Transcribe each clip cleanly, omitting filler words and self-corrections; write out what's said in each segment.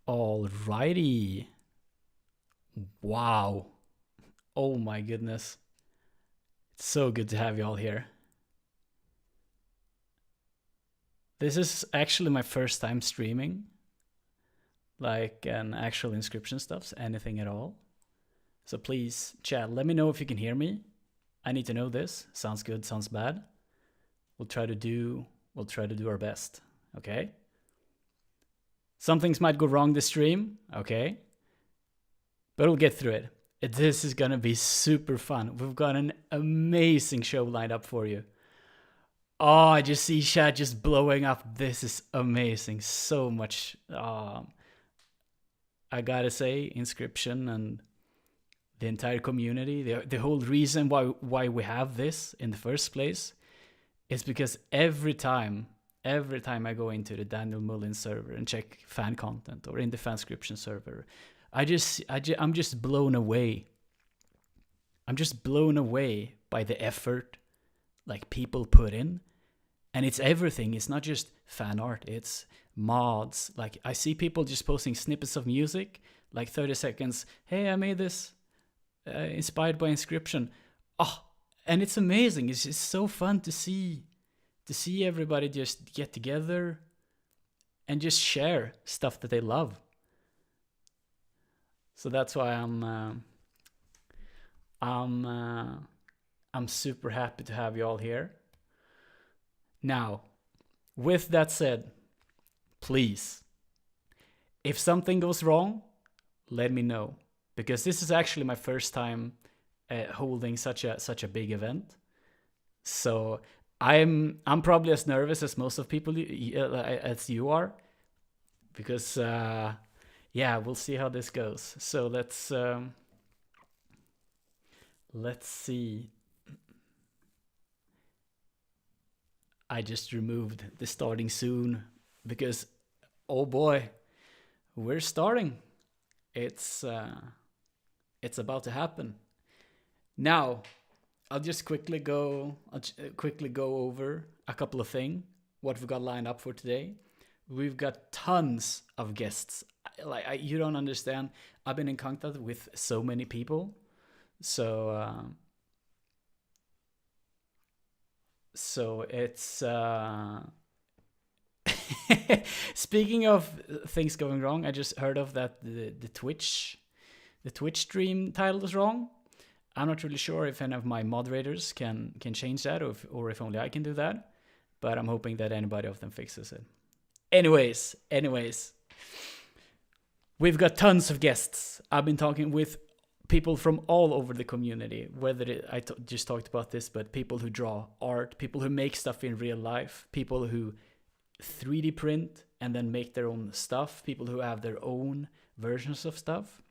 Alrighty. Wow. Oh my goodness. It's so good to have you all here. This is actually my first time streaming, like an actual inscription stuff, anything at all. So please, chat, let me know if you can hear me. I need to know this. Sounds good, sounds bad. We'll try to do our best, okay? Some things might go wrong this stream, okay? But we'll get through it. This is gonna be super fun. We've got an amazing show lined up for you. Oh, I just see chat just blowing up. This is amazing. So much. I gotta say, inscription and the entire community, the whole reason why we have this in the first place is because every time I go into the Daniel Mullins server and check fan content or in the fanscription server, I'm just blown away. I'm just blown away by the effort like people put in. And it's everything. It's not just fan art. It's mods. Like I see people just posting snippets of music, like 30 seconds. Hey, I made this inspired by inscription. Oh, and it's amazing. It's just so fun to see everybody just get together and just share stuff that they love. So that's why I'm super happy to have you all here. Now, with that said, please, if something goes wrong, let me know, because this is actually my first time holding such a big event. So I'm probably as nervous as most of people as you are, because yeah, we'll see how this goes. So let's see. I just removed the starting soon because, oh boy, we're starting. It's about to happen. Now, I'll just quickly go over a couple of things, what we've got lined up for today. We've got tons of guests. You don't understand. I've been in contact with so many people. So it's speaking of things going wrong, I just heard of that the Twitch stream title is wrong. I'm not really sure if any of my moderators can change that, or if only I can do that, but I'm hoping that anybody of them fixes it. Anyways, we've got tons of guests. I've been talking with people from all over the community, just talked about this, but people who draw art, people who make stuff in real life, people who 3D print and then make their own stuff, people who have their own versions of stuff.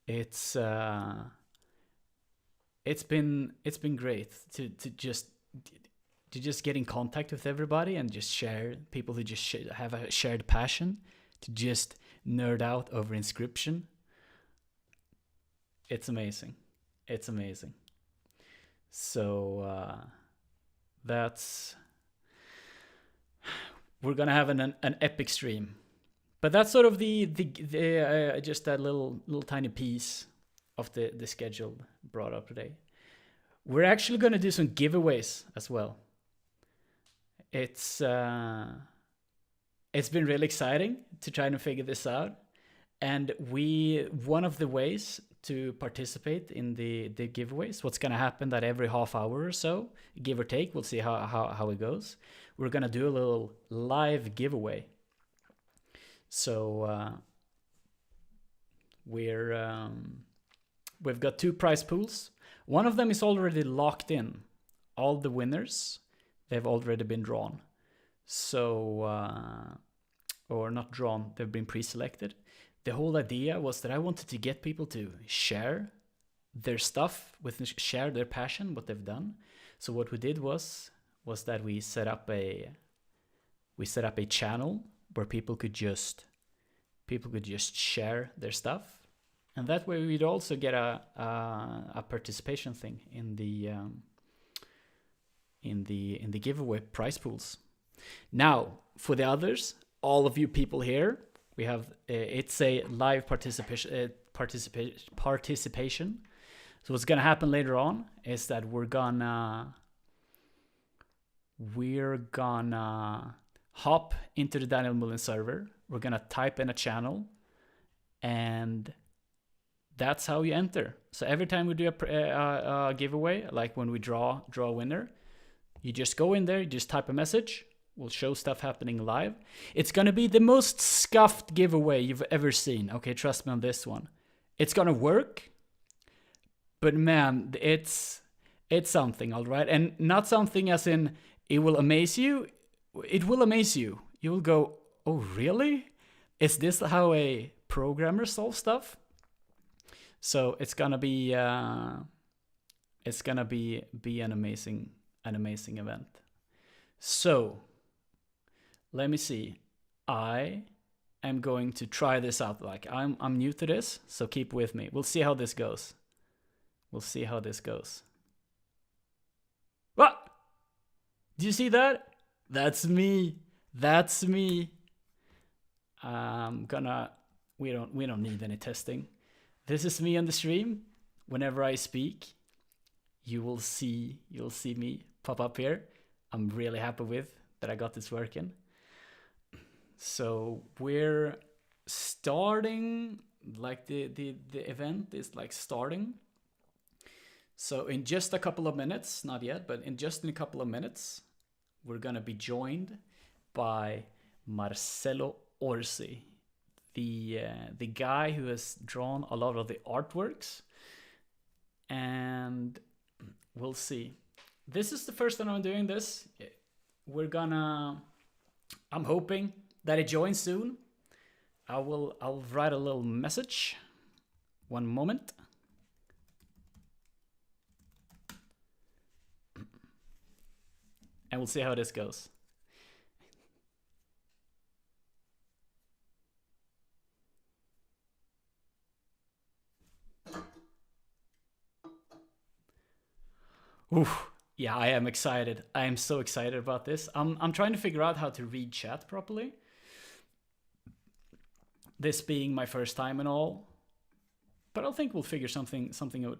It's been great to just get in contact with everybody and just share, people who just have a shared passion to just nerd out over inscription. It's amazing. So we're gonna have an epic stream, but that's sort of the just that little tiny piece of the schedule brought up today. We're actually gonna do some giveaways as well. It's been really exciting to try and figure this out, and one of the ways to participate in the giveaways, what's going to happen that every half hour or so, give or take, we'll see how it goes, we're going to do a little live giveaway. So we've got 2 prize pools. One of them is already locked in. All the winners, they've already been drawn. So or not drawn, they've been pre-selected. The whole idea was that I wanted to get people to share their stuff, share their passion, what they've done. So what we did was that we set up a channel where people could just share their stuff, and that way we'd also get a participation thing in the giveaway prize pools. Now, for the others, all of you people here, We have it's a live participation. So what's gonna happen later on is that we're gonna hop into the Daniel Mullen server. We're gonna type in a channel, and that's how you enter. So every time we do a giveaway, like when we draw a winner, you just go in there, you just type a message. We'll show stuff happening live. It's gonna be the most scuffed giveaway you've ever seen. Okay, trust me on this one. It's gonna work, but man, it's something, all right? And not something as in it will amaze you. It will amaze you. You will go, oh really? Is this how a programmer solves stuff? So it's gonna be an amazing event. So let me see. I am going to try this out. Like I'm new to this, so keep with me. We'll see how this goes. What? Do you see that? That's me. We don't need any testing. This is me on the stream. Whenever I speak, you'll see me pop up here. I'm really happy with that I got this working. So we're starting, like the event is like starting. So in just a couple of minutes, not yet, but in a couple of minutes, we're gonna be joined by Marcelo Orsi, the guy who has drawn a lot of the artworks, and we'll see. This is the first time I'm doing this. I'm hoping that it joins soon. I'll write a little message. One moment. And we'll see how this goes. Oof. Yeah, I am excited. I am so excited about this. I'm trying to figure out how to read chat properly. This being my first time and all. But I think we'll figure something out.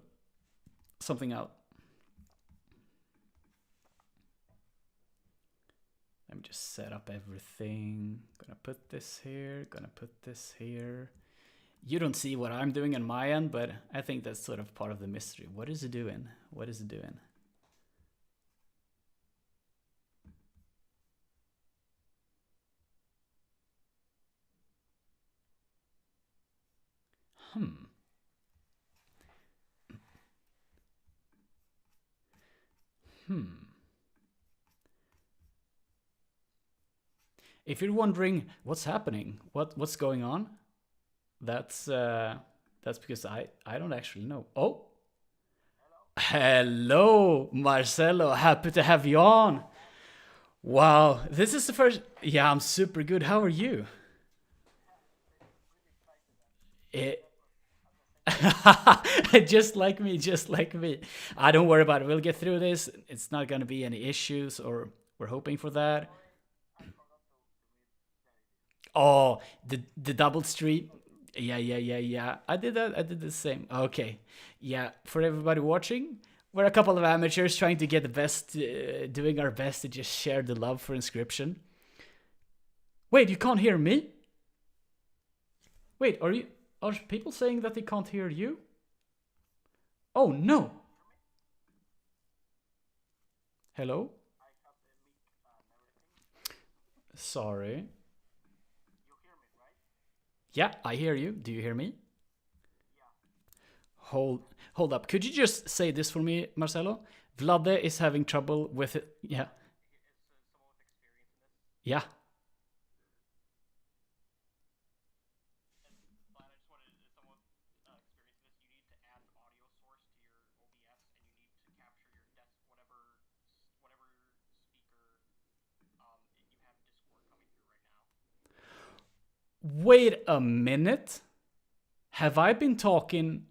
Let me just set up everything. Gonna put this here. You don't see what I'm doing on my end, but I think that's sort of part of the mystery. What is it doing? If you're wondering what's happening, what's going on, that's because I don't actually know. Oh, hello, Marcelo. Happy to have you on. Wow, this is the first. Yeah, I'm super good. How are you? just like me. I don't worry about it. We'll get through this. It's not gonna be any issues, or we're hoping for that. Oh, the double street. Yeah. I did that. I did the same. Okay. Yeah, for everybody watching, we're a couple of amateurs trying to get the best, doing our best to just share the love for Inscryption. Wait, you can't hear me? Wait, are people saying that they can't hear you? Oh no. Hello? Sorry. Yeah, I hear you. Do you hear me? Hold up. Could you just say this for me, Marcelo? Vlade is having trouble with it. Yeah. Yeah. Wait a minute. Have I been talking?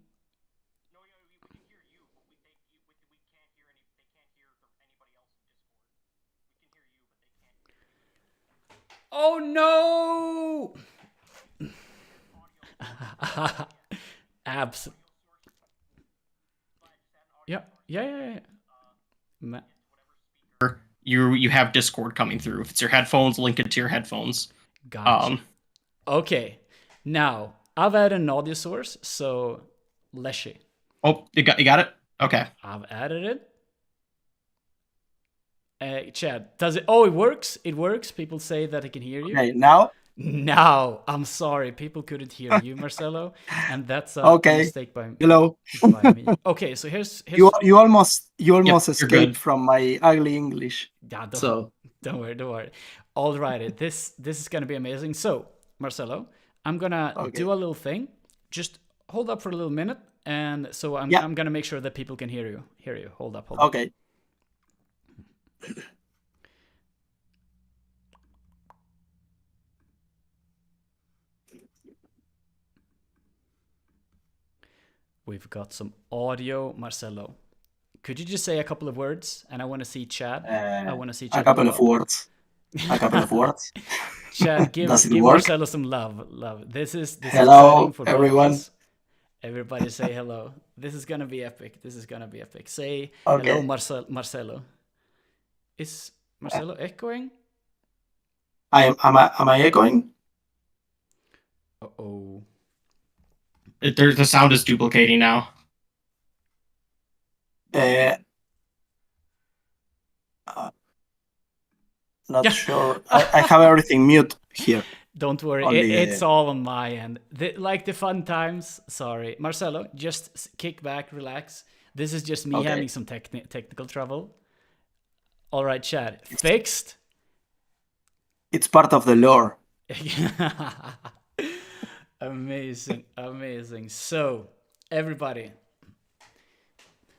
Oh no! Abs. Yeah, yeah, yeah, yeah. You have Discord coming through. If it's your headphones, link it to your headphones. Gotcha. Um, Okay. Now I've added an audio source, so Leshy. oh, you got it. Okay. I've added it. Chad, does it? Oh, it works. It works. People say that they can hear you. Okay, now? No, I'm sorry. People couldn't hear you, Marcelo, and that's a Okay. mistake Hello. by me. Okay, so here's You almost Yep, you're escaped good. from my ugly English. yeah, So don't worry, don't worry. All righty, this is gonna be amazing. So, Marcelo, I'm gonna okay. do a little thing. Just hold up for a little minute, and so Yeah. I'm gonna make sure that people can hear you. Hear you. Hold up, hold up. Okay. We've got some audio, Marcelo. Could you just say a couple of words? And I want to see Chad. I want to see A Chad couple blow of up. words. A couple of words. Chad, Does it give work? Marcelo some love. Love. This is exciting Hello, for both of everyone. us. Everybody say hello. This is gonna be epic. This is gonna be epic. Say hello, Okay. Marcelo. Is Marcelo echoing? Am I echoing? Oh. The sound is duplicating now. Uh, not sure. I have everything mute here. Don't worry, Only it's all on my end. Like the fun times. Sorry, Marcelo, just kick back, relax. This is just me Okay. having some technical trouble. All right, Chad, fixed. It's part of the lore. Amazing, amazing. So, everybody,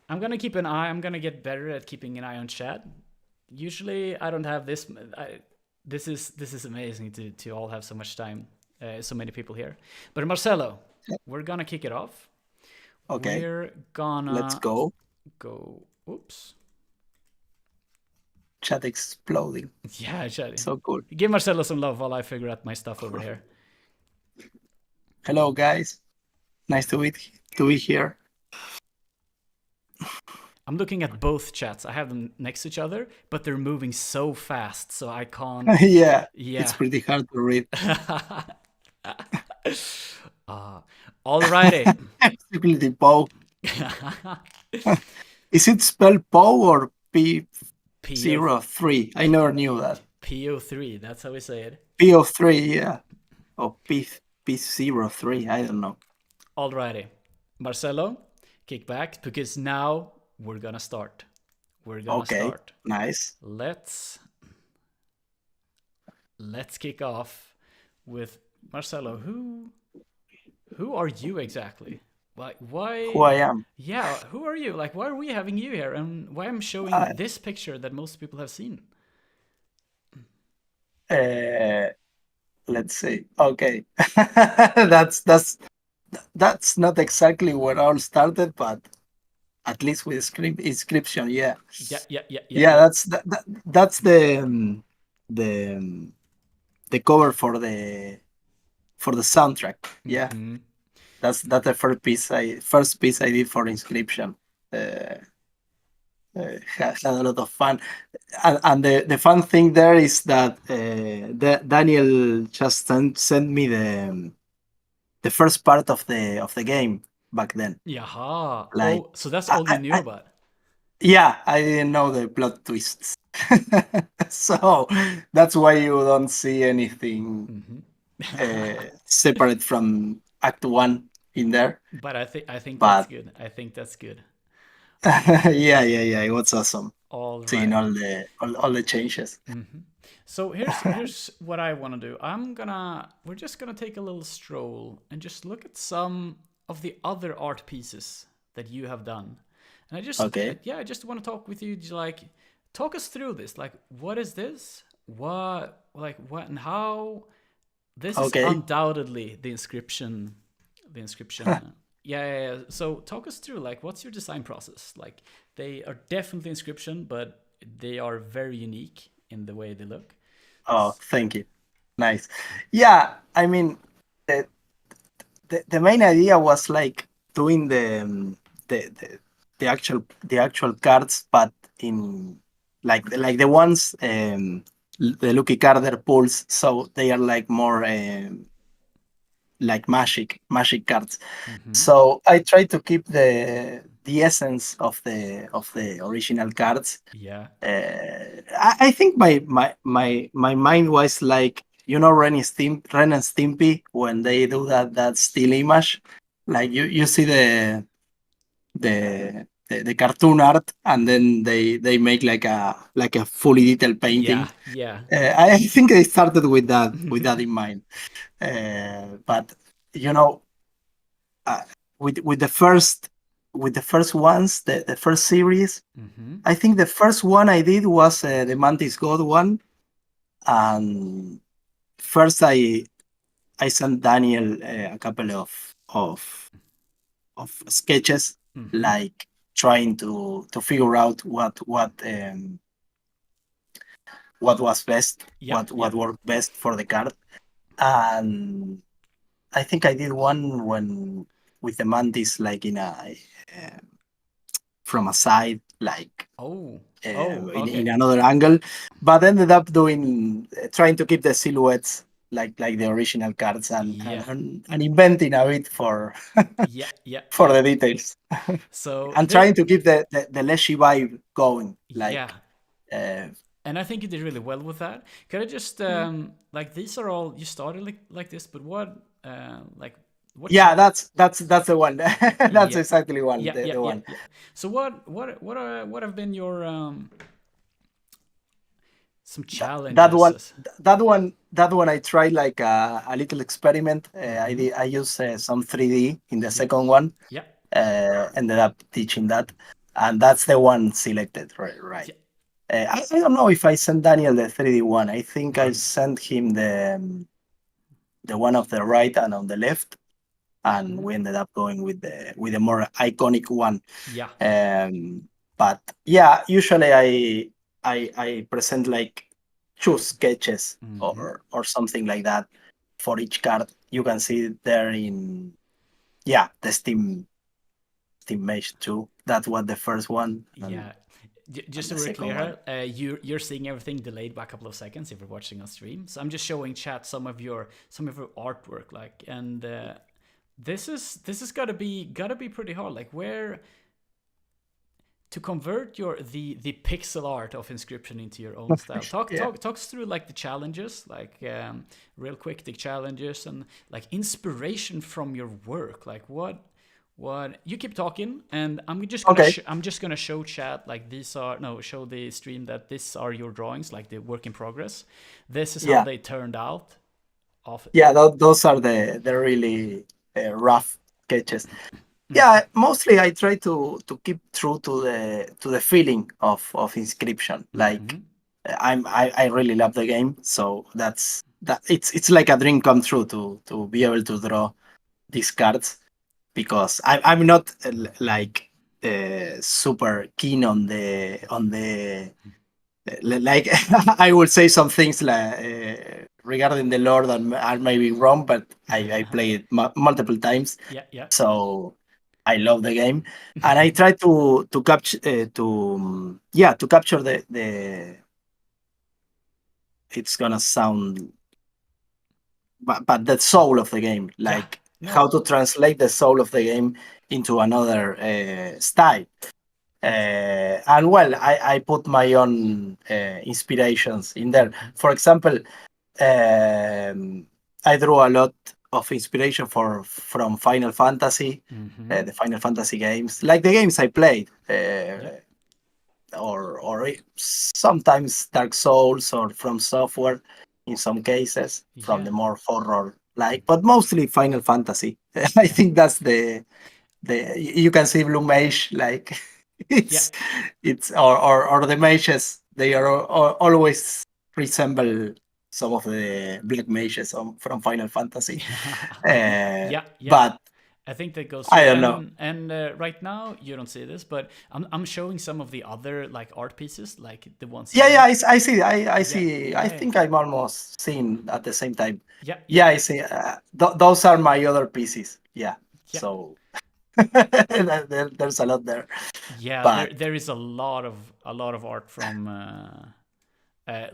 I'm gonna keep an eye. I'm gonna get better at keeping an eye on chat. Usually, I don't have this. This is amazing to all have so much time, so many people here. But Marcelo, we're gonna kick it off. Okay. We're gonna Let's go. Oops. Chat exploding. Yeah, chat. So cool. Give Marcelo some love while I figure out my stuff over here. Hello, guys. Nice to be here. I'm looking at both chats. I have them next to each other, but they're moving so fast, so I can't. Yeah. Yeah. It's pretty hard to read. Alrighty. Typically Poe. Is it spelled Poe or P03? I never knew that. PO3, that's how we say it. PO3, yeah. Or P03, I don't know. Alrighty. Marcelo, kick back because now we're gonna start. We're gonna start. Nice. Let's kick off with Marcelo. Who are you exactly? Like why? Who I am? Yeah, who are you? Like why are we having you here, and why I'm showing this picture that most people have seen? Let's see. Okay, that's not exactly where all started, but at least with inscription, yeah. Yeah. That's the cover for the soundtrack. Yeah, that's the first piece I did for inscription. Had a lot of fun, and the fun thing there is that Daniel just sent me the first part of the game back then. Yaha. Like, oh, so that's all you knew about. Yeah, I didn't know the plot twists, so that's why you don't see anything separate from Act 1 in there. But I think that's good. I think that's good. Yeah. It was awesome. All right. Seeing all the changes. So here's what I want to do. We're just gonna take a little stroll and just look at some of the other art pieces that you have done. And I just I just want to talk with you. Like, talk us through this. Like, what is this? What and how? This is undoubtedly the inscription. The inscription. Yeah. So talk us through. Like, what's your design process? Like, they are definitely inscription, but they are very unique in the way they look. Oh, thank you. Nice. Yeah, I mean, the main idea was like doing the, the the actual cards, but in like the ones the Lucky Carder pulls, so they are like more like magic cards. So I try to keep the essence of the original cards. Yeah. I think my mind was like, you know, Ren and Stimpy, when they do that still image, like you see the cartoon art, and then they make like a fully detailed painting. Yeah. I think they started with that in mind. But you know, uh, with the first ones, the first series, I think the first one I did was the Mantis God one, and first I sent Daniel a couple of sketches, like trying to figure out what was best, what worked best for the card. And I think I did one when with the Mantis, like in from a side, like Okay. in another angle, but ended up doing trying to keep the silhouettes like the original cards, and inventing a bit for for the details. So And trying to keep the Leshy vibe going, like and I think you did really well with that. Could I just like, these are all you started like this, but what like what? Yeah, that's the one. That's exactly one. The one. Yeah. So what have been your some challenges? That one I tried like a little experiment. I used some 3D in the second one. Yeah. Ended up teaching that, and that's the one selected, right. I don't know if I sent Daniel the 3D one. I think I sent him the one of the right and on the left, and we ended up going with the more iconic one. Yeah. But yeah, usually I present like 2 sketches or something like that for each card. You can see it there in the Steam Mage 2. That's what the first one. Yeah. Just so we're clear, you're seeing everything delayed by a couple of seconds if you're watching on stream. So I'm just showing chat some of your artwork, like, and this is gotta be pretty hard. Like, where to convert the pixel art of Inscryption into your own style. Talk us through like the challenges, like real quick, the challenges, and like inspiration from your work. Like what you keep talking, and I'm just gonna show chat, like, show the stream that these are your drawings, like the work in progress. This is how they turned out. Those are the really rough sketches. Yeah, mostly I try to keep true to the feeling of Inscryption. Like I really love the game, so it's like a dream come true to be able to draw these cards, because I'm not like super keen on the like I will say some things like regarding the lore that are maybe wrong, but I play it multiple times. So I love the game, and I try to capture to capture the it's gonna sound, but the soul of the game, like how to translate the soul of the game into another style. And well, I put my own inspirations in there. For example, I drew a lot of inspiration from Final Fantasy, the Final Fantasy games, like the games I played, or sometimes Dark Souls or From Software in some cases, from the more horror like, but mostly Final Fantasy. I think that's the you can see Blue Mage, like it's or the mages, they are always resemble some of the black mages from Final Fantasy. But I think that goes I through. don't know. And right now you don't see this, but I'm showing some of the other like art pieces, like the ones. Yeah, you yeah, have. I see. I Yeah, see. I yeah, think I'm almost seeing at the same time. yeah, yeah, Yeah, I yeah, see. Those are my other pieces. Yeah. yeah. So there's a lot there. Yeah, But there is a lot of art from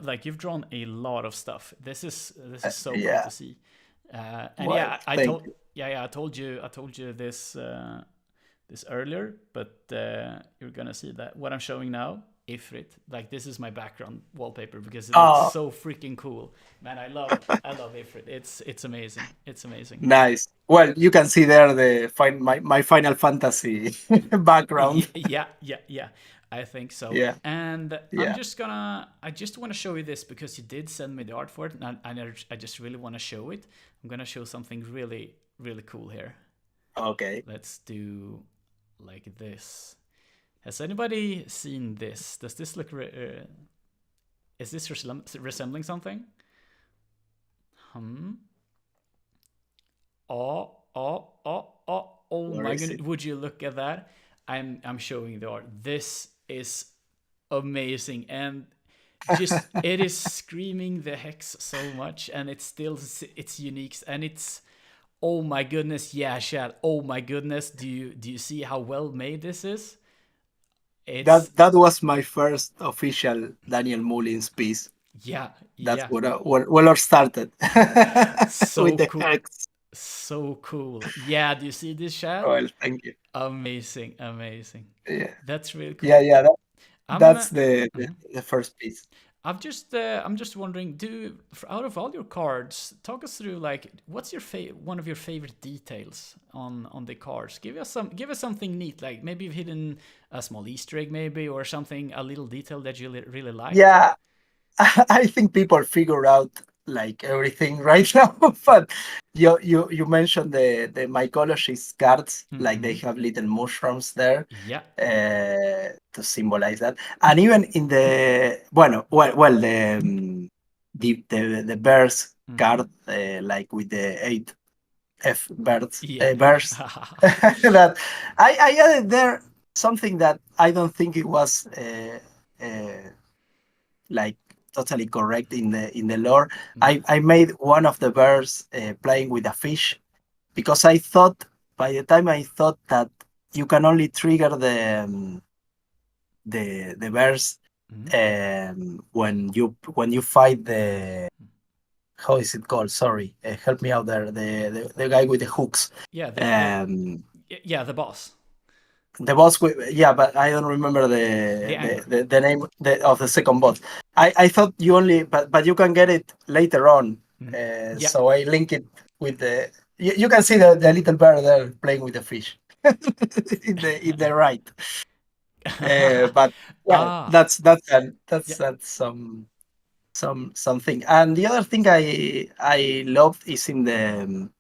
like you've drawn a lot of stuff. This is so cool yeah, to see. And well, yeah, I thank told you. yeah, I told you this this earlier, but you're gonna see that what I'm showing now, Ifrit. Like this is my background wallpaper because it looks Oh, so freaking cool. Man, I love Ifrit. It's amazing. It's amazing. nice. Well, you can see there my Final Fantasy background. Yeah, yeah, yeah. I think so. Yeah, And yeah. I just want to show you this because you did send me the art for it, and I just really want to show it. I'm gonna show something really, really cool here. Okay. Let's do like this. Has anybody seen this? Does this look? Is this resembling something? Oh, oh, oh, oh, oh Where my is goodness. it? Would you look at that? I'm showing the art. This is amazing. And just it is screaming the hex so much, and it's still it's unique, and it's oh my goodness, yeah, Chad. Oh my goodness. Do you see how well made this is? It's That was my first official Daniel Mullins piece. yeah, That's yeah. where I started with So the cool. hex. So cool. Yeah, do you see this, Chad? Well, thank you. Amazing, amazing. Yeah, That's really yeah, cool. yeah. I'm That's the, the mhm. the first piece. I'm just wondering, out of all your cards, talk us through like what's your one of your favorite details on the cards. Give us something neat, like maybe you've hidden a small Easter egg, maybe, or something, a little detail that you really liked. Yeah, I think people figure out like everything right now. But you mentioned the mycologist cards, like they Mm-hmm. have little mushrooms there Yeah. to symbolize that. And even in the the bears Mm-hmm. card, like with the 8 F birds, Yeah. bears, that I added there something that I don't think it was. Uh, like totally correct in the lore. Mm. I made one of the bears playing with a fish because I thought by the time I thought that you can only trigger the bears Mm. when you fight the how is it called? Sorry, help me out there. The guy with the hooks. Yeah. Um, Yeah, the boss. the boss yeah, but I don't remember The angler. the name of the second boss. I thought you only but you can get it later on, Mm. Yeah. so I link it with the you can see the little bear there playing with the fish in the right, but yeah, Ah. Yeah. that's something. And the other thing I loved is in the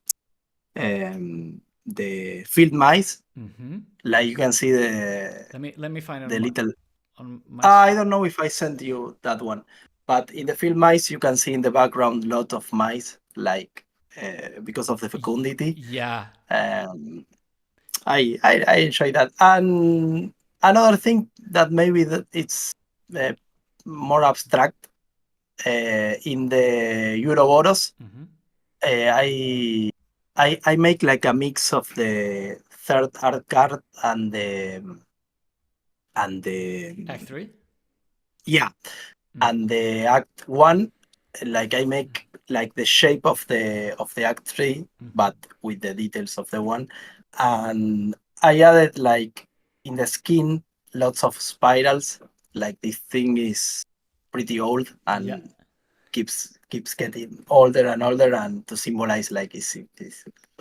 field mice, Mm-hmm. like you can see Let me find it the little. on my I don't know if I sent you that one, but in the field mice, you can see in the background lot of mice, like because of the fecundity. Yeah. Um, I enjoy that. And another thing that maybe that it's uh, more abstract in the Euroboros, Mm-hmm. I make like a mix of the third art card and the Act 3. yeah, Mm. and the act one, like I make like the shape of the act 3 Mm-hmm. but with the details of the one. And I added like in the skin lots of spirals, like this thing is pretty old Yeah. and keeps getting older and older, and to symbolize like it's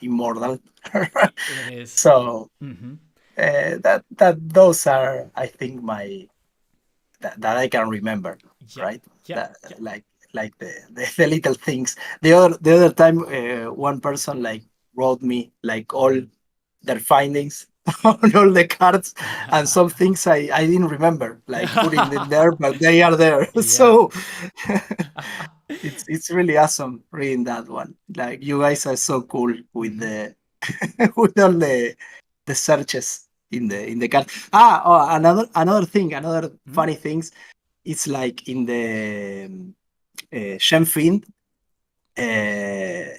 immortal. It is. So Mm-hmm. that those are, I think, my that I can remember, Yeah. right? Yeah. That Yeah. like the little things. The other time, one person like wrote me like all their findings on all the cards, and some things I didn't remember, like putting them there, but they are there. Yeah. So it's really awesome reading that one. Like you guys are so cool with Mm-hmm. the with all the searches in the card. Another thing, another funny things. It's like in the Shenfiend.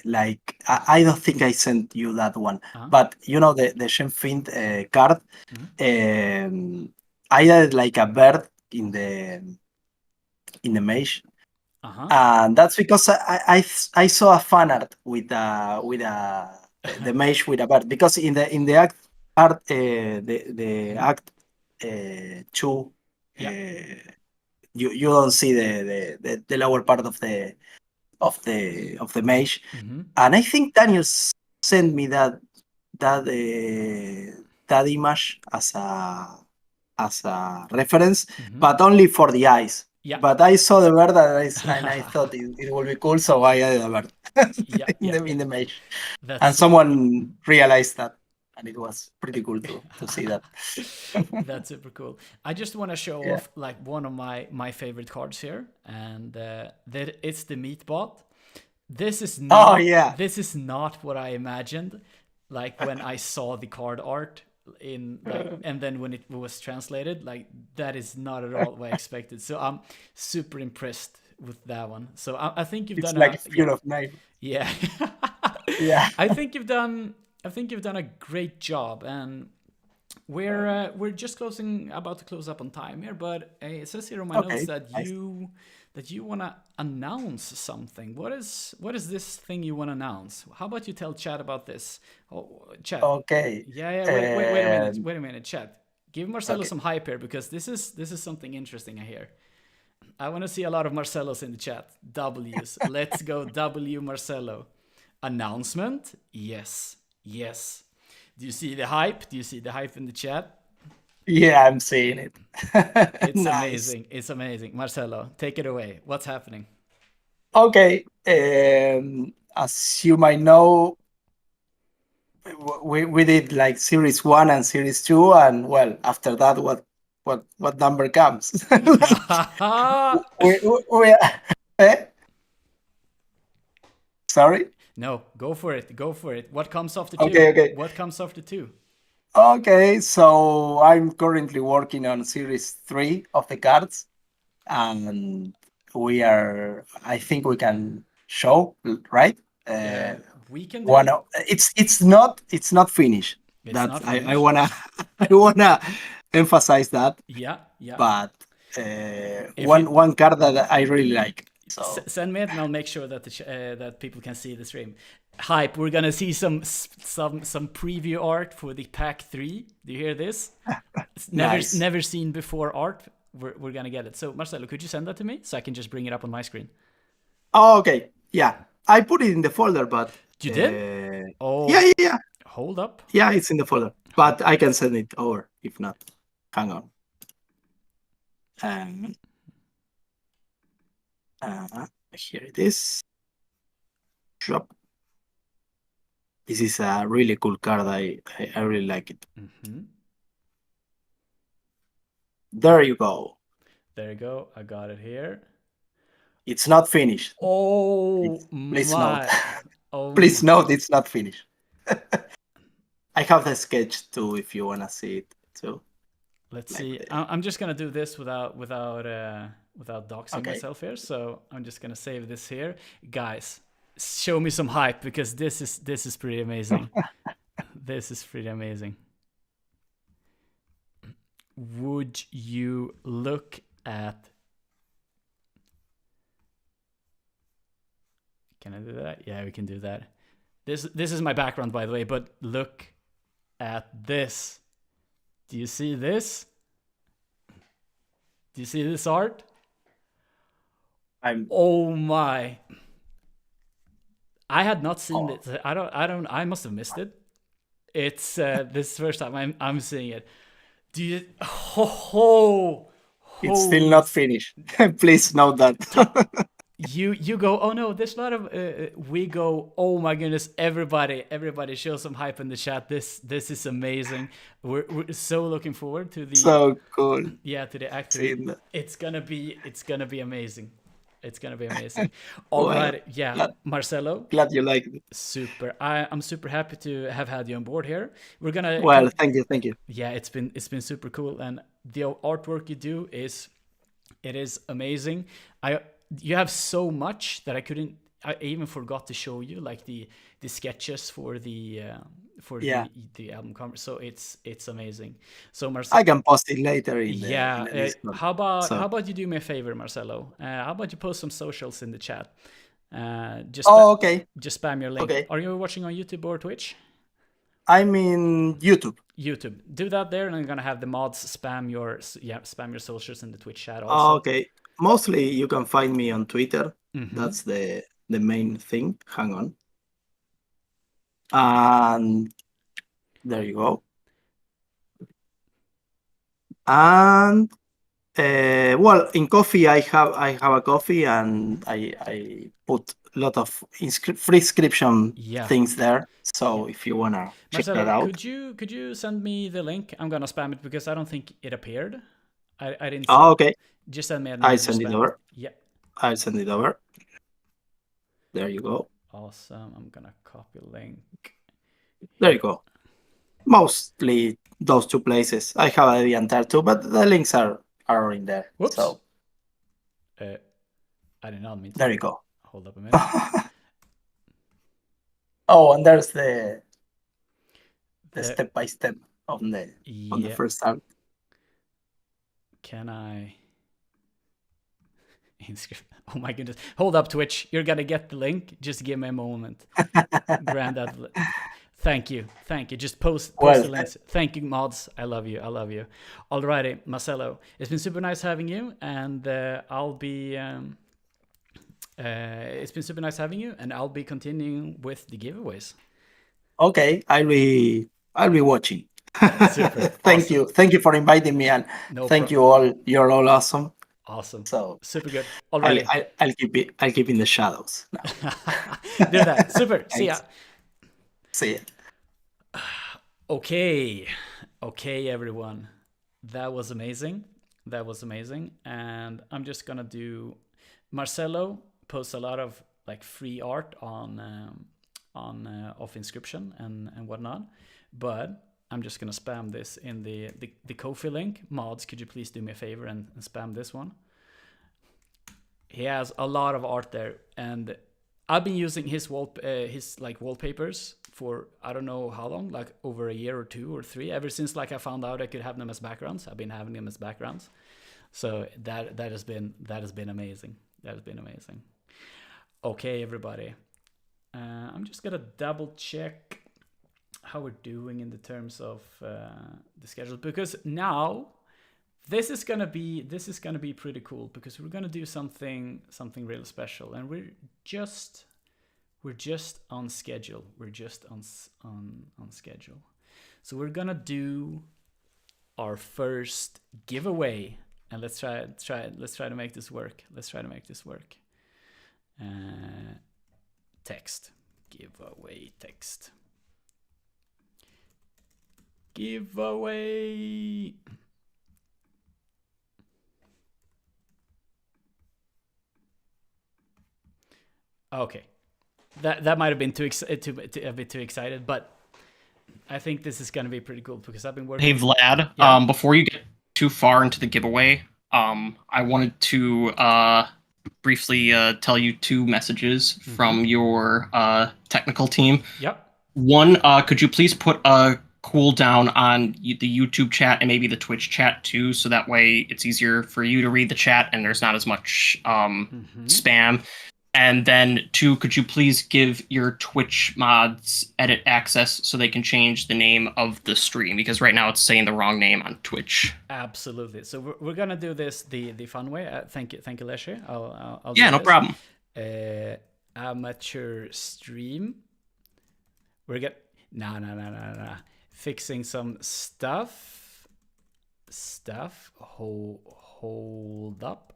Like I don't think I sent you that one, but you know the Shenfiend card. I added like a bird in the mage. And that's because I saw a fan art with the mage with a bird, because in the act art the act 2 you don't see the lower part of the mage. And I think Daniel sent me that image as a reference, but only for the eyes. Yeah. But I saw the bird and I thought it would be cool, so I added a bird in the mage. And someone realized that, and it was pretty cool to see that. That's super cool. I just want to show off like one of my favorite cards here, and that it's the Meatbot. This is not. This is not what I imagined. Like when I saw the card art in, like, and then when it was translated, like that is not at all what I expected. So I'm super impressed with that one. So I think you've done like a fear of name. Yeah. Yeah. I think you've done a great job, and we're just about to close up on time here, but it says here on my notes that you want to announce something. What is this thing you want to announce? How about you tell chat about this? Chat. Okay. Yeah. Wait a minute, chat. Give Marcelo some hype here, because this is something interesting I hear. I want to see a lot of Marcelos in the chat. W's. Let's go W Marcelo. Announcement? Yes. Do you see the hype? Do you see the hype in the chat? Yeah, I'm seeing it. It's amazing. It's amazing. Marcelo, take it away. What's happening? Okay. As you might know, we did like series 1 and series 2, and well, after that, what number comes? Sorry? No, go for it. What comes after 2? Okay. What comes after 2? Okay, so I'm currently working on series 3 of the cards, and I think we can show, right? We can do one. It's not finished. I wanna emphasize that. Yeah. But one card that I really like. So. Send me it, and I'll make sure that that people can see the stream. Hype! We're gonna see some preview art for the pack 3. Do you hear this? Never seen before art. We're gonna get it. So Marcelo, could you send that to me so I can just bring it up on my screen? Oh, okay. Yeah, I put it in the folder, but you did? Oh, yeah. Hold up. Yeah, it's in the folder, but I can send it over if not. Hang on. Here it is. Drop. This is a really cool card. I really like it. There you go. I got it here. It's not finished. Oh, please note. Oh, please note it's not finished. I have the sketch too if you wanna see it too. Let's see. I'm just gonna do this without doxing myself here. So I'm just gonna save this here, guys. Show me some hype, because this is pretty amazing. This is pretty amazing. Would you look at? Can I do that? Yeah, we can do that. This is my background, by the way. But look at this. Do you see this? Do you see this art? Oh my! I had not seen it. I must have missed it. It's this first time I'm seeing it. Do you? It's still not finished. Please note that. You go, oh no, there's a lot of we go, oh my goodness, everybody show some hype in the chat. This is amazing. We're so looking forward to the so cool. Yeah, to the activity. It's gonna be amazing. It's gonna be amazing. All Well, right, yeah, Marcelo, glad you like it. super. I'm super happy to have had you on board here. We're gonna, Well, thank you. yeah, it's been super cool, and the artwork you do is amazing. You have so much that I even forgot to show you, like the sketches for the Yeah. the album cover. So it's amazing. So I can post it later in yeah, the Discord. how So. about you do me a favor, Marcelo? How about you post some socials in the chat? Okay. Just spam your link. Okay. Are you watching on YouTube or Twitch? I'm in YouTube. YouTube. Do that there, and I'm gonna have the mods spam your socials in the Twitch chat also. Okay. Mostly you can find me on Twitter. Mm-hmm. That's the main thing. Hang on. And there you go. And well, in coffee I have a coffee, and I put a lot of free inscription things there. So if you wanna check Marcelo, that out, could you send me the link? I'm gonna spam it because I don't think it appeared. I didn't. Oh, okay. Just send me a I send it over. Yeah. I'll send it over. There you go. Awesome. I'm gonna copy link. There you go. Mostly those two places. I have a DeviantArt too, but the links are in there. Whoops. So I did not mean to. there you go. Hold up a minute. Oh, and there's the step by step on the first art. Can I? Oh my goodness! Hold up, Twitch. You're gonna get the link. Just give me a moment. Granddad. Thank you. Just post the links. Thank you, mods. I love you. Alrighty, Marcelo. It's been super nice having you, and I'll be. It's been super nice having you, and I'll be continuing with the giveaways. Okay, I'll be watching. Super. Thank you for inviting me, and thank you all. You're all awesome. Awesome. So super good. Alrighty. I'll keep in the shadows now. Do that. Super. See ya. See ya. Okay, everyone. That was amazing. And I'm just gonna do. Marcelo posts a lot of like free art on of inscription and whatnot, but I'm just gonna spam this in the Ko-fi link. Mods, could you please do me a favor and spam this one? He has a lot of art there, and I've been using his wallpapers for I don't know how long, like over a year or 2 or 3. Ever since like I found out I could have them as backgrounds, I've been having them as backgrounds. So that has been amazing. Okay, everybody. I'm just gonna double check how we're doing in the terms of the schedule, because now this is gonna be pretty cool, because we're gonna do something real special, and we're just on schedule. We're just on schedule. So we're gonna do our first giveaway, and let's try to make this work. Text giveaway text. Giveaway. Okay, that might have been a bit too excited, but I think this is gonna be pretty cool because I've been working. Hey Vlad, before you get too far into the giveaway, I wanted to briefly tell you 2 messages from your technical team. Yep. One, could you please put a cooldown on the YouTube chat and maybe the Twitch chat too, so that way it's easier for you to read the chat and there's not as much spam. And then 2, could you please give your Twitch mods edit access so they can change the name of the stream, because right now it's saying the wrong name on Twitch. Absolutely. So we're gonna do this the fun way. Thank you, Leslie. I'll yeah, no problem. Amateur stream. We're gonna no. Fixing some stuff. Hold up.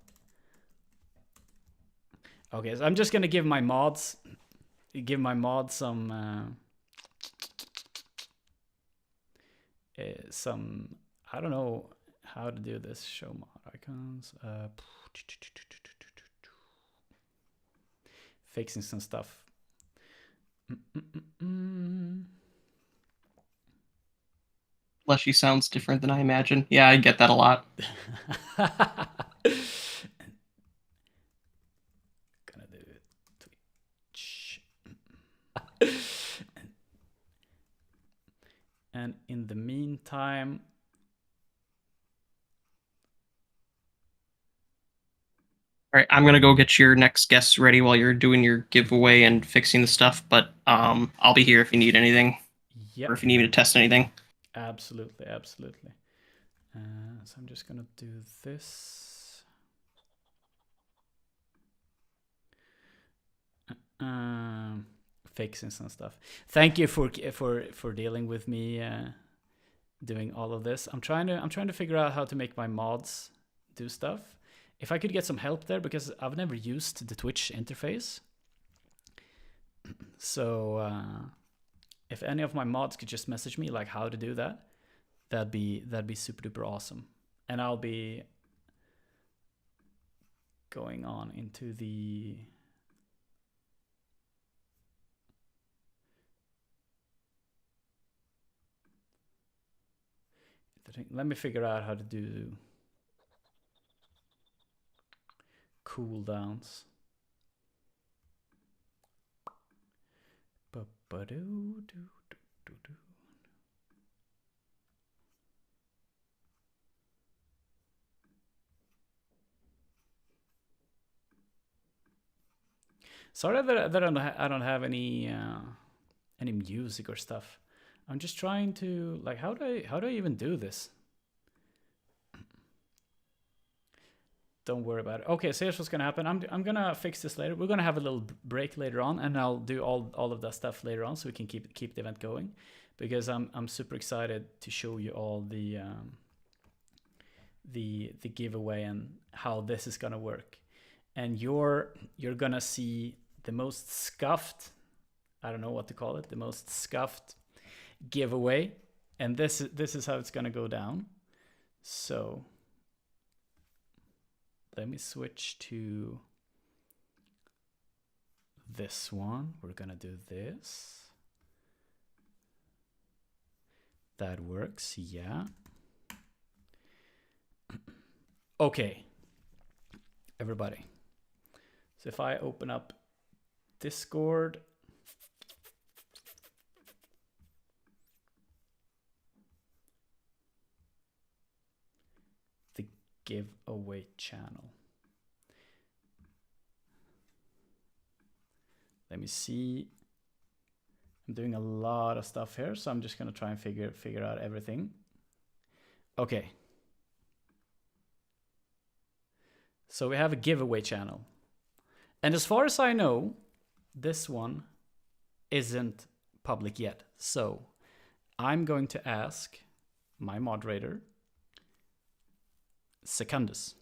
Okay, so I'm just gonna give my mods some I don't know how to do this. Show mod icons. fixing some stuff. Fleshy sounds different than I imagine. Yeah, I get that a lot. Gonna do Twitch. And in the meantime, all right, I'm gonna go get your next guests ready while you're doing your giveaway and fixing the stuff. But I'll be here if you need anything, yep. or if you need me to test anything. Absolutely, absolutely. So I'm just gonna do this. Fixing some stuff. Thank you for dealing with me doing all of this. I'm trying to figure out how to make my mods do stuff. If I could get some help there, because I've never used the Twitch interface. So if any of my mods could just message me like how to do that, that'd be super duper awesome. And I'll be going on into the let me figure out how to do cooldowns. Sorry that I don't have any music or stuff. I'm just trying to like how do I even do this? Don't worry about it. Okay, so here's what's gonna happen. I'm gonna fix this later. We're gonna have a little break later on, and I'll do all of that stuff later on, so we can keep the event going, because I'm super excited to show you all the giveaway and how this is gonna work. And you're gonna see the most scuffed, I don't know what to call it, the most scuffed giveaway, and this is how it's gonna go down. So let me switch to this one. We're gonna do this. That works, yeah. Okay, everybody. So if I open up Discord, the giveaway channel. Let me see. I'm doing a lot of stuff here, so I'm just gonna try and figure out everything. Okay. So we have a giveaway channel. And as far as I know, this one isn't public yet. So I'm going to ask my moderator, Secundus.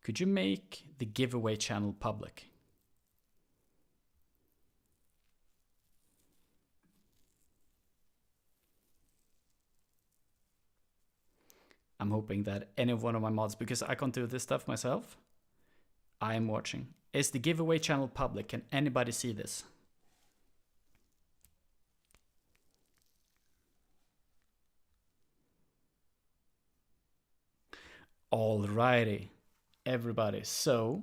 Could you make the giveaway channel public? I'm hoping that any one of my mods, because I can't do this stuff myself, I am watching. Is the giveaway channel public? Can anybody see this? Alrighty, everybody. So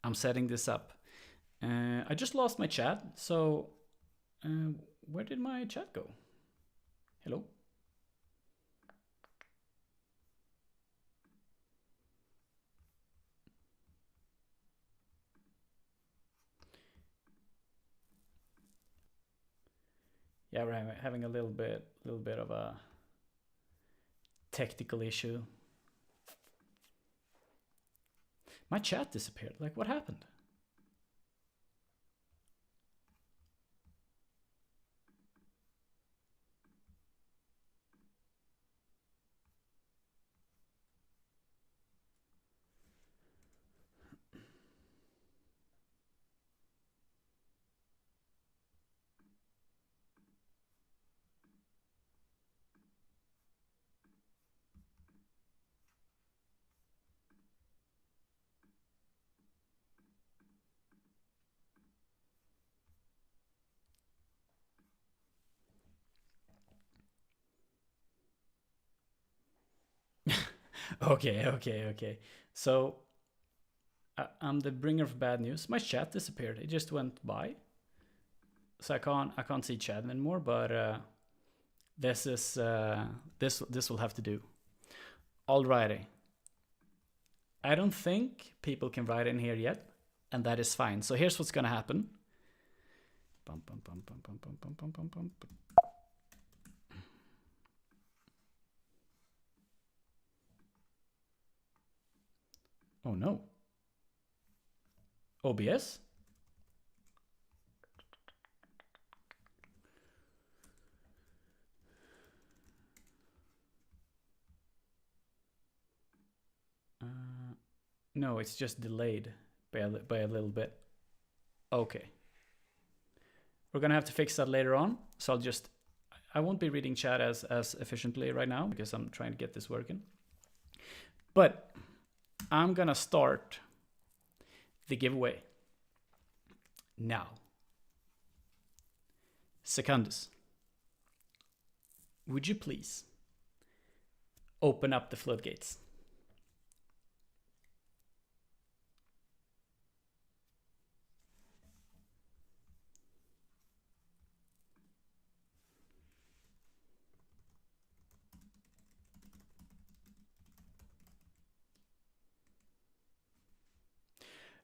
I'm setting this up. I just lost my chat, so where did my chat go? Hello? Yeah, we're having a little bit of a technical issue. My chat disappeared. Like, what happened? Okay. So I'm the bringer of bad news. My chat disappeared. It just went by. So I can't see chat anymore, but this will have to do. Alrighty. I don't think people can write in here yet, and that is fine. So here's what's gonna happen. Oh no. OBS? No, it's just delayed by a little bit. Okay. We're gonna have to fix that later on. So I won't be reading chat as efficiently right now because I'm trying to get this working. But I'm gonna start the giveaway now. Secundus, would you please open up the floodgates?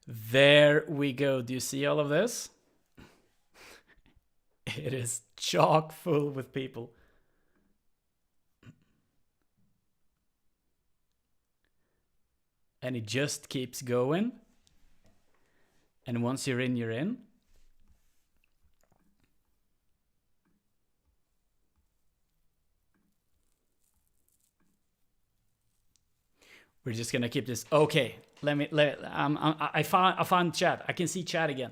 There we go. Do you see all of this? It is chock full with people. And it just keeps going. And once you're in, you're in. We're just gonna keep this. Okay, I found chat. I can see chat again.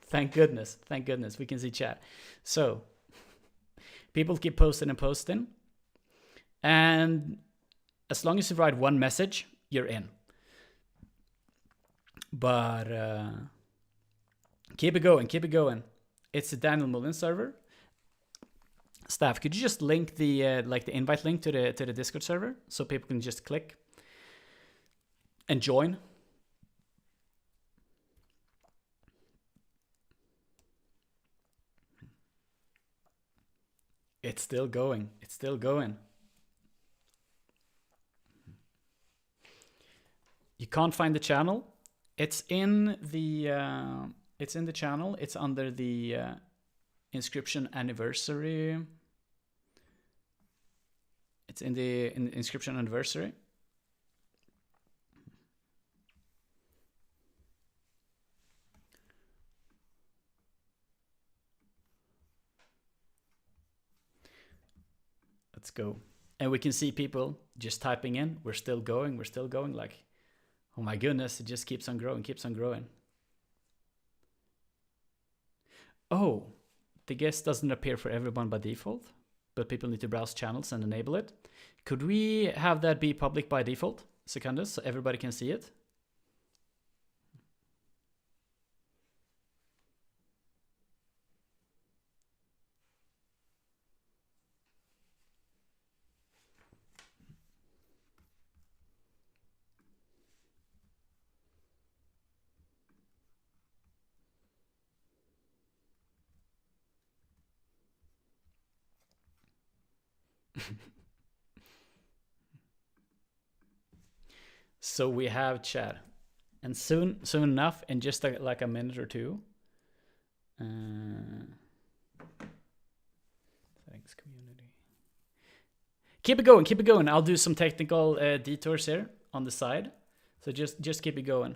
Thank goodness. We can see chat. So people keep posting and posting, and as long as you write one message, you're in. But keep it going. It's the Daniel Mullen server. Staff, could you just link the the invite link to the Discord server so people can just click and join? It's still going. You can't find the channel. It's in the channel. It's under the inscryption anniversary. It's in the inscryption anniversary. Let's go. And we can see people just typing in. We're still going. Like, oh my goodness, it just keeps on growing. Oh, the guest doesn't appear for everyone by default, but people need to browse channels and enable it. Could we have that be public by default, Secundus, so everybody can see it? So we have chat, and soon enough, in just like a minute or two. Thanks, community. Keep it going. I'll do some technical detours here on the side. So just keep it going.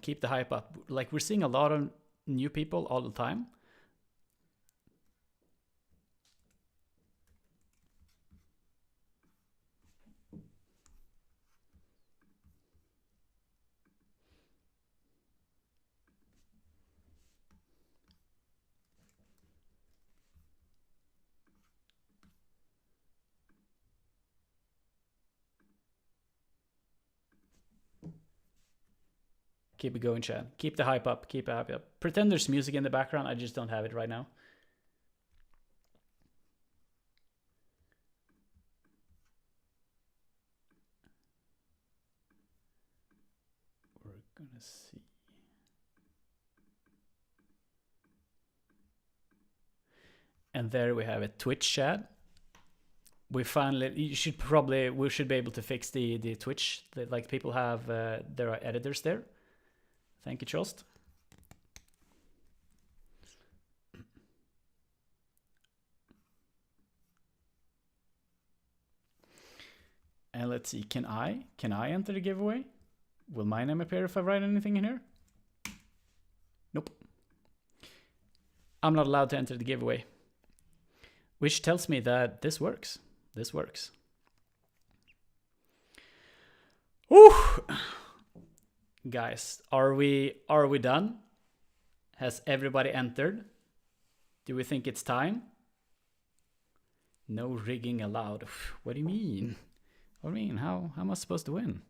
Keep the hype up. Like, we're seeing a lot of new people all the time. Keep it going, chat. Keep the hype up. Pretend there's music in the background. I just don't have it right now. Gonna see. And there we have a Twitch chat. We finally, we should be able to fix the Twitch. Like people have, there are editors there. Thank you, Trost. And let's see, can I enter the giveaway? Will my name appear if I write anything in here? Nope. I'm not allowed to enter the giveaway. Which tells me that this works. This works. Woo! Guys, are we done? Has everybody entered? Do we think it's time? No rigging allowed. What do you mean? What do you mean? How am I supposed to win?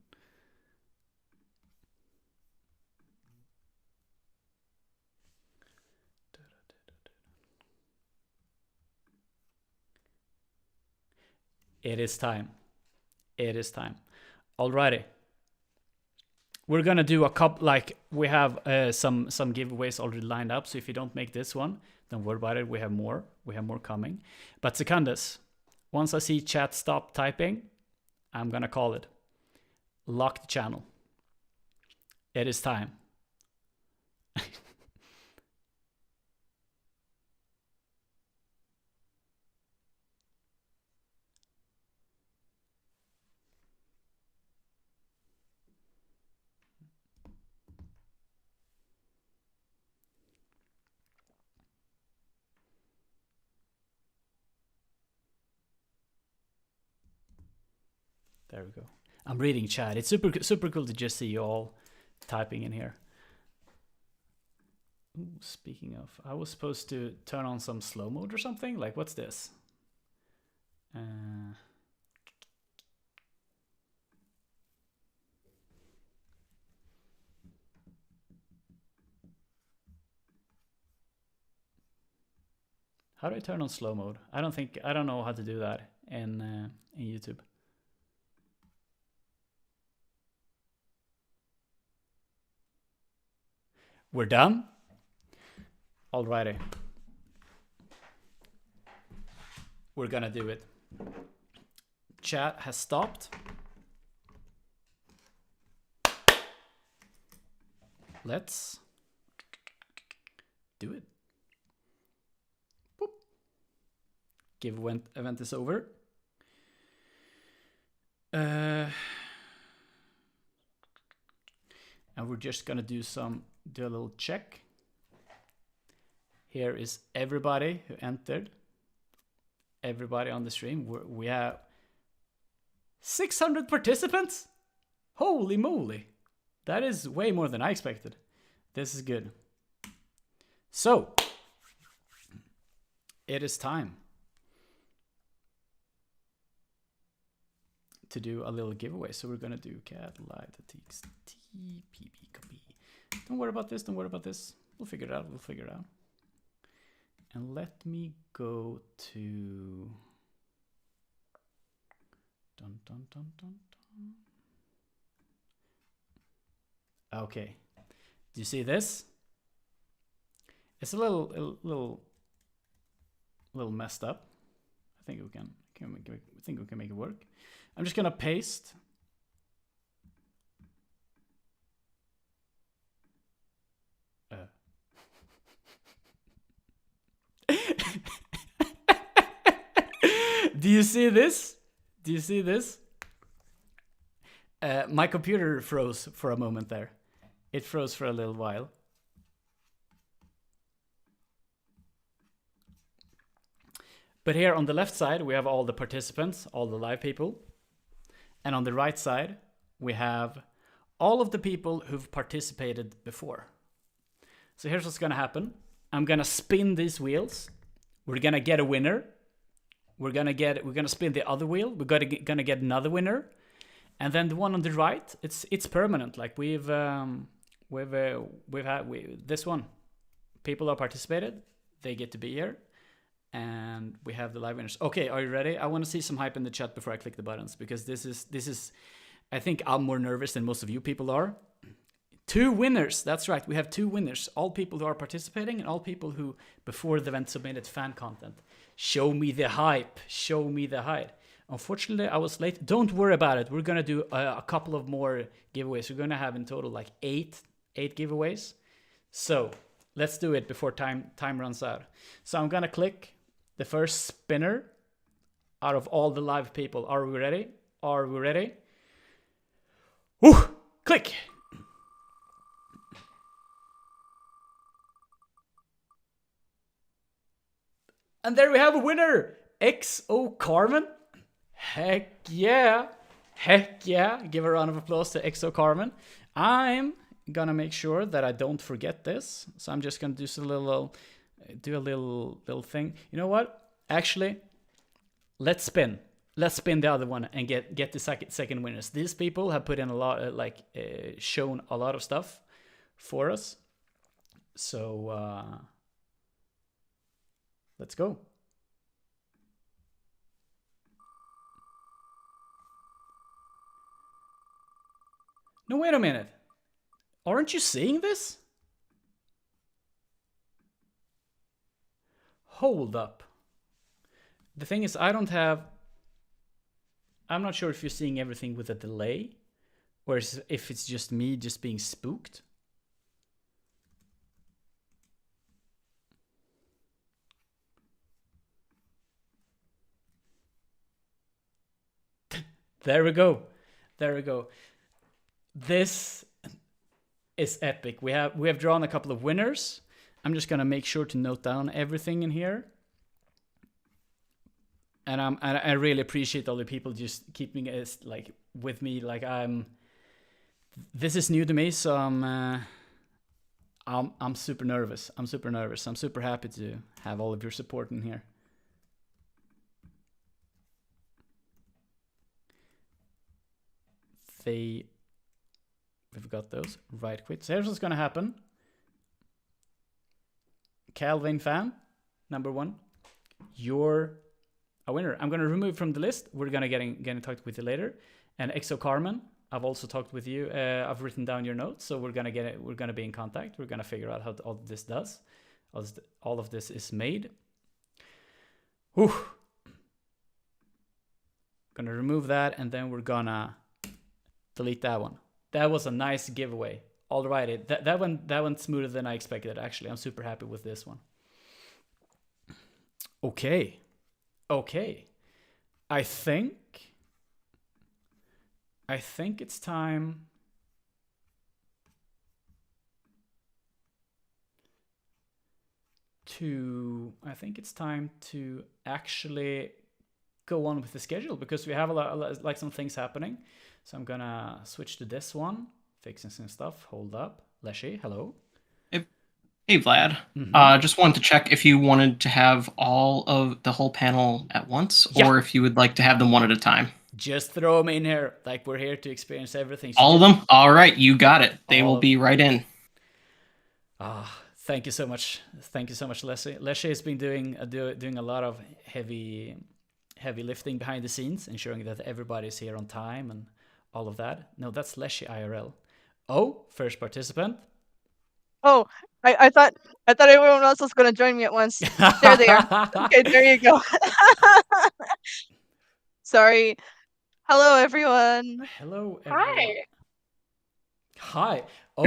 It is time. It is time. Alrighty. We're gonna do a couple, like we have some giveaways already lined up. So if you don't make this one, don't worry about it. We have more. We have more coming. But Secundus, once I see chat stop typing, I'm gonna call it. Lock the channel. It is time. There we go. I'm reading chat. It's super cool to just see you all typing in here. Ooh, speaking of, I was supposed to turn on some slow mode or something. Like, what's this? How do I turn on slow mode? I don't know how to do that in YouTube. We're done? Alrighty. We're gonna do it. Chat has stopped. Let's do it. Boop. Give event is over. And we're just gonna do a little check. Here is everybody who entered. Everybody on the stream. We have 600 participants. Holy moly. That is way more than I expected. This is good. So, it is time to do a little giveaway. So we're gonna do cat live txt pb copy. Don't worry about this. Don't worry about this. We'll figure it out. We'll figure it out. And let me go to dun dun dun dun dun. Okay. Do you see this? It's a little messed up. I think we can make it work. I'm just gonna paste. Do you see this? Do you see this? My computer froze for a moment there. It froze for a little while. But here on the left side, we have all the participants, all the live people. And on the right side, we have all of the people who've participated before. So here's what's gonna happen. I'm gonna spin these wheels. We're gonna get a winner. We're gonna spin the other wheel. We're gonna get another winner. And then the one on the right, it's permanent. Like we've had this one. People are participated. They get to be here. And we have the live winners. Okay, are you ready? I want to see some hype in the chat before I click the buttons, because this is I think I'm more nervous than most of you people are. 2 winners. That's right. We have 2 winners. All people who are participating and all people who before the event submitted fan content. Show me the hype. Show me the hype. Unfortunately, I was late. Don't worry about it. We're going to do a couple of more giveaways. We're going to have in total like 8 giveaways. So let's do it before time runs out. So I'm going to click the first spinner out of all the live people. Are we ready? Are we ready? Woo! Click! And there we have a winner! XO Carmen. Heck yeah! Heck yeah! Give a round of applause to XO Carmen. I'm gonna make sure that I don't forget this. So I'm just gonna do a little thing. You know what? Actually, let's spin. Let's spin the other one and get the second winners. These people have put in a lot, shown a lot of stuff for us. So let's go. No, wait a minute. Aren't you seeing this? Hold up. The thing is, I'm not sure if you're seeing everything with a delay or if it's just me just being spooked. There we go. There we go. This is epic. We have drawn a couple of winners. I'm just gonna make sure to note down everything in here. And I really appreciate all the people just keeping it like with me. Like this is new to me, so I'm super nervous. I'm super nervous. I'm super happy to have all of your support in here. We've got those. Right, quit. So here's what's gonna happen. Calvin fan, number 1. You're a winner. I'm gonna remove from the list. We're gonna get in touch with you later. And XO Carmen, I've also talked with you. I've written down your notes, so we're gonna be in contact. We're gonna figure out how all this does. All of this is made. Whew. Gonna remove that, and then we're gonna delete that one. That was a nice giveaway. Alrighty, that went smoother than I expected. Actually, I'm super happy with this one. Okay. I think it's time to actually go on with the schedule because we have like some things happening. So I'm gonna switch to this one, fixing some stuff. Hold up, Leshy, hello. Hey Vlad, just wanted to check if you wanted to have all of the whole panel at once, or if you would like to have them one at a time. Just throw them in here, like we're here to experience everything. So all of them? All right, you got it. They will be right in. Thank you so much. Thank you so much, Leslie. Leslie has been doing a lot of heavy lifting behind the scenes, ensuring that everybody's here on time and all of that. No, that's Leslie IRL. Oh, first participant. Oh, I thought everyone else was going to join me at once. There they are. Okay, there you go. Sorry. Hello, everyone. Hello, everyone. Hi. Oh,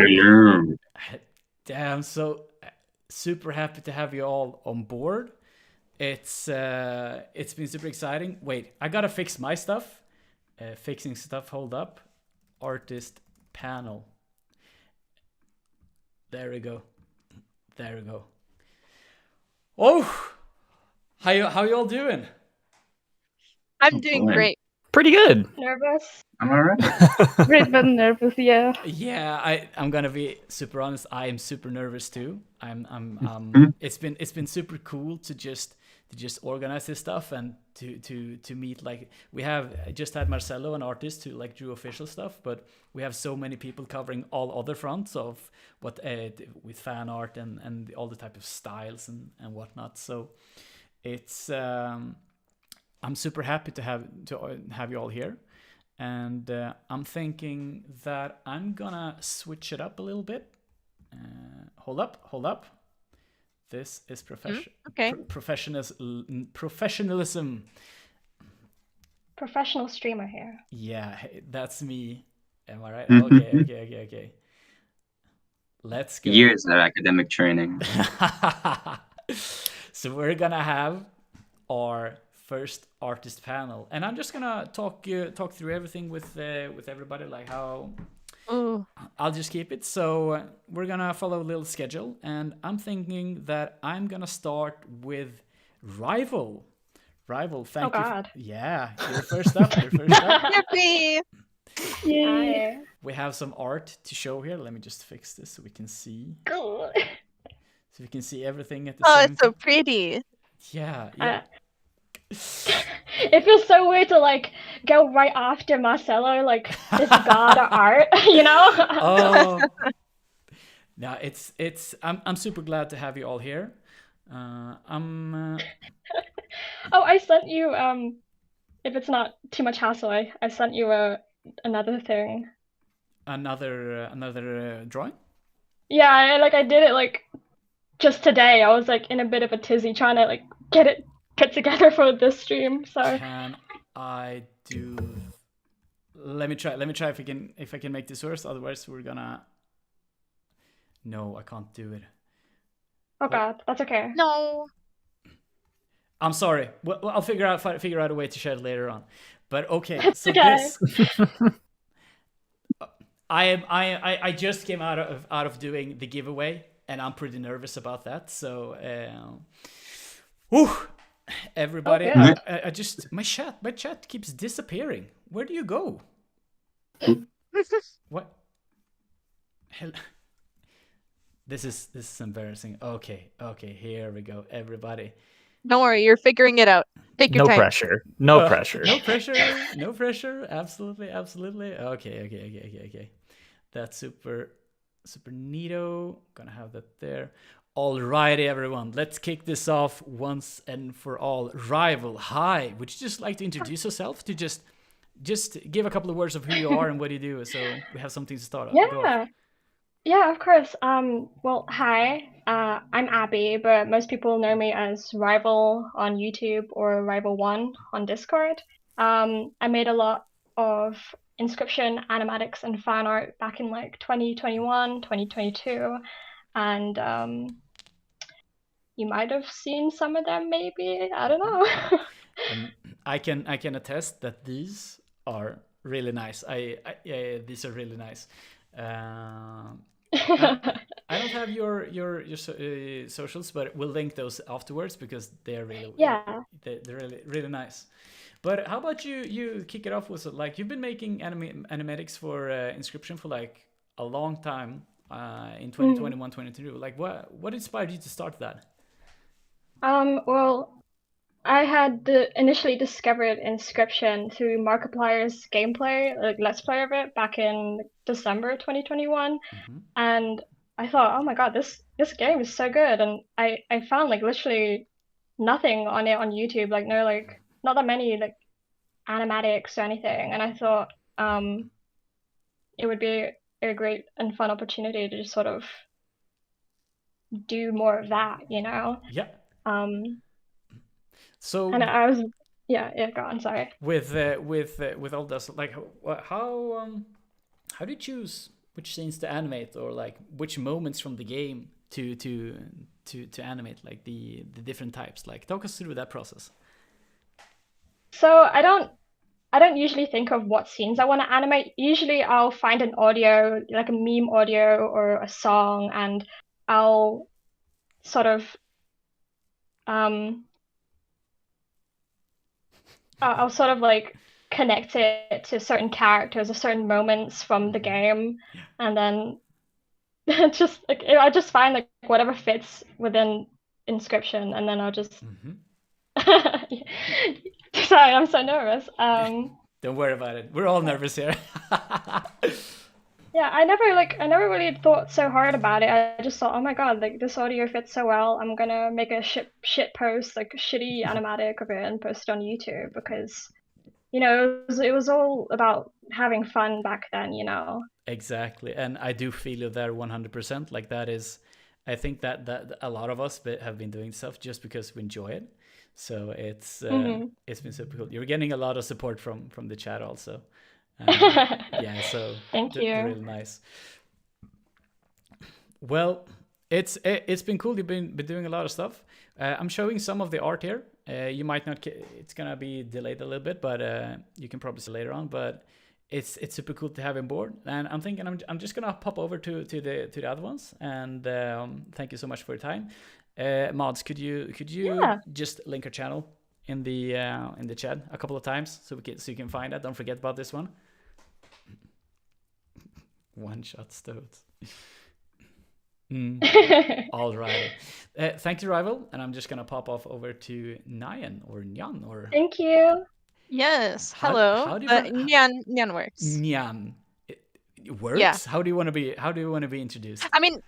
damn. So super happy to have you all on board. It's been super exciting. Wait, I gotta fix my stuff. Fixing stuff. Hold up. Artist panel. There we go. Oh, how you all doing? I'm doing great. Pretty good. Nervous. I'm alright. Great but nervous, yeah. Yeah, I'm gonna be super honest. I am super nervous too. It's been super cool to just organize this stuff and to meet, like, we have just had Marcelo, an artist, who like drew official stuff, but we have so many people covering all other fronts of what with fan art and all the type of styles and whatnot. So it's I'm super happy to have you all here, And I'm thinking that I'm gonna switch it up a little bit. Hold up. This is okay. professionalism. Professional streamer here. Yeah, hey, that's me. Am I right? Okay. Let's go. Years of academic training. So we're gonna have our first artist panel, and I'm just gonna talk through everything with everybody, like how. Ooh. I'll just keep it. So we're gonna follow a little schedule, and I'm thinking that I'm gonna start with Rival. Rival, thank you. God. Yeah, you're first up. Yippee! Yay. We have some art to show here. Let me just fix this so we can see. Cool. So we can see everything at the Oh, same it's so time. pretty. Yeah. It feels so weird to like go right after Marcelo, like this god of art, you know? Oh. No, I'm super glad to have you all here. Oh, I sent you if it's not too much hassle, I sent you another thing. Another drawing? Yeah, I did it like just today. I was like in a bit of a tizzy trying to like get it put together for this stream. So can I do? Let me try if I can make this worse. Otherwise, we're gonna. No, I can't do it. oh god, that's okay. No. I'm sorry. Well, I'll figure out a way to share it later on. But okay, That's so okay. this. I just came out of doing the giveaway, and I'm pretty nervous about that. So, everybody, Oh, I just my chat keeps disappearing. Where do you go? What? Hell. This is embarrassing. Okay, here we go, everybody. Don't worry, you're figuring it out. Take your No time. pressure. No pressure. No pressure. Absolutely. Okay. That's super neato. Gonna have that there. Alrighty, everyone. Let's kick this off once and for all. Rival, hi. Would you just like to introduce yourself? To just give a couple of words of who you are and what you do, so we have something to start off. Yeah, of course. Well, hi. I'm Abby, but most people know me as Rival on YouTube or Rival1 on Discord. I made a lot of inscription, animatics, and fan art back in like 2021, 2022, and you might have seen some of them, maybe. I don't know. I can attest that these are really nice. These are really nice. I don't have your socials, but we'll link those afterwards because they're really they're really nice. But how about you kick it off with like you've been making animatics for Inscryption for like a long time in 2021, 2022. Like what inspired you to start that? Well, I had initially discovered Inscryption through Markiplier's gameplay, like Let's Play of it, back in December 2021, and I thought, oh my god, this game is so good, and I found like literally nothing on it on YouTube, like no like not that many like animatics or anything, and I thought it would be a great and fun opportunity to just sort of do more of that, you know? Yeah. So and I was go on, sorry. With all this, like how do you choose which scenes to animate, or like which moments from the game to animate, like the different types? Like talk us through that process. So I don't usually think of what scenes I want to animate. Usually I'll find an audio, like a meme audio or a song, and I'll sort of I'll sort of like connect it to certain characters or certain moments from the game, and then just like I just find like whatever fits within Inscryption, and then I'll just sorry, I'm so nervous. Don't worry about it. We're all nervous here. Yeah, I never really thought so hard about it. I just thought, oh my god, like this audio fits so well. I'm gonna make a shit post, like a shitty animatic of it, and post it on YouTube because it was all about having fun back then, Exactly, and I do feel you there 100%. Like that is, I think that a lot of us have been doing stuff just because we enjoy it. So it's been super cool. You're getting a lot of support from the chat also. Yeah, so Thank you. they're really nice. Well, it's been cool. You've been doing a lot of stuff. I'm showing some of the art here. You might not. It's gonna be delayed a little bit, but you can probably see later on. But it's super cool to have him board. And I'm thinking I'm just gonna pop over to the other ones. And thank you so much for your time. Mods, could you just link our channel in the chat a couple of times so you can find it. Don't forget about this one. One shot stoats. All right. Thank you, Rival. And I'm just gonna pop off over to Nyan or Nyan or. Thank you. Yes. Hello. How do you Nyan works. Nyan. It works. Yeah. How do you want to be introduced? I mean,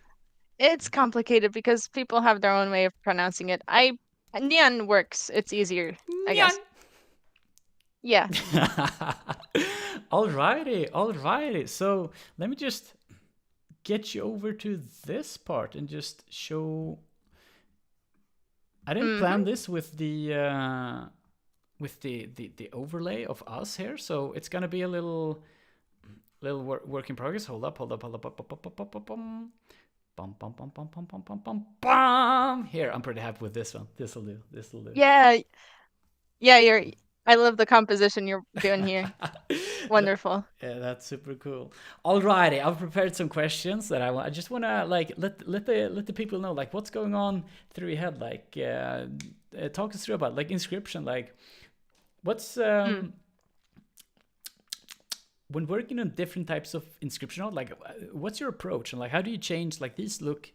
it's complicated because people have their own way of pronouncing it. Nyan works. It's easier, I guess. Yeah. Alrighty. So let me just get you over to this part and just show. I didn't plan this with the overlay of us here, so it's gonna be a little work in progress. Hold up. Bum. Here, I'm pretty happy with this one. This'll do. Yeah. I love the composition you're doing here. Wonderful. Yeah, that's super cool. Alrighty, I've prepared some questions that I just wanna like let the people know like what's going on through your head. Like talk us through about like inscryption. Like what's when working on different types of inscription art, like what's your approach and like how do you change? Like these look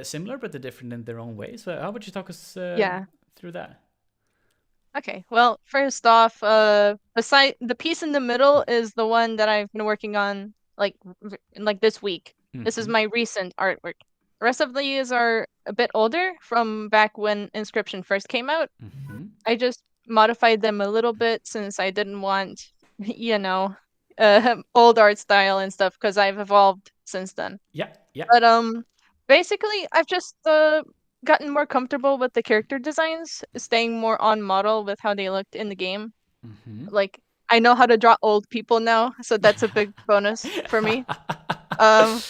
similar but they're different in their own way. So how would you talk us through that? Okay, well, first off, beside the piece in the middle is the one that I've been working on like this week. This is my recent artwork. The rest of these are a bit older from back when Inscryption first came out. I just modified them a little bit since I didn't want, old art style and stuff because I've evolved since then. Yeah. But basically, I've just gotten more comfortable with the character designs, staying more on model with how they looked in the game. Like I know how to draw old people now, so that's a big bonus for me. But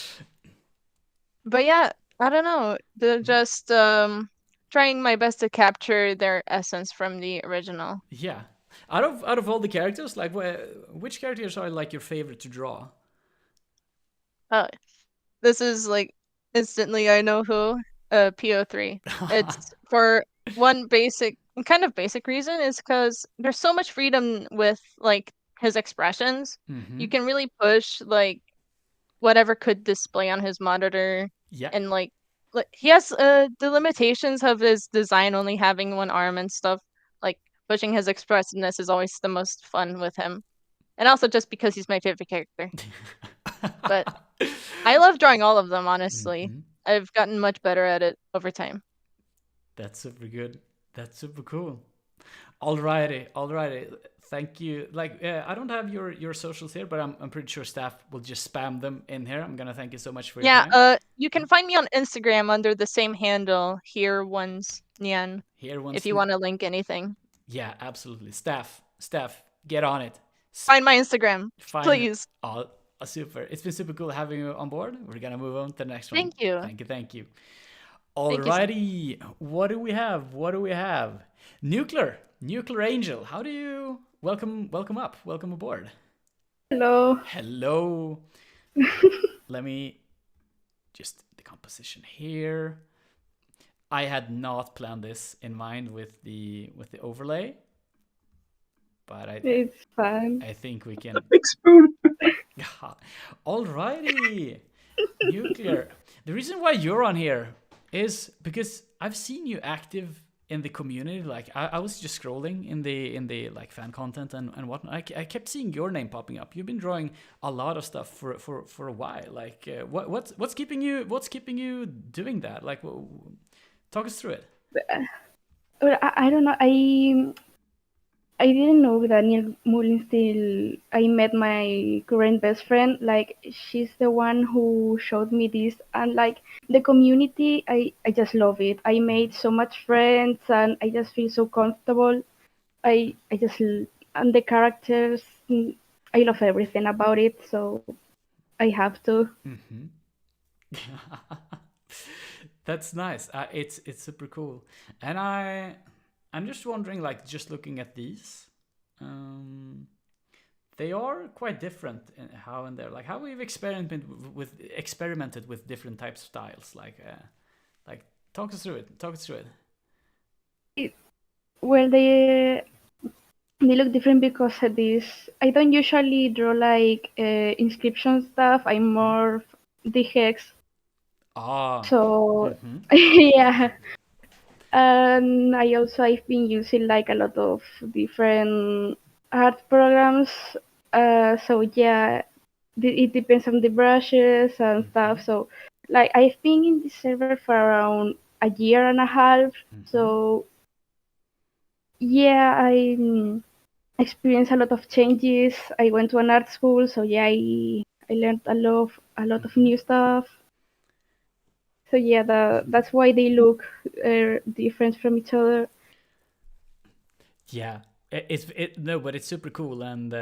yeah, I don't know. They're just trying my best to capture their essence from the original. Yeah. Out of all the characters, like which characters are like your favorite to draw? This is like instantly I know who. PO3. It's for one kind of basic reason is because there's so much freedom with like his expressions. You can really push like whatever could display on his monitor. Yeah. And like he has the limitations of his design only having one arm and stuff. Like pushing his expressiveness is always the most fun with him. And also just because he's my favorite character. But I love drawing all of them, honestly. I've gotten much better at it over time. That's super good. That's super cool. Alrighty. Thank you. Like, I don't have your socials here, but I'm pretty sure staff will just spam them in here. I'm gonna thank you so much for your time. You can find me on Instagram under the same handle, Here Ones Nyan. If you want to link anything. Yeah, absolutely. Staff, get on it. Find my Instagram, please. Super. It's been super cool having you on board. We're gonna move on to the next one. Thank you. Thank you. Alrighty. What do we have? Nuclear Angel. How do you welcome aboard? Hello. Let me just the composition here. I had not planned this in mind with the overlay. But it's fine. I think we can. Big spoon. Alrighty, Nuclear. The reason why you're on here is because I've seen you active in the community. Like I was just scrolling in the like fan content and whatnot. I kept seeing your name popping up. You've been drawing a lot of stuff for a while. Like what's keeping you doing that? Like talk us through it. I don't know. I didn't know that Neil Mullin still. I met my current best friend. Like she's the one who showed me this, and like the community, I just love it. I made so much friends, and I just feel so comfortable. I just and the characters. I love everything about it. So I have to. That's nice. It's super cool, and I'm just wondering, like, just looking at these, they are quite different in how and there. Like how we've experimented with different types of styles. Like talk us through it. Talk us through it. Well, they look different because of this. I don't usually draw like inscription stuff. I'm more the hex. So yeah. And I've been using like a lot of different art programs. So yeah, it depends on the brushes and stuff. So like I've been in the server for around a year and a half. So yeah, I experienced a lot of changes. I went to an art school, so yeah, I learned a lot of new stuff. So yeah, that's why they look different from each other. Yeah, no, but it's super cool, and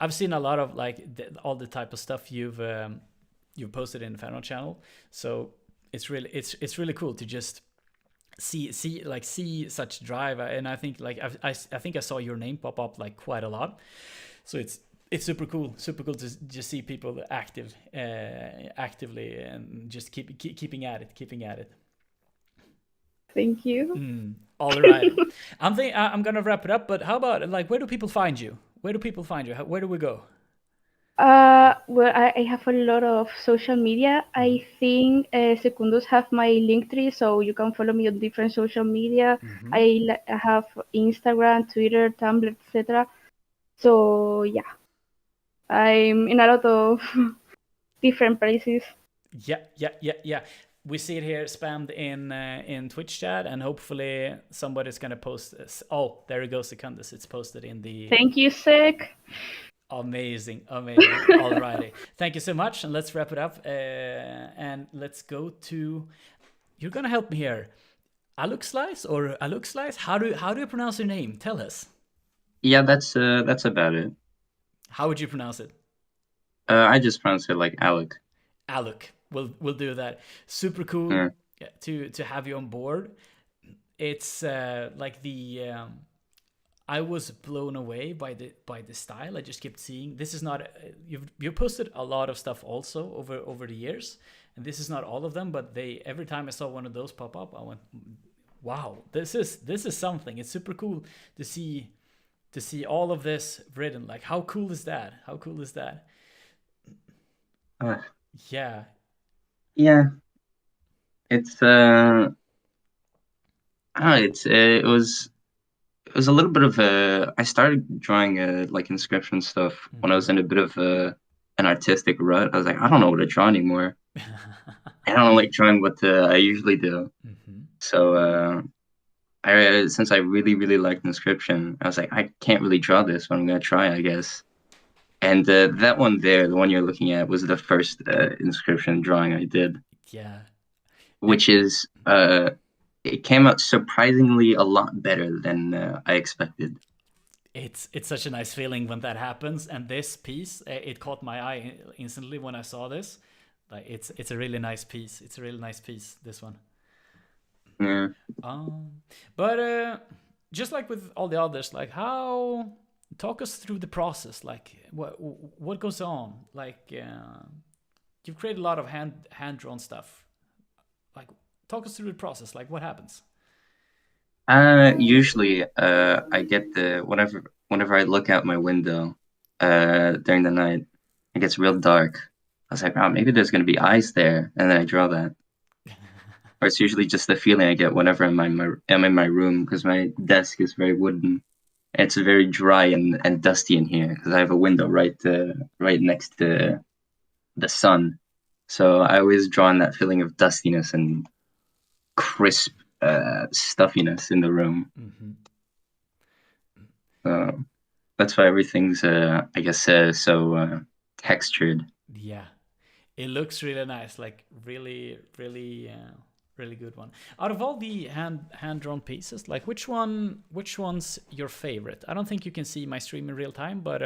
I've seen a lot of like all the type of stuff you've posted in the Fano channel. So it's really cool to just see such drive, and I think like I think I saw your name pop up like quite a lot. So it's super cool to just see people actively and just keeping at it. Thank you. All right. I'm gonna wrap it up, but how about like where do people find you? Where do we go? Well, I have a lot of social media. I think Secundus have my Linktree, so you can follow me on different social media. I have Instagram, Twitter, Tumblr, etc. So yeah, I'm in a lot of different places. Yeah. We see it here spammed in Twitch chat, and hopefully somebody's gonna post this. Oh, there it goes, Secundus. It's posted in the. Thank you, Sek. Amazing. Alrighty. Thank you so much, and let's wrap it up. And let's go to. You're gonna help me here. Aluxlice or Aluxlice? How do you pronounce your name? Tell us. Yeah, that's about it. How would you pronounce it? I just pronounce it like Alec. Alec. We'll do that. Super cool to have you on board. It's like the. I was blown away by the style. I just kept seeing. This is not. You've posted a lot of stuff also over the years, and this is not all of them. But every time I saw one of those pop up, I went, "Wow, this is something." It's super cool to see all of this written. Like, how cool is that? Yeah. Yeah. It's it was a little bit of a. I started drawing like inscription stuff when I was in a bit of an artistic rut. I was like, I don't know what to draw anymore. I don't like drawing what I usually do. So since I really liked inscription, I was like, I can't really draw this, but I'm gonna try, I guess. And that one there, the one you're looking at, was the first inscription drawing I did. Yeah. Which is it came out surprisingly a lot better than I expected. It's such a nice feeling when that happens, and this piece it caught my eye instantly when I saw this. Like it's a really nice piece. This one. Yeah. But just like with all the others, like how talk us through the process. Like what goes on? Like you've created a lot of hand drawn stuff. Like talk us through the process. Like what happens? Usually, I get whenever I look out my window during the night, it gets real dark. I was like, oh, maybe there's gonna be eyes there, and then I draw that. Or it's usually just the feeling I get whenever I'm in my room, because my desk is very wooden. It's very dry and dusty in here because I have a window right next to the sun. So I always draw on that feeling of dustiness and crisp stuffiness in the room. That's why everything's, I guess, so textured. Yeah, it looks really nice, like really, really, really good one. Out of all the hand drawn pieces, like which one's your favorite? I don't think you can see my stream in real time, but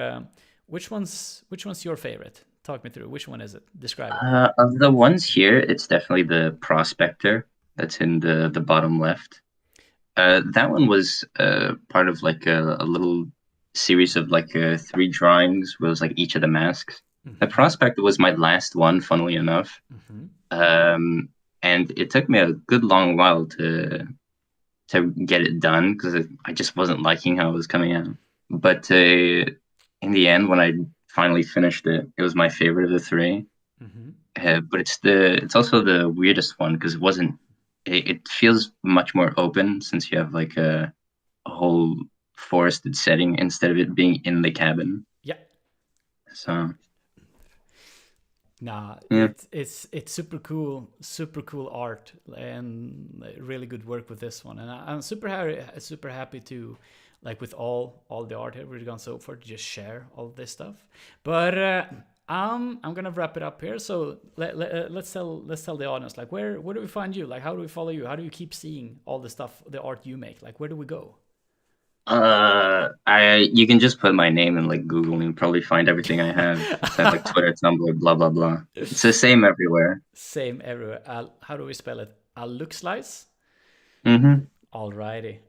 which one's your favorite? Talk me through. Which one is it? Describe it. Of the ones here, it's definitely the Prospector that's in the bottom left. That one was part of like a little series of like 3 drawings was like each of the masks. The Prospector was my last one, funnily enough. And it took me a good long while to get it done because I just wasn't liking how it was coming out. But in the end, when I finally finished it, it was my favorite of the 3. But it's also the weirdest one because it feels much more open since you have like a whole forested setting instead of it being in the cabin. Yeah. So. Nah, yeah. It's super cool art and really good work with this one, and I'm super happy to, like with all the art here we've gone so far, to just share all this stuff. But I'm gonna wrap it up here. So let's tell the audience, like where do we find you? Like how do we follow you? How do you keep seeing all the stuff, the art you make? Like where do we go? You can just put my name in like Google and you'll probably find everything I have. It's like Twitter, Tumblr, blah blah blah. It's the same everywhere. Same everywhere. How do we spell it? Look slice. Alrighty.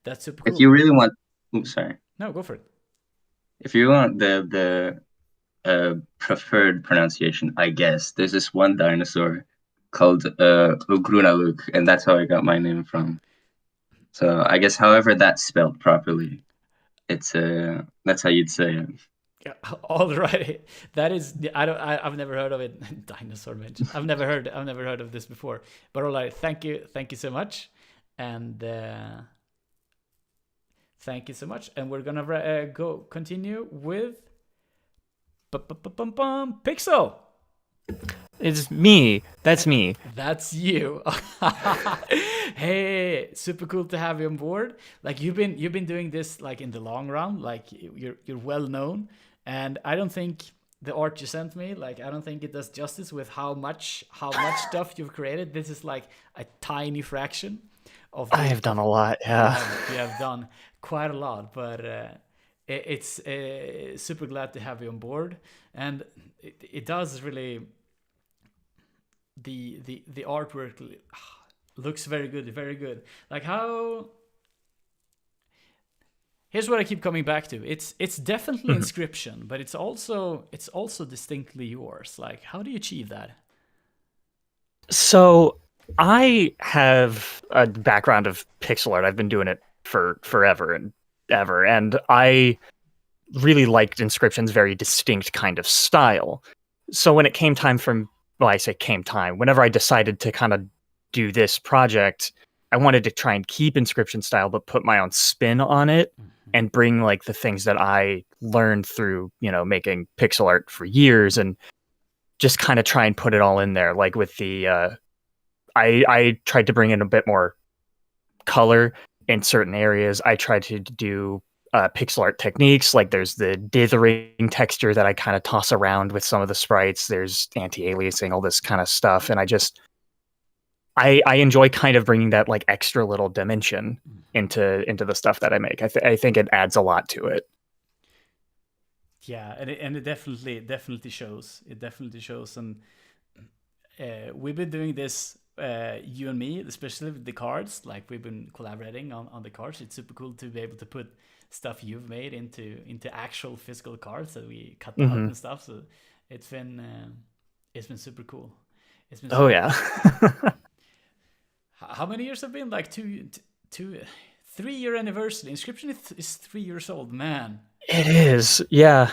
That's super cool. If you really want, oops, sorry. No, go for it. If you want the preferred pronunciation, I guess there's this one dinosaur called Ugrunaluk, and that's how I got my name from. So I guess however that's spelled properly, it's that's how you'd say it. Yeah, alright. That is, I've never heard of it. Dinosaur mention. I've never heard of this before. But alright, thank you so much, and thank you so much. And we're gonna continue with Pixel. It's me. That's me. That's you. Hey, super cool to have you on board. Like you've been doing this like in the long run. Like you're well known, and I don't think the art you sent me, like I don't think it does justice with how much stuff you've created. This is like a tiny fraction of. I have done a lot. Yeah. You have done quite a lot, but it's super glad to have you on board, and it does really. The artwork looks very good. Like how. Here's what I keep coming back to. It's definitely inscryption, but it's also distinctly yours. Like how do you achieve that? So I have a background of pixel art. I've been doing it for forever and ever, and I really liked Inscryption's very distinct kind of style. So when it came time whenever I decided to kind of do this project, I wanted to try and keep Inscryption style, but put my own spin on it and bring like the things that I learned through, making pixel art for years, and just kind of try and put it all in there. Like with the, I tried to bring in a bit more color in certain areas. I tried to do pixel art techniques, like there's the dithering texture that I kind of toss around with some of the sprites, there's anti-aliasing, all this kind of stuff, and I enjoy kind of bringing that like extra little dimension into the stuff that I make. I think it adds a lot to it. Yeah, and it definitely shows. It definitely shows, and we've been doing this, you and me, especially with the cards. Like we've been collaborating on the cards. It's super cool to be able to put stuff you've made into actual physical cards that we cut out and stuff. So it's been super cool. It's been oh yeah. How many years have been? Like 3-year anniversary. Inscryption is 3 years old, man. It is, yeah.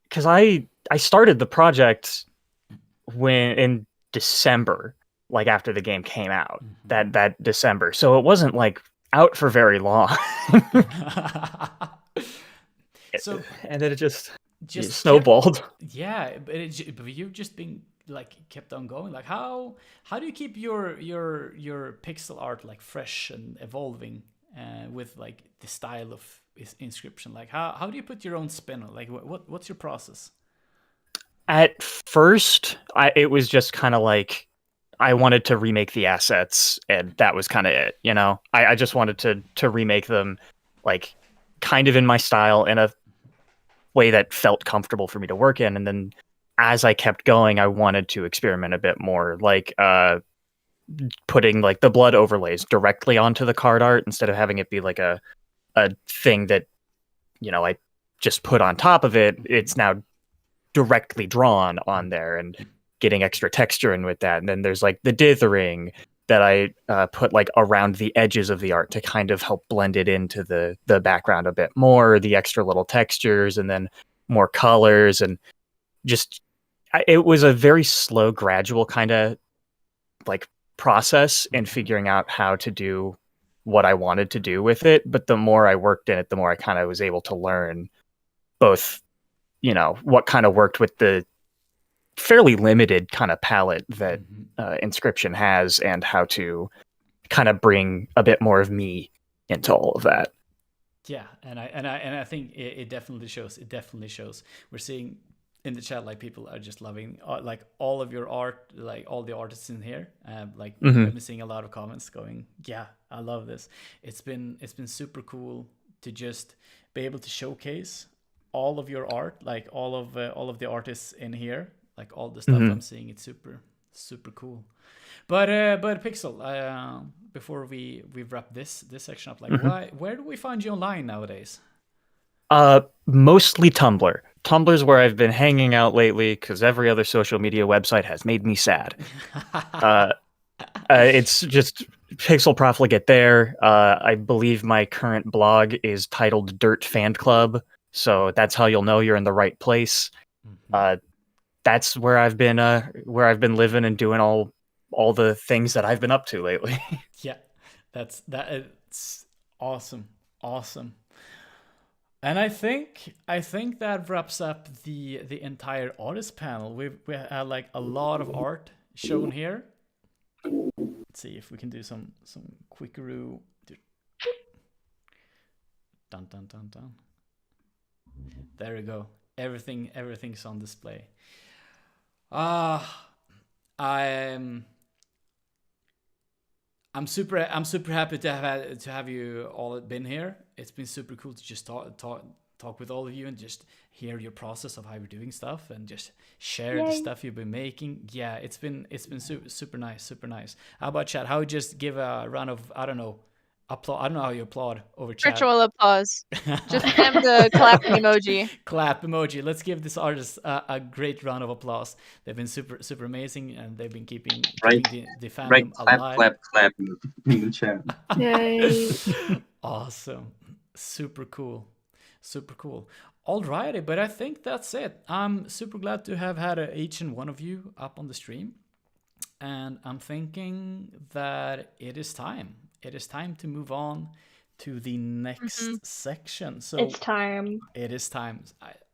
Because I started the project in December, like after the game came out, that December. So it wasn't like out for very long. So and then it just Kept, snowballed. yeah, but you've just been like kept on going. Like how do you keep your pixel art like fresh and evolving with like the style of Inscryption? Like how do you put your own spin on? Like what's your process? At first, it was just kind of like I wanted to remake the assets, and that was kind of it. You know, I just wanted to remake them, like kind of in my style, in a way that felt comfortable for me to work in. And then as I kept going, I wanted to experiment a bit more, like putting like the blood overlays directly onto the card art instead of having it be like a thing that, you know, I just put on top of it. It's now directly drawn on there, and getting extra texture in with that. And then there's like the dithering that I put like around the edges of the art to kind of help blend it into the background a bit more, the extra little textures, and then more colors. And just it was a very slow, gradual kind of like process in figuring out how to do what I wanted to do with it. But the more I worked in it, the more I kind of was able to learn both, you know, what kind of worked with the fairly limited kind of palette that Inscryption has, and how to kind of bring a bit more of me into all of that. Yeah, and I think it definitely shows. It definitely shows. We're seeing in the chat like people are just loving like all of your art, like all the artists in here. Like I've been seeing a lot of comments going, yeah, I love this. It's been super cool to just be able to showcase all of your art, like all of the artists in here, like all the stuff I'm seeing. It's super cool. But Pixel, before we wrap this section up, like where do we find you online nowadays? Mostly Tumblr. Tumblr's where I've been hanging out lately, because every other social media website has made me sad. It's just Pixel Profligate there. I believe my current blog is titled Dirt Fan Club, so that's how you'll know you're in the right place. That's where I've been living and doing all the things that I've been up to lately. Yeah, it's awesome. And I think that wraps up the entire artist panel. We had like a lot of art shown here. Let's see if we can do some quickaroo. Dun. There we go. Everything's on display. I'm super happy to have you all been here. It's been super cool to just talk with all of you and just hear your process of how you're doing stuff and just share the stuff you've been making. Yeah, it's been super nice. How about chat? How would you just give a round of, I don't know, applaud? I don't know how you applaud over chat. Virtual applause. Just spam the clapping emoji. Clap emoji. Let's give this artist a great round of applause. They've been super amazing, and they've been keeping the fandom alive. Clap in the chat. Yay. Awesome. Super cool. Alrighty, but I think that's it. I'm super glad to have had each and one of you up on the stream. And I'm thinking that it is time. It is time to move on to the next section. So It's time. It is time.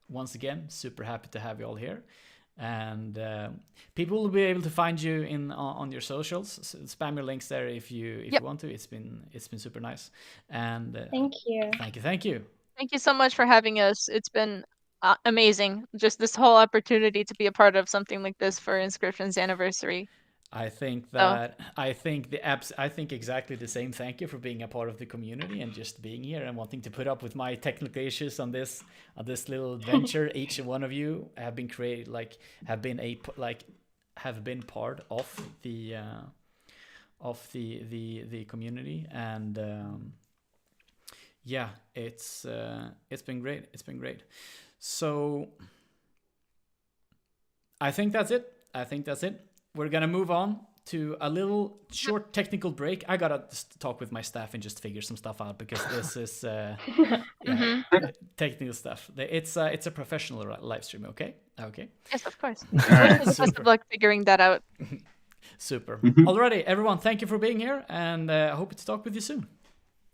Once again, super happy to have you all here. And people will be able to find you on your socials. So spam your links there if you want to. It's been super nice. And Thank you. Thank you. Thank you so much for having us. It's been amazing. Just this whole opportunity to be a part of something like this for Inscryption's anniversary. I think that I think exactly the same. Thank you for being a part of the community and just being here and wanting to put up with my technical issues on this little adventure. Each one of you have been have been part of the community, and yeah, it's been great. So I think that's it. We're gonna move on to a little short technical break. I gotta just talk with my staff and just figure some stuff out, because this is technical stuff. It's a professional live stream. Okay. Yes, of course. Best of luck figuring that out. Super. Alrighty, everyone. Thank you for being here, and I hope to talk with you soon.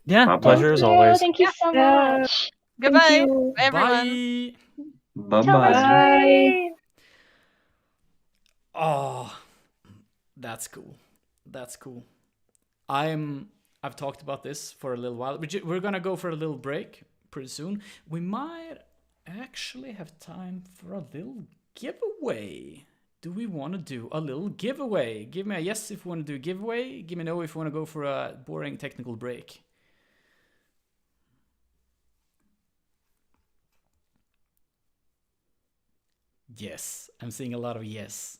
Yeah, pleasure as always. Thank you so much. Goodbye. you. Bye, everyone. Bye. Bye-bye. Oh, that's cool. I'm I've talked about this for a little while. We're gonna go for a little break pretty soon. We might actually have time for a little giveaway. Do we want to do a little giveaway? Give me a yes if you want to do a giveaway. Give me a no if you want to go for a boring technical break. Yes, I'm seeing a lot of yes.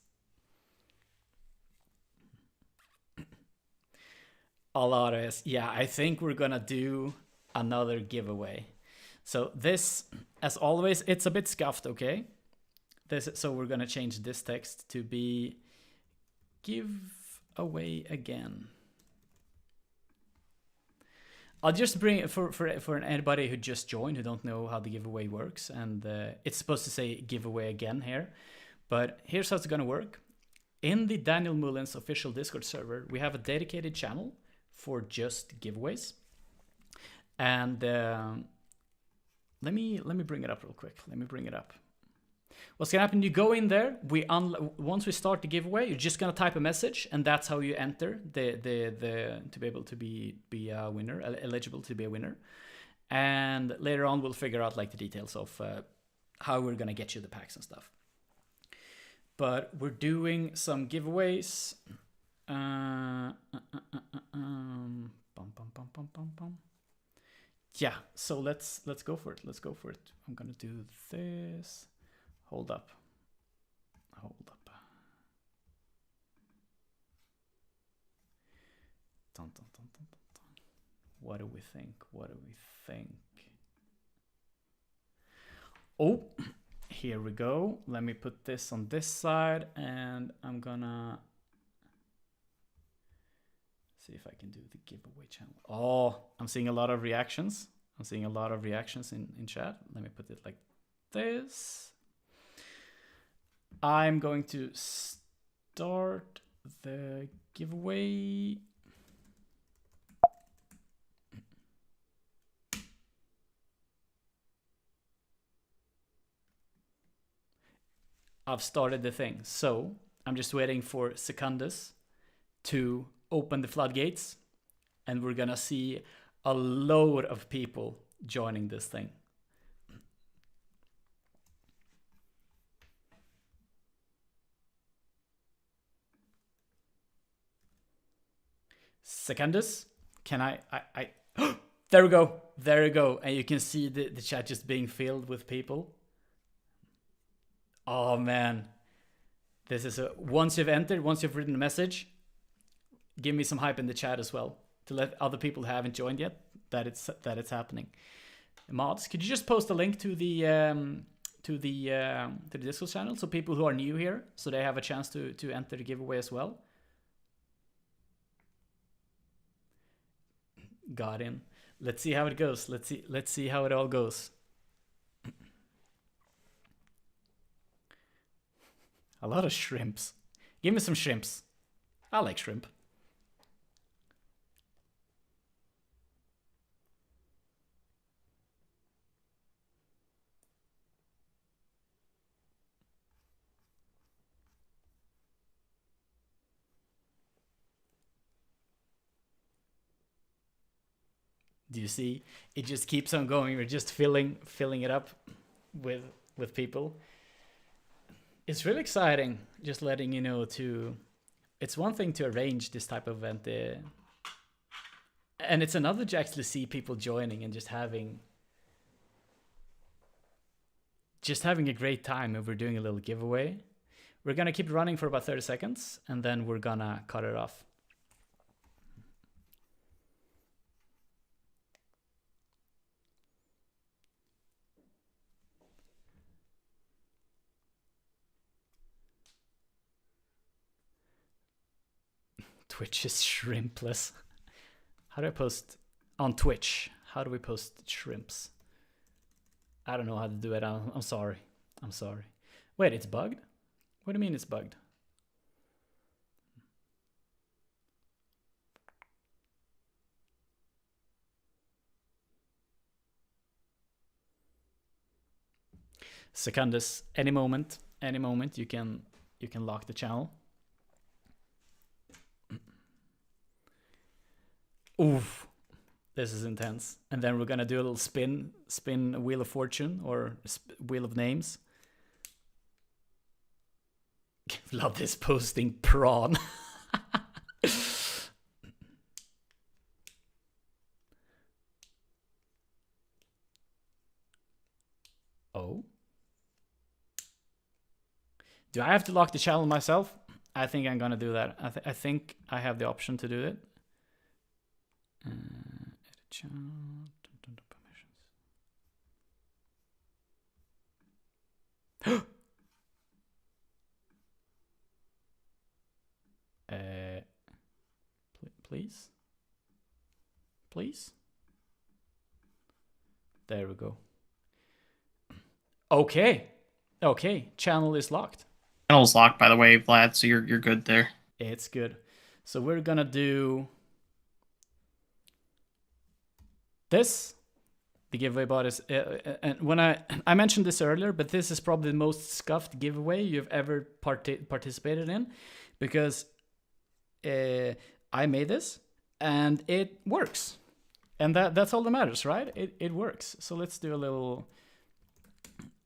A lot of yes. Yeah, I think we're gonna do another giveaway. So this, as always, it's a bit scuffed, okay? So we're gonna change this text to be give away again. I'll just bring it for anybody who just joined who don't know how the giveaway works, and it's supposed to say giveaway again here, but here's how it's gonna work. In the Daniel Mullen's official Discord server, we have a dedicated channel for just giveaways, and let me bring it up real quick. Let me bring it up. What's gonna happen? You go in there. Once we start the giveaway, you're just gonna type a message, and that's how you enter the to be able to be a winner, eligible to be a winner. And later on, we'll figure out like the details of how we're gonna get you the packs and stuff. But we're doing some giveaways. Yeah. So let's go for it. Let's go for it. I'm gonna do this. Hold up. Dun, dun, dun, dun, dun, dun. What do we think? Oh, here we go. Let me put this on this side, and I'm gonna see if I can do the giveaway channel. Oh, I'm seeing a lot of reactions. In chat. Let me put it like this. I'm going to start the giveaway. I've started the thing, so I'm just waiting for Secundus to open the floodgates, and we're gonna see a load of people joining this thing. Secundus, can I there we go, and you can see the chat just being filled with people. Oh man, this is once you've entered, once you've written a message, give me some hype in the chat as well to let other people who haven't joined yet that it's happening. Mods, could you just post a link to the Discord channel so people who are new here, so they have a chance to enter the giveaway as well? Got in. Let's see how it goes. Let's see how it all goes. A lot of shrimps. Give me some shrimps. I like shrimp. Do you see? It just keeps on going. We're just filling it up with people. It's really exciting. Just letting you know it's one thing to arrange this type of event, and it's another to actually see people joining and just having a great time. If we're doing a little giveaway, we're gonna keep running for about 30 seconds, and then we're gonna cut it off. Twitch is shrimpless. How do I post on Twitch? How do we post shrimps? I don't know how to do it. I'm sorry. Wait, it's bugged? What do you mean it's bugged? Secundus, any moment you can lock the channel. Oof. This is intense. And then we're gonna do a little spin Wheel of Fortune or Wheel of Names. Love this posting prawn. Oh. Do I have to lock the channel myself? I think I'm gonna do that. I think I have the option to do it. Edit channel. Permissions. Please? Please? There we go. Okay. Okay, channel is locked. Channel's locked, by the way, Vlad, so you're good there. It's good. So we're gonna do this. The giveaway bot is, and when I mentioned this earlier, but this is probably the most scuffed giveaway you've ever participated in, because I made this and it works, and that's all that matters, right? It works. So let's do a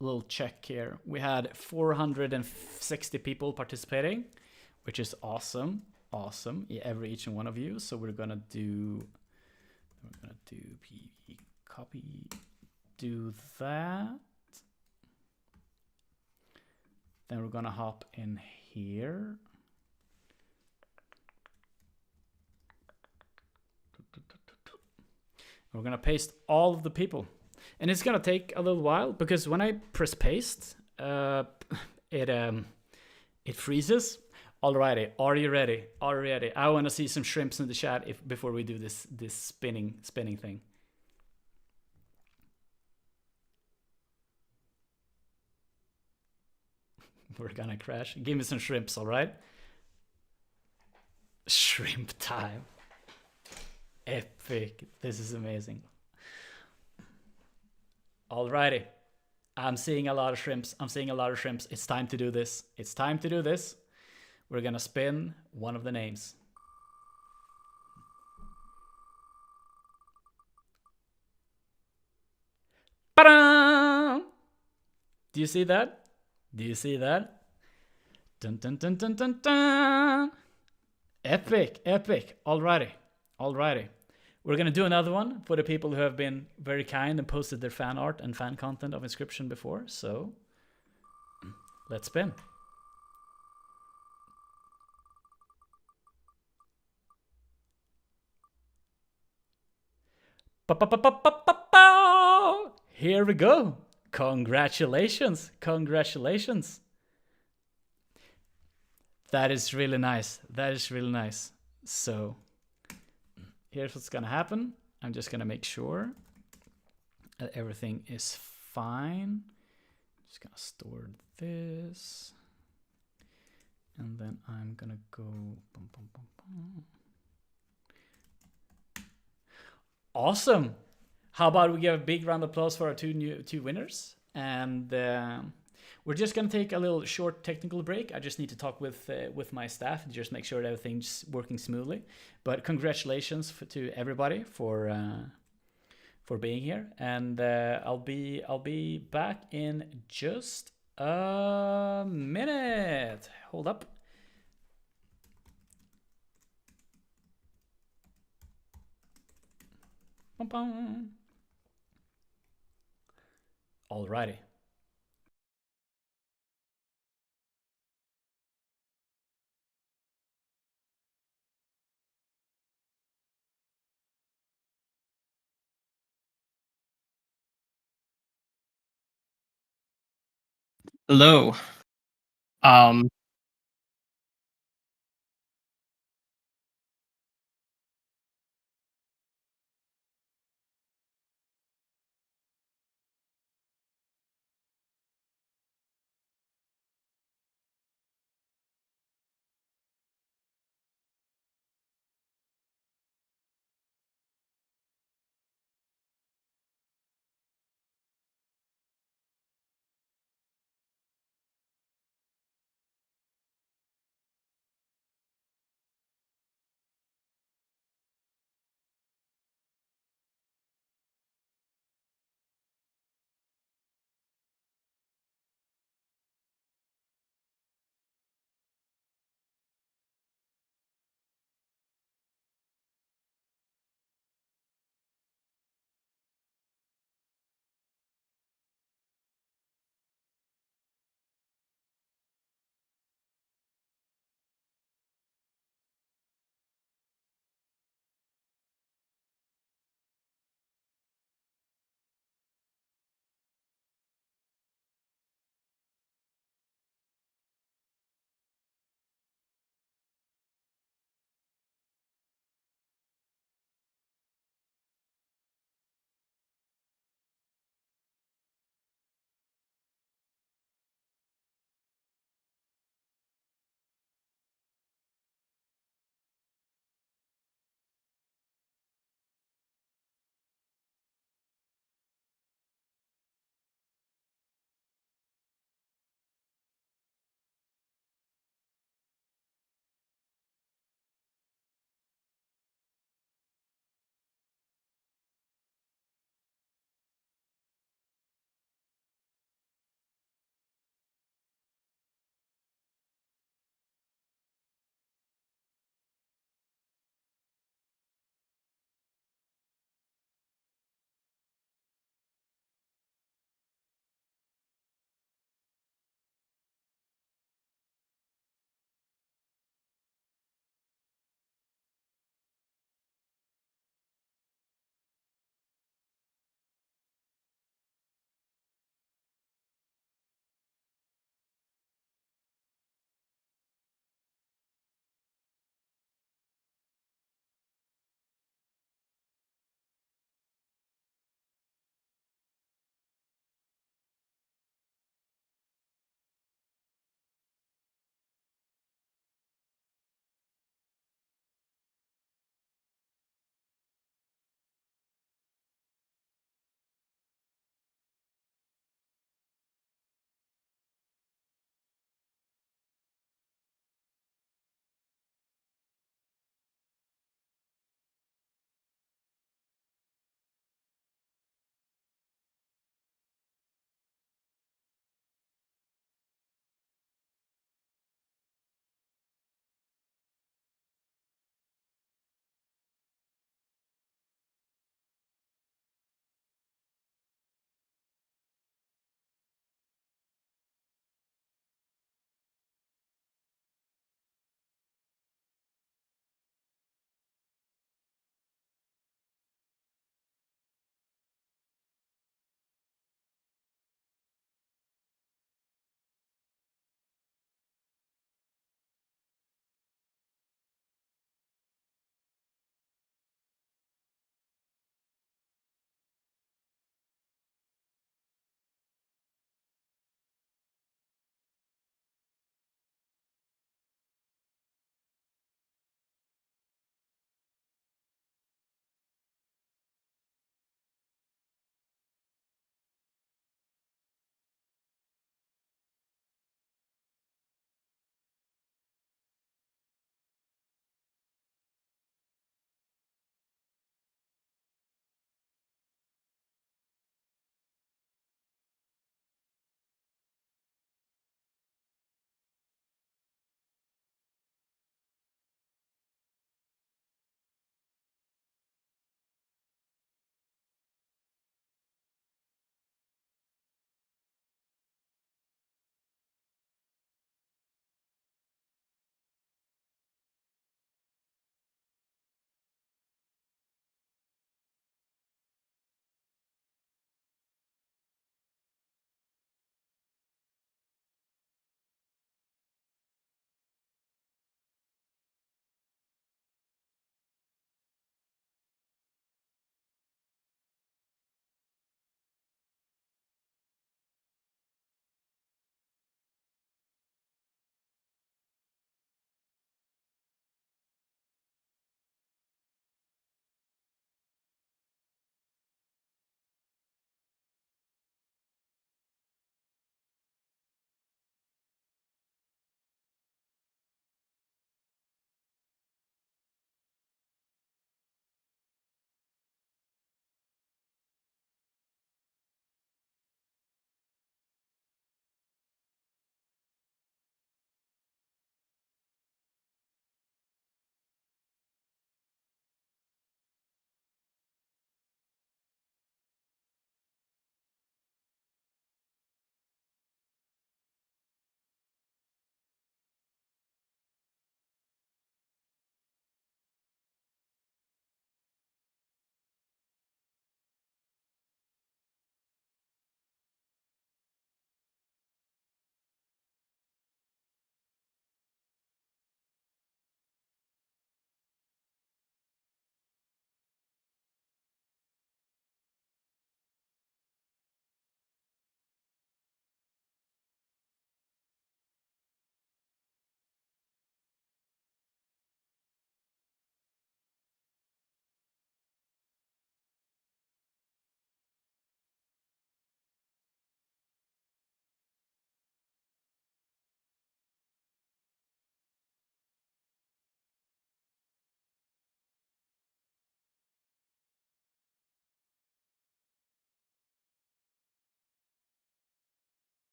little check here. We had 460 people participating, which is awesome. Each and one of you. So we're gonna do PV copy, do that. Then we're gonna hop in here. We're gonna paste all of the people. And it's gonna take a little while, because when I press paste, it freezes. Alrighty, are you ready? Are you ready? I want to see some shrimps in the chat before we do this spinning thing. We're gonna crash. Give me some shrimps, all right? Shrimp time. Epic. This is amazing. Alrighty. I'm seeing a lot of shrimps. It's time to do this. We're gonna spin one of the names. Ta-da! Do you see that? Dun dun dun dun dun dun. Epic. Alrighty. We're gonna do another one for the people who have been very kind and posted their fan art and fan content of Inscryption before. So let's spin. Here we go. Congratulations. That is really nice. So here's what's gonna happen. I'm just gonna make sure that everything is fine. Just gonna store this. And then I'm gonna go bum, bum, bum, bum. Awesome. How about we give a big round of applause for our two winners? And we're just gonna take a little short technical break. I just need to talk with my staff and just make sure that everything's working smoothly. But congratulations to everybody for being here. And I'll be back in just a minute. Hold up. Alrighty. Hello.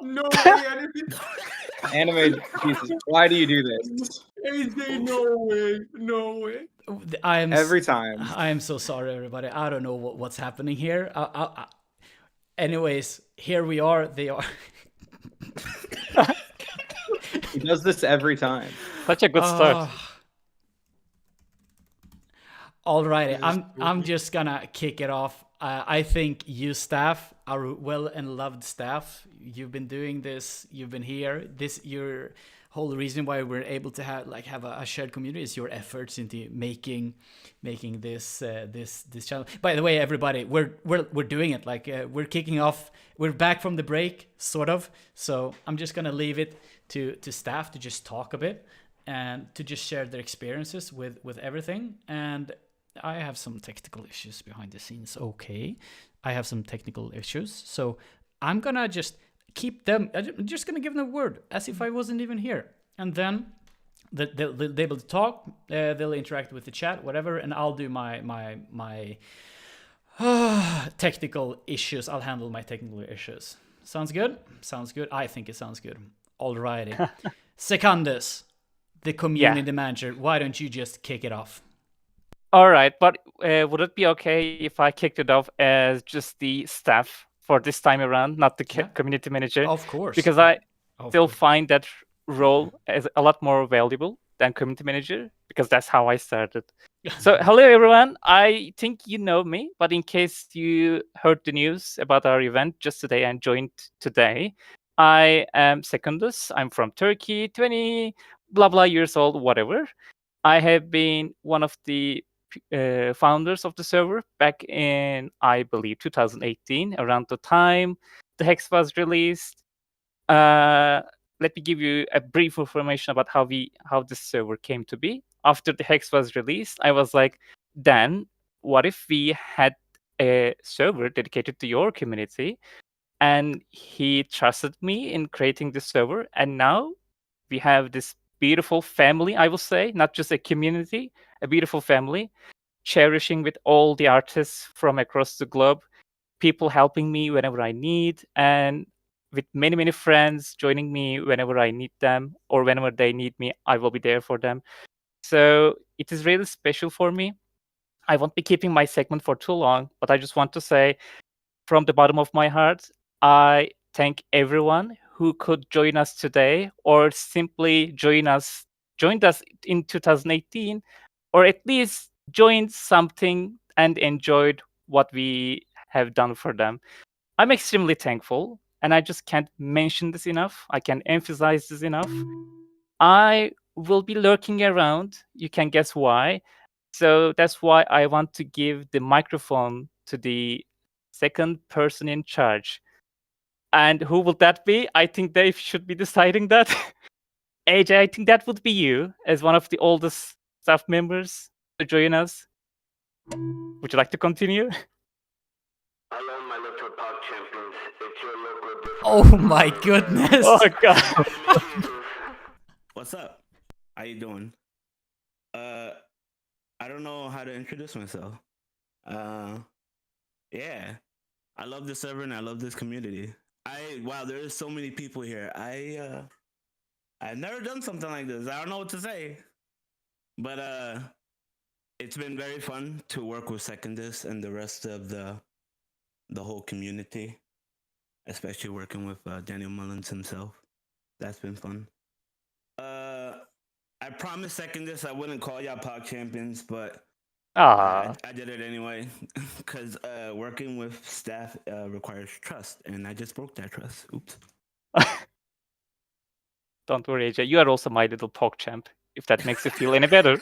No way, I didn't. Anime, Jesus, why do you do this? AJ, no way, no way. Every time. I am so sorry, everybody. I don't know what's happening here. Anyways, here we are. They are. He does this every time. Such a good start. Alrighty, I'm just gonna kick it off. I think you staff, our well and loved staff, you've been doing this. You've been here. Your whole reason why we're able to have a shared community is your efforts into making this channel. By the way, everybody, we're doing it. We're kicking off. We're back from the break, sort of. So I'm just gonna leave it to staff to just talk a bit and to just share their experiences with everything. And I have some technical issues behind the scenes. Okay, I have some technical issues, so I'm gonna just keep them. I'm just gonna give them a word as if I wasn't even here, and then they'll be able to talk. They'll interact with the chat, whatever, and I'll do my technical issues. I'll handle my technical issues. Sounds good? Sounds good. I think it sounds good. Alrighty. Secundus, the community manager. Why don't you just kick it off? All right, but would it be okay if I kicked it off as just the staff for this time around, not the community manager? Of course. Because I still find that role as a lot more valuable than community manager, because that's how I started. So, hello everyone. I think you know me, but in case you heard the news about our event just today and joined today, I am Secundus. I'm from Turkey, 20 blah blah years old, whatever. I have been one of the founders of the server back in, I believe, 2018, around the time the Hex was released. Let me give you a brief information about how this server came to be. After the Hex was released, I was like, Dan, what if we had a server dedicated to your community? And he trusted me in creating this server, and now we have this beautiful family, I will say, not just a community, a beautiful family, cherishing with all the artists from across the globe, people helping me whenever I need, and with many, many friends joining me whenever I need them, or whenever they need me, I will be there for them. So it is really special for me. I won't be keeping my segment for too long, but I just want to say from the bottom of my heart, I thank everyone who could join us today, or simply joined us in 2018, or at least joined something and enjoyed what we have done for them. I'm extremely thankful, and I just can't mention this enough. I can't emphasize this enough. I will be lurking around. You can guess why. So that's why I want to give the microphone to the second person in charge. And who will that be? I think they should be deciding that. AJ, I think that would be you, as one of the oldest staff members to join us. Would you like to continue? Hello, my little pop champions. It's your local. Oh my goodness! Oh god! What's up? How you doing? I don't know how to introduce myself. Yeah, I love this server and I love this community. Wow, there is so many people here. I've never done something like this. I don't know what to say, but it's been very fun to work with Secundus and the rest of the whole community, especially working with Daniel Mullins himself. That's been fun. I promised Secundus I wouldn't call y'all Pog Champions, but I did it anyway, because working with staff requires trust, and I just broke that trust. Oops. Don't worry, AJ. You are also my little PogChamp, if that makes you feel any better.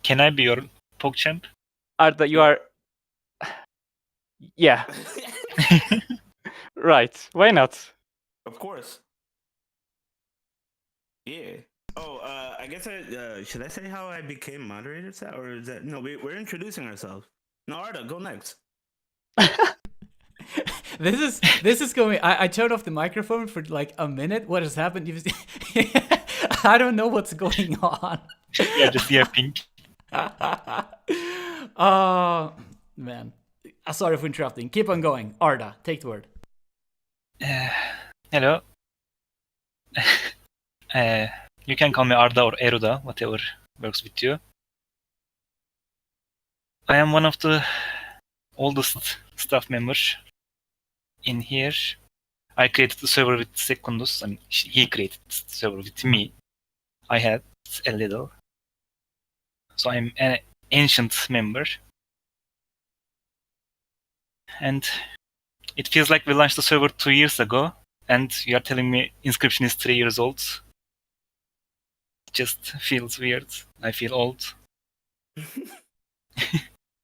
Can I be your PogChamp? Arda, you are... Yeah. Right. Why not? Of course. Yeah. Oh, I guess should I say how I became moderator, or is that no? We're introducing ourselves. No, Arda, go next. This is going. I turned off the microphone for like a minute. What has happened? I don't know what's going on. Yeah, just yapping. Oh man, Sorry for interrupting. Keep on going. Arda, take the word. Hello. You can call me Arda or Eruda, whatever works with you. I am one of the oldest staff members in here. I created the server with Secundus. I mean, he created the server with me. I had a little. So I'm an ancient member. And it feels like we launched the server 2 years ago, and you are telling me inscription is 3 years old. It just feels weird. I feel old.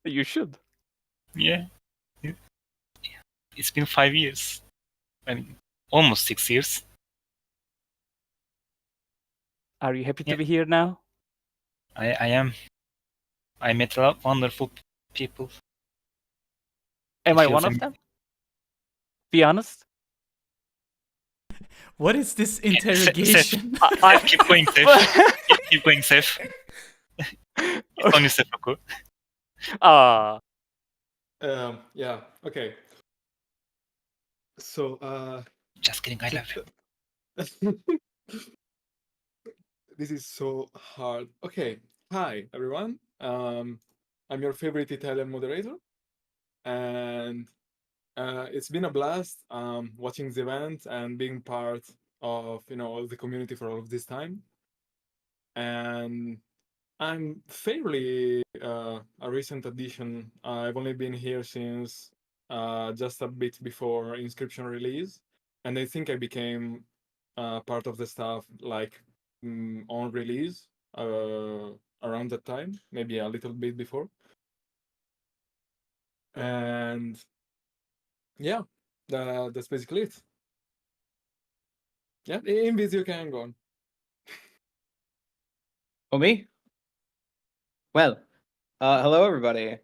You should. Yeah. It's been 5 years. I mean, almost 6 years. Are you happy to be here now? I am. I met a lot of wonderful people. Am I one of them? Be honest. What is this interrogation? Seth, keep going, Seth. Keep going, Seth. It's only Seth, okay? Yeah. Okay. So, just kidding. I love you. This is so hard. Okay. Hi, everyone. I'm your favorite Italian moderator, and it's been a blast watching the event and being part of all the community for all of this time. And I'm fairly a recent addition. I've only been here since just a bit before inscription release, and I think I became part of the staff like on release around that time, maybe a little bit before. And yeah, that's basically it. Yeah, in this you can go on. Oh, me? Well, hello everybody.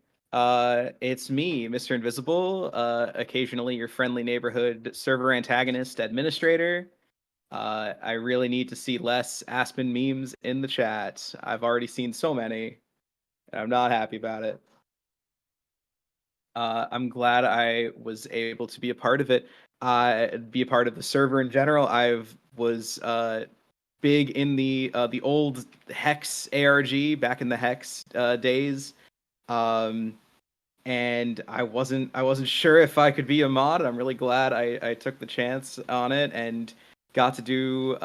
It's me, Mr. Invisible, occasionally your friendly neighborhood server antagonist administrator. I really need to see less Aspen memes in the chat. I've already seen so many, and I'm not happy about it. I'm glad I was able to be a part of it. Be a part of the server in general. I was big in the old Hex ARG back in the Hex days, and I wasn't sure if I could be a mod. I'm really glad I took the chance on it and got to do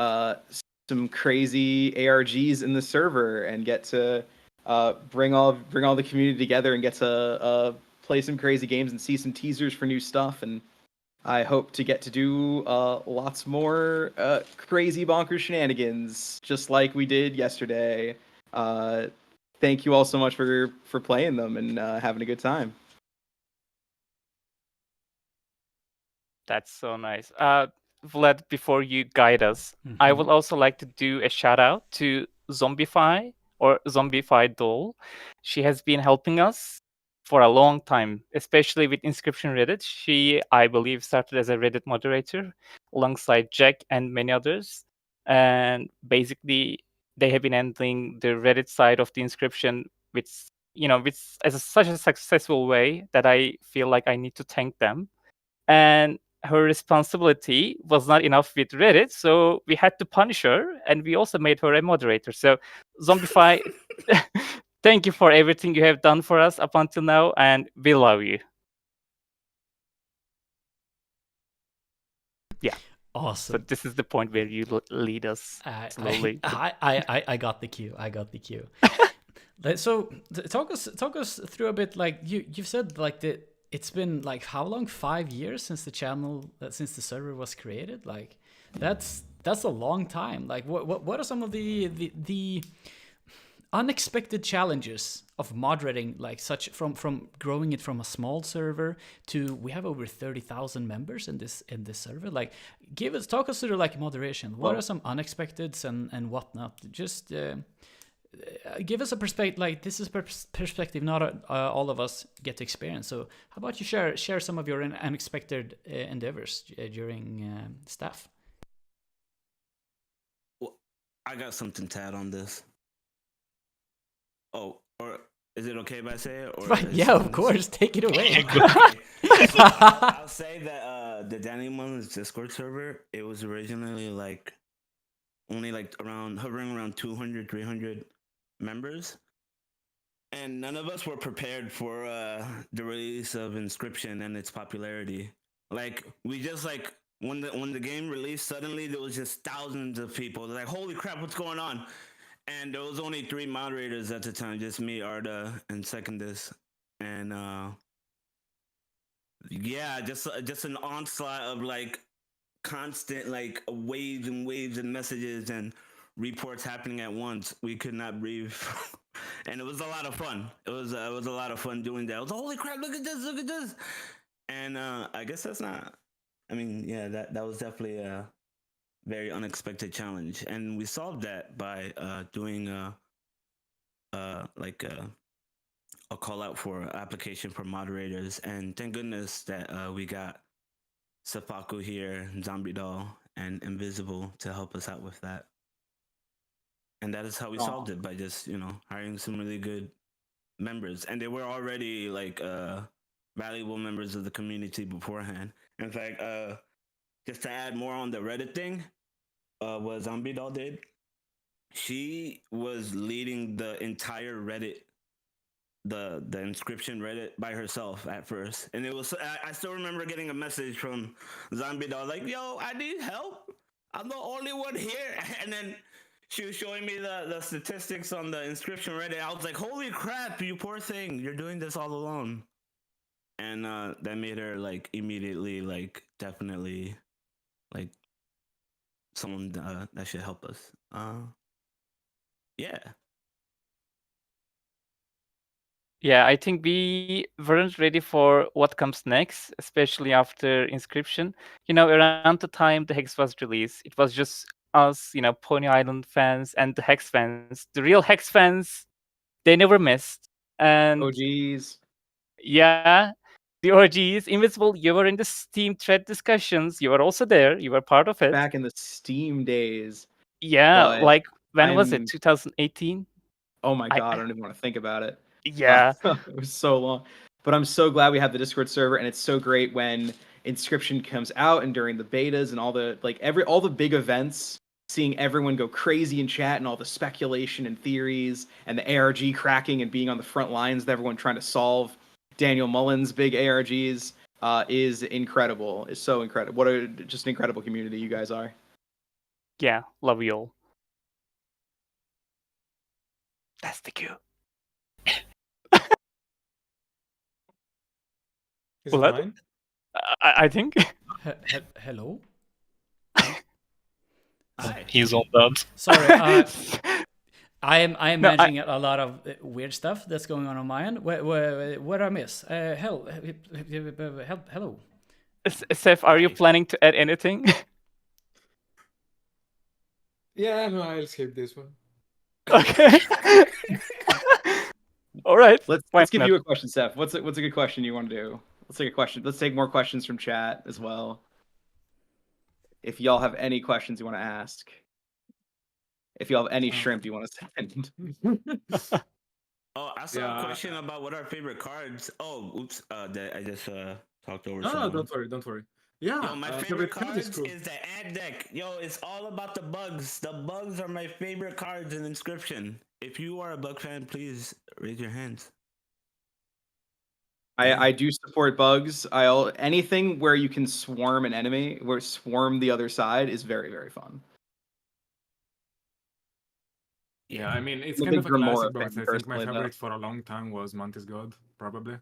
some crazy ARGs in the server and get to bring all the community together and get to play some crazy games and see some teasers for new stuff. And I hope to get to do lots more crazy bonkers shenanigans, just like we did yesterday. Thank you all so much for playing them and having a good time. That's so nice. Vlad, before you guide us, I would also like to do a shout out to Zombify or Zombify Doll. She has been helping us for a long time, especially with Inscription Reddit. She, I believe, started as a Reddit moderator alongside Jack and many others. And basically, they have been handling the Reddit side of the Inscription with such a successful way that I feel like I need to thank them. And her responsibility was not enough with Reddit, so we had to punish her, and we also made her a moderator. So, Zombify, thank you for everything you have done for us up until now, and we love you. Yeah. Awesome. So this is the point where you lead us slowly. I got the cue. So talk us through a bit. Like you've said, like it's been like how long? 5 years since the channel, since the server was created. Like that's a long time. Like what are some of the unexpected challenges of moderating like such from growing it from a small server to we have over 30,000 members in this server? Like talk us through like moderation. What are some unexpecteds and whatnot? Just give us a perspective. Like this is perspective not all of us get to experience. So how about you share some of your unexpected endeavors during staff? Well, I got something to add on this. Oh, or Is it okay if I say it? Or Right, yeah, of course. Take it away. Okay. So, I'll say that the Danny Mullins Discord server, it was originally like only like hovering around 200, 300 members. And none of us were prepared for the release of Inscryption and its popularity. Like we just like when the game released, suddenly there was just thousands of people. They're like, holy crap, what's going on? And there was only 3 moderators at the time, just me, Arda, and Secondus. And yeah, just an onslaught of like constant like waves and waves and messages and reports happening at once. We could not breathe. And it was a lot of fun. It was a lot of fun doing that. I was like, holy crap, look at this. And I guess that's not, I mean, yeah, that was definitely a very unexpected challenge. And we solved that by doing like a call out for application for moderators. And thank goodness that we got Sapaku here, Zombie Doll, and Invisible to help us out with that. And that is how we solved it, by just, hiring some really good members. And they were already like valuable members of the community beforehand. In fact, just to add more on the Reddit thing, what Zombie Doll did, she was leading the entire Reddit, the Inscryption Reddit by herself at first. And it was, I still remember getting a message from Zombie Doll like, yo, I need help. I'm the only one here. And then she was showing me the statistics on the Inscryption Reddit. I was like, holy crap, you poor thing. You're doing this all alone. And that made her like immediately, like definitely like someone that should help us. Yeah. Yeah, I think we weren't ready for what comes next, especially after Inscryption. Around the time the Hex was released, it was just us, Pony Island fans and the Hex fans. The real Hex fans, they never missed. And OGs. Yeah, the OGs. Invisible, you were in the Steam thread discussions. You were also there. You were part of it. Back in the Steam days. Yeah, But like when was it? 2018? Oh my god, I don't even want to think about it. Yeah. It was so long. But I'm so glad we have the Discord server, and it's so great when Inscryption comes out and during the betas and all the big events, seeing everyone go crazy in chat and all the speculation and theories and the ARG cracking and being on the front lines with everyone trying to solve Daniel Mullins' big ARGs is incredible. It's so incredible. What just an incredible community you guys are. Yeah, love you all. That's the cue. Is it mine? I think. Hello? He's on that. Sorry, I'm imagining a lot of weird stuff that's going on my end. What I miss? Hello. Seth, are you planning to add anything? Yeah, no, I'll skip this one. Okay. All right. Let's give you a question, Seth. What's a good question you want to do? Let's take a question. Let's take more questions from chat as well. If y'all have any questions you want to ask. If y'all have any shrimp you want to send. Oh, I saw a question about what our favorite cards. Oh, oops. I just talked over. No, don't worry. Yeah, yo, my favorite cards is the ant deck. Yo, it's all about the bugs. The bugs are my favorite cards in Inscryption. If you are a bug fan, please raise your hands. I do support bugs. Anything where you can swarm an enemy, where swarm the other side is very, very fun. Yeah, I mean, it's kind of a classic box. I think my favorite for a long time was Mantis God, probably.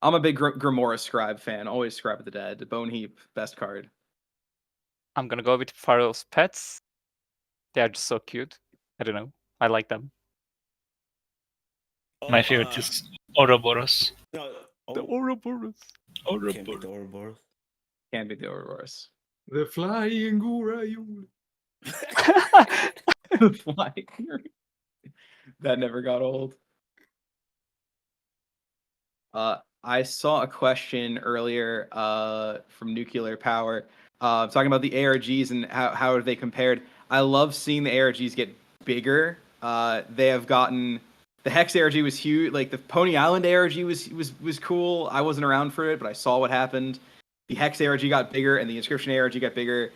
I'm a big Grimoire Scribe fan. Always Scribe of the Dead. Bone Heap, best card. I'm gonna go with Pharaoh's Pets. They are just so cute. I don't know. I like them. My favorite is Ouroboros. No, the Ouroboros. Can't be the Ouroboros. Can't be the Ouroboros. The Flying Urayu. The Flying. That never got old. I saw a question earlier from Nuclear Power talking about the ARGs and how they compared. I love seeing the ARGs get bigger. They have gotten the Hex ARG was huge. Like the Pony Island ARG was cool. I wasn't around for it, but I saw what happened. The Hex ARG got bigger, and the Inscryption ARG got bigger.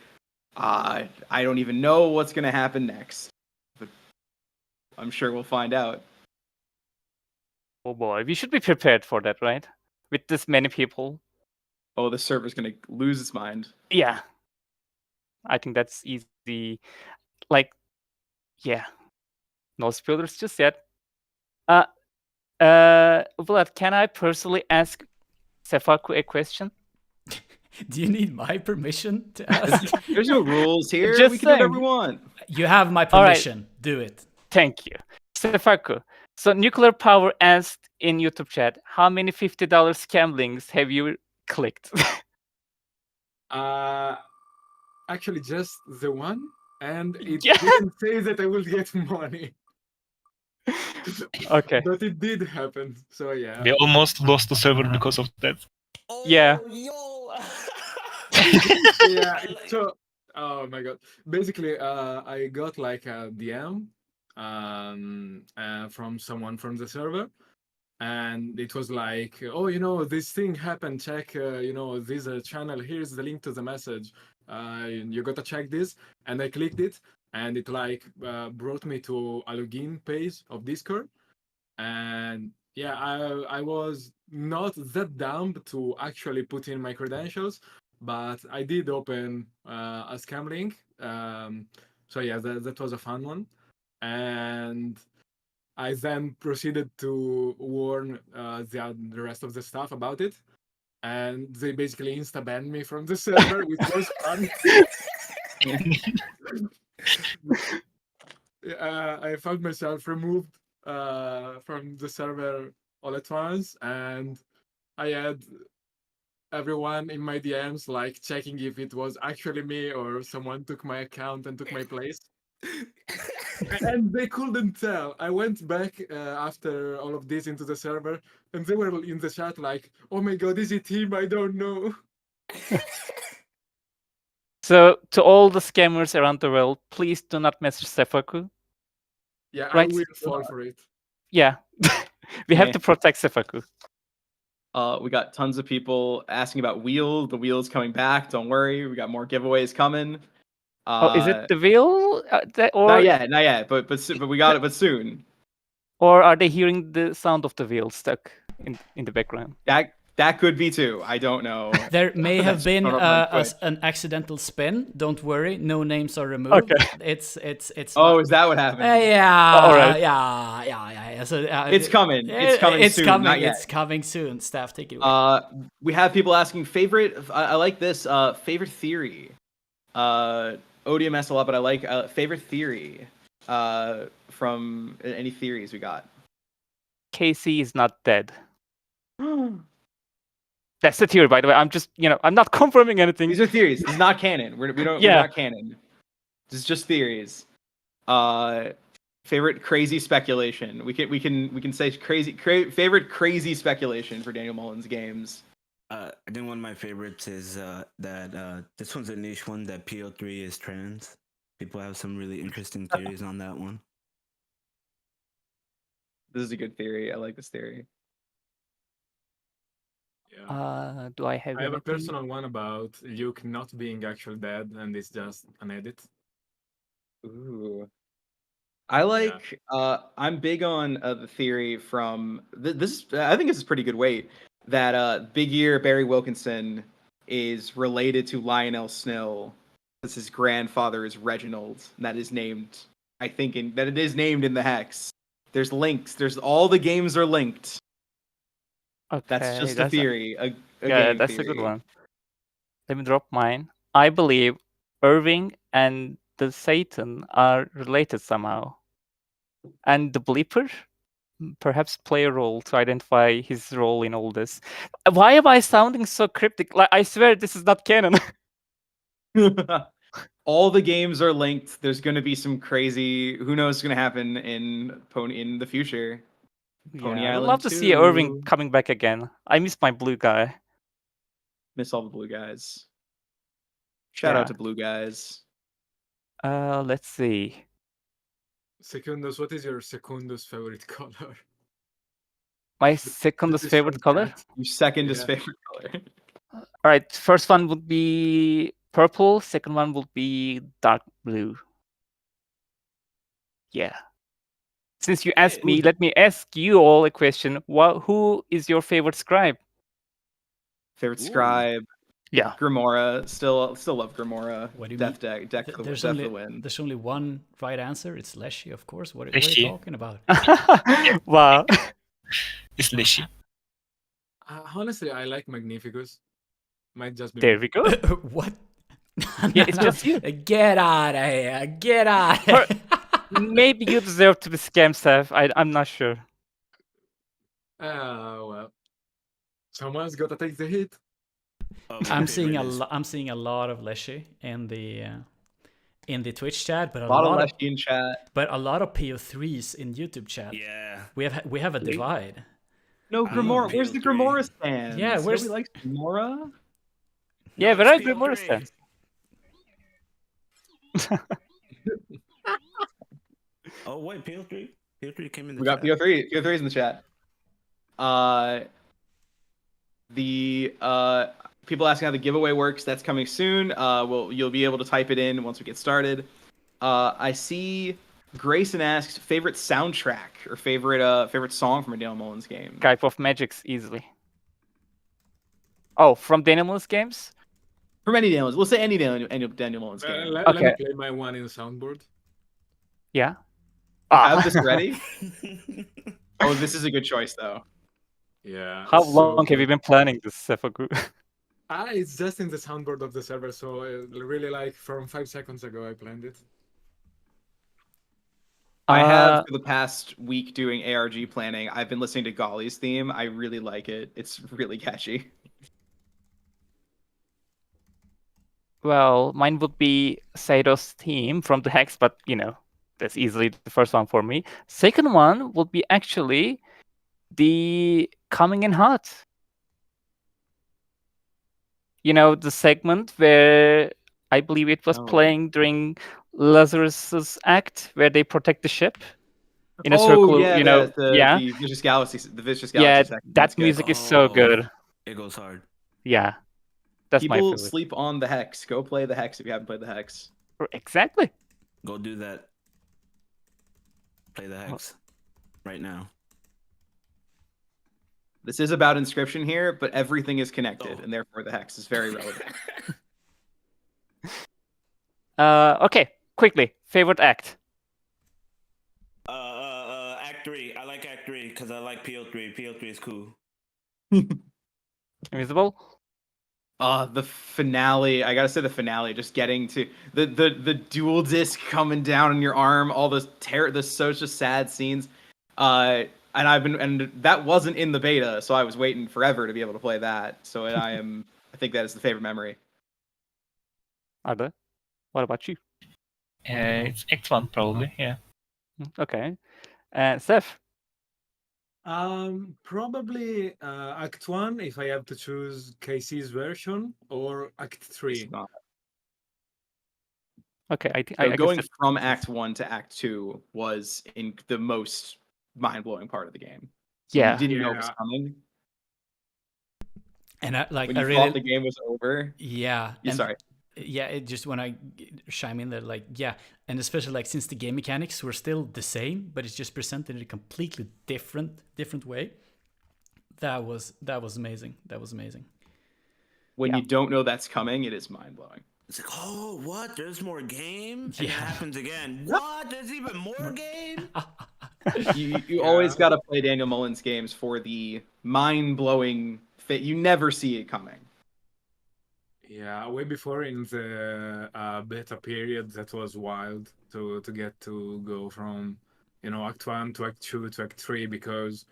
I don't even know what's gonna happen next, but I'm sure we'll find out. Oh boy, we should be prepared for that, right? With this many people. Oh, the server's gonna lose its mind. Yeah. I think that's easy. Like, yeah. No spoilers just yet. Vlad, can I personally ask Sefaku a question? Do you need my permission to ask? There's no rules here. Just we can do whatever saying. we want. You have my All right. permission. Do it. Thank you. Sefaku. So Nuclear Power asked in YouTube chat, how many $50 scam links have you clicked? Actually, just the one, and it Yeah. didn't say that I will get money. Okay. But it did happen. So yeah. We almost lost the server because of that. Yeah. Yeah. So, oh my god. Basically, I got like a DM from someone from the server, and it was like, oh, this thing happened. Check, this channel. Here's the link to the message. You gotta check this. And I clicked it, and it like brought me to a login page of Discord. And yeah, I was not that dumb to actually put in my credentials, but I did open a scam link. So yeah, that was a fun one. And I then proceeded to warn the rest of the staff about it, and they basically insta-banned me from the server, which was fun. I found myself removed from the server all at once, and I had everyone in my DMs like checking if it was actually me or someone took my account and took my place. And they couldn't tell. I went back after all of this into the server, and they were in the chat like, "Oh my god, is it him? I don't know." So to all the scammers around the world, please do not message Sefaku. Yeah, Right. I will fall for it. Yeah. We have to protect Sefaku. We got tons of people asking about Wheel. The Wheel's coming back. Don't worry. We got more giveaways coming. Is it the wheel? Or Not yet. But we got it. But soon. Or are they hearing the sound of the wheel stuck in the background? That could be too. I don't know. There may have been not on Twitch. an accidental spin. Don't worry, no names are removed. Okay. It's. Oh, is that what happened? Yeah. All right. Yeah. So, It's coming. It's coming soon. Not yet. It's coming soon. Staff, take it away. We have people asking favorite. I like this. Favorite theory. ODMS a lot, but I like favorite theory. From any theories we got. Casey is not dead. That's the theory, by the way. I'm just, I'm not confirming anything. These are theories. This is not canon. We're not canon. This is just theories. Favorite crazy speculation. We can say favorite crazy speculation for Daniel Mullins games. I think one of my favorites is that this one's a niche one, that PO3 is trans. People have some really interesting theories on that one. This is a good theory. I like this theory. Yeah. Do I have? I have a anything? personal one about Luke not being actually dead, and it's just an edit. Ooh. I like. I'm big on the theory from this. I think this is pretty good weight that Big Ear Barry Wilkinson is related to Lionel Snow, because his grandfather is Reginald, and that is named. I think that it is named in the hex. There's links. All the games are linked. Okay, That's just a theory. Yeah, game that's theory. a good one. Let me drop mine. I believe Irving and the Satan are related somehow. And the Bleeper perhaps play a role to identify his role in all this. Why am I sounding so cryptic? Like, I swear this is not canon. All the games are linked. There's going to be some crazy. Who knows what's going to happen in the future? Pony I'd Island love to see 2. Irving coming back again. I miss my blue guy. Miss all the blue guys. Shout out to blue guys. Let's see. Secundus, what is your Secundus favorite color? My second This is favorite from color? chat. Your second is Yeah. favorite color. All right, first one would be purple. Second one would be dark blue. Yeah. Since you asked me, let me ask you all a question. Who is your favorite scribe? Favorite scribe. Yeah. Grimora. Still love Grimora. What do you Death mean? deck for There's the only win. there's only one right answer. It's Leshy, of course. What are you Leshy. talking about? Wow. It's Leshy. Honestly, I like Magnificus. Might just be There me. we go. What? Yeah, it's just you. Get out of here! Get out! Of here. Maybe you deserve to be scammed, Seth. I'm not sure. Well, someone's got to take the hit. I'm seeing a lot of Leshy in the Twitch chat, but A lot of Leshy in chat. But a lot of PO3s in YouTube chat. Yeah. We have a divide. No Grimora. Where's the Grimora stand? Yeah, where's Nobody likes Grimora? Yeah, where are Grimora stands? Oh wait, PO3. PO3 came in the We got chat. PO3. PO3's in the chat. The people asking how the giveaway works. That's coming soon. You'll be able to type it in once we get started. I see Grayson asks favorite soundtrack or favorite song from a Daniel Mullins game. Skype of Magics easily. Oh, from Daniel Mullins games? From any Daniel, we'll say any Daniel Mullins game. Let me play my one in the soundboard. Yeah. I have this ready. Oh, this is a good choice though. Yeah. How long have you been planning this, Sephaku? It's just in the soundboard of the server, so really like from 5 seconds ago I planned it. I have for the past week doing ARG planning. I've been listening to Golly's theme. I really like it. It's really catchy. Well, mine would be Seido's theme from the Hex, but that's easily the first one for me. Second one would be actually the Coming in Hot. The segment where I believe it was playing during Lazarus's act, where they protect the ship in a circle. The Vicious Galaxy. The Vicious Galaxy. Yeah, that music is so good. It goes hard. Yeah, that's my People favorite. sleep on the Hex. Go play the Hex if you haven't played the Hex. Exactly. Go do that. Play the Hex right now. This is about Inscryption here, but everything is connected, and therefore the Hex is very relevant. Okay, quickly. Favorite act? Act 3. I like Act 3 because I like PO3. PO3 is cool. Invisible? The finale. I gotta say the finale. Just getting to the dual disc coming down on your arm. All those such sad scenes. And that wasn't in the beta, so I was waiting forever to be able to play that. So I think that is the favorite memory. Arda, what about you? It's Act 1 probably, yeah. Okay. Seth? Probably Act 1 if I have to choose KC's version, or Act 3. Okay, I So going from Act 1 to Act 2 was in the most mind-blowing part of the game. Yeah. You didn't know it was coming. And I when you really thought the game was over. Yeah. Sorry. Yeah, it just when I chime in there, and especially since the game mechanics were still the same, but it's just presented in a completely different way. That was amazing. That was amazing. When you don't know that's coming, it is mind-blowing. It's like, oh, what? There's more game? And it happens again. What? There's even more game? You always got to play Daniel Mullins games for the mind-blowing fit. You never see it coming. Yeah, way before in the beta period, that was wild to get to go from Act 1 to Act 2 to Act 3, because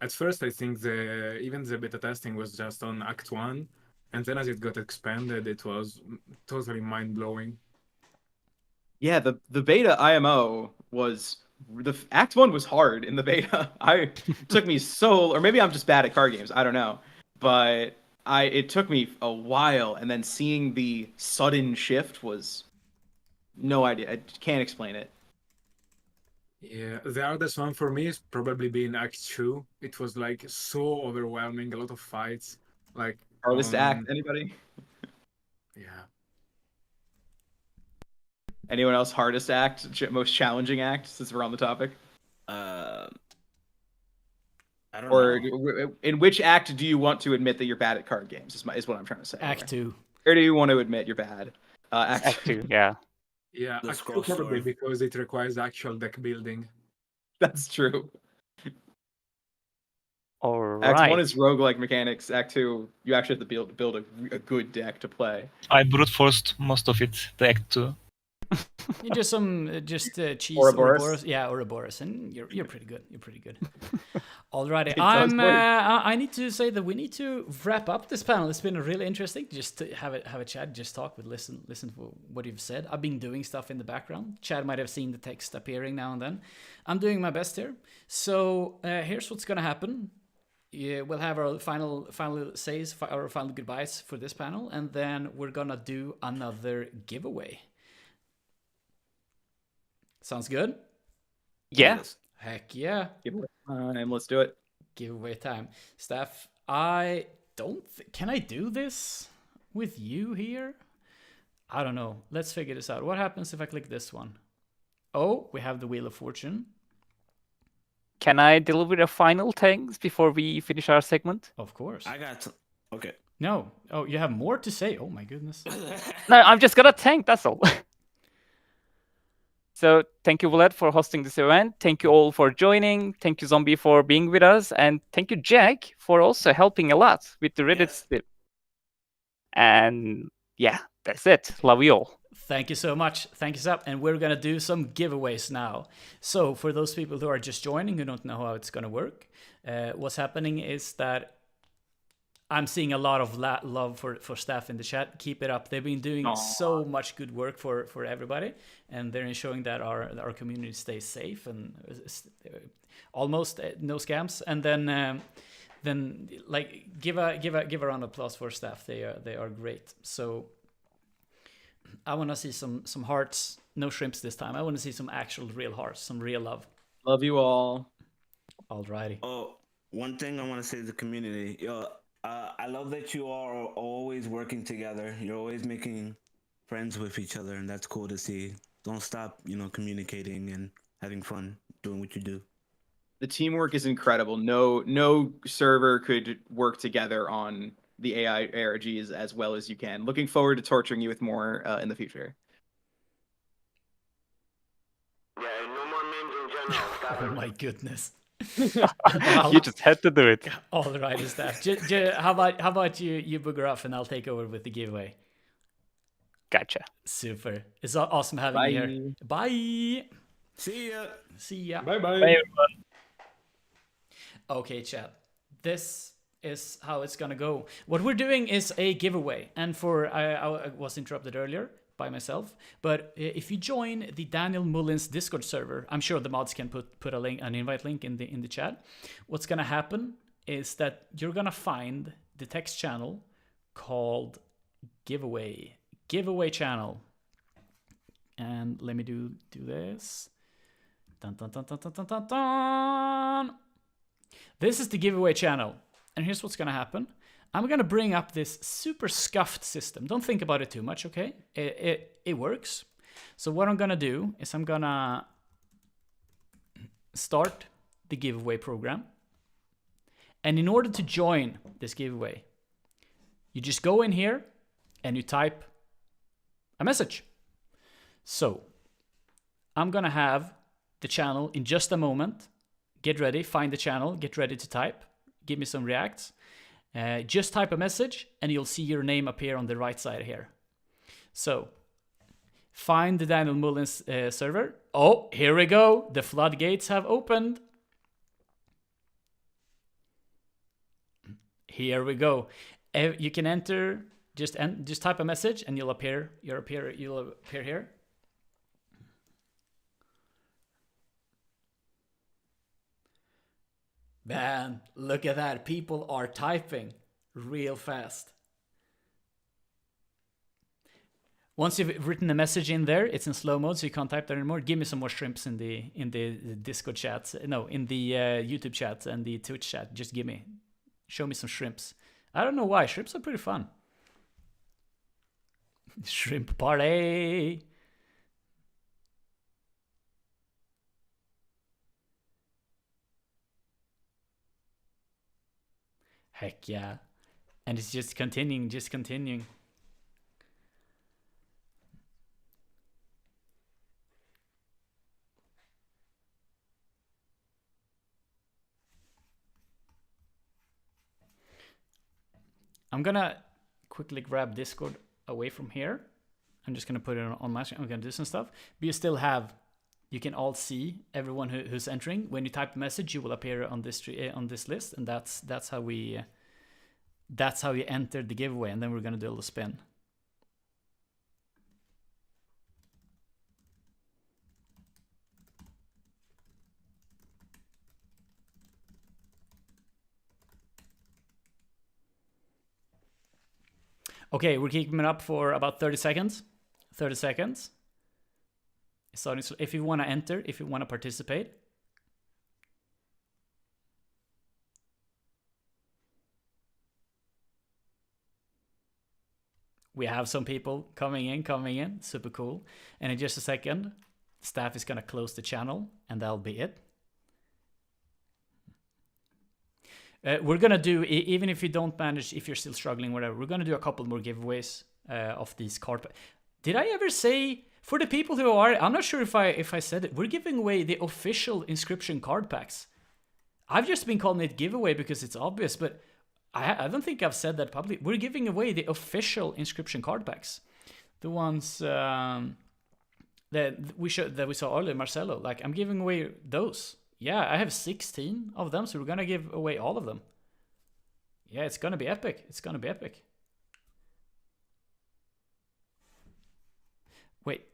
at first I think even the beta testing was just on Act 1, and then as it got expanded, it was totally mind-blowing. Yeah, the beta IMO was Act 1 was hard in the beta. It took me or maybe I'm just bad at card games. I don't know, but it took me a while, and then seeing the sudden shift was no idea. I can't explain it. Yeah, the hardest one for me is probably being Act 2. It was like so overwhelming, a lot of fights. Like Hardest act, anybody? Yeah. Anyone else? Hardest act, most challenging act, since we're on the topic. I don't Or know. in which act do you want to admit that you're bad at card games? Is what I'm trying to say. Act 2. Or do you want to admit you're bad? Act 2, yeah. Yeah, The Act 2 scroll probably story. because it requires actual deck building. That's true. All Act 1 right. is roguelike mechanics. Act 2, you actually have to build a good deck to play. I brute forced most of it, the Act 2. You do some cheese Ouroboros? Yeah, Ouroboros, and you're pretty good. You're pretty good. Alrighty, It does work. I need to say that we need to wrap up this panel. It's been really interesting just to have a chat, just talk with listen to what you've said. I've been doing stuff in the background. Chad might have seen the text appearing now and then. I'm doing my best here. So here's what's gonna happen. Yeah, we'll have our final says, our final goodbyes for this panel, and then we're gonna do another giveaway. Sounds good? Yeah. Heck yeah. Giveaway time. Let's do it. Giveaway time. Steph, I don't... Can I do this with you here? I don't know. Let's figure this out. What happens if I click this one? Oh, we have the Wheel of Fortune. Can I deliver the final things before we finish our segment? Of course. I got to... Okay. No. Oh, you have more to say? Oh my goodness. No, I'm just gonna thank, that's all. So thank you, Vlad, for hosting this event. Thank you all for joining. Thank you, Zombie, for being with us. And thank you, Jack, for also helping a lot with the Reddit slip. And yeah, that's it. Love you all. Thank you so much. Thank you, Zap. And we're going to do some giveaways now. So for those people who are just joining, who don't know how it's going to work, what's happening is that I'm seeing a lot of love for staff in the chat. Keep it up. They've been doing so much good work for everybody, and they're ensuring that our community stays safe and almost no scams. And then like give a round of applause for staff. They are great. So I want to see some hearts. No shrimps this time. I want to see some actual real hearts, some real love. Love you all. Alrighty. Oh, one thing I want to say to the community, I love that you all are always working together. You're always making friends with each other, and that's cool to see. Don't stop, communicating and having fun doing what you do. The teamwork is incredible. No server could work together on the AI ARGs as well as you can. Looking forward to torturing you with more in the future. Yeah, no more memes in general. Oh my goodness. You just had to do it. All right, staff. How about you booger off and I'll take over with the giveaway. Gotcha. Super. It's awesome having you here. Bye. See ya. See ya. Bye. Bye, everyone. Okay, chat. This is how it's gonna go. What we're doing is a giveaway, and I was interrupted earlier by myself, but if you join the Daniel Mullins Discord server, I'm sure the mods can put a link, an invite link in the chat. What's gonna happen is that you're gonna find the text channel called giveaway channel, and let me do this. Dun, dun, dun, dun, dun, dun, dun, dun. This is the giveaway channel, and here's what's gonna happen. I'm gonna bring up this super scuffed system. Don't think about it too much, okay? It works. So what I'm gonna do is I'm gonna start the giveaway program. And in order to join this giveaway, you just go in here and you type a message. So I'm gonna have the channel in just a moment. Get ready, find the channel, get ready to type. Give me some reacts. Just type a message and you'll see your name appear on the right side here. So find the Daniel Mullins server. Oh, here we go. The floodgates have opened. Here we go. You can enter, just type a message and you'll appear here. Man, look at that. People are typing real fast. Once you've written a message in there, it's in slow mode, so you can't type there anymore. Give me some more shrimps in the Discord chats. No, in the YouTube chat and the Twitch chat. Just show me some shrimps. I don't know why. Shrimps are pretty fun. Shrimp party. Heck yeah. And it's just continuing, I'm gonna quickly grab Discord away from here. I'm just gonna put it on my screen. I'm gonna do some stuff. But you can all see everyone who's entering. When you type a message, you will appear on this list, and that's how you enter the giveaway. And then we're gonna do a little spin. Okay, we're keeping it up for about 30 seconds. 30 seconds. So if you want to enter, if you want to participate. We have some people coming in. Super cool. And in just a second, staff is going to close the channel, and that'll be it. We're going to do, even if you don't manage, if you're still struggling, whatever, we're going to do a couple more giveaways of these card packs. Did I ever say, for the people who are, I'm not sure if I said it, we're giving away the official inscription card packs. I've just been calling it giveaway because it's obvious, but I don't think I've said that publicly. We're giving away the official inscription card packs. The ones that we saw earlier, Marcelo. Like, I'm giving away those. Yeah, I have 16 of them, so we're gonna give away all of them. Yeah, it's gonna be epic. It's gonna be epic. Wait.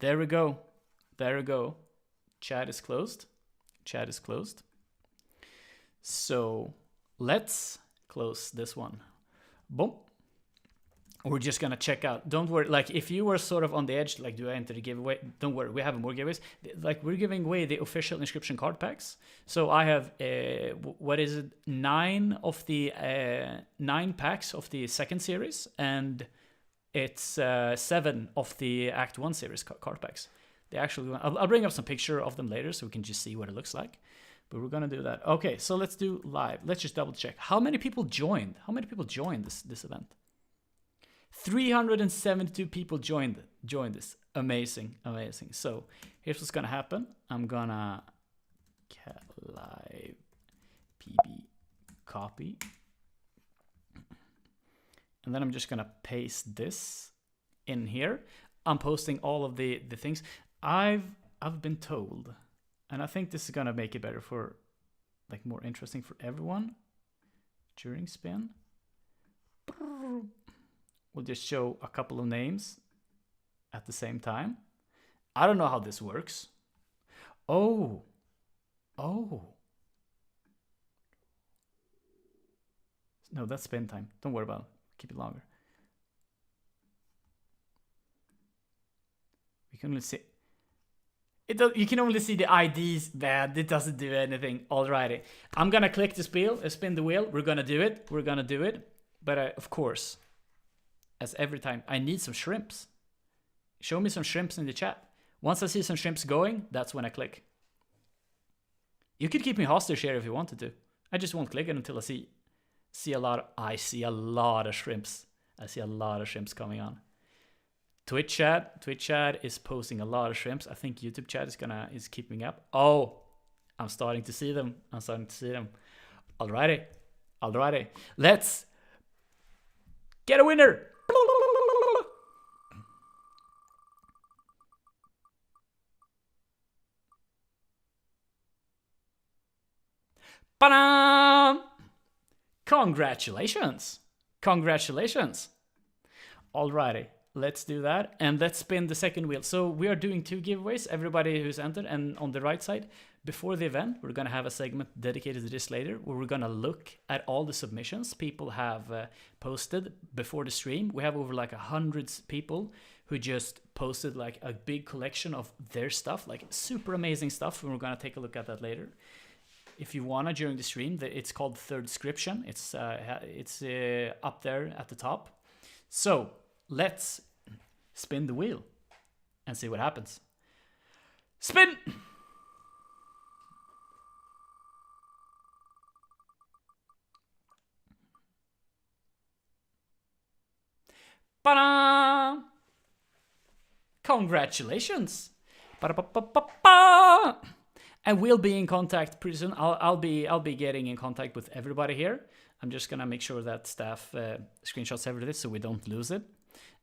There we go. There we go. Chat is closed. Chat is closed. So let's close this one. Boom. We're just gonna check out. Don't worry. Like, if you were sort of on the edge, like, do I enter the giveaway? Don't worry. We have more giveaways. Like, we're giving away the official inscription card packs. So I have what is it? 9 packs of the second series, and it's 7 of the Act 1 series card packs. They actually, I'll bring up some picture of them later so we can just see what it looks like. But we're gonna do that. Okay, so let's do live. Let's just double check. How many people joined? How many people joined this event? 372 people joined this. Amazing, amazing. So here's what's gonna happen. I'm gonna live pb copy, and then I'm just gonna paste this in here. I'm posting all of the things. I've been told, and I think this is gonna make it better for, like, more interesting for everyone during spin. We'll just show a couple of names at the same time. I don't know how this works. Oh. No, that's spin time. Don't worry about it. Keep it longer. We can only see it. You can only see the IDs. Bad. It doesn't do anything. Alrighty. I'm gonna click the spin the wheel. We're gonna do it. But of course, as every time, I need some shrimps. Show me some shrimps in the chat. Once I see some shrimps going, that's when I click. You could keep me hostage here if you wanted to. I just won't click it until I see a lot of shrimps. I see a lot of shrimps coming on. Twitch chat is posting a lot of shrimps. I think YouTube chat is keeping up. Oh, I'm starting to see them. Alrighty. Let's get a winner. Ba-dam! Congratulations. Alrighty. let's do that. And let's spin the second wheel. So we are doing 2 giveaways, everybody who's entered. And on the right side, before the event, we're going to have a segment dedicated to this later, where we're going to look at all the submissions people have posted before the stream. We have over like 100 people who just posted like a big collection of their stuff, like super amazing stuff. And we're going to take a look at that later. If you wanna during the stream, it's called Third Description. It's up there at the top. So let's spin the wheel and see what happens. Spin! Ba-da! Congratulations! Ba-da-ba-ba-ba-ba! And we'll be in contact pretty soon. I'll be getting in contact with everybody here. I'm just gonna make sure that staff screenshots everything so we don't lose it.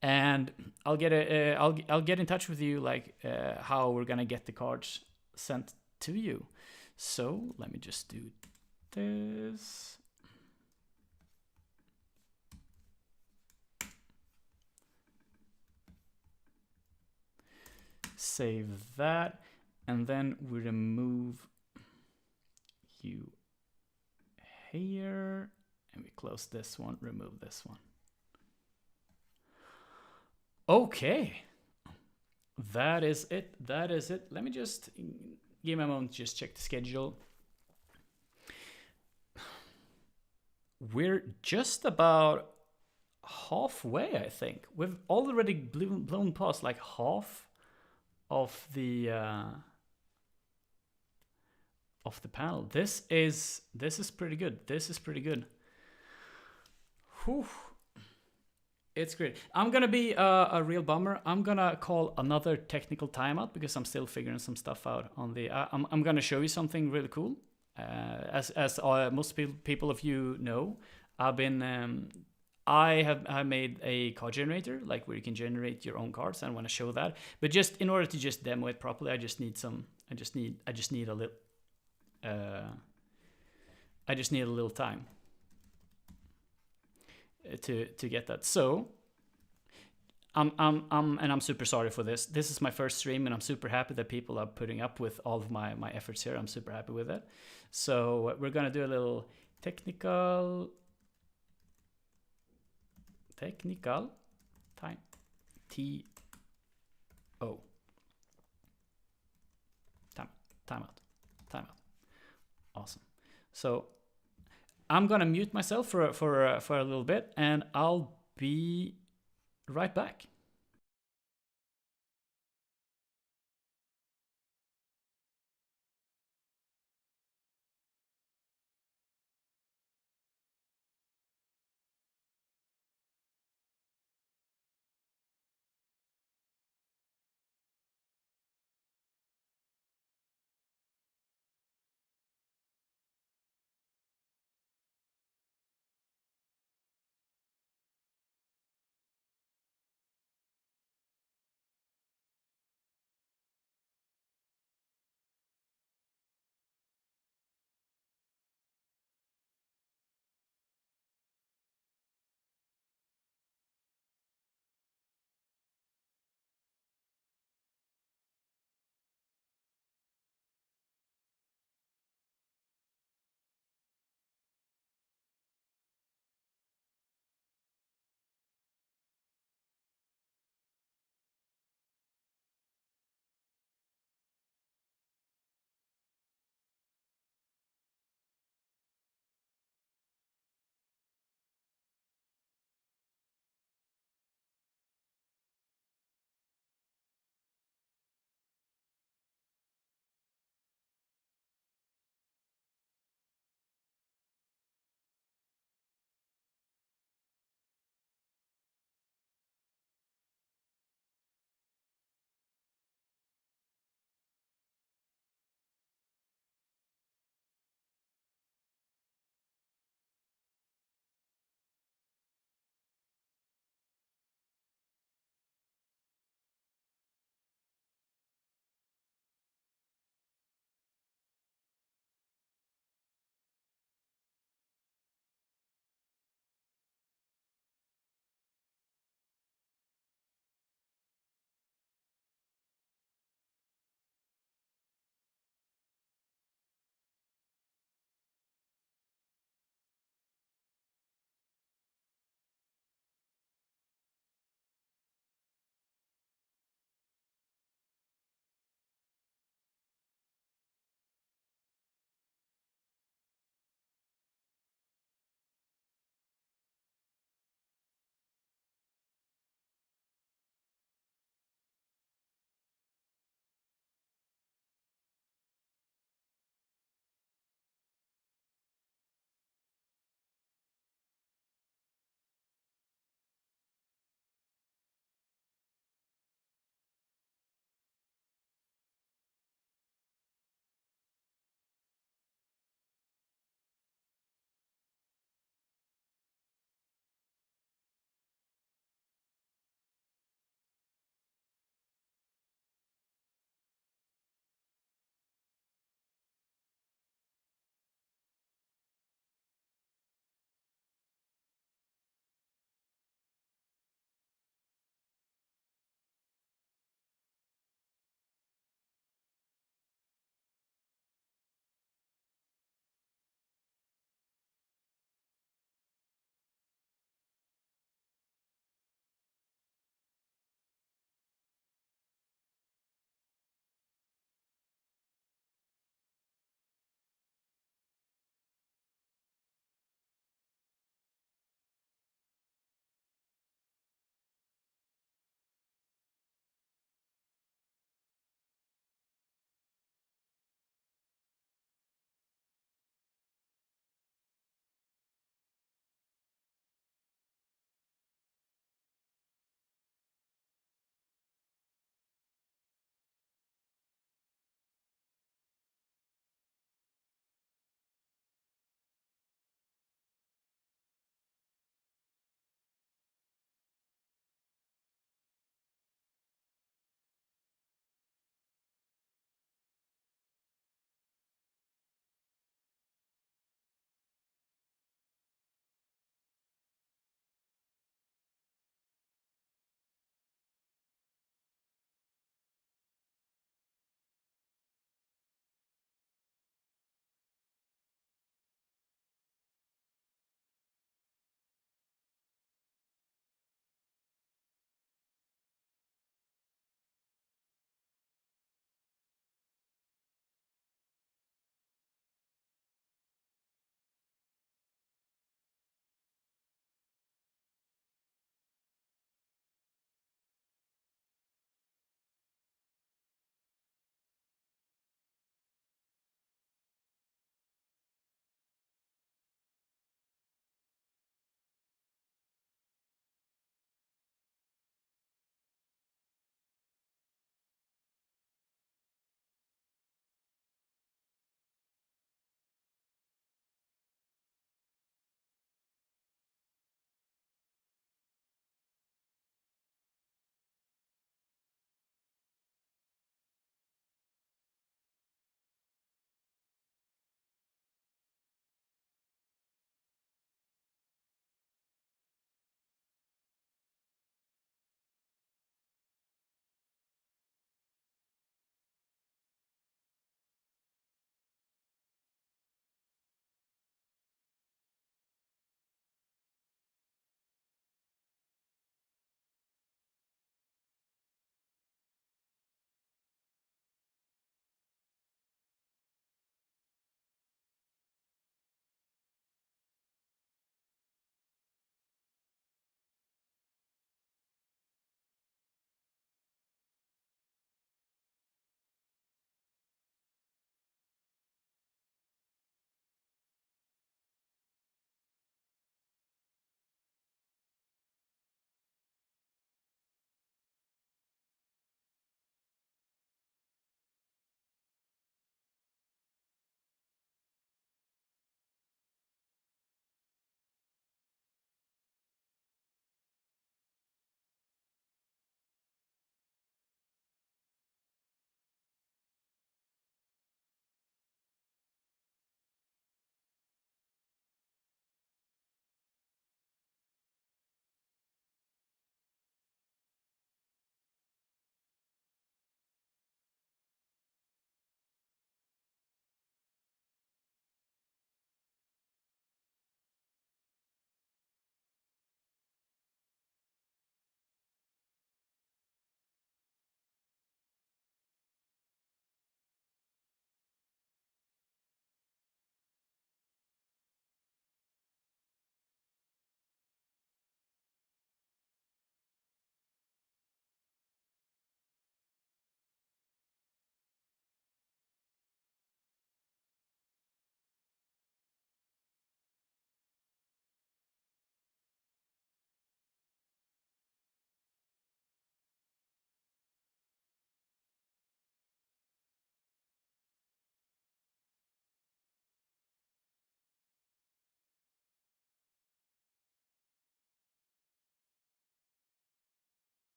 And I'll get in touch with you like how we're gonna get the cards sent to you. So let me just do this. Save that. And then we remove you here. And we close this one, remove this one. Okay. That is it. That is it. Let me just give me a moment to just check the schedule. We're just about halfway, I think. We've already blown past like half of the panel. This is pretty good. This is pretty good. Whew. It's great. I'm gonna be a real bummer. I'm gonna call another technical timeout because I'm still figuring some stuff out on the. I'm gonna show you something really cool. As most people of you know, I've been I have made a card generator, like where you can generate your own cards. And I want to show that, but just in order to just demo it properly, I just need a little. I just need a little time to get that. So I'm super sorry for this. This is my first stream, and I'm super happy that people are putting up with all of my efforts here. I'm super happy with it. So we're gonna do a little technical time. Timeout. Awesome. So I'm gonna mute myself for a little bit, and I'll be right back.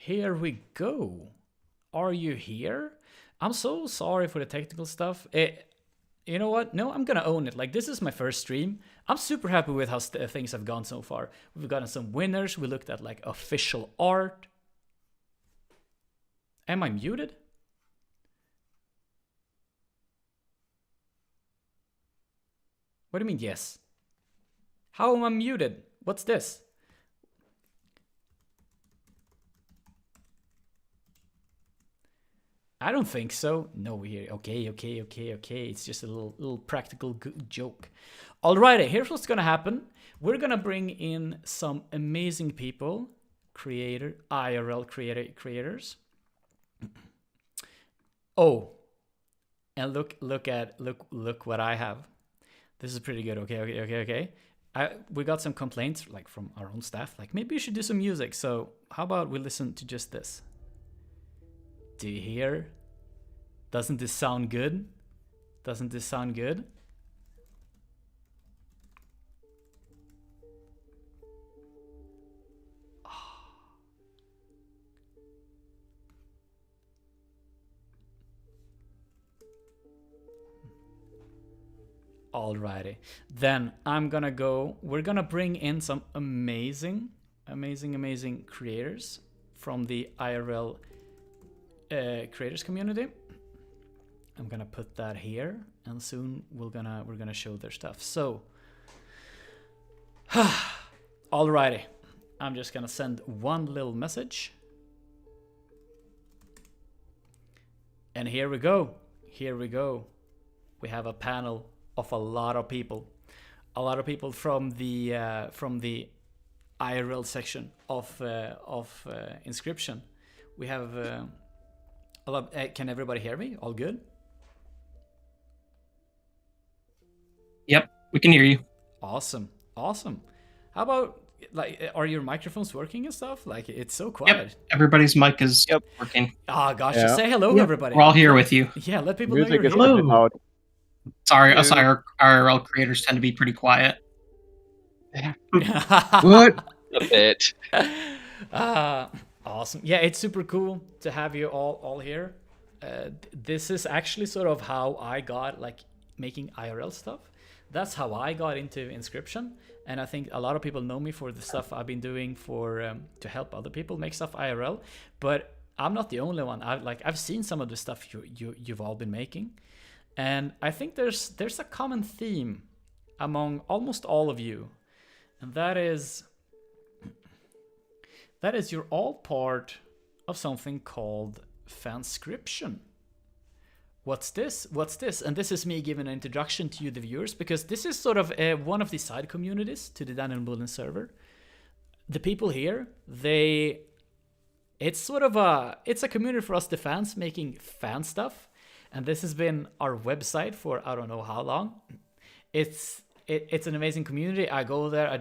Here we go. Are you here? I'm so sorry for the technical stuff. You know what? No, I'm gonna own it. Like, this is my first stream. I'm super happy with how things have gone so far. We've gotten some winners. We looked at like official art. Am I muted? What do you mean, yes? How am I muted? What's this? I don't think so. No, we're okay. It's just a little practical joke. Alrighty, here's what's gonna happen. We're gonna bring in some amazing people, IRL creators. Oh, and look what I have. This is pretty good. Okay. We got some complaints like from our own staff. Like, maybe you should do some music. So how about we listen to just this? Do you hear? Doesn't this sound good? Doesn't this sound good? Alrighty, then we're gonna bring in some amazing creators from the IRL creators community. I'm gonna put that here, and soon we're gonna show their stuff. So, alrighty, I'm just gonna send one little message, and here we go. We have a panel of a lot of people from the IRL section of inscryption. We have a lot. Can everybody hear me? All good? Yep, we can hear you. Awesome. How about, like, are your microphones working and stuff? Like, it's so quiet. Yep, everybody's mic is working. Ah, gosh, just say hello, everybody. We're all here with you. Yeah, let people know Music you're is here. pretty loud. Sorry, us IRL creators tend to be pretty quiet. What? A bit. Awesome. Yeah, it's super cool to have you all here. This is actually sort of how I got, like, making IRL stuff. That's how I got into inscryption, and I think a lot of people know me for the stuff I've been doing for to help other people make stuff IRL. But I'm not the only one. I've seen some of the stuff you've all been making, and I think there's a common theme among almost all of you, and that is you're all part of something called fanscription. What's this? And this is me giving an introduction to you, the viewers, because this is sort of one of the side communities to the Daniel Mullen server. The people here, it's a community for us, the fans, making fan stuff. And this has been our website for I don't know how long. It's an amazing community. I go there,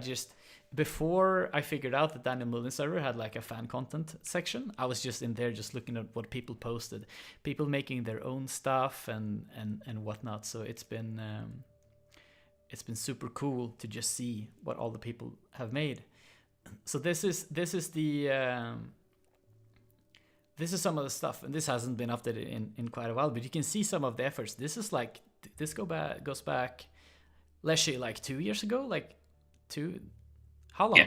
before I figured out that Daniel Mullen server had like a fan content section, I was just in there just looking at what people posted, people making their own stuff and whatnot. So it's been super cool to just see what all the people have made. So this is some of the stuff, and this hasn't been updated in quite a while, but you can see some of the efforts. This is like, this goes back, let's say, like 2 years ago, how long?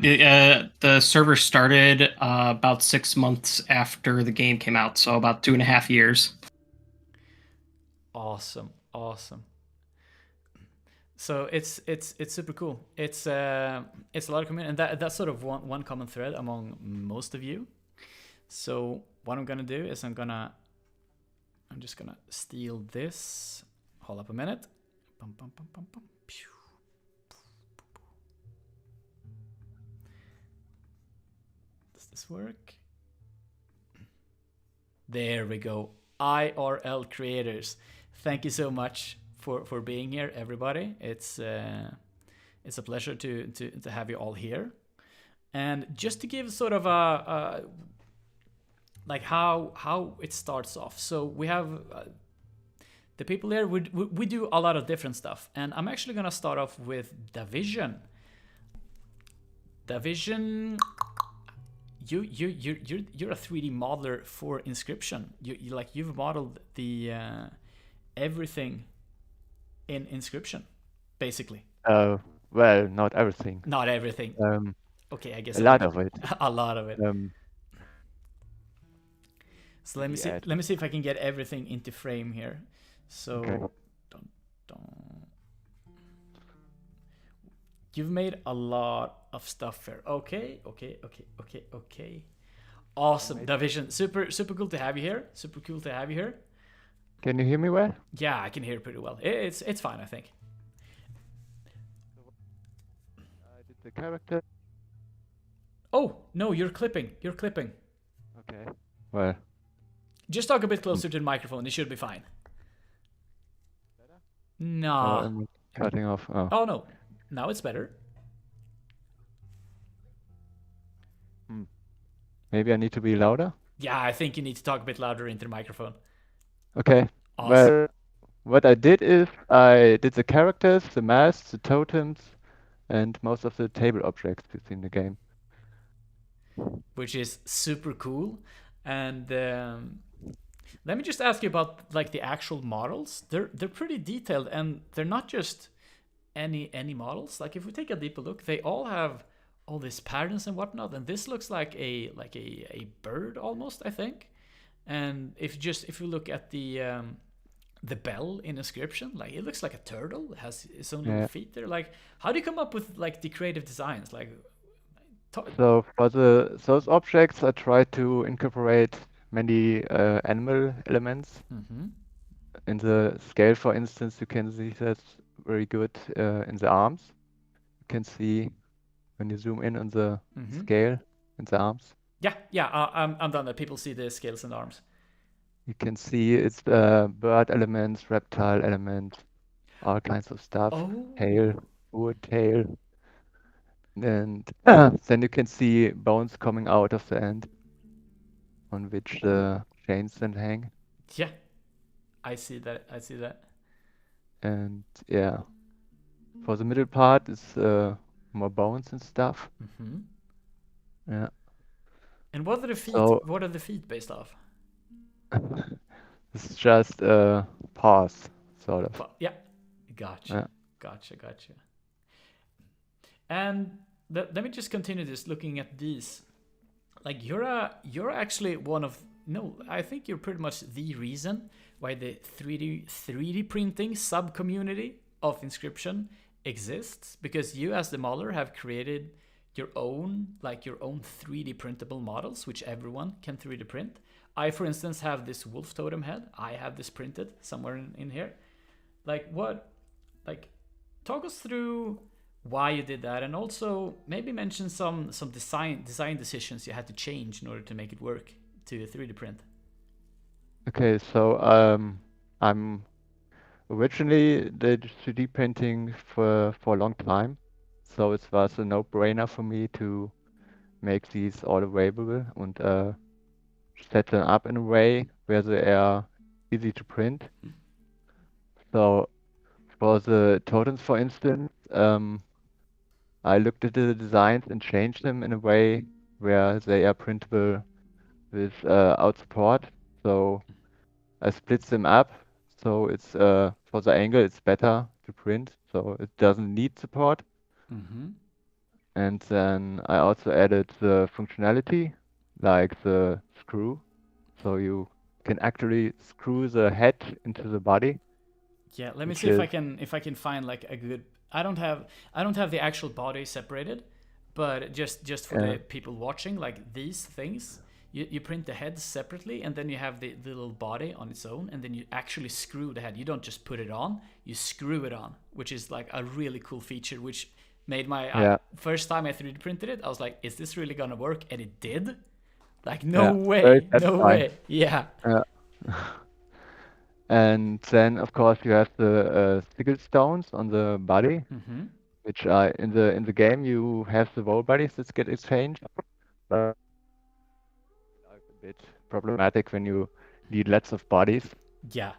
Yeah, the server started about 6 months after the game came out, so about 2.5 years. Awesome. So it's super cool. It's a lot of community, and that's sort of one common thread among most of you. So what I'm gonna do is I'm just gonna steal this. Hold up a minute. Does this work? There we go. IRL creators. Thank you so much for being here, everybody. It's a pleasure to have you all here. And just to give sort of a like how it starts off. So we have the people here. We do a lot of different stuff, and I'm actually gonna start off with Division. Division, you're a 3D modeler for Inscryption. You've modeled the everything in Inscryption, basically. Well, not everything. Not everything. Okay, I guess a lot of it. A lot of it. So let me see. Let me see if I can get everything into frame here. So, Okay. You've made a lot of stuff here. Okay. Awesome, Division. Super cool to have you here. Super cool to have you here. Can you hear me well? Yeah, I can hear pretty well. It's fine, I think. I did the character. Oh no, you're clipping. You're clipping. Okay. Well. Just talk a bit closer to the microphone. It should be fine. No. I'm cutting off. Oh. Oh no. Now it's better. Maybe I need to be louder. Yeah, I think you need to talk a bit louder into the microphone. Okay. Awesome. Well, what I did is I did the characters, the masks, the totems, and most of the table objects within the game. Which is super cool. And let me just ask you about like the actual models. They're pretty detailed, and they're not just any models. Like if we take a deeper look, they all have all these patterns and whatnot. And this looks like a bird almost, I think. And if you look at the bell in Inscryption, like it looks like a turtle. It has its own little feet there. Like, how do you come up with like the creative designs? Like, So for those objects, I try to incorporate many animal elements. In the scale, for instance, you can see that's very good in the arms. You can see when you zoom in on the scale in the arms. Yeah, I'm done that. People see the scales and arms. You can see it's bird elements, reptile elements, all kinds of stuff. Tail, wood tail. And then you can see bones coming out of the end on which the chains then hang. Yeah, I see that. And yeah, for the middle part is more bones and stuff. Yeah. And what are the feet? So What are the feet based off? it's just paws, sort of. Yeah, gotcha. Yeah. Gotcha. And let me just continue this. Looking at these, like you're actually one of I think you're pretty much the reason why the 3D printing sub community of Inscryption exists, because you as the modeler have created your own 3D printable models, which everyone can 3D print. I, for instance, have this wolf totem head. I have this printed somewhere in here. Talk us through why you did that, and also maybe mention some design decisions you had to change in order to make it work to 3D print. Okay, so I'm originally did 3D printing for a long time, so it was a no-brainer for me to make these all available and set them up in a way where they are easy to print. So for the totems, for instance, I looked at the designs and changed them in a way where they are printable without support. So I split them up, so it's for the angle it's better to print, so it doesn't need support. And then I also added the functionality, like the screw, so you can actually screw the head into the body. Yeah, let me see if I can find like a good. I don't have the actual body separated, but just for the people watching, like these things, you print the head separately, and then you have the little body on its own, and then you actually screw the head. You don't just put it on, you screw it on, which is like a really cool feature, which made my first time I 3D printed it, I was like, is this really gonna work? And it did. Like, no way. Yeah. And then, of course, you have the sickle stones on the body, which are in the game. You have the whole bodies that get exchanged. But a bit problematic when you need lots of bodies. Yeah.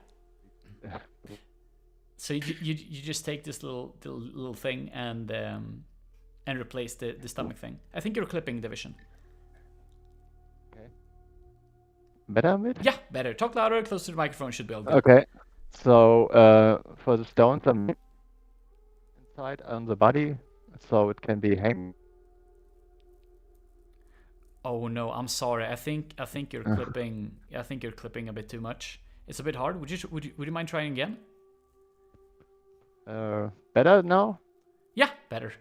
So you just take this little thing and replace the stomach thing. I think you're clipping, Division. better a bit? Yeah, better. Talk louder, close to the microphone should be all good. Okay. So for the stones I'm inside on the body, so it can be hanging. Oh no, I'm sorry. I think you're clipping. I think you're clipping a bit too much. It's a bit hard. Would you mind trying again? Better now? Yeah, better.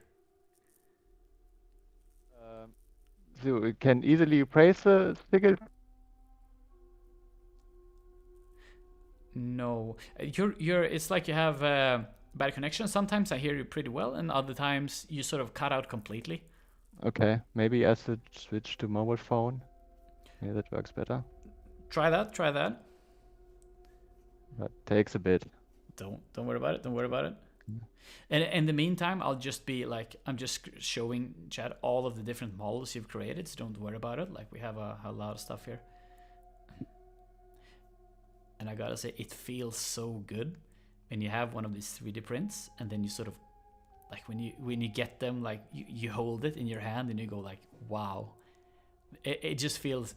So you can easily praise the sticker. No, you're. It's like you have bad connection. Sometimes I hear you pretty well, and other times you sort of cut out completely. Okay, maybe I should switch to mobile phone. Yeah, that works better. Try that. Try that. But takes a bit. Don't worry about it. Don't worry about it. And in the meantime, I'll just be like, I'm just showing chat all of the different models you've created. So don't worry about it. Like we have a lot of stuff here. And I gotta say, it feels so good when you have one of these 3D prints, and then you sort of, like when you get them, like you hold it in your hand and you go like, wow. It just feels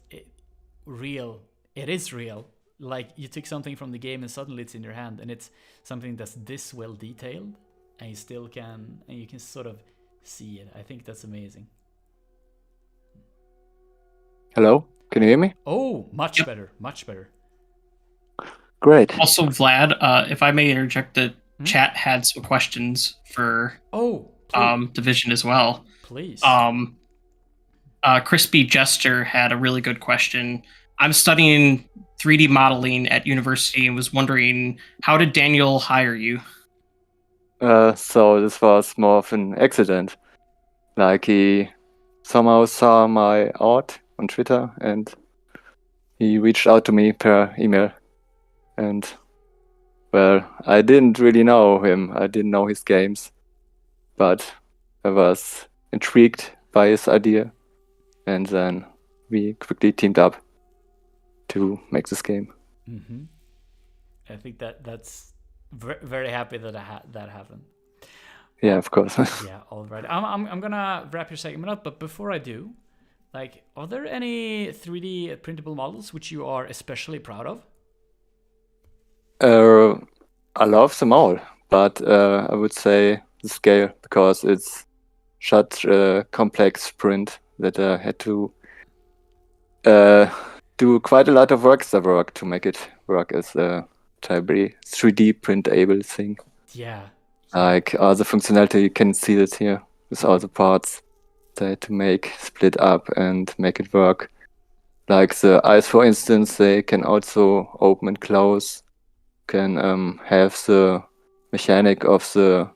real. It is real. Like you took something from the game and suddenly it's in your hand, and it's something that's this well detailed, and you can sort of see it. I think that's amazing. Hello, can you hear me? Oh, much better, much better. Great. Also, Vlad, if I may interject, the chat had some questions for Division as well. Please. Crispy Jester had a really good question. I'm studying 3D modeling at university and was wondering, how did Daniel hire you? So this was more of an accident. Like he somehow saw my art on Twitter and he reached out to me per email. And well, I didn't really know him. I didn't know his games, but I was intrigued by his idea, and then we quickly teamed up to make this game. Mm-hmm. I think that's very happy that that happened. Yeah, of course. Yeah, all right. I'm gonna wrap your segment up, but before I do, like, are there any 3D printable models which you are especially proud of? I love them all, but I would say the scale, because it's such a complex print that I had to do quite a lot of work to make it work as a 3D printable thing. Yeah. Like all the functionality, you can see it here with all the parts they had to make, split up and make it work. Like the eyes, for instance, they can also open and close, can have the mechanic of the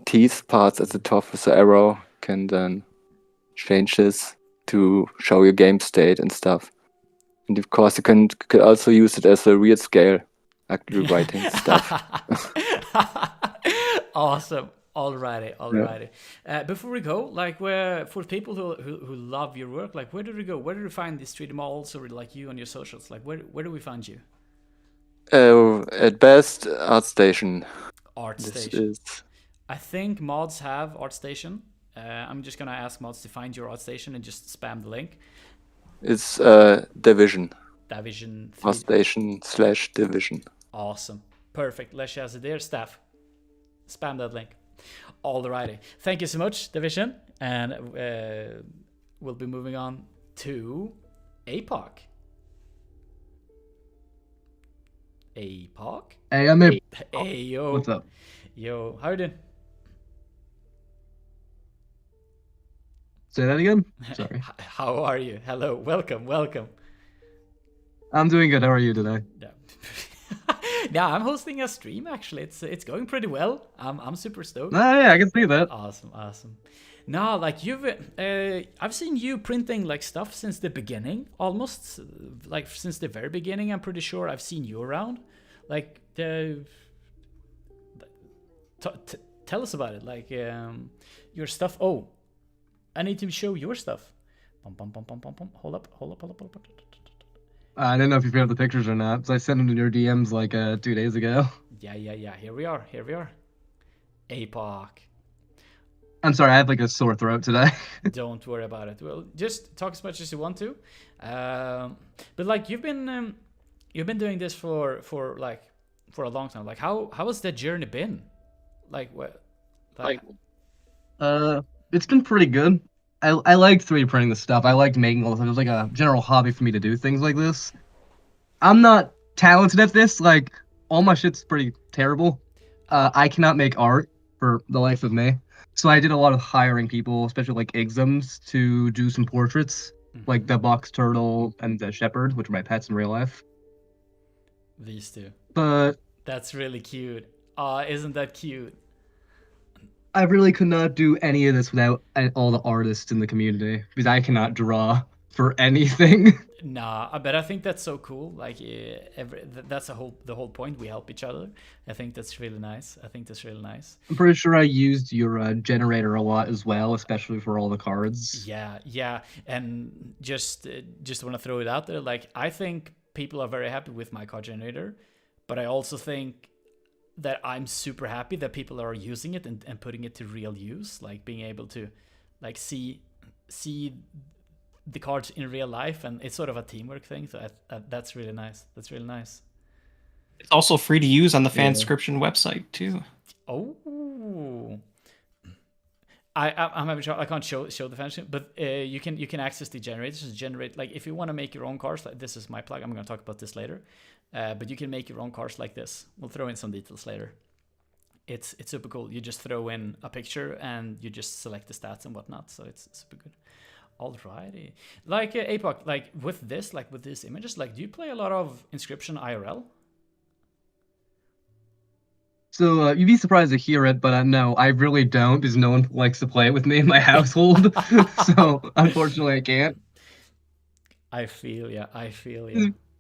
teeth parts at the top with the arrow, can then change this to show your game state and stuff. And of course, you can also use it as a real scale, like rewriting stuff. Awesome. Alrighty. Yeah. Before we go, like, for people who love your work, like, where do we go? Where do we find these 3D models, or like you on your socials? Like, where do we find you? At best, ArtStation. ArtStation. I think mods have ArtStation. I'm just gonna ask mods to find your ArtStation and just spam the link. It's Division. Division. ArtStation/Division. Awesome. Perfect. Let's has it there, staff. Spam that link. Alrighty. Thank you so much, Division. And we'll be moving on to APOC. APOC? Hey, I'm here. Hey, yo. What's up? Yo, how you doing? Say that again? Sorry. How are you? Hello, welcome. I'm doing good. How are you today? Yeah, I'm hosting a stream actually. It's going pretty well. I'm super stoked. Yeah, I can see that. Awesome. No, like I've seen you printing like stuff since the beginning, almost like since the very beginning. I'm pretty sure I've seen you around. Like tell us about it. Like your stuff. Oh, I need to show your stuff. Hold up. I didn't know if you found the pictures or not, because I sent them to your DMs like 2 days ago. Yeah. Here we are. APOC. I'm sorry, I have like a sore throat today. Don't worry about it. Well, just talk as much as you want to. But like you've been doing this for a long time. Like how has that journey been? Like what? It's been pretty good. I liked 3D printing the stuff. I liked making all this stuff. It was like a general hobby for me to do things like this. I'm not talented at this. Like all my shit's pretty terrible. I cannot make art for the life of me. So I did a lot of hiring people, especially like exams, to do some portraits, like the box turtle and the shepherd, which are my pets in real life. These two. But that's really cute. Isn't that cute? I really could not do any of this without all the artists in the community, because I cannot draw for anything. Nah, but I think that's so cool. Like, that's the whole point. We help each other. I think that's really nice. I'm pretty sure I used your generator a lot as well, especially for all the cards. Yeah, and just want to throw it out there. Like, I think people are very happy with my card generator, but I also think that I'm super happy that people are using it and putting it to real use, like being able to like see the cards in real life, and it's sort of a teamwork thing. So that's really nice. It's also free to use on the Fanscription website too. Oh, I'm having trouble. I can't show the Fanscription, but you can access the generators to generate. Like if you want to make your own cards, like this is my plug. I'm going to talk about this later. But you can make your own cards like this. We'll throw in some details later. It's super cool. You just throw in a picture and you just select the stats and whatnot. So it's super good. Alrighty. Like Apoc, like with these images, like do you play a lot of Inscryption IRL? So you'd be surprised to hear it, but no, I really don't, because no one likes to play it with me in my household. So unfortunately, I can't. I feel ya.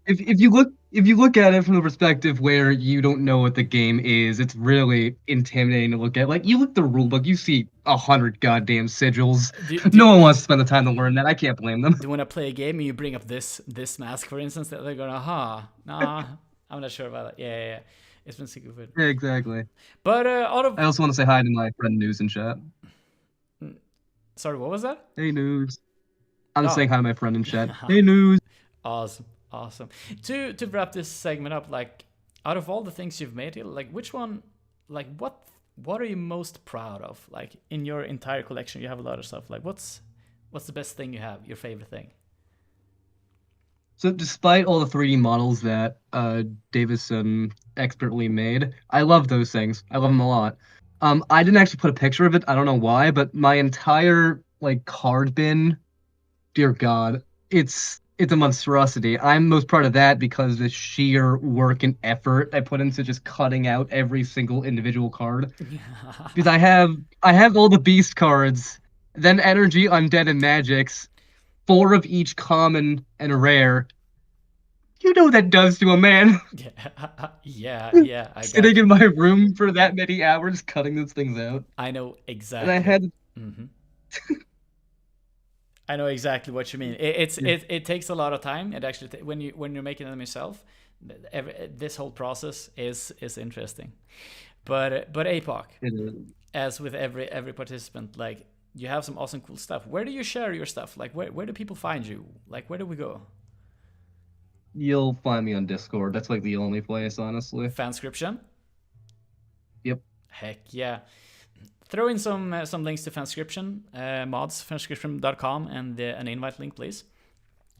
If you look at it from the perspective where you don't know what the game is, it's really intimidating to look at. Like you look at the rulebook, you see 100 goddamn sigils. No one wants to spend the time to learn that. I can't blame them. Do you want to play a game and you bring up this mask, for instance, that they're gonna, nah, I'm not sure about that. Yeah. It's been super good. Yeah, exactly. But I also want to say hi to my friend News in chat. Sorry, what was that? Hey News. I'm saying hi to my friend in chat. Hey News. Awesome. To wrap this segment up, like out of all the things you've made, like which one, like what are you most proud of? Like in your entire collection, you have a lot of stuff. Like what's the best thing you have? Your favorite thing? So despite all the 3D models that Davison expertly made, I love those things. I love them a lot. I didn't actually put a picture of it. I don't know why, but my entire like card bin, dear God, it's a monstrosity. I'm most proud of that because the sheer work and effort I put into just cutting out every single individual card. Because I have all the beast cards, then energy, undead, and magics, 4 of each common and rare. You know that does to a man. Yeah. Sitting in my room for that many hours cutting those things out. I know exactly. And I had. I know exactly what you mean. It takes a lot of time. It actually when you're making them yourself, this whole process is interesting. But Apoc, as with every participant, like you have some awesome cool stuff. Where do you share your stuff? Like where do people find you? Like where do we go? You'll find me on Discord. That's like the only place, honestly. Fanscription? Yep. Heck yeah. Throw in some links to Fanscription, mods, fanscription.com, and an invite link, please.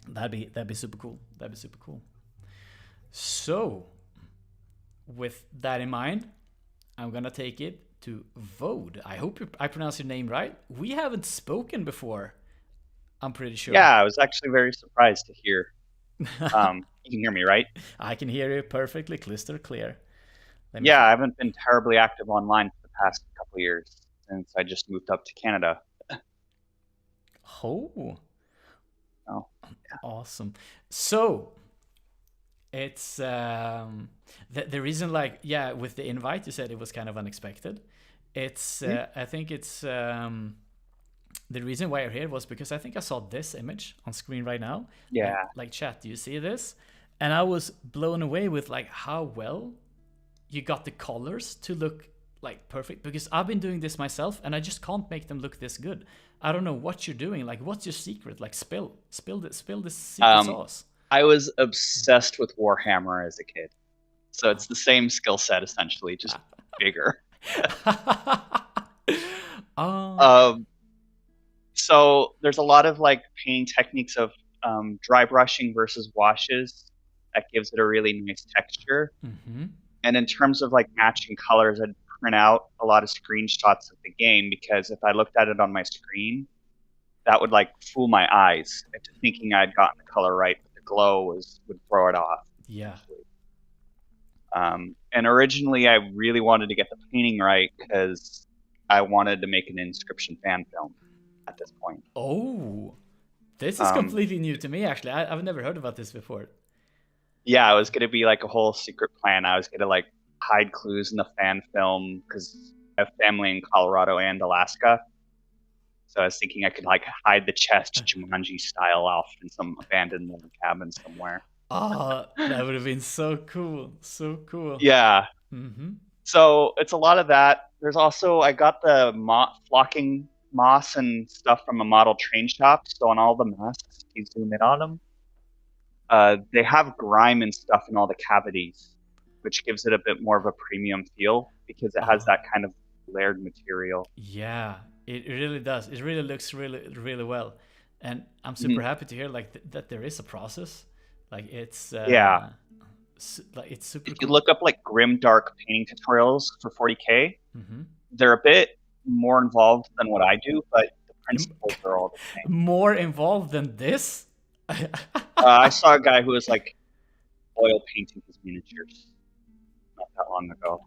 That'd be super cool. So, with that in mind, I'm gonna take it to Vode. I hope I pronounce your name right. We haven't spoken before, I'm pretty sure. Yeah, I was actually very surprised to hear. You can hear me, right? I can hear you perfectly, crystal clear. Yeah, I haven't been terribly active online for the past couple of years since I just moved up to Canada. Oh, yeah. Awesome. So it's the reason, like, yeah, with the invite, you said it was kind of unexpected. It's I think it's the reason why you're here was because I think I saw this image on screen right now. Yeah. Like chat, do you see this? And I was blown away with like how well you got the colors to look like perfect, because I've been doing this myself and I just can't make them look this good. I don't know what you're doing. Like, what's your secret? Like, spill the secret sauce. I was obsessed with Warhammer as a kid, so it's the same skill set essentially, just bigger. So there's a lot of like painting techniques of dry brushing versus washes that gives it a really nice texture. And in terms of like matching colors, I'd print out a lot of screenshots of the game, because if I looked at it on my screen, that would like fool my eyes into thinking I'd gotten the color right, but the glow would throw it off. Yeah. And originally I really wanted to get the painting right because I wanted to make an Inscryption fan film at this point. Oh, this is completely new to me, actually. I've never heard about this before. Yeah, it was going to be like a whole secret plan. I was going to like hide clues in the fan film because I have family in Colorado and Alaska. So I was thinking I could like hide the chest Jumanji style off in some abandoned little cabin somewhere. Oh, that would have been so cool. So cool. Yeah. So it's a lot of that. There's also, I got the flocking moss and stuff from a model train shop. So on all the masks, if you zoom in on them, they have grime and stuff in all the cavities, which gives it a bit more of a premium feel because it has that kind of layered material. Yeah, it really does. It really looks really well. And I'm super happy to hear like that there is a process. Like it's like it's super If cool. you look up like grim dark painting tutorials for 40K, they're a bit more involved than what I do, but the principles are all the same. More involved than this? I saw a guy who was like oil painting his miniatures not that long ago,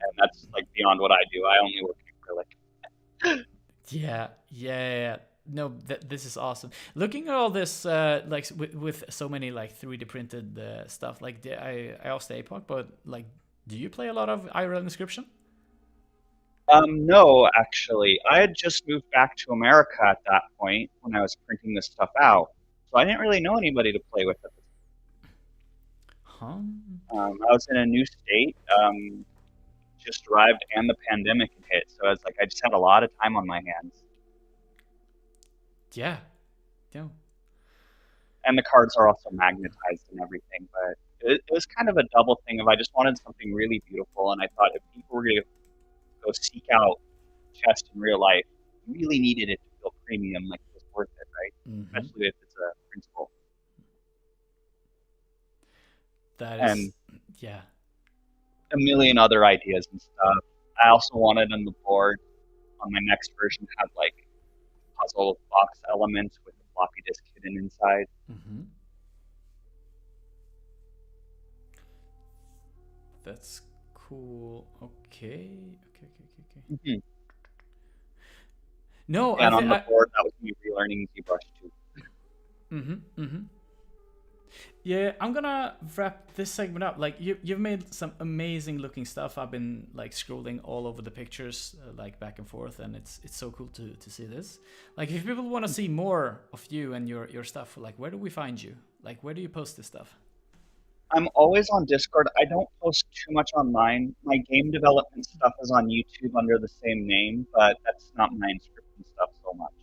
and that's like beyond what I do. I only work in acrylic. Yeah. No, this is awesome. Looking at all this, like with so many like 3D printed stuff, like I asked APOC, but like, do you play a lot of IRL Inscryption? No, actually, I had just moved back to America at that point when I was printing this stuff out, so I didn't really know anybody to play with at the time. I was in a new state, just arrived, and the pandemic had hit, so I was like, I just had a lot of time on my hands. Yeah. And the cards are also magnetized and everything, but it was kind of a double thing of I just wanted something really beautiful, and I thought if people were going to go seek out chest in real life, you really needed it to feel premium, like it was worth it, right? Especially if it's a principal. That is, and a million other ideas and stuff. I also wanted on the board on my next version to have like puzzle box elements with the floppy disk hidden inside. That's cool. Okay. No, and on the board that was me relearning ZBrush too. Yeah, I'm gonna wrap this segment up. Like you've made some amazing looking stuff. I've been like scrolling all over the pictures, like back and forth, and it's so cool to see this. Like if people want to see more of you and your stuff, like where do we find you? Like where do you post this stuff? I'm always on Discord. I don't post too much online. My game development stuff is on YouTube under the same name, but that's not my Inscryption stuff so much.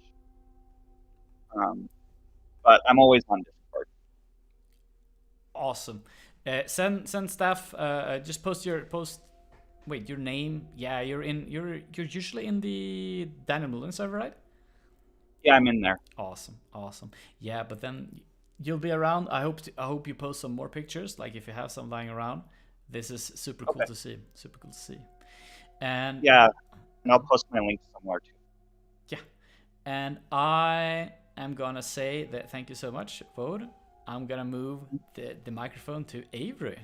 But I'm always on Discord. Awesome. Send staff. Just post your name. Yeah, you're usually in the Daniel Mullen server, right? Yeah, I'm in there. Awesome. Yeah, but then you'll be around. I hope you post some more pictures. Like if you have some lying around, this is super cool to see. Super cool to see. And yeah, and I'll post my link somewhere too. Yeah, and I am gonna say that thank you so much, Vode. I'm gonna move the microphone to Avery.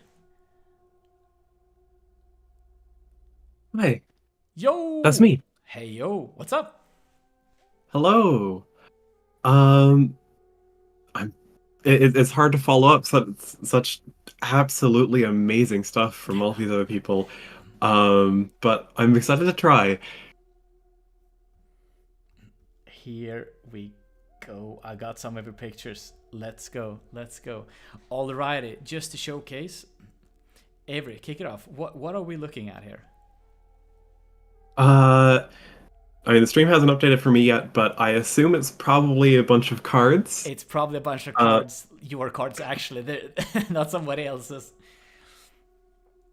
Hi. Yo. That's me. Hey yo, what's up? Hello. It's hard to follow up such absolutely amazing stuff from all these other people. But I'm excited to try. Here we go. I got some of your pictures. Let's go. Alrighty, just to showcase. Avery, kick it off. What are we looking at here? I mean, the stream hasn't updated for me yet, but I assume it's probably a bunch of cards. It's probably a bunch of cards, your cards actually, not somebody else's.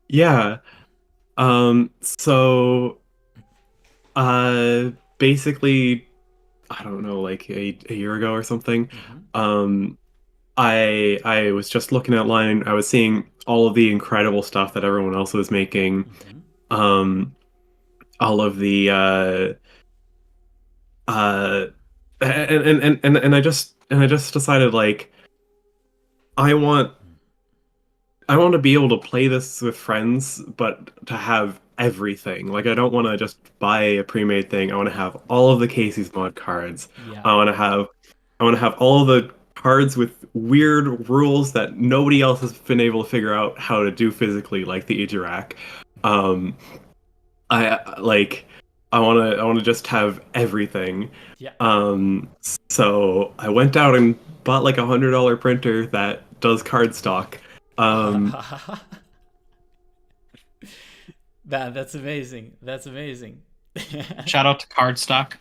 Yeah. So, basically, I don't know, like a year ago or something, I was just looking online. I was seeing all of the incredible stuff that everyone else was making. All of the and I just decided, like, I want to be able to play this with friends, but to have everything. Like, I don't want to just buy a pre-made thing. I want to have all of the Casey's mod cards. Yeah. I want to have all the cards with weird rules that nobody else has been able to figure out how to do physically, like the Ijirak. I want to just have everything. Yeah. So I went out and bought like $100 printer that does cardstock. Man, that's amazing. That's amazing. Shout out to cardstock.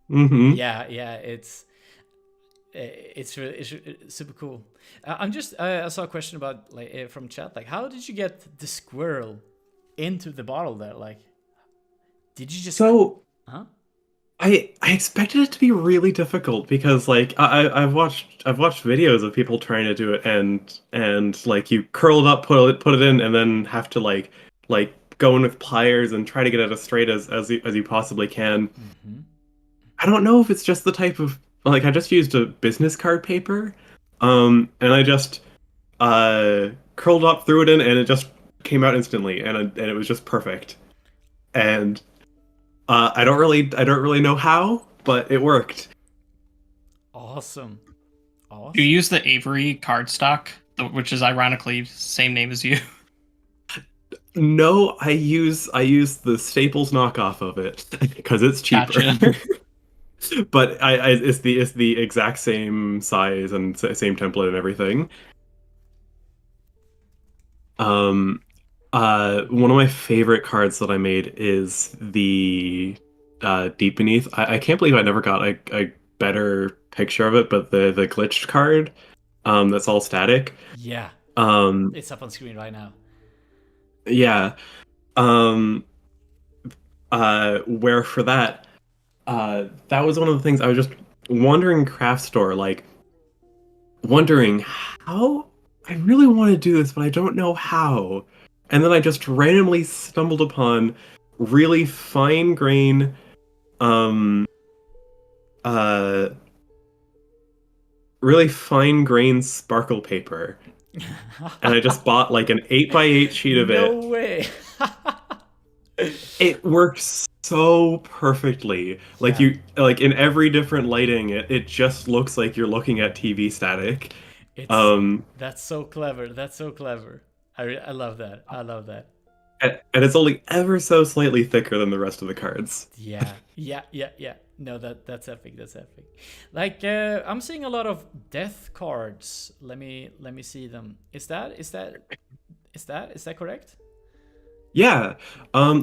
Yeah, it's super cool. I saw a question about, like, from chat, like, how did you get the squirrel into the bottle there? Like, did you just huh? I expected it to be really difficult because, like, I've watched videos of people trying to do it, and like, you curl it up, put it in, and then have to like go in with pliers and try to get it as straight as you possibly can. I don't know if it's just the type of, like, I just used a business card paper, and I just curled up, threw it in, and it just came out instantly, and it was just perfect. And I don't really know how, but it worked. Awesome. You use the Avery cardstock, which is ironically same name as you. No, I use the Staples knockoff of it because it's cheaper. Gotcha. But it's the exact same size and same template and everything. One of my favorite cards that I made is the Deep Beneath. I can't believe I never got a better picture of it, but the glitched card, that's all static. Yeah. It's up on screen right now. Yeah. Where for that, that was one of the things I was just wondering, craft store, like, wondering how I really want to do this, but I don't know how. And then I just randomly stumbled upon really fine grain, sparkle paper. And I just bought like an 8x8 sheet of it. No way. It works so perfectly. Like, you, like, in every different lighting, it just looks like you're looking at TV static. That's so clever. That's so clever. I love that. I love that. And it's only ever so slightly thicker than the rest of the cards. Yeah. No, that's epic. That's epic. Like, I'm seeing a lot of death cards. Let me see them. Is that correct? Yeah.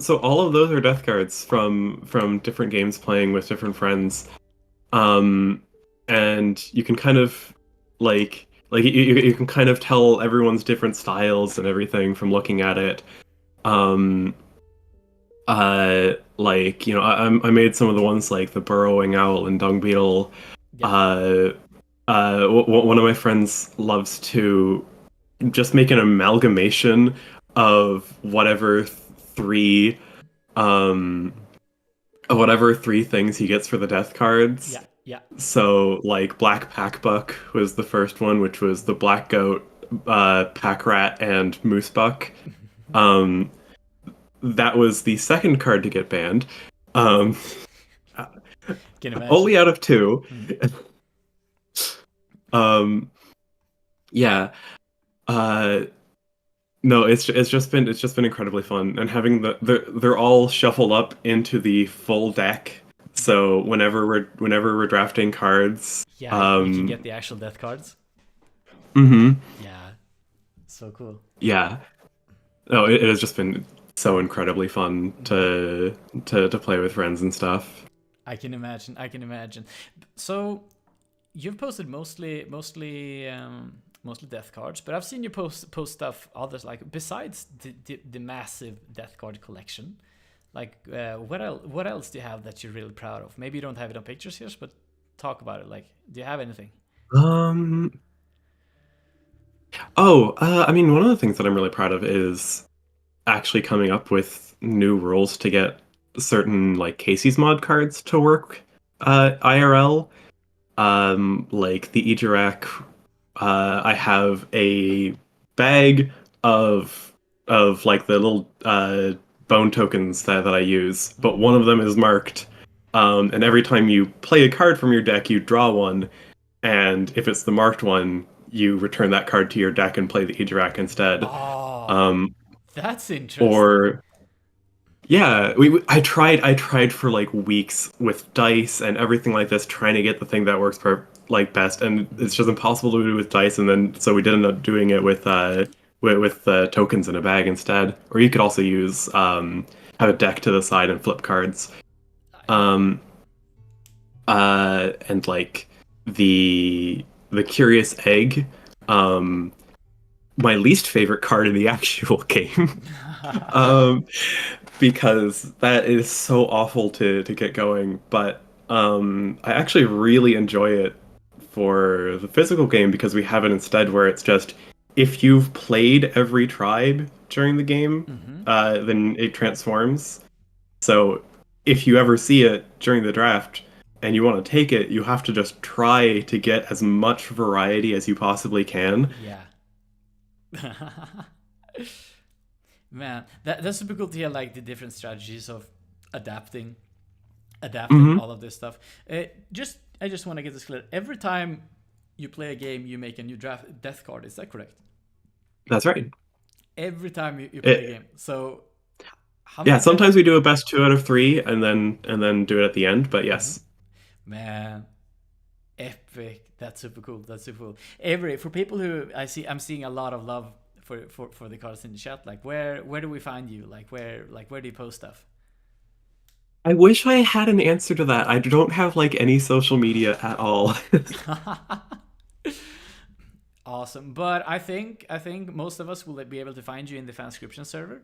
So all of those are death cards from different games playing with different friends. And you can kind of you can kind of tell everyone's different styles and everything from looking at it. Like, you know, I made some of the ones like the burrowing owl and dung beetle. One of my friends loves to just make an amalgamation of whatever three things he gets for the death cards. Yeah. So, like, Black Packbuck was the first one, which was the black goat, pack rat, and moose buck. That was the second card to get banned. Only out of 2. Yeah. No, it's just been incredibly fun, and having they're all shuffled up into the full deck. So whenever we're drafting cards, you can get the actual death cards. Yeah, so cool. Yeah. No, it has just been so incredibly fun to play with friends and stuff. I can imagine. I can imagine. So you've posted mostly death cards, but I've seen you post stuff others, like besides the massive death card collection. Like what else do you have that you're really proud of? Maybe you don't have it on pictures here, but talk about it. Like, do you have anything? I mean, one of the things that I'm really proud of is actually coming up with new rules to get certain like Casey's mod cards to work IRL. Like the Ejirak, I have a bag of like the little bone tokens that I use, but one of them is marked. And every time you play a card from your deck, you draw one, and if it's the marked one, you return that card to your deck and play the Ejirak instead. Oh, that's interesting. Or yeah, I tried for like weeks with dice and everything like this, trying to get the thing that works best, and it's just impossible to do with dice. And then so we did end up doing it with tokens in a bag instead. Or you could also use have a deck to the side and flip cards. And like the curious egg, my least favorite card in the actual game. Because that is so awful to get going, but I actually really enjoy it for the physical game because we have it instead where it's just if you've played every tribe during the game, then it transforms. So if you ever see it during the draft and you want to take it, you have to just try to get as much variety as you possibly can. Yeah. Man, that's super cool to hear, like the different strategies of adapting all of this stuff. I just want to get this clear. Every time you play a game, you make a new death card. Is that correct? That's right. Every time you play a game. So yeah, sometimes we do a best 2 out of 3 and then do it at the end. But yes. Man, epic! That's super cool. That's super cool. Avery, for people who I'm seeing a lot of love for the cards in the chat. Like, where do we find you? Like, where do you post stuff? I wish I had an answer to that. I don't have like any social media at all. Awesome, but I think most of us will be able to find you in the fanscription server.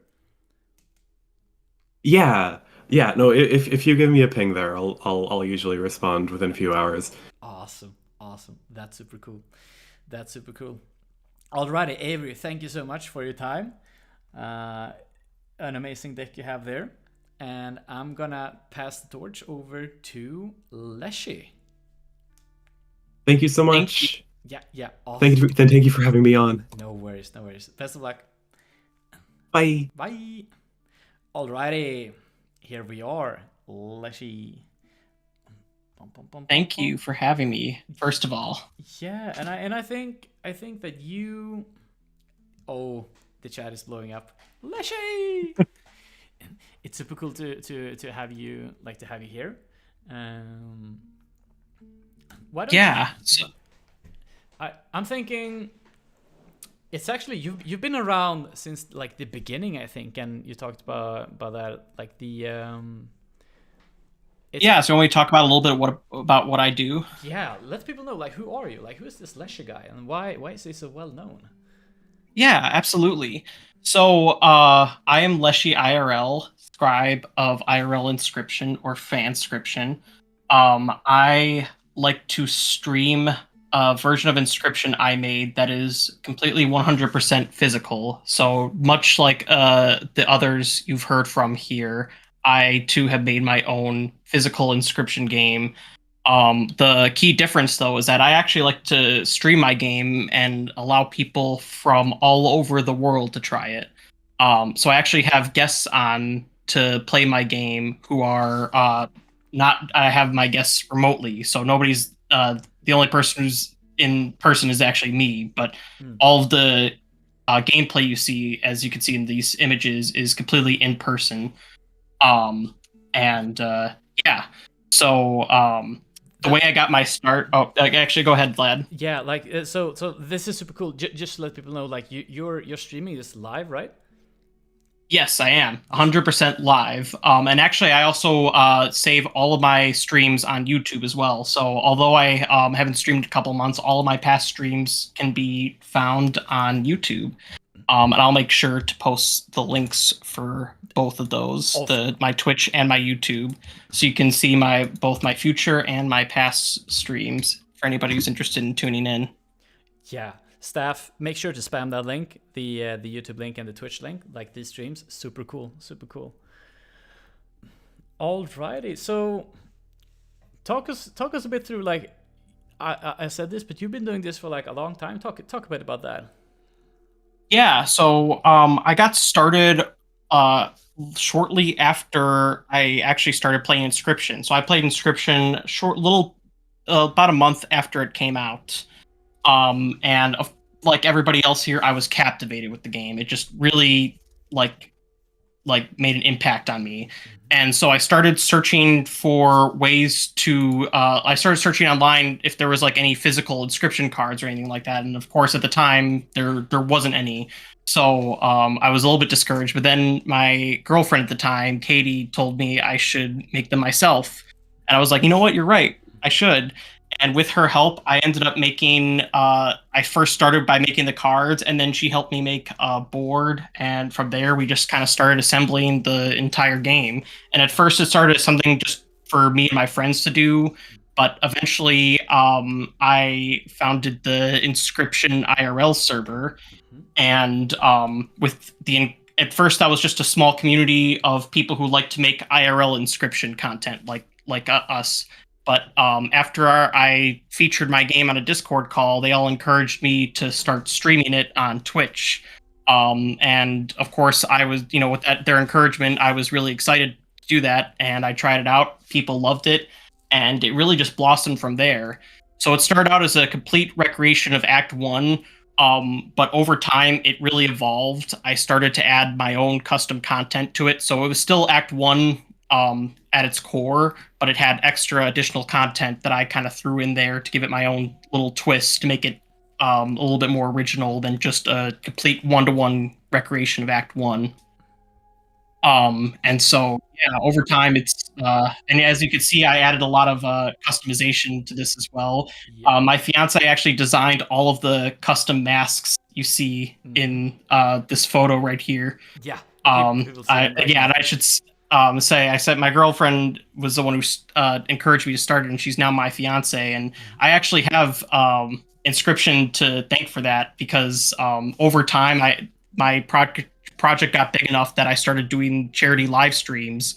Yeah. No, if you give me a ping there, I'll usually respond within a few hours. Awesome. That's super cool. Alrighty, Avery, thank you so much for your time. An amazing deck you have there. And I'm gonna pass the torch over to Leshy. Thank you so much. Yeah. Awesome. Thank you for having me on. No worries. Best of luck. Bye. Bye. Alrighty, here we are, Leshy. Thank you for having me, first of all. Yeah, and I think that you. Oh, the chat is blowing up, Leshy. It's super cool to have you here. Why don't So I'm thinking. It's actually you've been around since like the beginning, I think, and you talked about that, like the so when we talk about a little bit about what I do. Yeah, let people know, like, who are you? Like, who is this Leshy guy, and why is he so well known? Yeah, absolutely. So I am Leshy IRL, scribe of IRL Inscryption or Fanscription. I like to stream a version of Inscryption I made that is completely 100% physical. So much like the others you've heard from here, I too have made my own physical Inscryption game. The key difference, though, is that I actually like to stream my game and allow people from all over the world to try it. So I actually have guests on to play my game who are not. I have my guests remotely, so nobody's. The only person who's in person is actually me, but all of the gameplay you see, as you can see in these images, is completely in person. So the way I got my start. Oh, actually, go ahead, Vlad. Yeah, like so this is super cool. Just to let people know, like you're streaming this live, right? Yes, I am 100% live. And actually, I also save all of my streams on YouTube as well. So although I haven't streamed a couple months, all of my past streams can be found on YouTube. And I'll make sure to post the links for both of those, my Twitch and my YouTube, so you can see both my future and my past streams for anybody who's interested in tuning in. Yeah, staff, make sure to spam that link, the YouTube link and the Twitch link, like these streams. Super cool, super cool. Alrighty, so talk us a bit through, like, I said this, but you've been doing this for like a long time. Talk a bit about that. Yeah, so I got started shortly after I actually started playing Inscryption. So I played Inscryption about a month after it came out. And like everybody else here, I was captivated with the game. It just really like made an impact on me. And so I started searching for ways to I started searching online if there was like any physical Inscryption cards or anything like that. And of course at the time there wasn't any. So I was a little bit discouraged, but then my girlfriend at the time, Katie, told me I should make them myself. And I was like, you know what, you're right, I should. And with her help, I ended up making, I first started by making the cards, and then she helped me make a board. And from there, we just kind of started assembling the entire game. And at first, it started as something just for me and my friends to do. But eventually, I founded the Inscryption IRL server. And at first, that was just a small community of people who like to make IRL Inscryption content, like us. But after I featured my game on a Discord call, they all encouraged me to start streaming it on Twitch. And of course, I was, with their encouragement, I was really excited to do that. And I tried it out. People loved it. And it really just blossomed from there. So it started out as a complete recreation of Act 1. But over time, it really evolved. I started to add my own custom content to it. So it was still Act 1 at its core, but it had extra additional content that I kind of threw in there to give it my own little twist to make it a little bit more original than just a complete one-to-one recreation of Act 1. And so, yeah, over time, it's and as you can see, I added a lot of customization to this as well. My fiance actually designed all of the custom masks you see in this photo right here. Yeah. And I should say I said my girlfriend was the one who encouraged me to start it, and she's now my fiance. And I actually have Inscryption to thank for that, because over time, my project got big enough that I started doing charity live streams.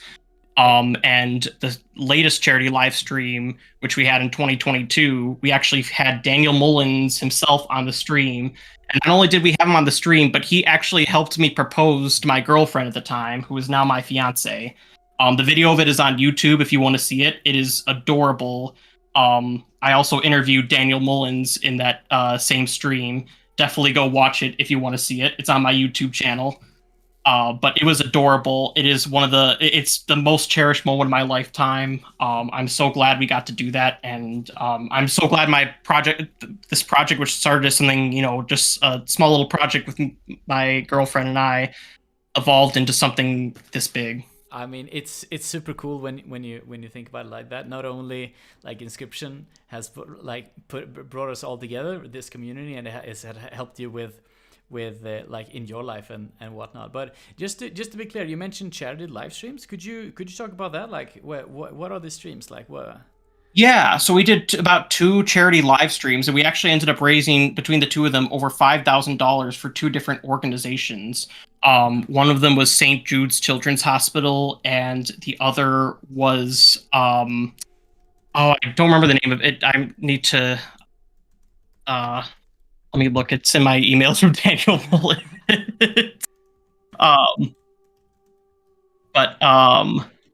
And the latest charity live stream, which we had in 2022, we actually had Daniel Mullins himself on the stream. And not only did we have him on the stream, but he actually helped me propose to my girlfriend at the time, who is now my fiance. The video of it is on YouTube if you want to see it. It is adorable. I also interviewed Daniel Mullins in that same stream. Definitely go watch it if you want to see it. It's on my YouTube channel. But it was adorable. It's the most cherished moment of my lifetime. I'm so glad we got to do that. And I'm so glad this project, which started as something, just a small little project with my girlfriend and I, evolved into something this big. I mean, it's super cool when you think about it like that. Not only like Inscryption has brought us all together, this community, and it has helped you with like in your life and whatnot. But just to be clear, you mentioned charity live streams. Could you talk about that? Like, what are these streams like? What? Yeah, so we did about 2 charity live streams, and we actually ended up raising between the 2 of them over $5,000 for 2 different organizations. One of them was St. Jude's Children's Hospital, and the other was I don't remember the name of it. I need to let me look. It's in my emails from Daniel Mullins.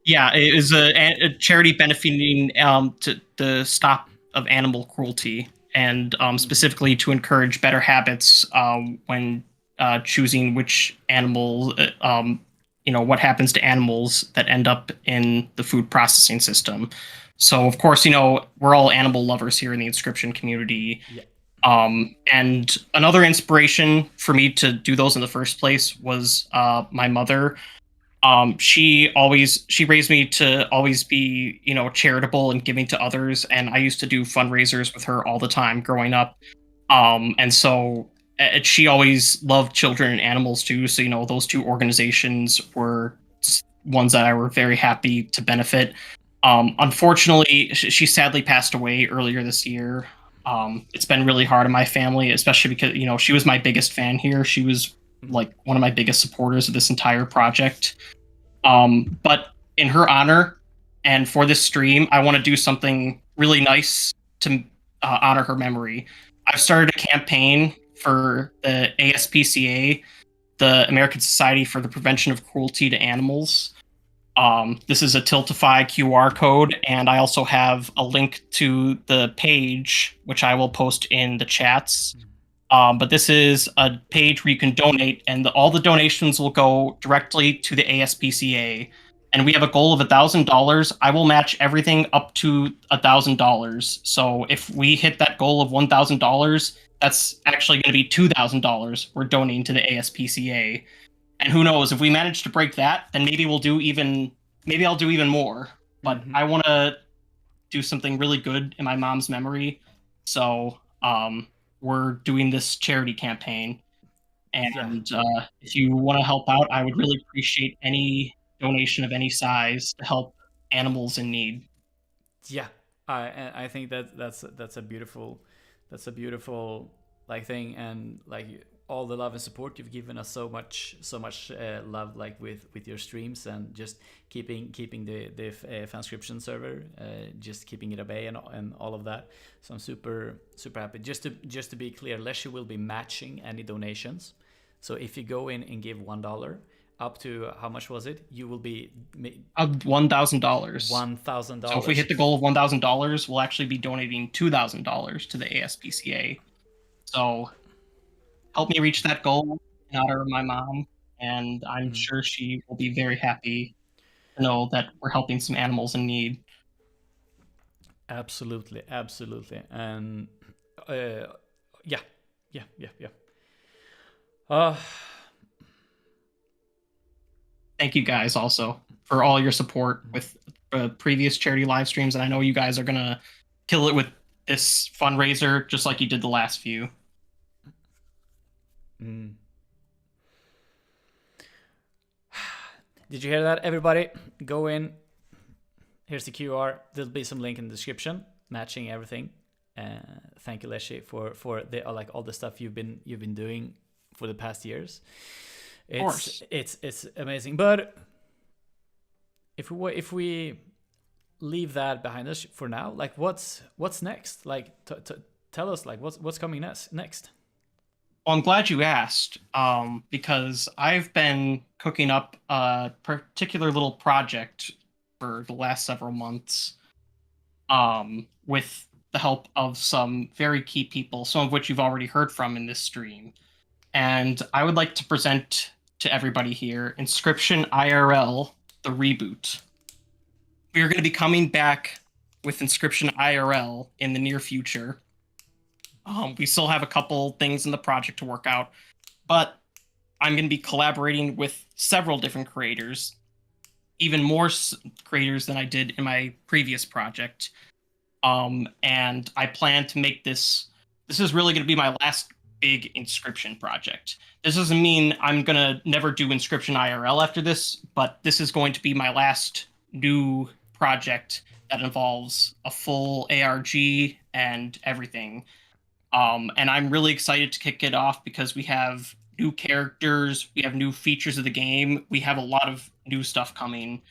Yeah, it was a charity benefiting to the stop of animal cruelty, and specifically to encourage better habits when choosing which animal, what happens to animals that end up in the food processing system. So, of course, we're all animal lovers here in the Inscryption community. Yeah. And another inspiration for me to do those in the first place was my mother. She raised me to always be, charitable and giving to others. And I used to do fundraisers with her all the time growing up. And so she always loved children and animals too. So, those two organizations were ones that I were very happy to benefit. Unfortunately, she sadly passed away earlier this year. It's been really hard on my family, especially because, she was my biggest fan here. She was like one of my biggest supporters of this entire project. But in her honor and for this stream, I want to do something really nice to honor her memory. I've started a campaign for the ASPCA, the American Society for the Prevention of Cruelty to Animals. This is a Tiltify QR code, and I also have a link to the page, which I will post in the chats. But this is a page where you can donate, and all the donations will go directly to the ASPCA. And we have a goal of $1,000. I will match everything up to $1,000. So if we hit that goal of $1,000, that's actually going to be $2,000 we're donating to the ASPCA. And who knows, if we manage to break that, then maybe I'll do even more. But I want to do something really good in my mom's memory. So we're doing this charity campaign. And if you want to help out, I would really appreciate any donation of any size to help animals in need. Yeah, I think that's a beautiful like thing, and like all the love and support you've given us, so much love, like with your streams, and just keeping the fanscription server, just keeping it at bay and all of that. So I'm super happy. Just to be clear, Leshy will be matching any donations. So if you go in and give $1 up to, how much was it? You will be $1,000. $1,000. So if we hit the goal of $1,000, we'll actually be donating $2,000 to the ASPCA. So help me reach that goal in honor of my mom, and I'm sure she will be very happy to know that we're helping some animals in need. Absolutely. And yeah. Thank you guys also for all your support with previous charity live streams, and I know you guys are gonna kill it with this fundraiser just like you did the last few. Did you hear that, everybody? Go in. Here's the QR. There'll be some link in the description matching everything. Thank you, Leshy, for the like all the stuff you've been doing for the past years. It's amazing. But if we leave that behind us for now, like what's next? Like tell us, like what's coming next. Well, I'm glad you asked, because I've been cooking up a particular little project for the last several months, with the help of some very key people, some of which you've already heard from in this stream. And I would like to present to everybody here Inscryption IRL, the reboot. We are going to be coming back with Inscryption IRL in the near future. We still have a couple things in the project to work out, but I'm going to be collaborating with several different creators, even more creators than I did in my previous project. And I plan to make this is really going to be my last big Inscryption project. This doesn't mean I'm going to never do Inscryption IRL after this, but this is going to be my last new project that involves a full ARG and everything. And I'm really excited to kick it off because we have new characters, we have new features of the game, we have a lot of new stuff coming,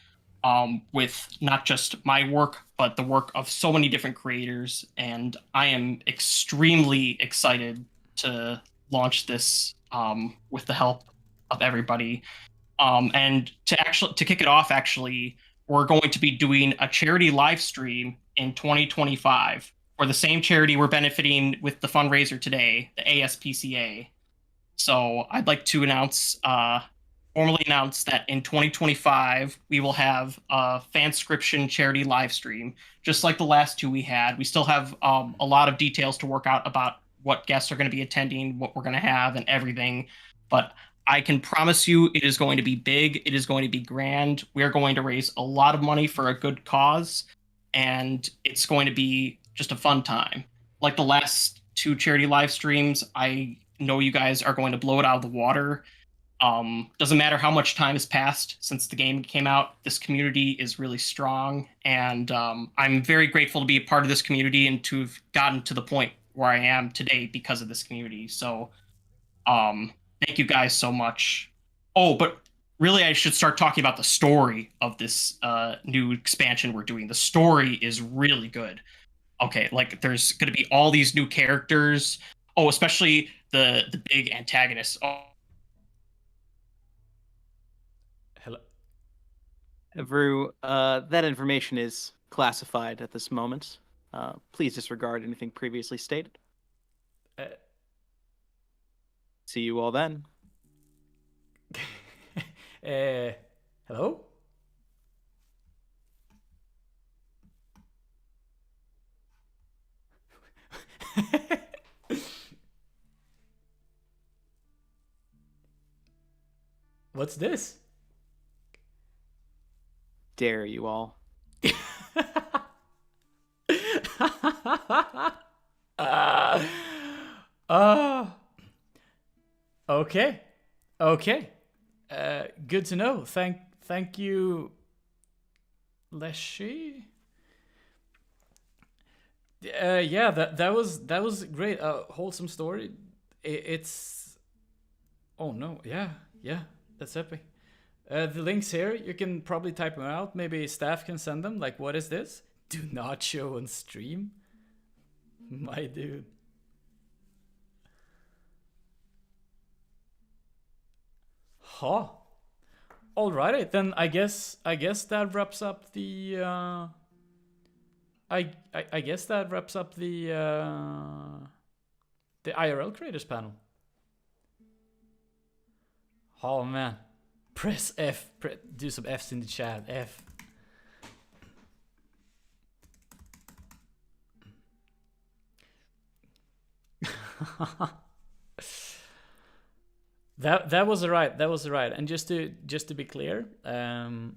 with not just my work, but the work of so many different creators. And I am extremely excited to launch this, with the help of everybody. And to kick it off, actually, we're going to be doing a charity live stream in 2025 for the same charity we're benefiting with the fundraiser today, the ASPCA. So I'd like to formally announce that in 2025, we will have a fanscription charity live stream, just like the last two we had. We still have a lot of details to work out about what guests are going to be attending, what we're going to have, and everything. But I can promise you it is going to be big. It is going to be grand. We're going to raise a lot of money for a good cause, and it's going to be just a fun time. Like the last 2 charity live streams, I know you guys are going to blow it out of the water. Doesn't matter how much time has passed since the game came out, this community is really strong, and I'm very grateful to be a part of this community and to have gotten to the point where I am today because of this community. So thank you guys so much. Oh, but really I should start talking about the story of this new expansion we're doing. The story is really good. Okay, like there's going to be all these new characters. Oh, especially the big antagonist. Oh, Avru, that information is classified at this moment. Please disregard anything previously stated. See you all then. Hello? What's this? Dare you all. Okay. Okay. Good to know. Thank you, Leshy. Yeah, that was great. Wholesome story. It's. Oh no! Yeah, that's epic. The links here, you can probably type them out. Maybe staff can send them. Like, what is this? Do not show on stream. My dude. Huh. Alrighty, then I guess that wraps up the I guess that wraps up the IRL creators panel. Oh man. Press F. Do some Fs in the chat. F. That was right. That was right. And just to be clear, Leshy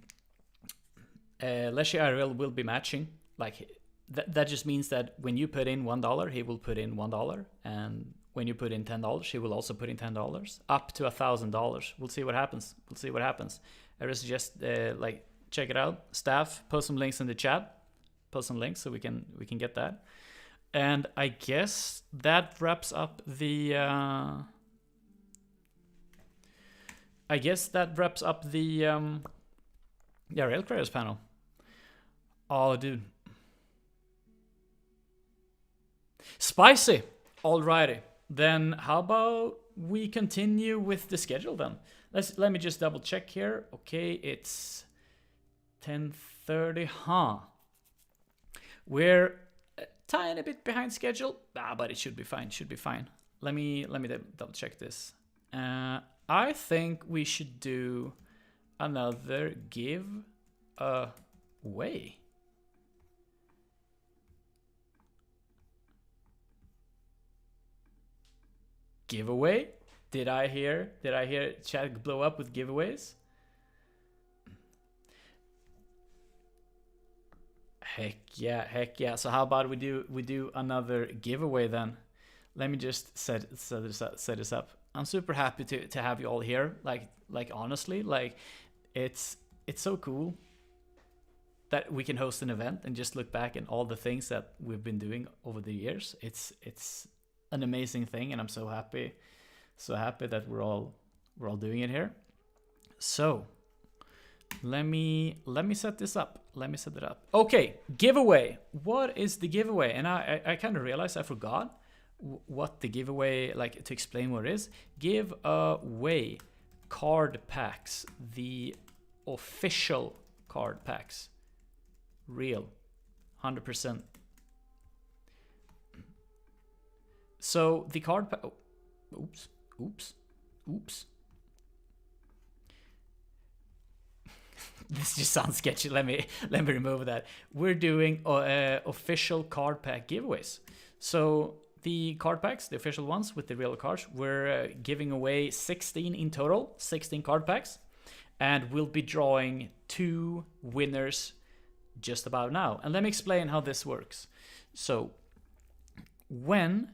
IRL will be matching. Like that just means that when you put in $1, he will put in $1, and when you put in $10, he will also put in $10, up to $1,000. We'll see what happens. I would suggest like check it out. Staff, post some links in the chat. Post some links so we can get that. And I guess that wraps up the. Rail Creators panel. Oh, dude. Spicy. Alrighty. Then how about we continue with the schedule then? Let me just double check here. Okay, it's 10:30. Huh. We're a tiny bit behind schedule. But it should be fine. Let me double check this. I think we should do another give away. Giveaway? Did I hear chat blow up with giveaways? Heck yeah. So how about we do another giveaway then? Let me just set this up. I'm super happy to have you all here. Like honestly, like it's so cool that we can host an event and just look back at all the things that we've been doing over the years. It's an amazing thing, and I'm so happy that we're all doing it here. So let me set this up. Let me set it up. Okay, giveaway. What is the giveaway? And I kind of realized I forgot what the giveaway, like, to explain what it is. Give away card packs, the official card packs. Real, 100%. So the card pack. Oh, oops. This just sounds sketchy. Let me remove that. We're doing official card pack giveaways. So the card packs, the official ones with the real cards. We're giving away 16 in total, 16 card packs, and we'll be drawing 2 winners just about now. And let me explain how this works. So when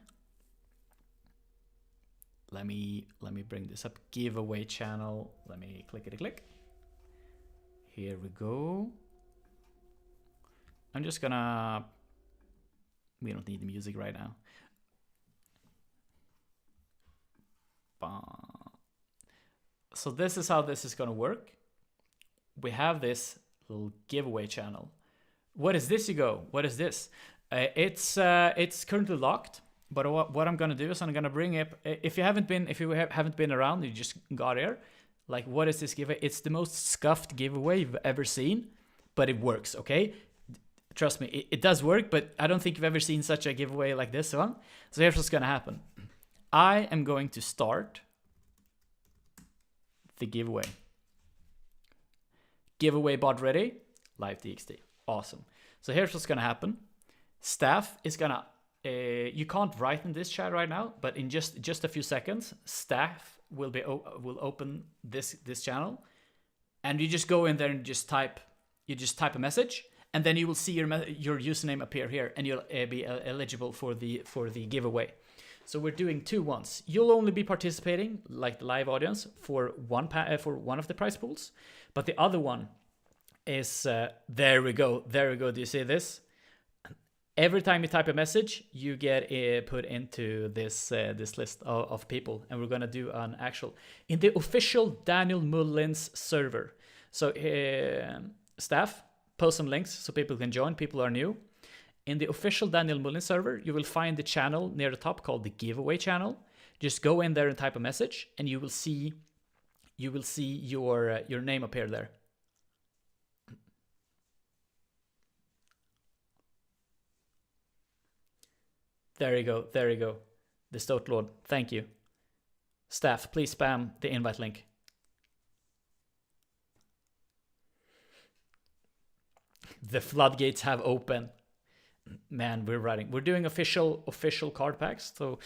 let me bring this up, giveaway channel. Let me click. Here we go. I'm just gonna, we don't need the music right now. So this is how this is gonna work. We have this little giveaway channel. What is this, you go? What is this? It's currently locked, but what I'm gonna do is I'm gonna bring it. If you haven't been around, you just got here. Like, what is this giveaway? It's the most scuffed giveaway you've ever seen, but it works. Okay, trust me, it does work. But I don't think you've ever seen such a giveaway like this one. So here's what's gonna happen. I am going to start the giveaway. Giveaway bot ready. Live TXT. Awesome. So here's what's gonna happen. Staff is gonna. You can't write in this chat right now, but in just a few seconds, staff will open this channel, and you just go in there and just type. You just type a message, and then you will see your username appear here, and you'll be eligible for the giveaway. So we're doing 2 ones. You'll only be participating, like the live audience, for one of the prize pools, but the other one is there we go. Do you see this? Every time you type a message, you get put into this list of people, and we're gonna do an actual in the official Daniel Mullins server. So staff, post some links so people can join. People are new. In the official Daniel Mullins server, you will find the channel near the top called the giveaway channel. Just go in there and type a message, and you will see your name appear there. There you go. The Stoat Lord. Thank you. Staff, please spam the invite link. The floodgates have opened. Man, we're doing official card packs. So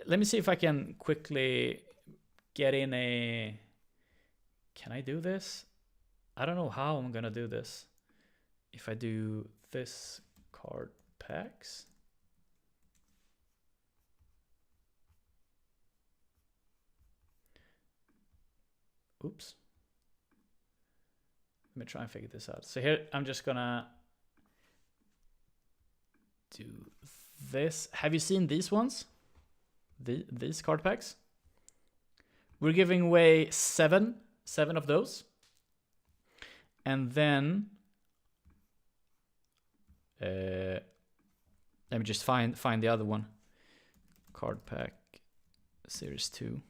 let me see if I can quickly get in a. Can I do this? I don't know how I'm gonna do this. If I do this card packs. Oops. Let me try and figure this out. So here I'm just gonna do this. Have you seen these ones? These card packs? We're giving away seven of those. And then let me just find the other one. Card pack series 2.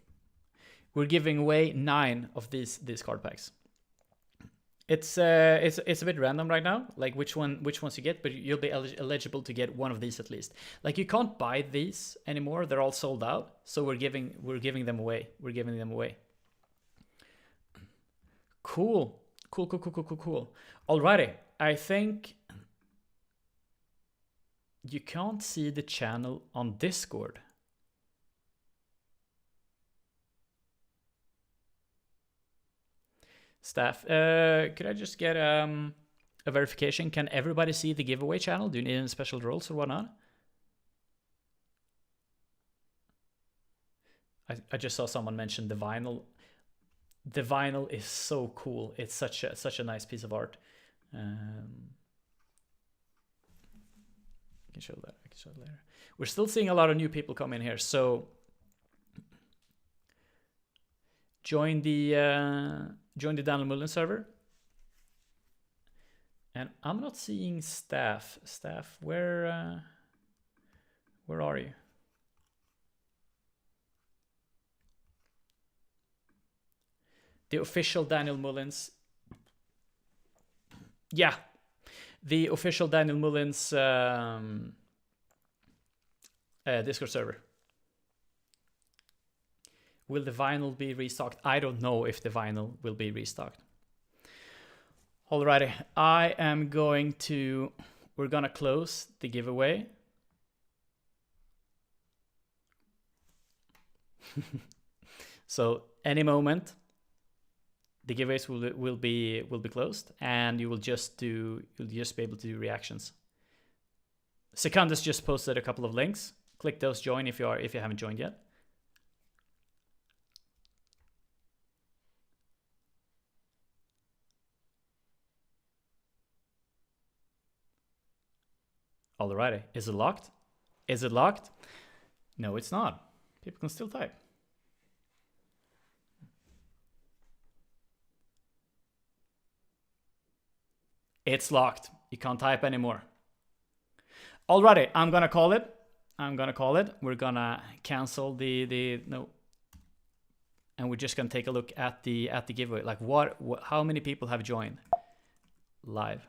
We're giving away 9 of these card packs. It's a bit random right now, like which ones you get, but you'll be eligible to get one of these at least. Like, you can't buy these anymore; they're all sold out. So we're giving them away. Cool. Alrighty, I think you can't see the channel on Discord. Staff, could I just get a verification? Can everybody see the giveaway channel? Do you need any special rules or whatnot? I just saw someone mention the vinyl. The vinyl is so cool. It's such a nice piece of art. I can show that. Later. We're still seeing a lot of new people come in here, so join the Daniel Mullins server. And I'm not seeing staff. Staff, where are you? The official Daniel Mullins. Yeah, the official Daniel Mullins Discord server. Will the vinyl be restocked? I don't know if the vinyl will be restocked. Alrighty, we're gonna close the giveaway. So any moment, the giveaways will be closed, and you'll just be able to do reactions. Secundus just posted a couple of links. Click those, join if you haven't joined yet. Alrighty, is it locked? Is it locked? No, it's not. People can still type. It's locked. You can't type anymore. Alrighty, I'm gonna call it. We're gonna cancel the no. And we're just gonna take a look at the giveaway. Like how many people have joined live?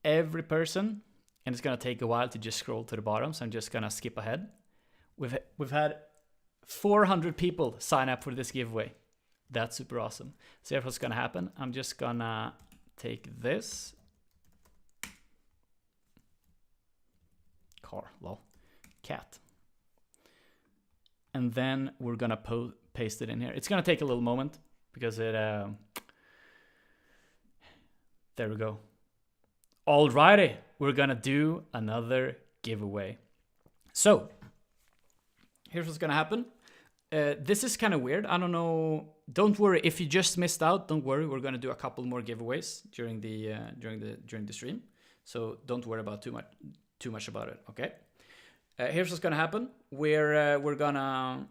Every person, and it's gonna take a while to just scroll to the bottom, so I'm just gonna skip ahead. We've had 400 people sign up for this giveaway. That's super awesome. So here's what's gonna happen. I'm just gonna take this. Car, lol. Cat. And then we're gonna paste it in here. It's gonna take a little moment because it there we go. Alrighty, we're gonna do another giveaway. So here's what's gonna happen. This is kind of weird. I don't know. Don't worry if you just missed out. Don't worry. We're gonna do a couple more giveaways during the stream. So don't worry about too much about it. Okay. Here's what's gonna happen. We're gonna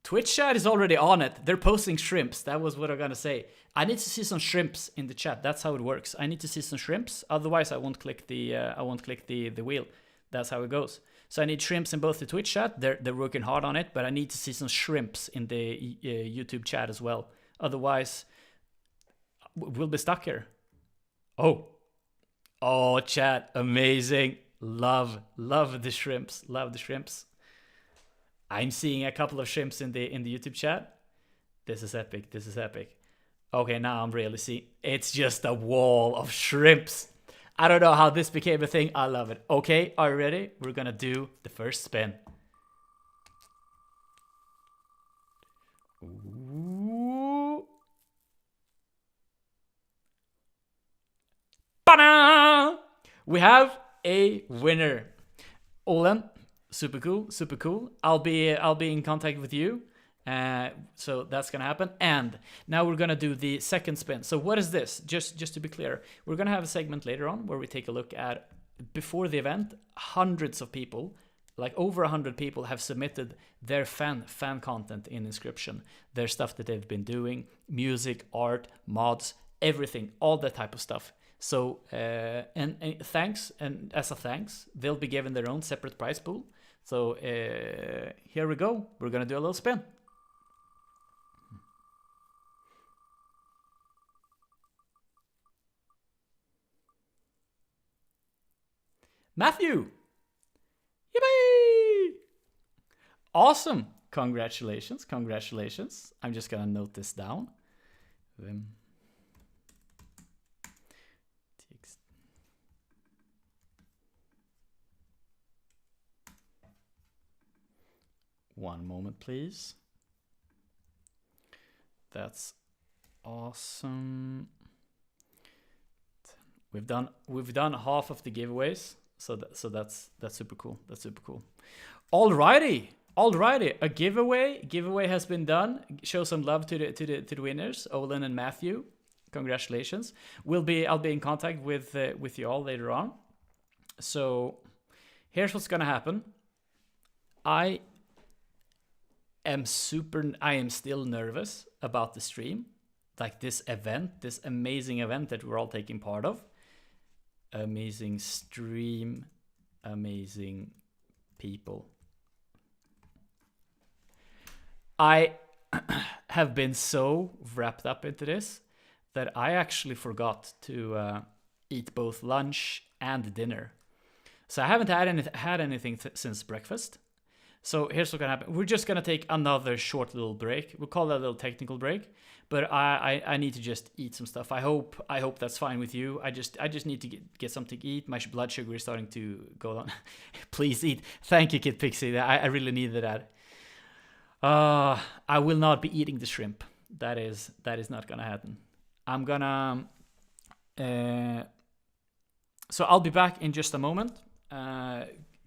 Twitch chat is already on it. They're posting shrimps. That was what I'm gonna say. I need to see some shrimps in the chat. That's how it works. I need to see some shrimps. Otherwise, I won't click the wheel. That's how it goes. So I need shrimps in both the Twitch chat. They're working hard on it, but I need to see some shrimps in the YouTube chat as well. Otherwise, we'll be stuck here. Oh, chat, amazing. Love the shrimps. Love the shrimps. I'm seeing a couple of shrimps in the YouTube chat. This is epic. This is epic. Okay, now I'm really seeing. It's just a wall of shrimps. I don't know how this became a thing. I love it. Okay, are you ready? We're gonna do the first spin. Ooh. Ba-da! We have a winner. Olen, super cool, super cool. I'll be in contact with you. So that's gonna happen. And now we're gonna do the second spin. So what is this? Just to be clear, we're gonna have a segment later on where we take a look at, before the event, hundreds of people, like over 100 people, have submitted their fan content in Inscryption, their stuff that they've been doing, music, art, mods, everything, all that type of stuff. So and thanks, and as a thanks, they'll be given their own separate prize pool. So here we go. We're gonna do a little spin. Matthew! Yippee! Awesome! Congratulations, congratulations. I'm just gonna note this down. One moment, please. That's awesome. We've done half of the giveaways. So that's super cool. That's super cool. Alrighty. A giveaway has been done. Show some love to the winners, Olen and Matthew. Congratulations. I'll be in contact with you all later on. So here's what's gonna happen. I am still nervous about the stream, like this event, this amazing event that we're all taking part of. Amazing stream, amazing people. I have been so wrapped up into this that I actually forgot to eat both lunch and dinner. So I haven't had anything since breakfast. So here's what's gonna happen. We're just gonna take another short little break. We'll call that a little technical break. But I need to just eat some stuff. I hope that's fine with you. I just need to get something to eat. My blood sugar is starting to go down. Please eat. Thank you, Kid Pixie. I really needed that. I will not be eating the shrimp. That is not gonna happen. I'm gonna. So I'll be back in just a moment.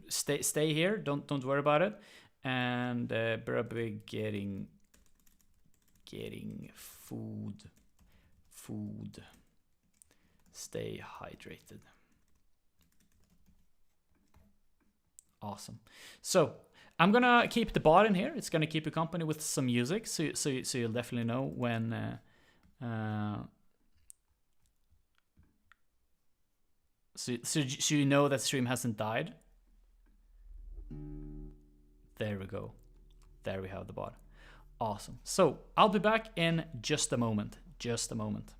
Stay here. Don't worry about it. And probably getting food. Stay hydrated. Awesome. So I'm gonna keep the bot in here. It's gonna keep you company with some music, so you'll definitely know when. So you know that stream hasn't died. There we go. There we have the bot. Awesome. So I'll be back in just a moment. Just a moment.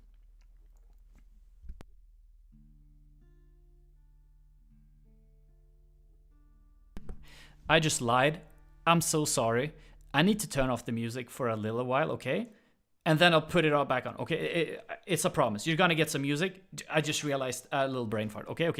I just lied. I'm so sorry. I need to turn off the music for a little while, okay? And then I'll put it all back on, okay? It's a promise. You're gonna get some music. I just realized a little brain fart. Okay.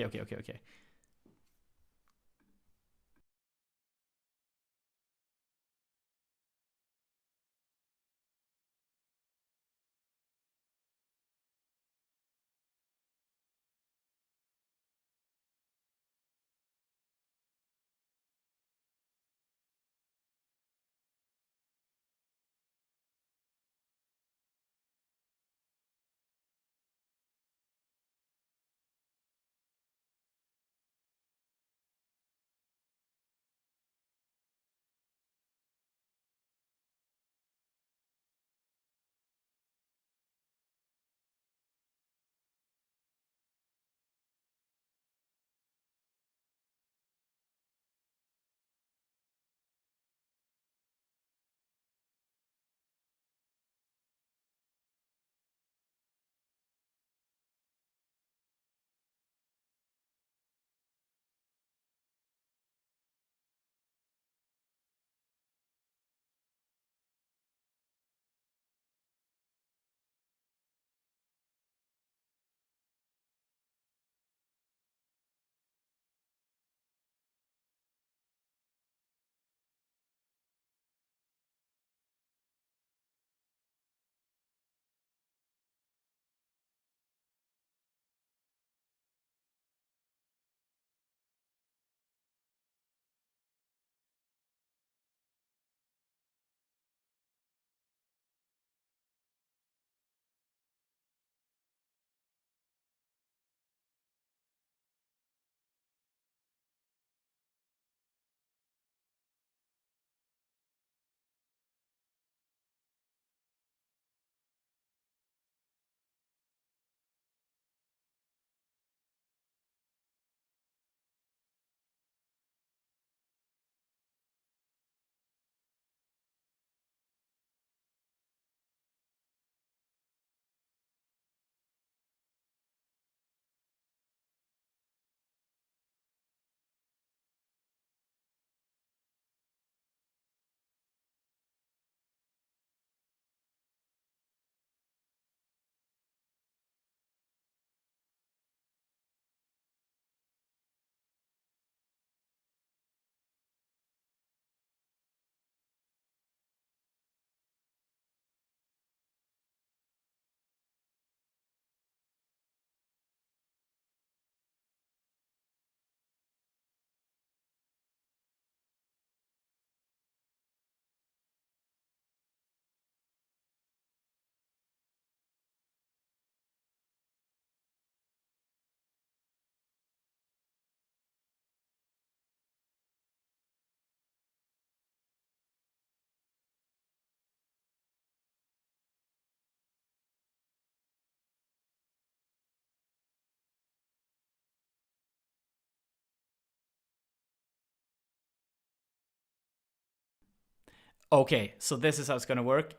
Okay, so this is how it's gonna work.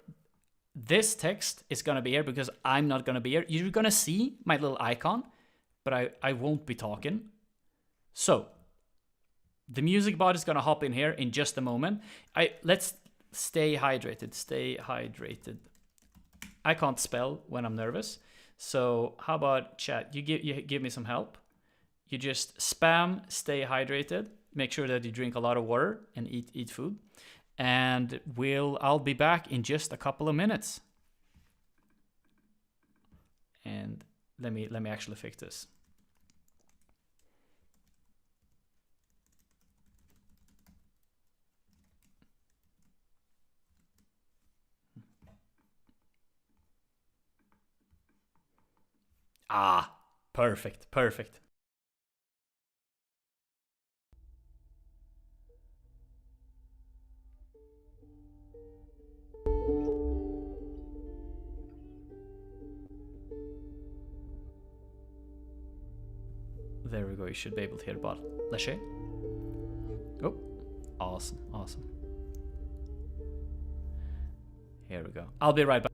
This text is gonna be here because I'm not gonna be here. You're gonna see my little icon, but I won't be talking. So The music bot is gonna hop in here in just a moment. Let's stay hydrated. Stay hydrated. I can't spell when I'm nervous. So how about chat? You give me some help. You just spam stay hydrated. Make sure that you drink a lot of water and eat food. And I'll be back in just a couple of minutes. And let me actually fix this. Ah, perfect. There we go. You should be able to hear the bot. Lachey. Oh, awesome. Here we go. I'll be right back.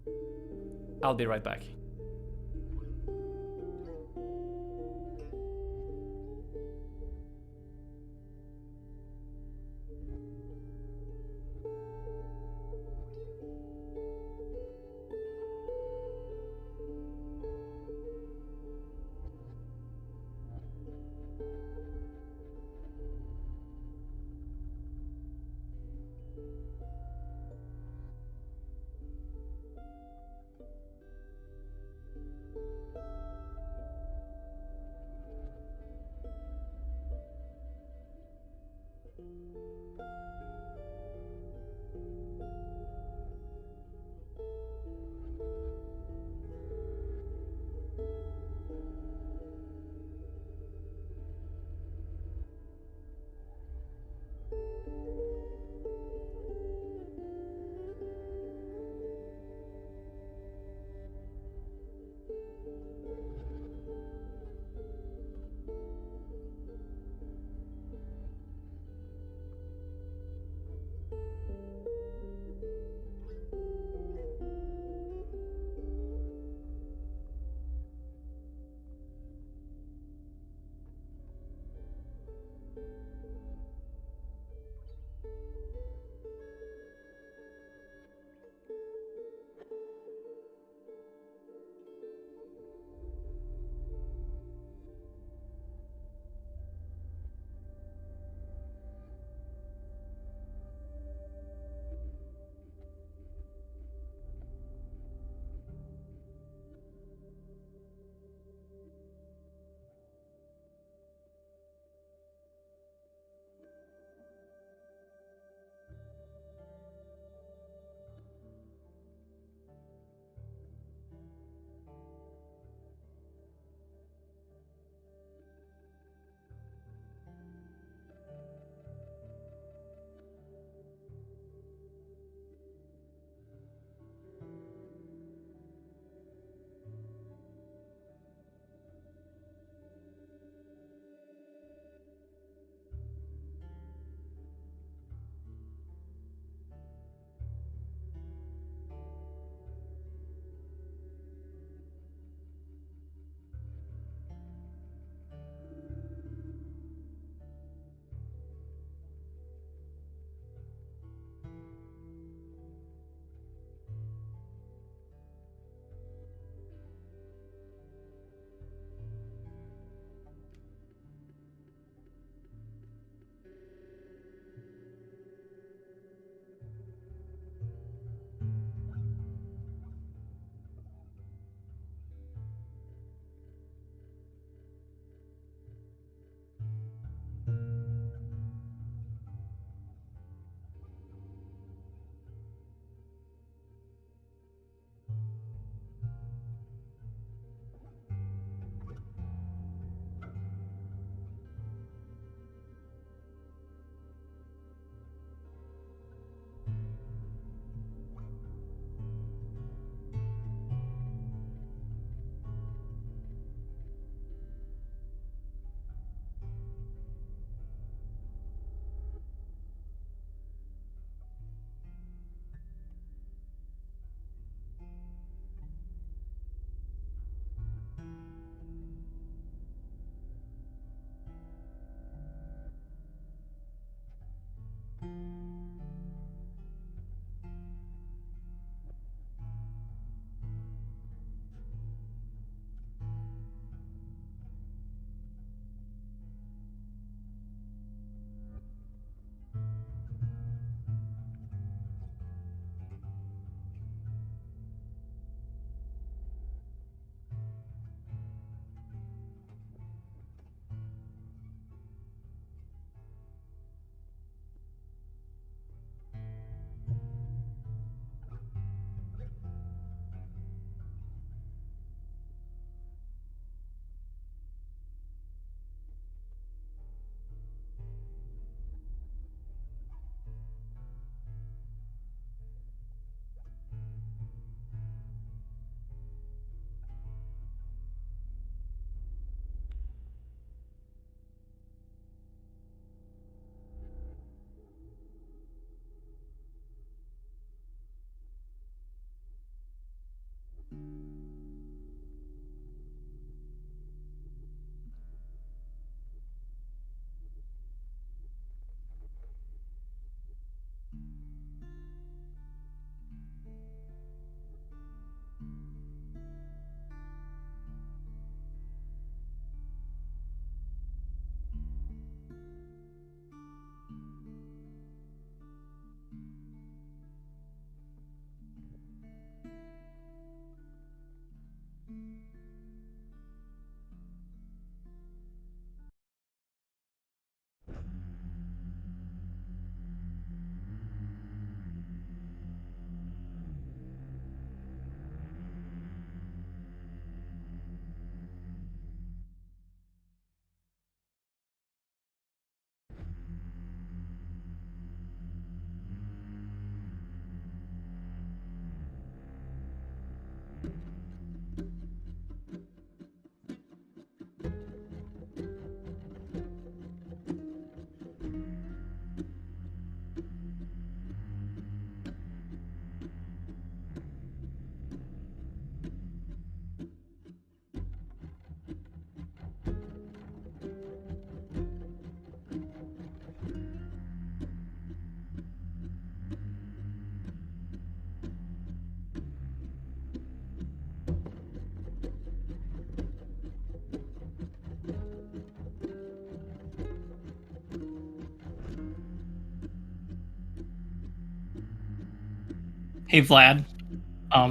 Hey Vlad,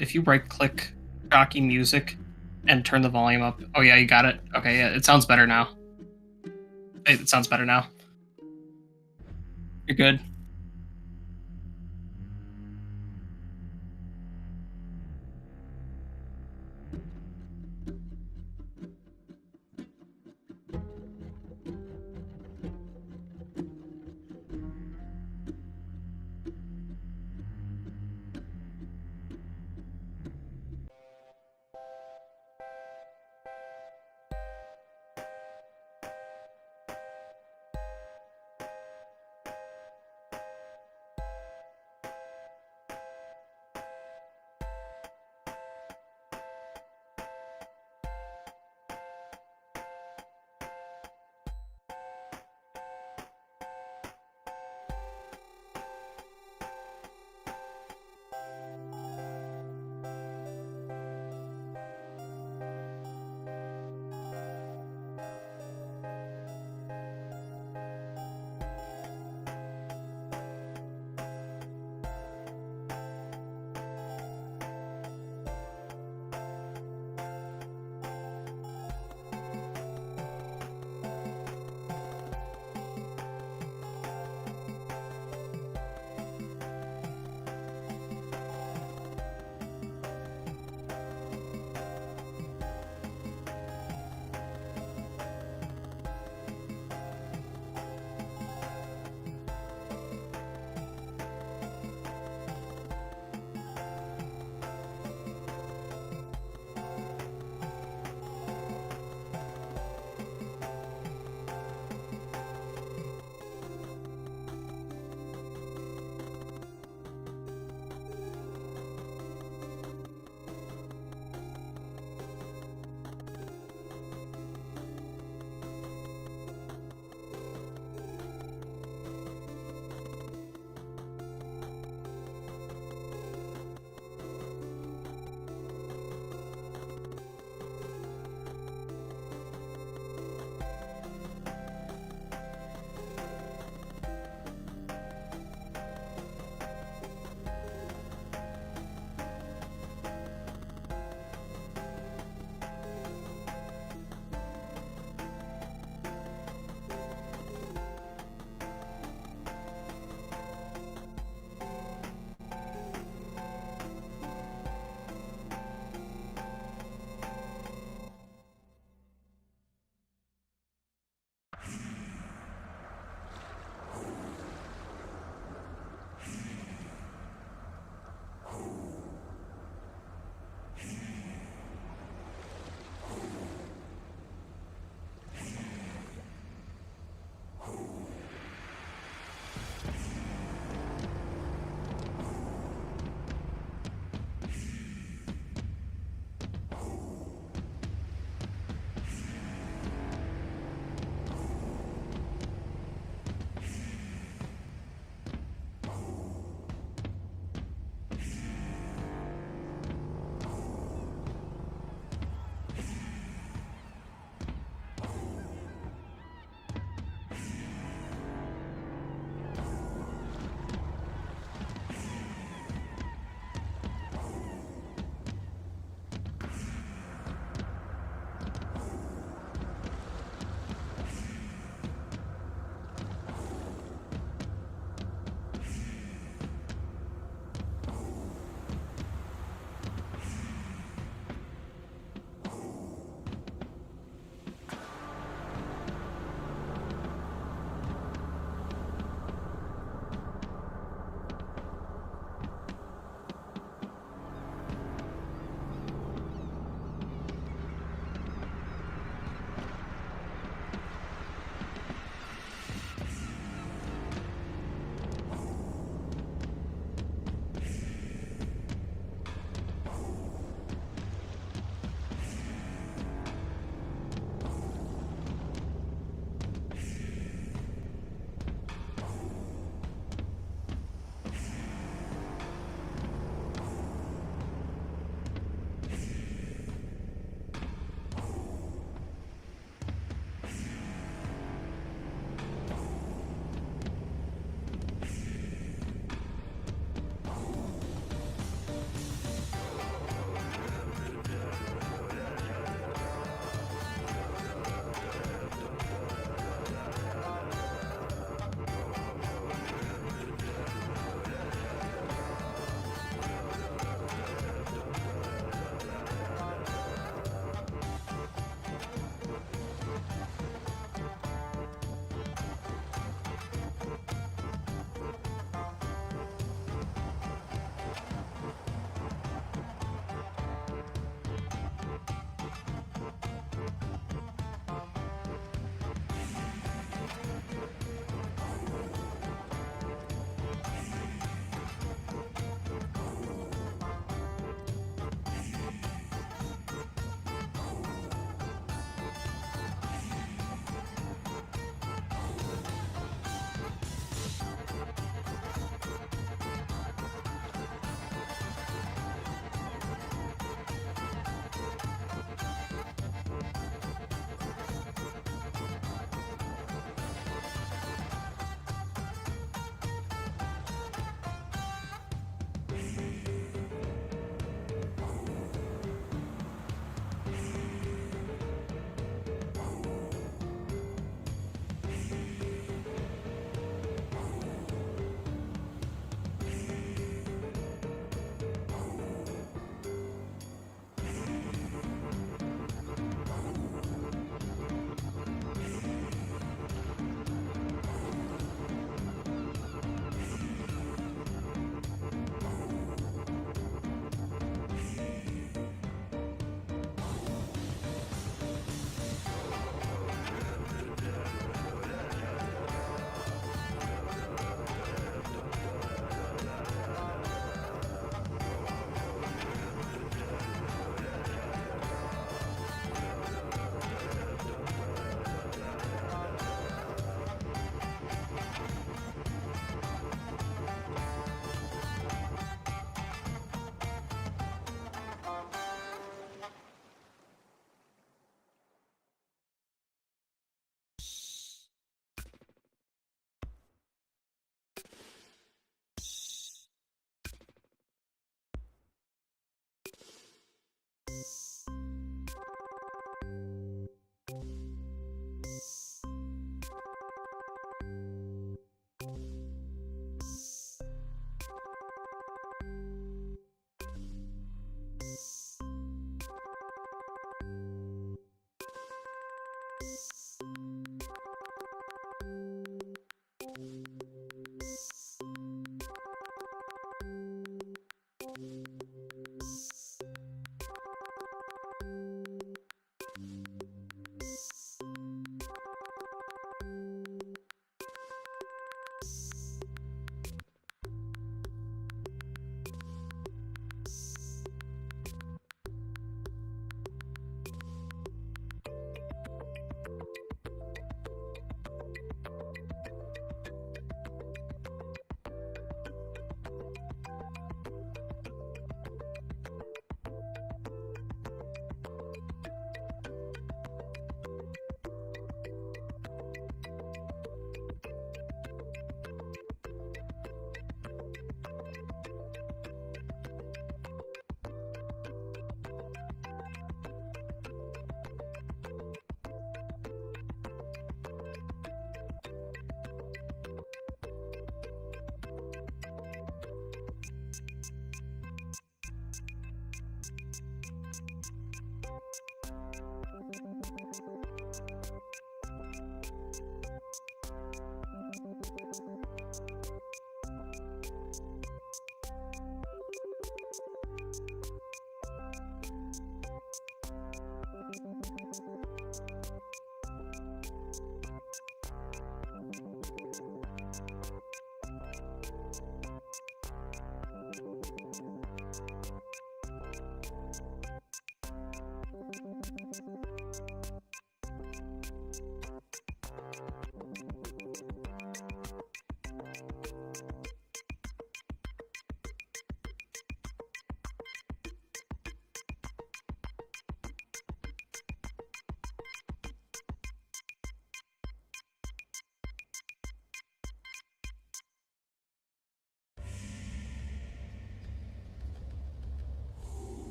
if you right-click jockey music and turn the volume up. Oh yeah, you got it. Okay, yeah, it sounds better now. It sounds better now. You're good.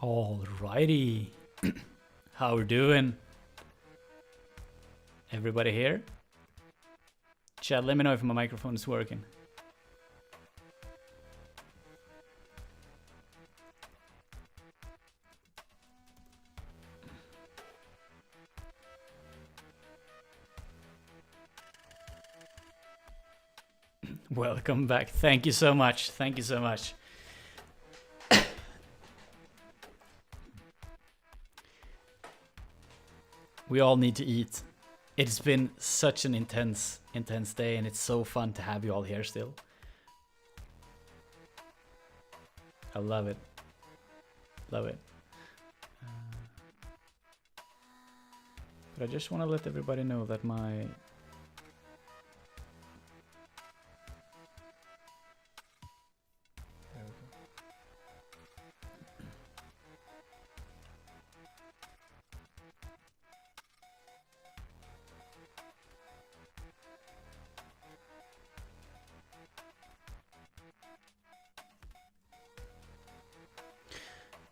Alrighty. How we're doing? Everybody here? Chat, let me know if my microphone is working. Welcome back. Thank you so much. Thank you so much. We all need to eat. It's been such an intense day, and it's so fun to have you all here still. I love it. Love it. But I just want to let everybody know that my...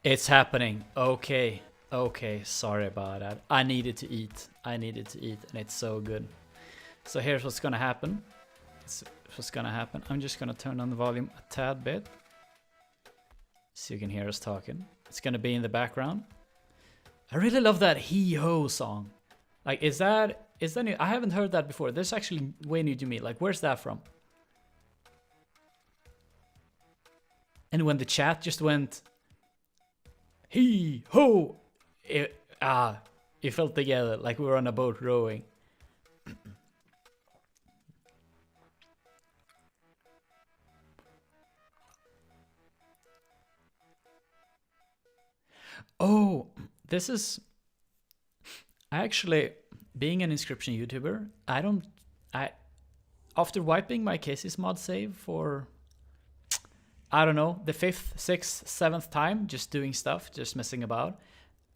It's happening. Okay. Okay, sorry about that. I needed to eat. And it's so good. So here's what's gonna happen. I'm just gonna turn on the volume a tad bit, so you can hear us talking. It's gonna be in the background. I really love that Hee Ho song. Like, is that new? I haven't heard that before. This is actually way new to me. Like, where's that from? And when the chat just went Hee Ho, it felt together like we were on a boat rowing. Oh, this is actually, being an inscryption YouTuber, after wiping my cases mod save for, I don't know, the 5th, 6th, 7th time, just doing stuff, just messing about,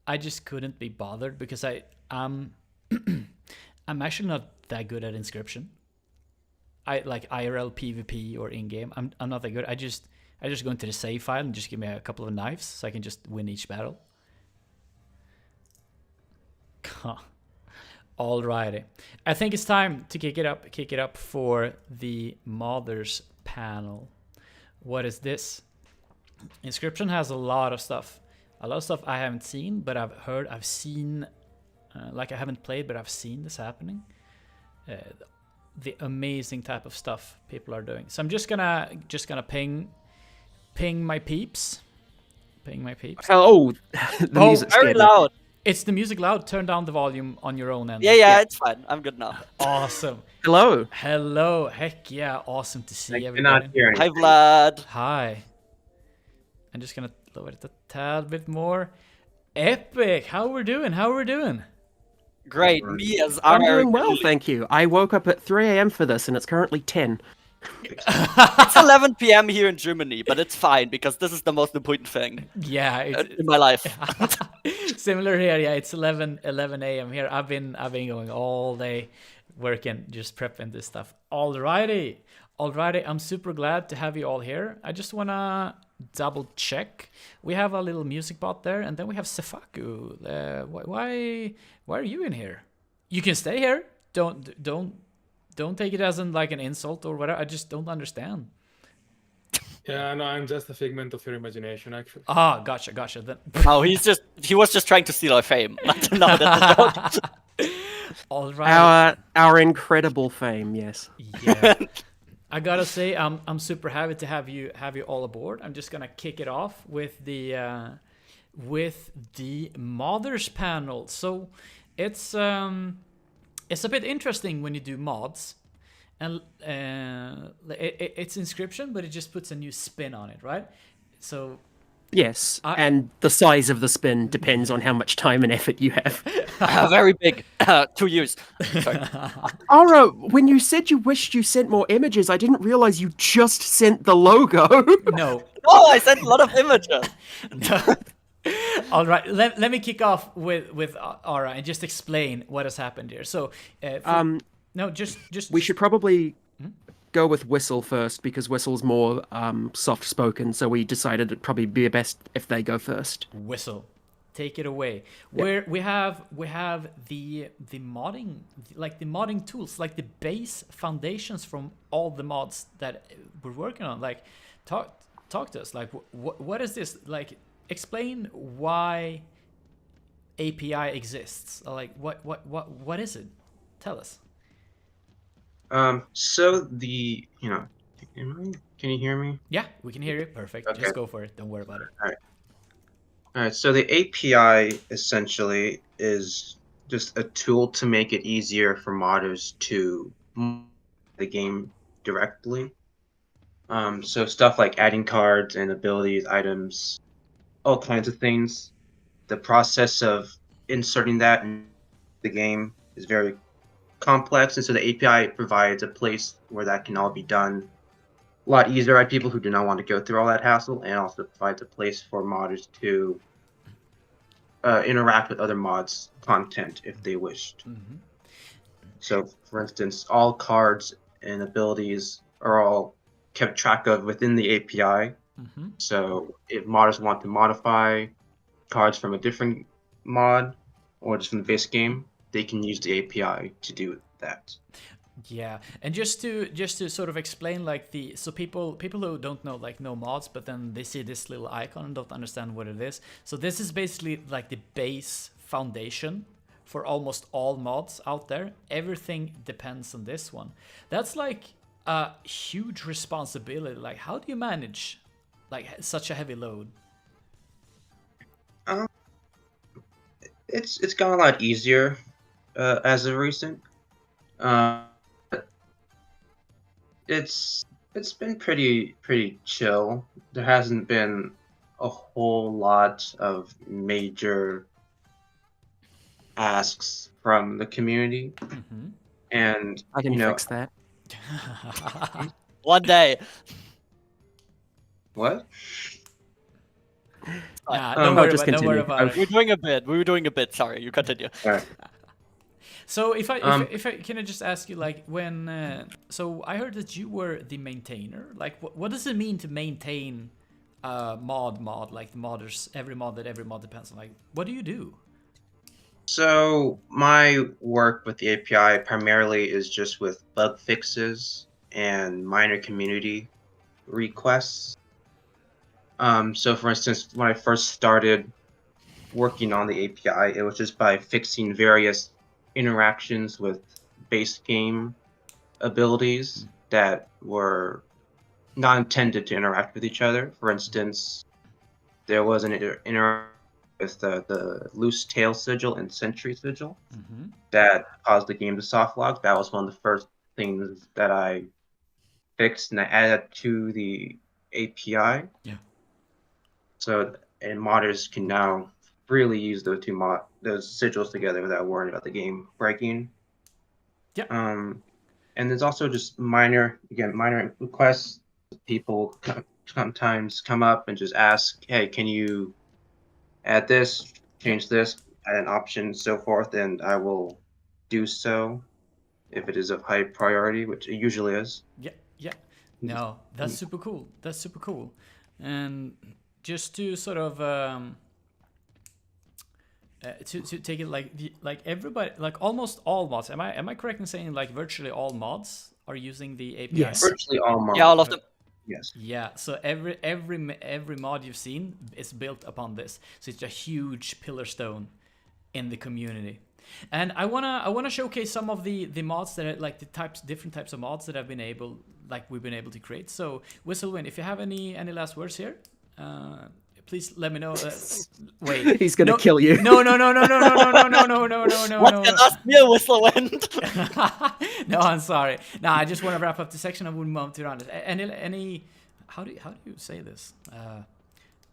I just couldn't be bothered because I'm actually not that good at inscryption. I like IRL PvP or in-game. I'm not that good. I just go into the save file and just give me a couple of knives so I can just win each battle. Alrighty. I think it's time to kick it up for the modders panel. What is this? Inscryption has a lot of stuff. A lot of stuff I haven't seen, but I've heard, I've seen, like I haven't played, but I've seen this happening. The amazing type of stuff people are doing. So I'm just gonna ping my peeps. Ping my peeps. Oh, the music's very loud. It's the music loud. Turn down the volume on your own end. Yeah, it's fine. I'm good now. Awesome. Hello. Hello. Heck yeah. Awesome to see I everybody. cannot hear Hi, Vlad. Hi. I'm just gonna lower it a tad bit more. Epic. How we're doing? Great. Me as I'm doing well, thank you. I woke up at 3 a.m. for this, and it's currently 10. It's 11 p.m. here in Germany, but it's fine because this is the most important thing. Yeah, in my life. Similar here. Yeah, it's 11 a.m. here. I've been going all day working, just prepping this stuff. Alrighty. I'm super glad to have you all here. I just wanna double check. We have a little music bot there, and then we have Sefaku. Why are you in here? You can stay here. Don't take it as like an insult or whatever. I just don't understand. Yeah, no, I'm just a figment of your imagination, actually. Ah, gotcha. Then. Oh, he was just trying to steal our fame. No, that's a joke. All right. Our incredible fame, yes. Yeah. I gotta say, I'm super happy to have you all aboard. I'm just gonna kick it off with the modders panel. So it's a bit interesting when you do mods, and it's inscription, but it just puts a new spin on it, right? So Yes, and the size of the spin depends on how much time and effort you have. Very big. 2 years. Sorry. Ara, when you said you wished you sent more images, I didn't realize you just sent the logo. No. Oh, I sent a lot of images. All right, let me kick off with Ara and just explain what has happened here. So, no, just we should probably go with Whistle first because Whistle's more soft spoken. So we decided it'd probably be best if they go first. Whistle, take it away. Where we have the modding, like the modding tools, like the base foundations from all the mods that we're working on. Like, talk to us. Like, what is this? Like, explain why API exists. Like, what is it? Tell us. So the, can you hear me? Yeah, we can hear you. Perfect. Okay. Just go for it. Don't worry about it. All right. So the API essentially is just a tool to make it easier for modders to mod the game directly. So stuff like adding cards and abilities, items, all kinds of things. The process of inserting that in the game is very complex, and so the API provides a place where that can all be done a lot easier by people who do not want to go through all that hassle, and also provides a place for modders to interact with other mods' content if they wished. So, for instance, all cards and abilities are all kept track of within the API. So if modders want to modify cards from a different mod or just from the base game, they can use the API to do that. Yeah, and just to sort of explain, like, so people who don't know, like, know mods, but then they see this little icon and don't understand what it is. So this is basically like the base foundation for almost all mods out there. Everything depends on this one. That's like a huge responsibility. Like, how do you manage like such a heavy load? It's gotten a lot easier as of recent. It's been pretty chill. There hasn't been a whole lot of major asks from the community, and I can fix that. One day. What? Don't worry about it. We were doing a bit. Sorry, you continue. So if I can I just ask you, like, when so I heard that you were the maintainer. Like, what does it mean to maintain mod like the modders, every mod depends on? Like, what do you do? So my work with the API primarily is just with bug fixes and minor community requests. So for instance, when I first started working on the API, it was just by fixing various interactions with base game abilities that were not intended to interact with each other. For instance, there was an interaction with the loose tail sigil and sentry sigil that caused the game to soft log. That was one of the first things that I fixed and I added to the API. Yeah. So, and modders can now freely use those those sigils together without worrying about the game breaking. Yeah. And there's also just minor requests. People sometimes come up and just ask, "Hey, can you add this, change this, add an option, so forth?" And I will do so if it is of high priority, which it usually is. Yeah. No, that's super cool. That's super cool. And just to sort of to take it like everybody, like almost all mods. Am I correct in saying like virtually all mods are using the API? Yes. Virtually all mods. Yeah, all of them. Yes. Yeah. So every mod you've seen is built upon this. So it's a huge pillar stone in the community. And I wanna showcase some of the mods that are like different types of mods that we've been able to create. So Whistlewind, if you have any last words here, please let me know. Wait, He's gonna kill you. No. What's the last meal whistle went? No, I'm sorry. No, I just want to wrap up the section. I wouldn't move to around it. Any how do you say this?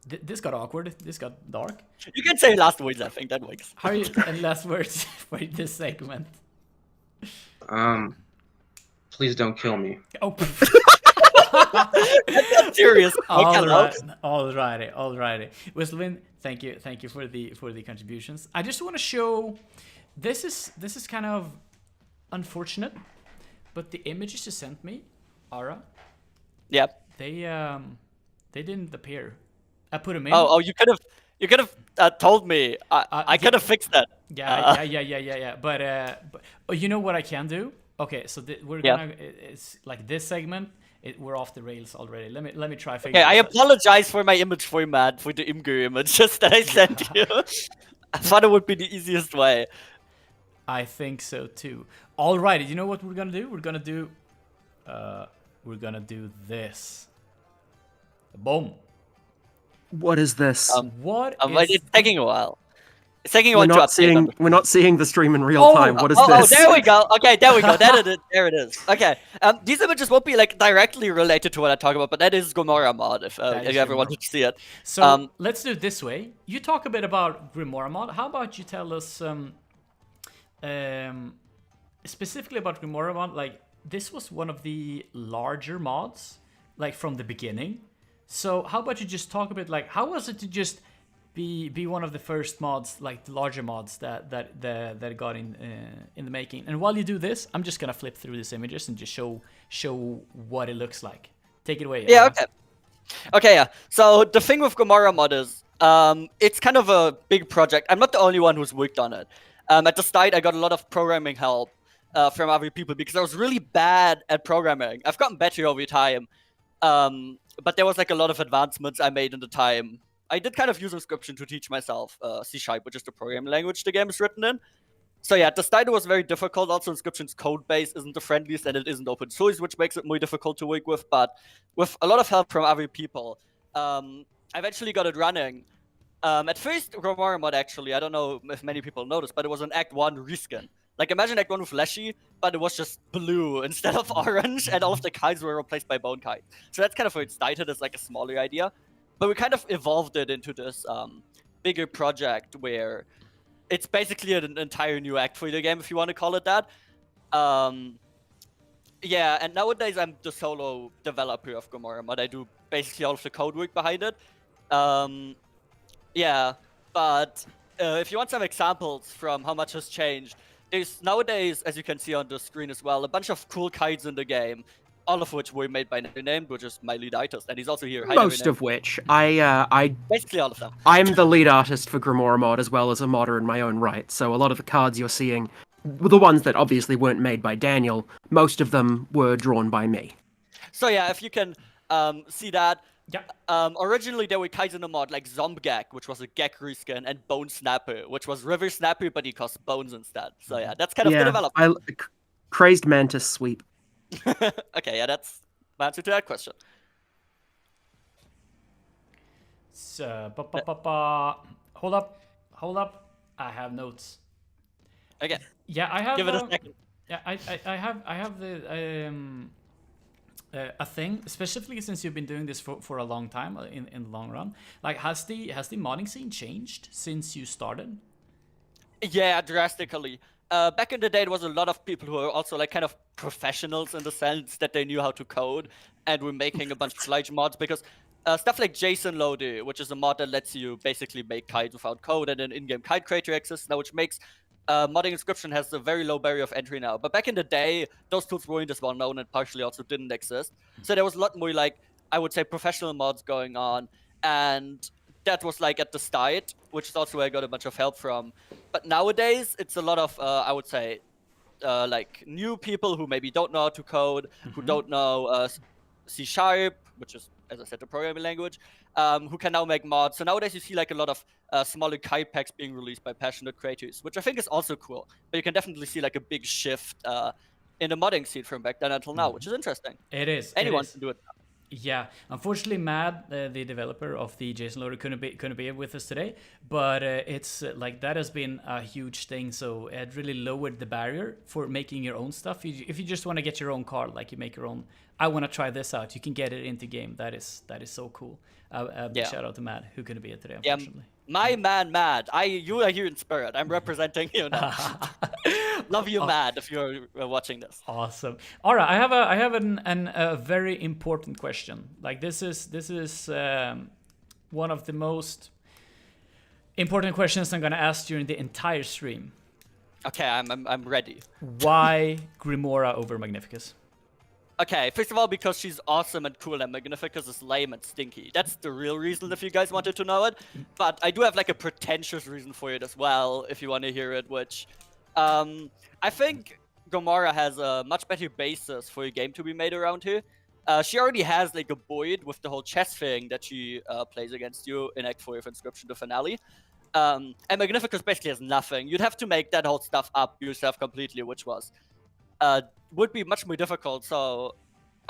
This got awkward. This got dark. You can say last words. I think that works. How are you? And last words for this segment. Please don't kill me. Oh. That's serious. Alrighty. Whistlewind, thank you for the contributions. I just want to show. This is kind of unfortunate, but the images you sent me, Ara. Yep. They didn't appear. I put them in. Oh, you could have told me. I could have fixed that. Yeah. But you know what I can do? Okay, so we're gonna. It's like this segment. We're off the rails already. Let me try. Okay, I apologize for my image format for the Imgur images that I sent you. I thought it would be the easiest way. I think so too. Alrighty, you know what we're gonna do? We're gonna do this. Boom. What is this? It's taking a while. It's taking a We're while to not update. we're not seeing the stream in real time. What is this? Oh, there we go. Okay, there we go. There it is. Okay. These images won't be like directly related to what I talk about, but that is Gomorrah mod if you ever wanted to see it. So let's do it this way. You talk a bit about Grimoire mod. How about you tell us specifically about Grimoire mod? Like this was one of the larger mods, like from the beginning. So how about you just talk a bit like how was it to just be one of the first mods, like the larger mods that got in the making. And while you do this, I'm just gonna flip through these images and just show what it looks like. Take it away. Yeah. Okay. Yeah. So the thing with Gomorrah mod is, it's kind of a big project. I'm not the only one who's worked on it. At the start, I got a lot of programming help from other people because I was really bad at programming. I've gotten better over time, but there was like a lot of advancements I made in the time. I did kind of use Inscryption to teach myself C#, which is the programming language the game is written in. So yeah, at the start it was very difficult. Also, Inscryption's code base isn't the friendliest and it isn't open source, which makes it more difficult to work with. But with a lot of help from other people, I eventually got it running. At first, Gomorrah mod actually, I don't know if many people noticed, but it was an Act 1 reskin. Like imagine Act 1 with Leshy, but it was just blue instead of orange, and all of the kites were replaced by bone kites. So that's kind of where it started as like a smaller idea. But we kind of evolved it into this bigger project where it's basically an entire new act for the game, if you want to call it that. Yeah, and nowadays I'm the solo developer of Gomorrah mod. I do basically all of the code work behind it. Yeah, but if you want some examples from how much has changed, there's nowadays, as you can see on the screen as well, a bunch of cool kites in the game. All of which were made by Named, which is my lead artist, and he's also here. Most of which I basically all of them. I'm the lead artist for Grimoire mod as well as a modder in my own right. So a lot of the cards you're seeing, the ones that obviously weren't made by Daniel, most of them were drawn by me. So yeah, if you can see that. Yeah. Originally there were kites in the mod like Zombgek, which was a Gek reskin, and Bone Snapper, which was River Snapper, but he costs bones instead. So yeah, that's kind of the development. Crazed Mantis sweep. Okay, yeah, that's my answer to that question. So, hold up. I have notes. Okay. Yeah, I have. Give it a second. Yeah, I have a thing specifically since you've been doing this for a long time in the long run. Like, has the modding scene changed since you started? Yeah, drastically. Back in the day, there was a lot of people who were also like kind of professionals in the sense that they knew how to code and were making a bunch of large mods because stuff like JSON Loader, which is a mod that lets you basically make kites without code, and an in-game kite creator exists now, which makes modding Inscryption has a very low barrier of entry now. But back in the day, those tools weren't as well known and partially also didn't exist. So there was a lot more like, I would say, professional mods going on, and that was like at the start, which is also where I got a bunch of help from. But nowadays, it's a lot of, I would say, like new people who maybe don't know how to code, who don't know C#, which is, as I said, the programming language, who can now make mods. So nowadays you see like a lot of smaller kite packs being released by passionate creators, which I think is also cool. But you can definitely see like a big shift in the modding scene from back then until now, which is interesting. It is. Anyone can do it now. Yeah, unfortunately, Mad, the developer of the JSON loader, couldn't be with us today. But it's like that has been a huge thing. So it really lowered the barrier for making your own stuff. If you just want to get your own card, like you make your own. I want to try this out. You can get it into game. That is so cool. Big shout out to Mad, who couldn't be here today, unfortunately. My man, Mad. You are here in spirit. I'm representing you now. Love you, Mad, if you're watching this. Awesome. All right, I have a very important question. Like this is one of the most important questions I'm gonna ask during the entire stream. Okay, I'm ready. Why Grimora over Magnificus? Okay, first of all, because she's awesome and cool, and Magnificus is lame and stinky. That's the real reason, if you guys wanted to know it. But I do have like a pretentious reason for it as well, if you want to hear it, which I think Gomorrah has a much better basis for a game to be made around here. She already has like a Boyd with the whole chess thing that she plays against you in Act 4 of Inscryption, the finale. And Magnificus basically has nothing. You'd have to make that whole stuff up yourself completely, which would be much more difficult, so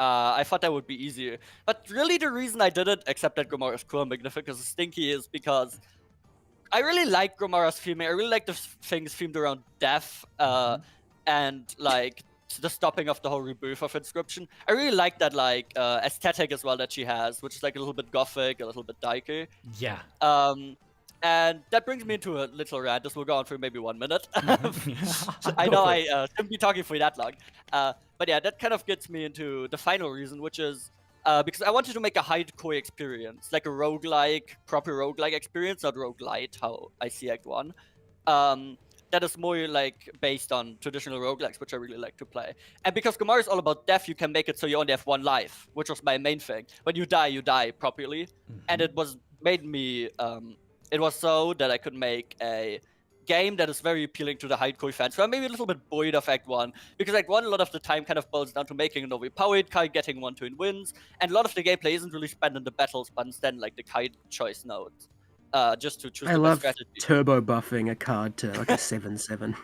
I thought that would be easier. But really the reason I did it, except that Gomorrah is cool and Magnificus is stinky, is because I really like Gomorrah's theming. I really like the things themed around death and like the stopping of the whole rebirth of Inscryption. I really like that like aesthetic as well that she has, which is like a little bit gothic, a little bit darker. Yeah. And that brings me into a little rant. This will go on for maybe 1 minute. I know I shouldn't be talking for that long. But yeah, that kind of gets me into the final reason, which is because I wanted to make a hardcore experience, like a roguelike, proper roguelike experience, not roguelite, how I see Act 1. That is more like based on traditional roguelikes, which I really like to play. And because Gomorrah is all about death, you can make it so you only have one life, which was my main thing. When you die properly. And it was made me... it was so that I could make a game that is very appealing to the hardcore fans. So I'm maybe a little bit buoyed of Act 1, because Act 1 a lot of the time kind of boils down to making an overpowered card, getting 1 turn wins, and a lot of the gameplay isn't really spent in the battles, but instead like the card choice nodes. Just to choose I the love best strategy. turbo buffing a card to like a 7/7.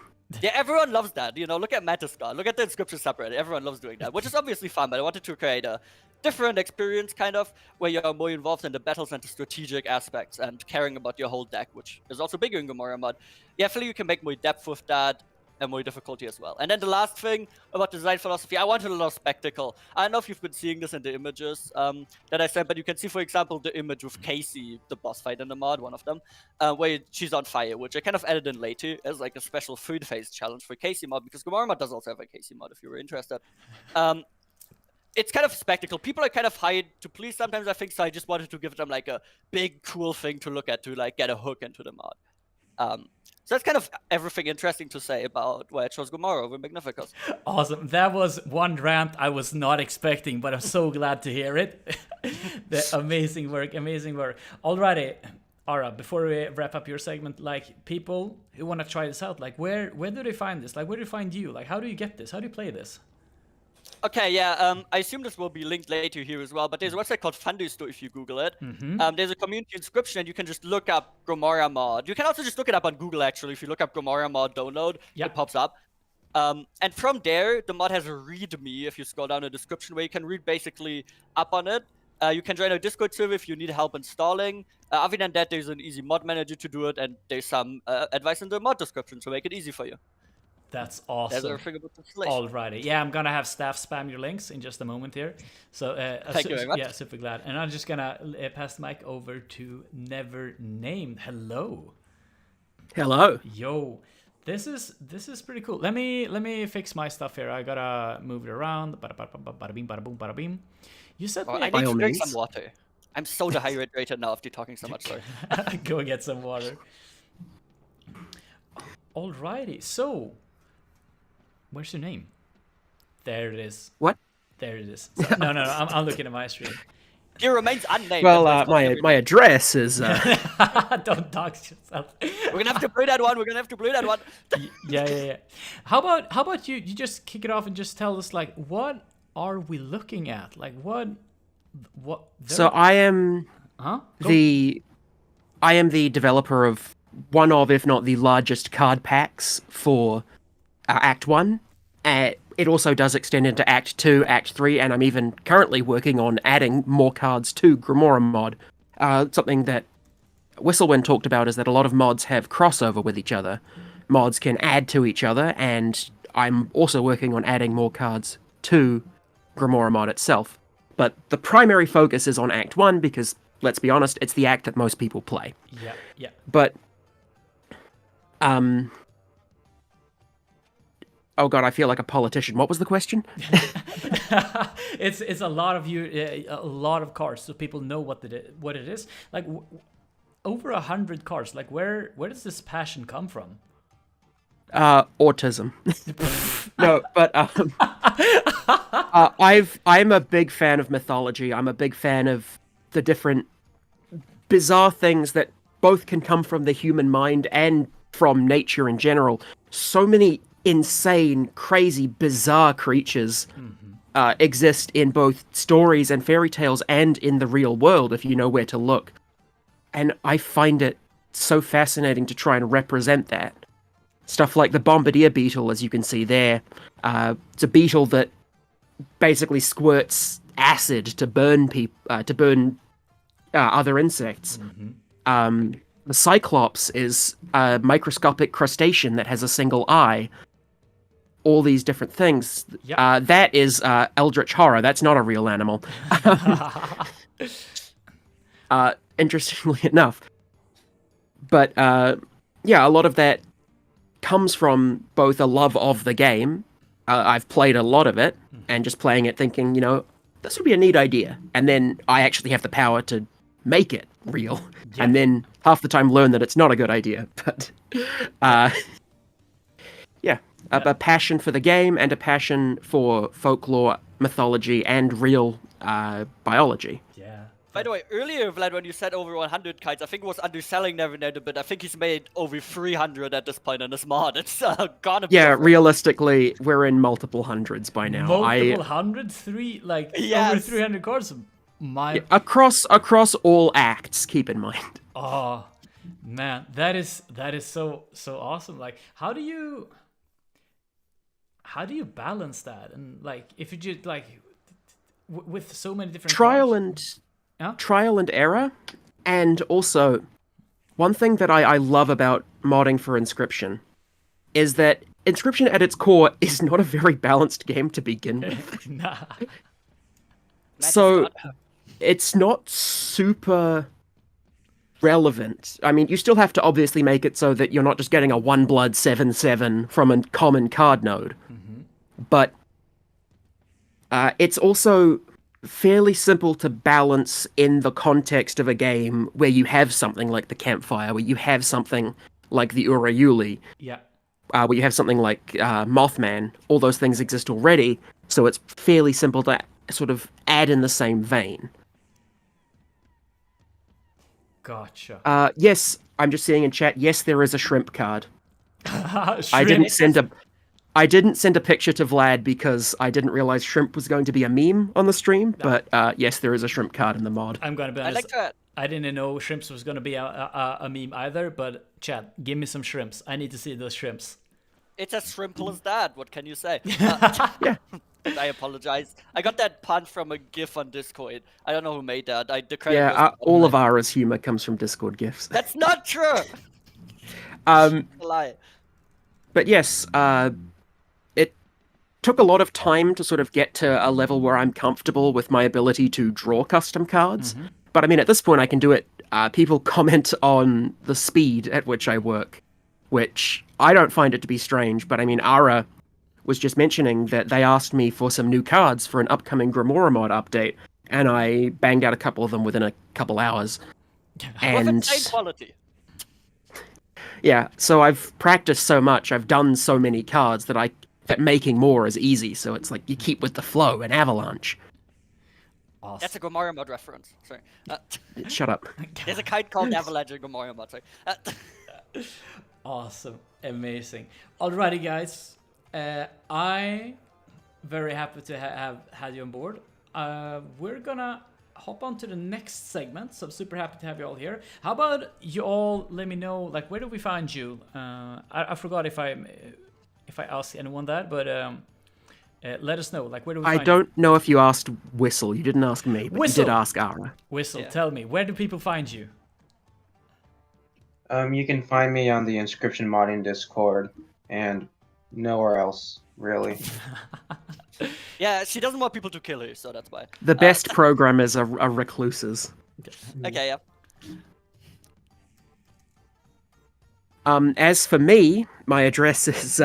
Yeah, everyone loves that. You know, look at Matiscar, look at the Inscryption subreddit. Everyone loves doing that, which is obviously fun, but I wanted to create a different experience, kind of, where you're more involved in the battles and the strategic aspects and caring about your whole deck, which is also bigger in Gomorrah mod. Yeah, I feel you can make more depth with that and more difficulty as well. And then the last thing about design philosophy, I wanted a lot of spectacle. I don't know if you've been seeing this in the images that I sent, but you can see, for example, the image with Casey, the boss fight in the mod, one of them, where she's on fire, which I kind of added in later as like a special food phase challenge for Casey mod, because Gomorrah mod does also have a Casey mod if you were interested. It's kind of spectacle. People are kind of hired to please sometimes, I think, so I just wanted to give them like a big, cool thing to look at to like get a hook into the mod. So that's kind of everything interesting to say about why I chose Gomorrah over Magnificus. Awesome. That was one rant I was not expecting, but I'm so glad to hear it. Amazing work, amazing work. Alrighty, Ara, before we wrap up your segment, like people who want to try this out, like where do they find this? Like where do they find you? Like how do you get this? How do you play this? Okay, yeah, I assume this will be linked later here as well, but there's a website called Thunderstore if you Google it. There's a community inscription, and you can just look up Gomorrah mod. You can also just look it up on Google, actually. If you look up Gomorrah mod download, it pops up. And from there, the mod has a README, if you scroll down the description, where you can read basically up on it. You can join our Discord server if you need help installing. Other than that, there's an easy mod manager to do it, and there's some advice in the mod description to make it easy for you. That's awesome. Alrighty, yeah, I'm gonna have staff spam your links in just a moment here. So thank you very much. Yeah, super glad. And I'm just gonna pass the mic over to Never Named. Hello. Hello. Yo, this is pretty cool. Let me fix my stuff here. I gotta move it around. Bada bing, bada boom, bada bing. You said I need to drink some water. I'm so dehydrated now after talking so much. Sorry. Go and get some water. Alrighty, so. Where's your name? There it is. What? There it is. So, no, I'm looking at my stream. He remains unnamed. Well, my address is. Don't dox yourself. We're gonna have to blur that one. Yeah. How about you just kick it off and just tell us like what are we looking at? Like what? So I am. Huh? I am the developer of one of, if not the largest card packs for Act 1. it also does extend into Act 2, Act 3, and I'm even currently working on adding more cards to Grimoire mod. Something that Whistlewind talked about is that a lot of mods have crossover with each other. Mods can add to each other, and I'm also working on adding more cards to Grimoire mod itself. But the primary focus is on Act 1 because, let's be honest, it's the act that most people play. Yeah. But, oh god, I feel like a politician. What was the question? It's a lot of a lot of cards, so people know what it is. Like over 100 cards. Like where does this passion come from? Autism. No, but I'm a big fan of mythology. I'm a big fan of the different bizarre things that both can come from the human mind and from nature in general. So many insane, crazy, bizarre creatures exist in both stories and fairy tales and in the real world if you know where to look. And I find it so fascinating to try and represent that. Stuff like the bombardier beetle, as you can see there. It's a beetle that basically squirts acid to burn other insects. The cyclops is a microscopic crustacean that has a single eye. All these different things. Yep. That is eldritch horror. That's not a real animal. Interestingly enough. But yeah, a lot of that comes from both a love of the game. I've played a lot of it, and just playing it thinking, this would be a neat idea. And then I actually have the power to make it real. Yeah. And then half the time learn that it's not a good idea. But yeah, a passion for the game and a passion for folklore, mythology, and real biology. Yeah. By the way, earlier, Vlad, when you said over 100 kites, I think it was underselling Nevernator, but I think he's made over 300 at this point on this mod. It's gonna be. Yeah, realistically, we're in multiple hundreds by now. Multiple hundreds? Over 300 cards? Yeah, across all acts, keep in mind. Oh, man, that is so awesome. Like, how do you balance that? And like, if you just like with so many different trial cards? Trial and error, and also one thing that I love about modding for Inscryption is that Inscryption at its core is not a very balanced game to begin with. Nah. So it's not super relevant. I mean, you still have to obviously make it so that you're not just getting a 1-blood 7/7 from a common card node. But it's also fairly simple to balance in the context of a game where you have something like the campfire, where you have something like the Urayuli, where you have something like Mothman. All those things exist already, so it's fairly simple to sort of add in the same vein. Gotcha. Yes, I'm just seeing in chat, yes, there is a shrimp card. I didn't send a picture to Vlad because I didn't realize shrimp was going to be a meme on the stream, but yes, there is a shrimp card in the mod. I'm gonna be honest. I didn't know shrimps was gonna be a meme either, but chat, give me some shrimps. I need to see those shrimps. It's as simple as that. What can you say? Yeah. I apologize. I got that pun from a GIF on Discord. I don't know who made that. All of Ara's humor comes from Discord GIFs. That's not true. A lie. But yes, it took a lot of time to sort of get to a level where I'm comfortable with my ability to draw custom cards. But I mean, at this point, I can do it. People comment on the speed at which I work, which I don't find it to be strange. But I mean, Ara was just mentioning that they asked me for some new cards for an upcoming Grimoire mod update, and I banged out a couple of them within a couple hours. With insane quality. Yeah, so I've practiced so much, I've done so many cards that making more is easy. So it's like you keep with the flow and Avalanche. Awesome. That's a Grimoire mod reference. Sorry. Shut up. There's a kite called Avalanche in Grimoire mod. Sorry. Awesome, amazing. Alrighty, guys. I'm very happy to have had you on board. We're gonna hop on to the next segment, so I'm super happy to have you all here. How about you all let me know, like, where do we find you? I forgot if I asked anyone that, but let us know. Like, where do we I find don't know if you asked Whistle. You didn't ask me, but Whistle. you did ask Ara. you? Whistle, tell me, where do people find you? You can find me on the Inscription Modding Discord and nowhere else, really. Yeah, she doesn't want people to kill her, so that's why. The best programmers are recluses. Okay, yeah. As for me, my address is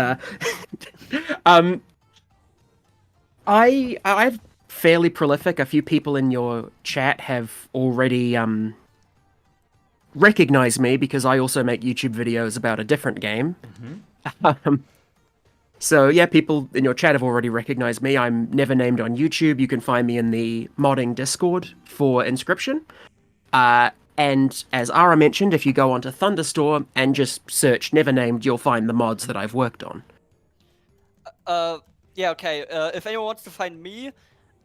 I'm fairly prolific. A few people in your chat have already recognized me because I also make YouTube videos about a different game. So yeah, people in your chat have already recognized me. I'm never named on YouTube. You can find me in the modding Discord for Inscryption. And as Ara mentioned, if you go onto Thunderstorm and just search Never Named, you'll find the mods that I've worked on. Yeah, okay. If anyone wants to find me,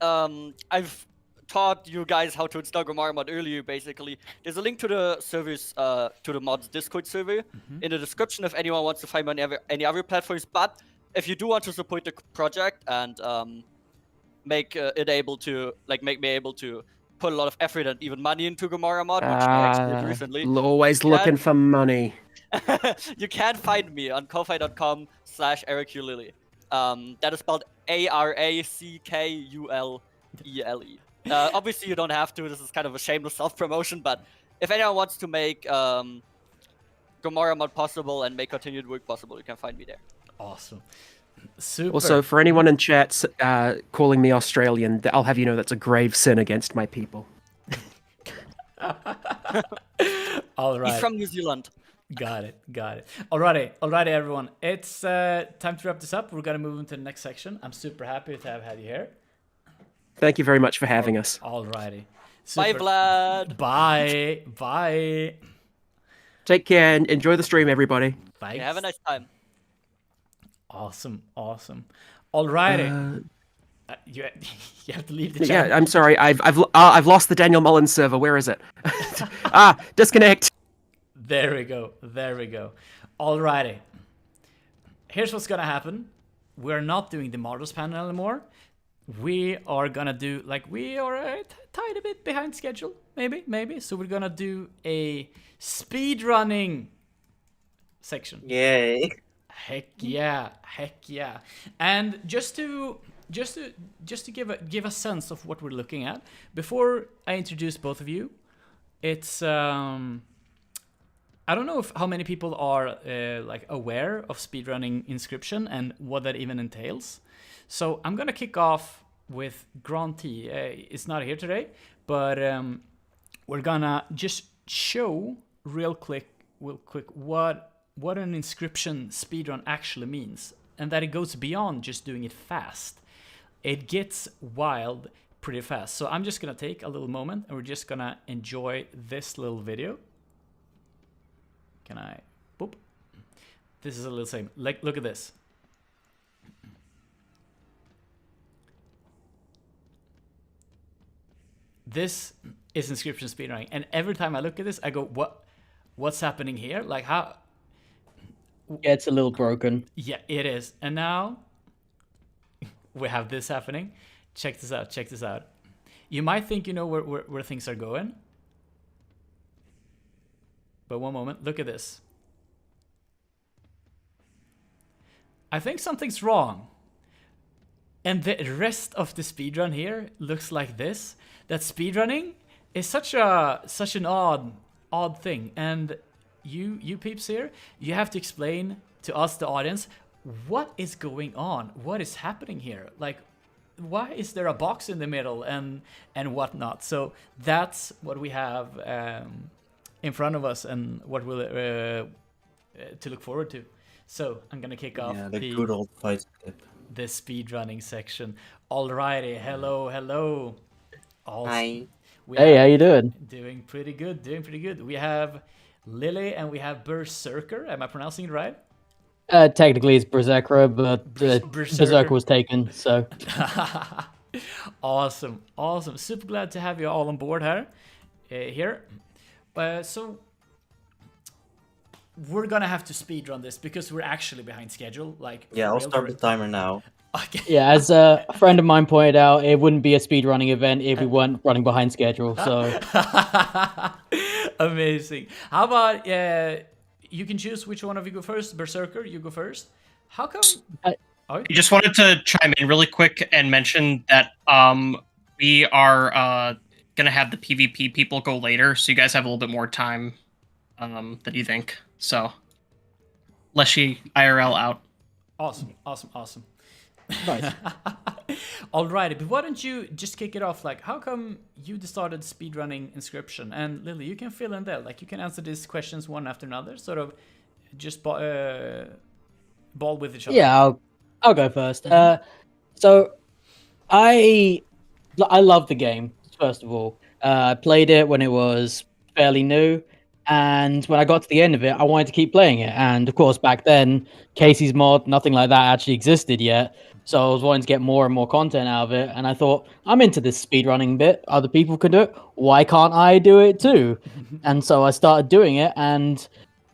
I've taught you guys how to install Gomorrah mod earlier, basically. There's a link to the servers, to the mods Discord server in the description if anyone wants to find me on any other platforms. But if you do want to support the project and make it able to, like, make me able to put a lot of effort and even money into Gomorrah mod, which I actually did recently. Always looking for money. You can find me on ko-fi.com/EricUlele. That is spelled ARACKULELE. Obviously, you don't have to. This is kind of a shameless self-promotion, but if anyone wants to make Gomorrah mod possible and make continued work possible, you can find me there. Awesome. Super. Also, for anyone in chat calling me Australian, I'll have you know that's a grave sin against my people. All right. He's from New Zealand. Got it. Alrighty, everyone. It's time to wrap this up. We're gonna move into the next section. I'm super happy to have had you here. Thank you very much for having us. Alrighty. Bye, Vlad. Bye. Take care and enjoy the stream, everybody. Thanks. Yeah, have a nice time. Awesome. Alrighty. You have to leave the chat. Yeah, I'm sorry. I've lost the Daniel Mullins server. Where is it? Disconnect. There we go. Alrighty. Here's what's gonna happen. We're not doing the models panel anymore. We are gonna do, like, we are a tiny bit behind schedule. Maybe. So we're gonna do a speedrunning section. Yay. Heck yeah. And just to give a sense of what we're looking at, before I introduce both of you, it's I don't know how many people are like aware of speedrunning Inscryption and what that even entails. So I'm gonna kick off with Grant-T. It's not here today, but we're gonna just show real quick what an Inscryption speedrun actually means, and that it goes beyond just doing it fast. It gets wild pretty fast. So I'm just gonna take a little moment and we're just gonna enjoy this little video. Can I? Boop. This is a little same. Like, look at this. This is Inscryption speedrunning, and every time I look at this, I go, what's happening here? Like, how? Yeah, it's a little broken. Yeah, it is. And now we have this happening. Check this out. You might think you know where things are going, but one moment, look at this. I think something's wrong. And the rest of the speedrun here looks like this. That speedrunning is such an odd thing. And you peeps here, you have to explain to us, the audience, what is going on? What is happening here? Like, why is there a box in the middle and whatnot? So that's what we have in front of us and what we'll to look forward to. So I'm gonna kick off the good old fight clip. The speedrunning section. Alrighty, hello. Hi. Hey, how you doing? Doing pretty good. We have Lily and we have Berserker. Am I pronouncing it right? Technically it's Berserker, but Berserker was taken, so. Awesome. Super glad to have you all on board here. So we're gonna have to speedrun this because we're actually behind schedule. Like, yeah, I'll start the timer now. Yeah, as a friend of mine pointed out, it wouldn't be a speedrunning event if we weren't running behind schedule. So amazing. How about you can choose which one of you go first. Berserker, you go first. How come? I just wanted to chime in really quick and mention that we are gonna have the PvP people go later, so you guys have a little bit more time than you think. So, Leshy IRL out. Awesome. Nice. Alrighty, but why don't you just kick it off? Like, how come you started speedrunning Inscryption? And Lily, you can fill in there. Like, you can answer these questions one after another. Sort of, just ball with each other. yeah, I'll go first. So I love the game. First of all, I played it when it was fairly new, and when I got to the end of it, I wanted to keep playing it. And of course, back then, Casey's mod, nothing like that actually existed yet. So I was wanting to get more and more content out of it, and I thought, I'm into this speedrunning bit. Other people can do it. Why can't I do it too? And so I started doing it, and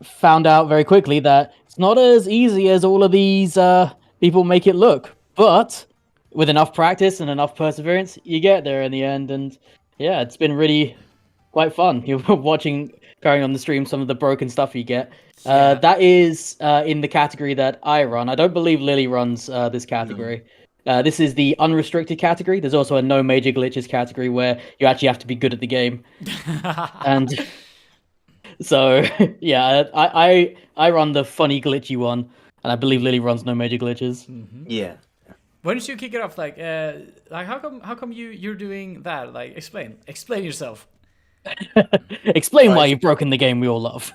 found out very quickly that it's not as easy as all of these people make it look. But with enough practice and enough perseverance, you get there in the end. And yeah, it's been really quite fun. You're watching, carrying on the stream, some of the broken stuff you get. That is in the category that I run. I don't believe Lily runs this category. This is the unrestricted category. There's also a no major glitches category where you actually have to be good at the game. And so yeah, I run the funny glitchy one, and I believe Lily runs no major glitches. Yeah. Why don't you kick it off? Like how come you're doing that? Like, explain yourself. Explain why you've broken the game we all love.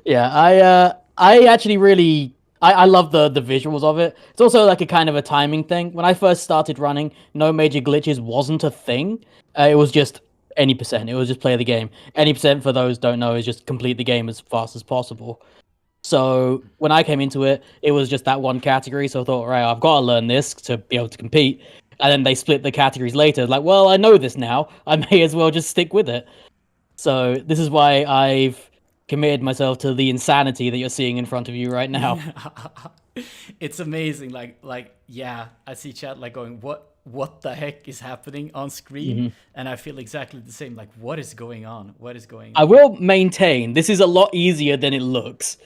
Yeah, I actually really I love the visuals of it. It's also like a kind of a timing thing. When I first started running, no major glitches wasn't a thing. It was just any percent. It was just play the game. Any percent, for those don't know, is just complete the game as fast as possible. So when I came into it, it was just that one category. So I thought, right, I've got to learn this to be able to compete. And then they split the categories later. Like, well, I know this now. I may as well just stick with it. So this is why I've committed myself to the insanity that you're seeing in front of you right now. It's amazing. Like yeah, I see chat like going, what the heck is happening on screen? And I feel exactly the same. Like, what is going on? I will maintain this is a lot easier than it looks.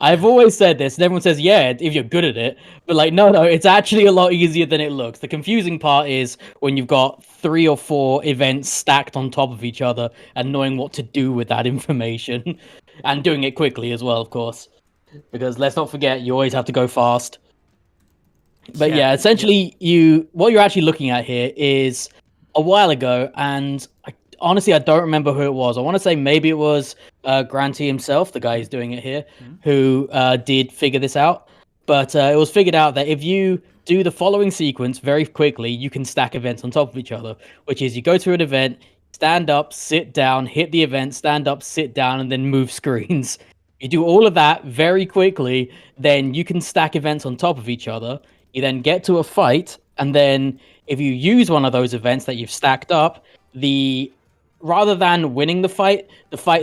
I've always said this, and everyone says, yeah, if you're good at it. But like, no, it's actually a lot easier than it looks. The confusing part is when you've got 3 or 4 events stacked on top of each other and knowing what to do with that information. And doing it quickly as well, of course. Because let's not forget, you always have to go fast. But yeah, essentially, what you're actually looking at here is a while ago, and honestly, I don't remember who it was. I want to say maybe it was Granty himself, the guy who's doing it here, who did figure this out. But it was figured out that if you do the following sequence very quickly, you can stack events on top of each other, which is you go to an event, stand up, sit down, hit the event, stand up, sit down, and then move screens. You do all of that very quickly, then you can stack events on top of each other. You then get to a fight, and then if you use one of those events that you've stacked up, rather than winning the fight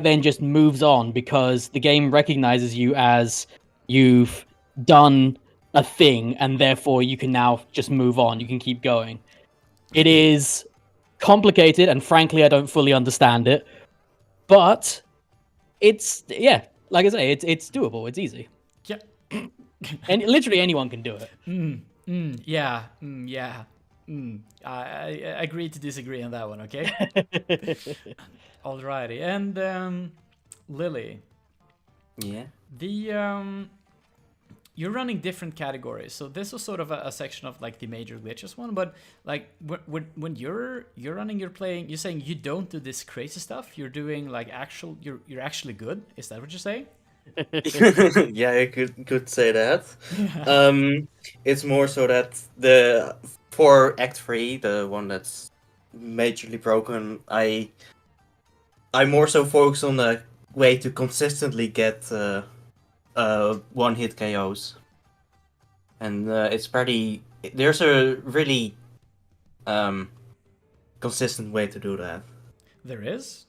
then just moves on because the game recognizes you as you've done a thing, and therefore you can now just move on. You can keep going. It is complicated, and frankly, I don't fully understand it. But it's, yeah, like I say, it's doable. It's easy. Yeah. And literally anyone can do it. Yeah. I agree to disagree on that one, okay? Alrighty. And Lily. Yeah. You're running different categories, so this was sort of a section of like the major glitches one. But like when you're running, you're playing. You're saying you don't do this crazy stuff. You're doing like you're actually good. Is that what you're saying? Yeah, I could say that. It's more so that for Act 3, the one that's majorly broken, I more so focus on the way to consistently get one-hit KOs. And there's a really consistent way to do that. There is?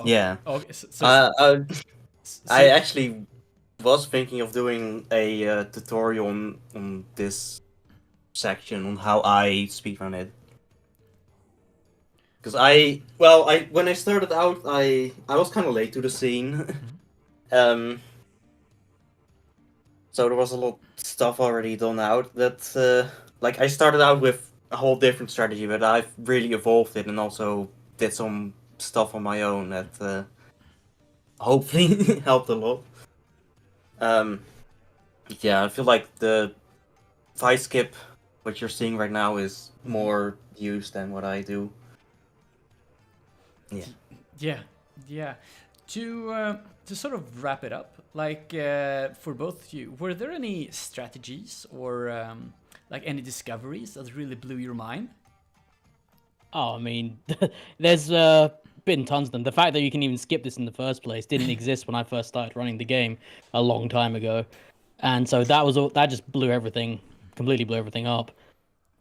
Yeah. Okay, I actually was thinking of doing a tutorial on this section on how I speedrun it. Because when I started out, I was kind of late to the scene. So there was a lot of stuff already done out that, like, I started out with a whole different strategy, but I've really evolved it and also did some stuff on my own that hopefully helped a lot. Yeah, I feel like the vice skip, what you're seeing right now, is more used than what I do. Yeah. Yeah. To sort of wrap it up, like for both of you, were there any strategies or like any discoveries that really blew your mind? Oh, I mean, there's been tons of them. The fact that you can even skip this in the first place didn't exist when I first started running the game a long time ago, and so that was all. That just completely blew everything up.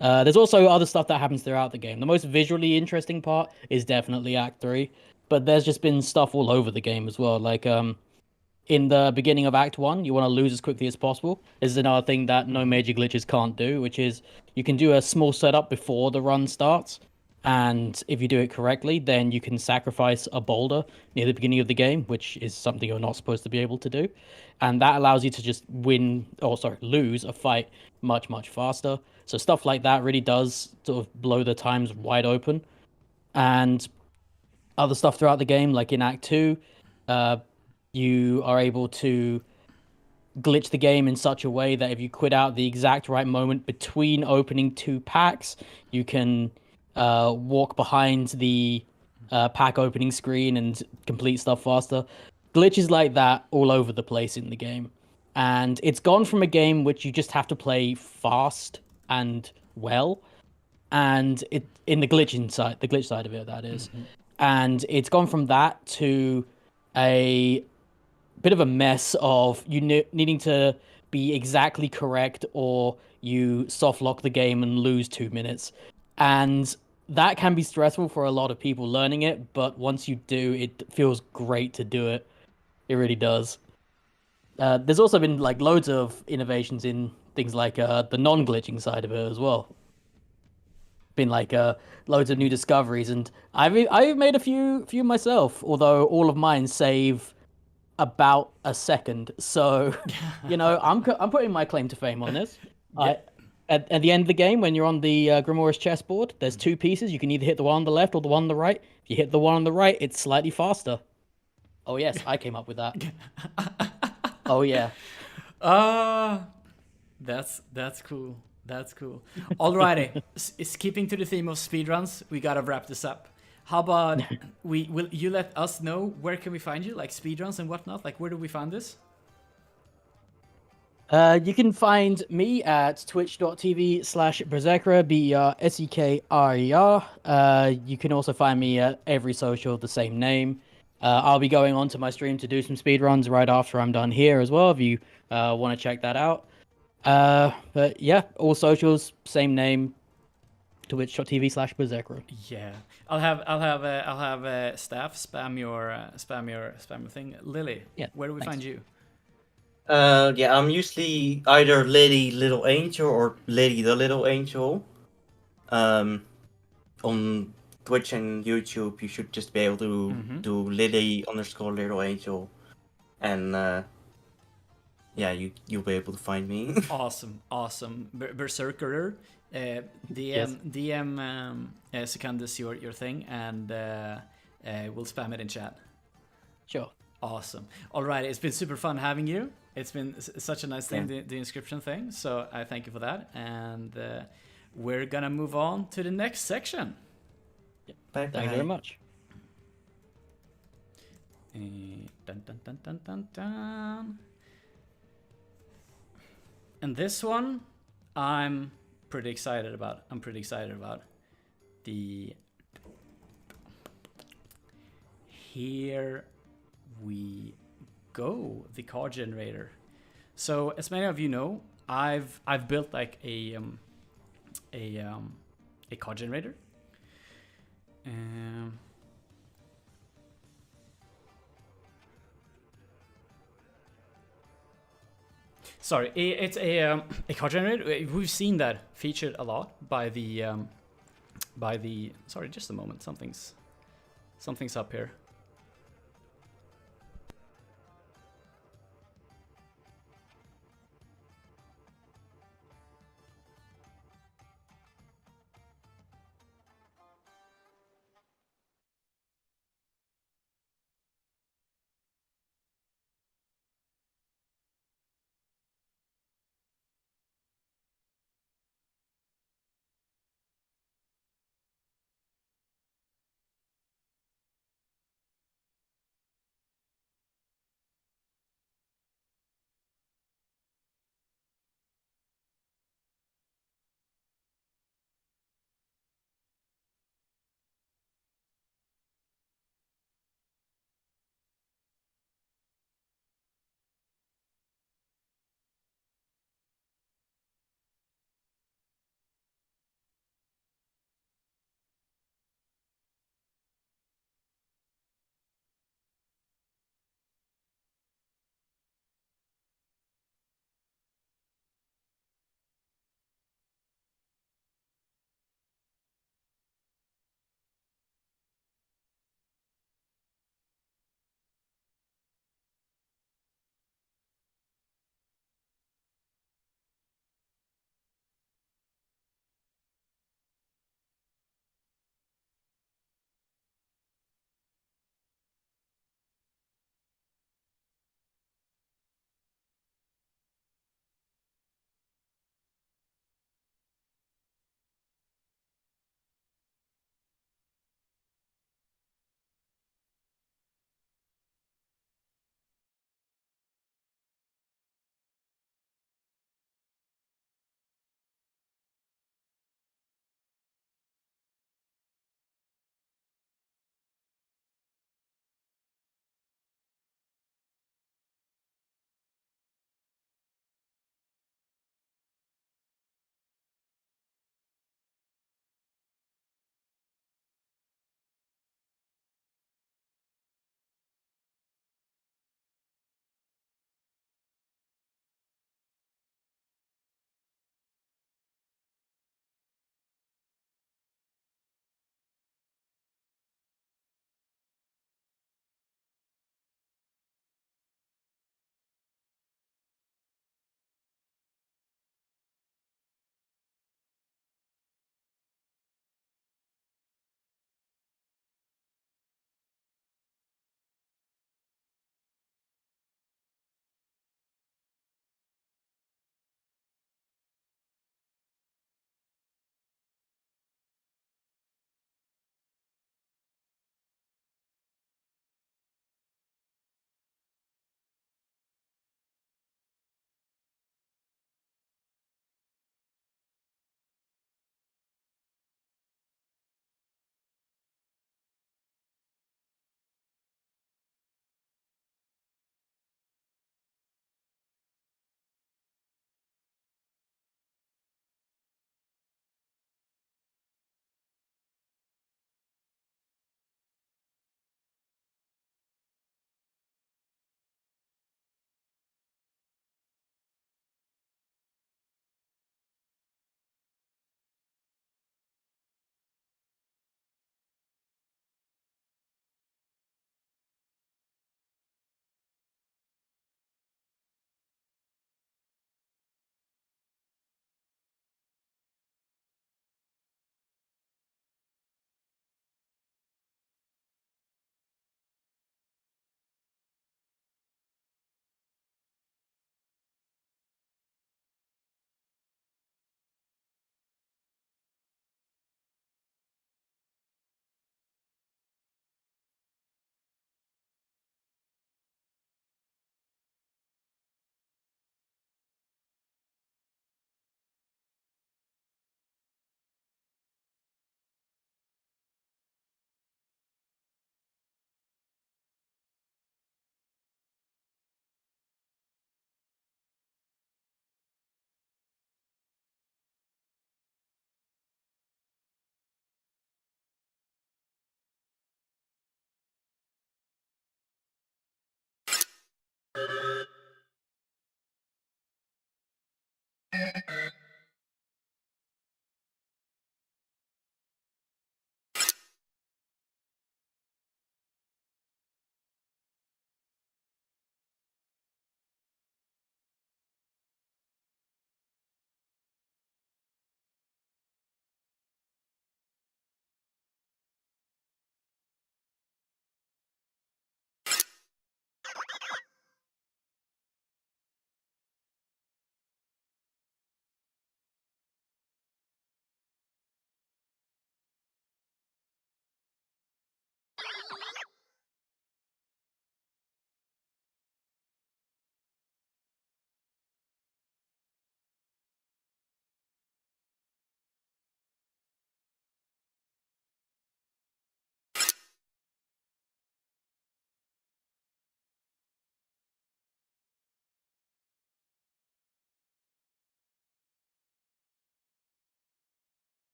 There's also other stuff that happens throughout the game. The most visually interesting part is definitely Act 3, but there's just been stuff all over the game as well. Like in the beginning of Act 1, you want to lose as quickly as possible. This is another thing that no major glitches can't do, which is you can do a small setup before the run starts, and if you do it correctly, then you can sacrifice a boulder near the beginning of the game, which is something you're not supposed to be able to do. And that allows you to just lose a fight much, much faster. So stuff like that really does sort of blow the times wide open. And other stuff throughout the game, like in Act 2, you are able to glitch the game in such a way that if you quit out the exact right moment between opening 2 packs, you can walk behind the pack opening screen and complete stuff faster. Glitches like that all over the place in the game. And it's gone from a game which you just have to play fast and well, and it in the glitch side of it, that is. And it's gone from that to a bit of a mess of you needing to be exactly correct, or you soft lock the game and lose 2 minutes. And that can be stressful for a lot of people learning it, but once you do, it feels great to do it. It really does. There's also been like loads of innovations in things like the non-glitching side of it as well. Been like loads of new discoveries, and I've made a few myself, although all of mine save about a second. So, I'm putting my claim to fame on this. At the end of the game, when you're on the Grimoire's chessboard, there's 2 pieces. You can either hit the one on the left or the one on the right. If you hit the one on the right, it's slightly faster. Oh yes, I came up with that. Oh yeah. That's cool. That's cool. Alrighty, it's keeping to the theme of speedruns. We gotta wrap this up. How about will you let us know where can we find you, like speedruns and whatnot? Like where do we find this? You can find me at twitch.tv/Berserker, BERSEKRER. You can also find me at every social the same name. I'll be going on to my stream to do some speedruns right after I'm done here as well, if you want to check that out. But yeah, all socials, same name, twitch.tv/Berserker. Yeah, I'll have staff spam your thing. Lily, where do we find you? Yeah, I'm usually either Lady Little Angel or Lady the Little Angel. On Twitch and YouTube, you should just be able to do Lily_Little Angel, and you'll be able to find me. Awesome. Berserker, DM Secundus your thing, and we'll spam it in chat. Sure. Awesome. All right, it's been super fun having you. It's been such a nice thing, the inscription thing. So I thank you for that, and we're gonna move on to the next section. Thank you very much. Dun, dun, dun, dun, dun, dun. And this one, I'm pretty excited about. Here we go, the card generator. So as many of you know, I've built like a card generator. Sorry, it's a card generator. We've seen that featured a lot by the Sorry, just a moment. Something's up here.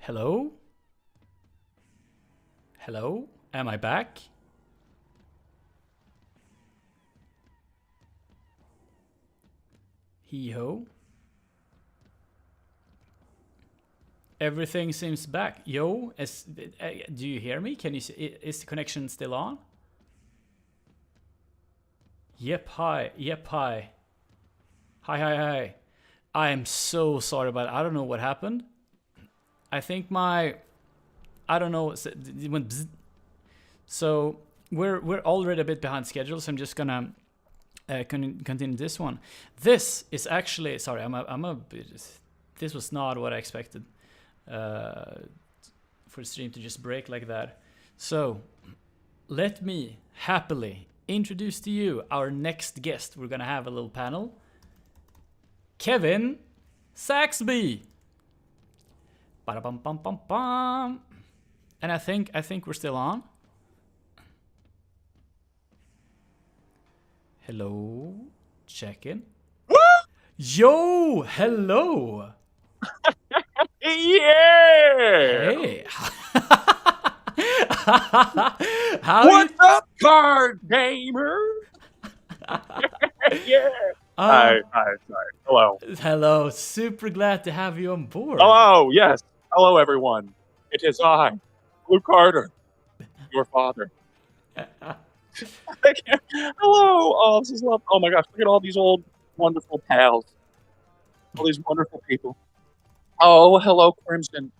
Hello? Hello? Am I back? Hee-ho. Everything seems back. Yo, do you hear me? Can you see, is the connection still on? Yep, hi. Yep, hi. Hi. I am so sorry about it. I don't know what happened. I think I don't know, it went bzz. So we're already a bit behind schedule, so I'm just gonna continue this one. This is actually, sorry, this was not what I expected for the stream to just break like that. So let me happily introduce to you our next guest. We're gonna have a little panel. Kevin Saxby. Ba-da-bum-bum-bum-bum. And I think we're still on. Hello, check in. Yo, hello. Yeah. Hey. What's up, card gamer? Yeah. Hi. Hello. Hello. Super glad to have you on board. Hello. Yes. Hello, everyone. It is I, Blue Carter, your father. Hello. Oh, this is love. Oh my gosh, look at all these old wonderful pals. All these wonderful people. Oh, hello, Crimson.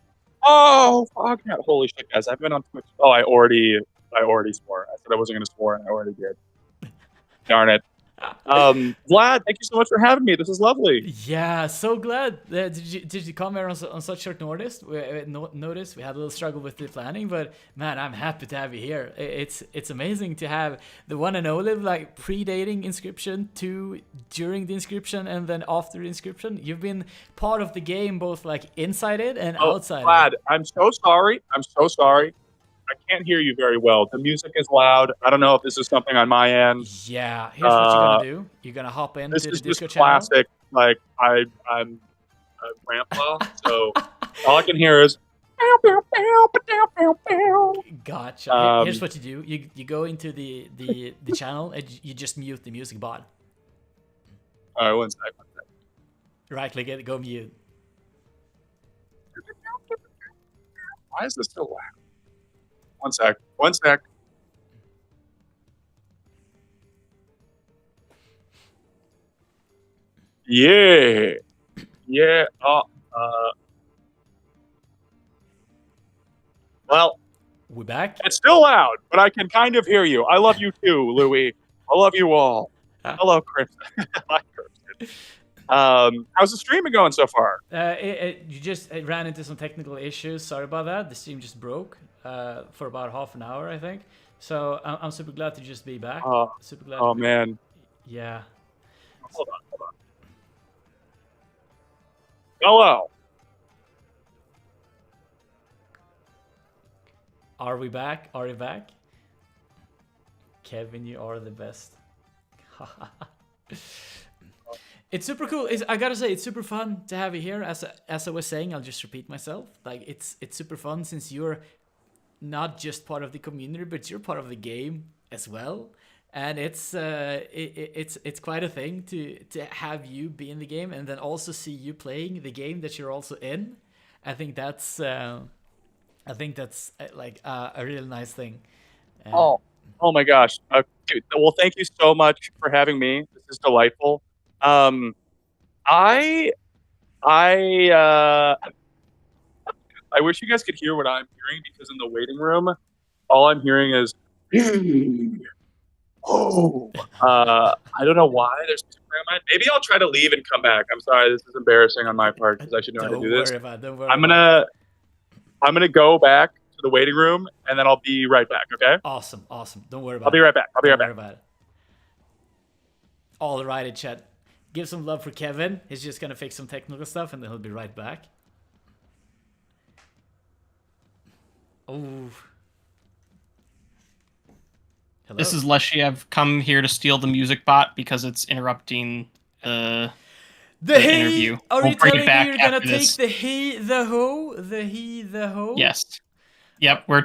Oh, Foghat. Holy shit, guys. I've been on Twitch. Oh, I already swore. I said I wasn't going to swear, and I already did. Darn it. Vlad, thank you so much for having me. This is lovely. Yeah, so glad. Did you come here on such short notice? We had a little struggle with the planning, but man, I'm happy to have you here. It's amazing to have the one and only, like, predating Inscryption to during the Inscryption and then after the Inscryption. You've been part of the game both like inside it and outside Vlad, it. I'm so sorry. I can't hear you very well. The music is loud. I don't know if this is something on my end. Yeah, here's what you're gonna do. You're gonna hop into This the is Discord just channel. classic. Like I'm a grandpa, so all I can hear is. Gotcha. Here's what you do. You go into the channel and you just mute the music bot. All right, one sec. Right click it, go mute. Why is this so loud? One sec. Yeah. Well, we're back. It's still loud, but I can kind of hear you. I love you too, Louis. I love you all. Hello, Chris. Hi, Chris. How's the streaming going so far? You just ran into some technical issues. Sorry about that. The stream just broke for about half an hour, I think. So I'm super glad to just be back. Super glad. Oh man. Yeah. Hold on. Hello. Are we back? Are we back? Kevin, you are the best. It's super cool. I gotta say, it's super fun to have you here. As I was saying, I'll just repeat myself. Like it's super fun since you're not just part of the community, but you're part of the game as well. And it's quite a thing to have you be in the game and then also see you playing the game that you're also in. I think that's like a really nice thing. Oh my gosh. Dude, well, thank you so much for having me. This is delightful. I wish you guys could hear what I'm hearing because in the waiting room, all I'm hearing is, I don't know why there's music playing on mine. Maybe I'll try to leave and come back. I'm sorry, this is embarrassing on my part because I should know how to do this. Don't worry I'm gonna go back to the waiting room and then I'll be right back. Okay? Awesome. Don't worry about it. I'll be right back. Don't worry about it. All right, chat. Give some love for Kevin. He's just gonna fix some technical stuff and then he'll be right back. Oh. Hello. This is Leshy. I've come here to steal the music bot because it's interrupting the The he? interview. Are We'll you bring telling it me back you're gonna after take this. the he, the ho? The he, the ho? Yes. Yep, we're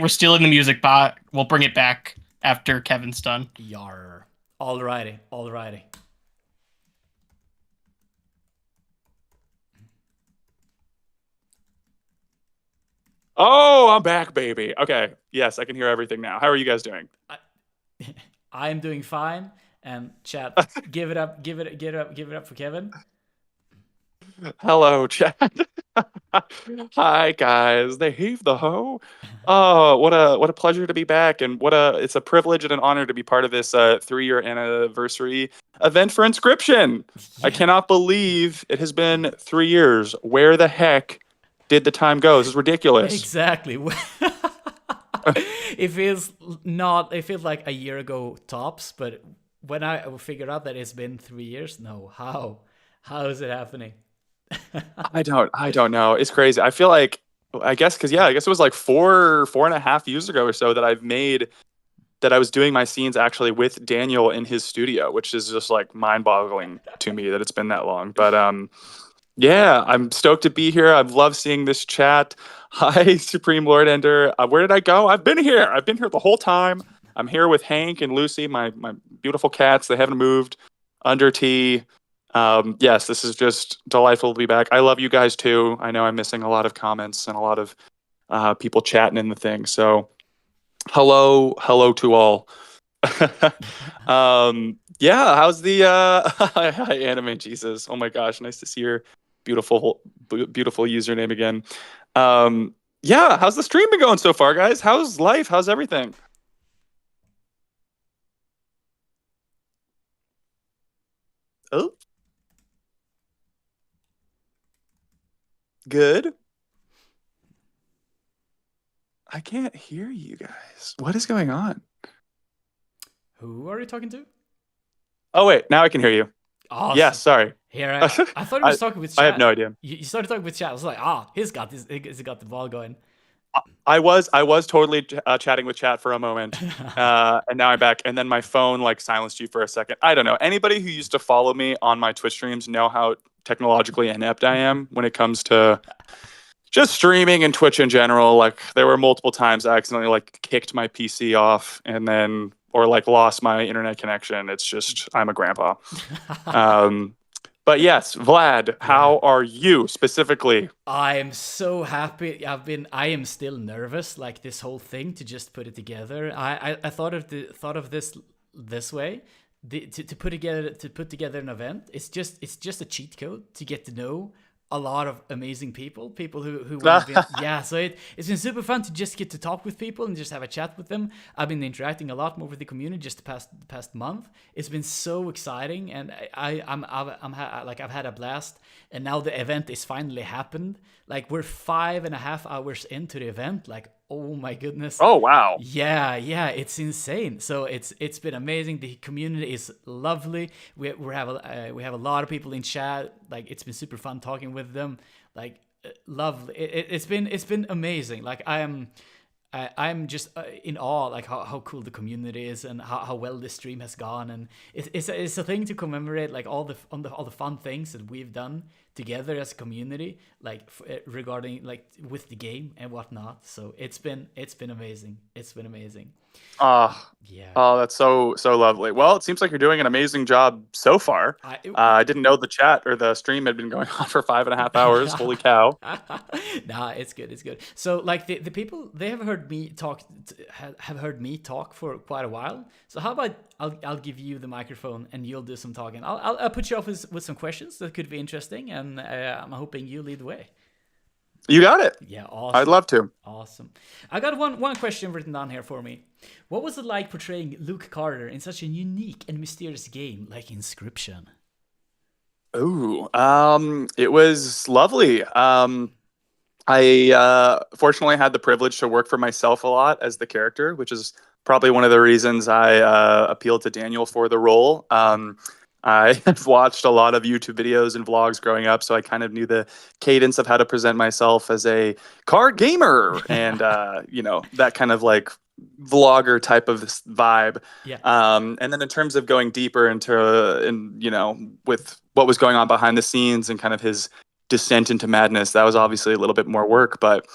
stealing the music bot. We'll bring it back after Kevin's done. Yar. Alrighty, alrighty. Oh, I'm back, baby. Okay. Yes, I can hear everything now. How are you guys doing? I'm doing fine. And chat, give it up for Kevin. Hello, chat. Hi, guys. They heave the hoe. Oh, what a pleasure to be back, and it's a privilege and an honor to be part of this 3-year anniversary event for Inscryption. I cannot believe it has been 3 years. Where the heck did the time go? This is ridiculous. Exactly. It feels like a year ago tops, but when I figured out that it's been 3 years, no, how is it happening? I don't know. It's crazy. I feel like, I guess it was like 4.5 years ago or so that I was doing my scenes actually with Daniel in his studio, which is just like mind-boggling to me that it's been that long. But yeah, I'm stoked to be here. I've loved seeing this chat. Hi, Supreme Lord Ender. Where did I go? I've been here the whole time. I'm here with Hank and Lucy, my beautiful cats. They haven't moved. Under tea. Yes, this is just delightful to be back. I love you guys too. I know I'm missing a lot of comments and a lot of people chatting in the thing. So hello to all. Yeah, how's the hi, Anime Jesus. Oh my gosh, nice to see your beautiful username again. Yeah, how's the stream been going so far, guys? How's life? How's everything? Oh. Good. I can't hear you guys. What is going on? Who are you talking to? Oh wait, now I can hear you. Awesome. Yes, sorry. Here, I thought he was talking with chat. I have no idea. You started talking with chat. I was like, he's got the ball going. I was totally chatting with chat for a moment, and now I'm back. And then my phone like silenced you for a second. I don't know. Anybody who used to follow me on my Twitch streams know how technologically inept I am when it comes to just streaming and Twitch in general. Like there were multiple times I accidentally like kicked my PC off and then or like lost my internet connection. It's just I'm a grandpa. But yes, Vlad, how are you specifically? I am so happy. I am still nervous, like this whole thing to just put it together. I thought of this way. To put together an event. It's just a cheat code to get to know a lot of amazing people who have been, yeah, so it's been super fun to just get to talk with people and just have a chat with them. I've been interacting a lot more with the community just the past month. It's been so exciting, and I've had a blast. And now the event is finally happened. Like we're 5.5 hours into the event. Like, oh my goodness. Oh wow. Yeah, it's insane. So it's been amazing. The community is lovely. We have a lot of people in chat. Like it's been super fun talking with them. Like lovely. It's been amazing. Like I'm just in awe, like how cool the community is and how well this stream has gone, and it's a thing to commemorate like all the fun things that we've done together as a community, like regarding like with the game and whatnot. So it's been amazing. It's been amazing. Yeah. Oh, that's so lovely. Well, it seems like you're doing an amazing job so far. I didn't know the chat or the stream had been going on for 5.5 hours. Holy cow. Nah, it's good. So like the people, they have heard me talk for quite a while. So how about I'll give you the microphone and you'll do some talking. I'll put you off with some questions that could be interesting, and I'm hoping you lead the way. You got it. Yeah, awesome. I'd love to. Awesome. I got one question written down here for me. What was it like portraying Luke Carter in such a unique and mysterious game like Inscryption? Ooh, it was lovely. I fortunately had the privilege to work for myself a lot as the character, which is probably one of the reasons I appealed to Daniel for the role. I have watched a lot of YouTube videos and vlogs growing up, so I kind of knew the cadence of how to present myself as a card gamer and, that kind of like vlogger type of this vibe. Yeah. And then in terms of going deeper into, with what was going on behind the scenes and kind of his descent into madness, that was obviously a little bit more work, but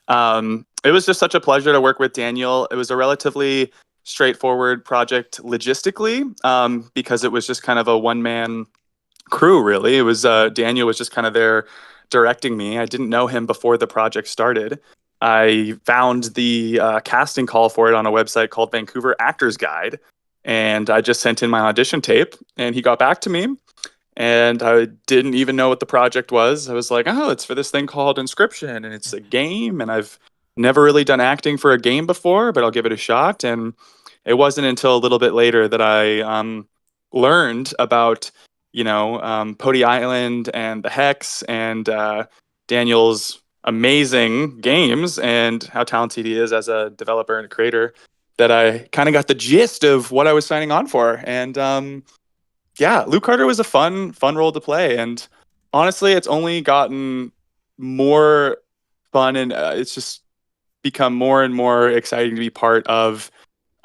it was just such a pleasure to work with Daniel. It was a relatively straightforward project logistically, because it was just kind of a one-man crew, really. It was Daniel was just kind of there directing me. I didn't know him before the project started. I found the casting call for it on a website called Vancouver Actors Guide, and I just sent in my audition tape, and he got back to me. And I didn't even know what the project was. I was like, oh, it's for this thing called Inscryption, and it's a game, and I've never really done acting for a game before, but I'll give it a shot. And it wasn't until a little bit later that I learned about, Pody Island and the Hex and Daniel's amazing games and how talented he is as a developer and a creator, that I kind of got the gist of what I was signing on for. And yeah, Luke Carter was a fun role to play. And honestly, it's only gotten more fun, and it's just become more and more exciting to be part of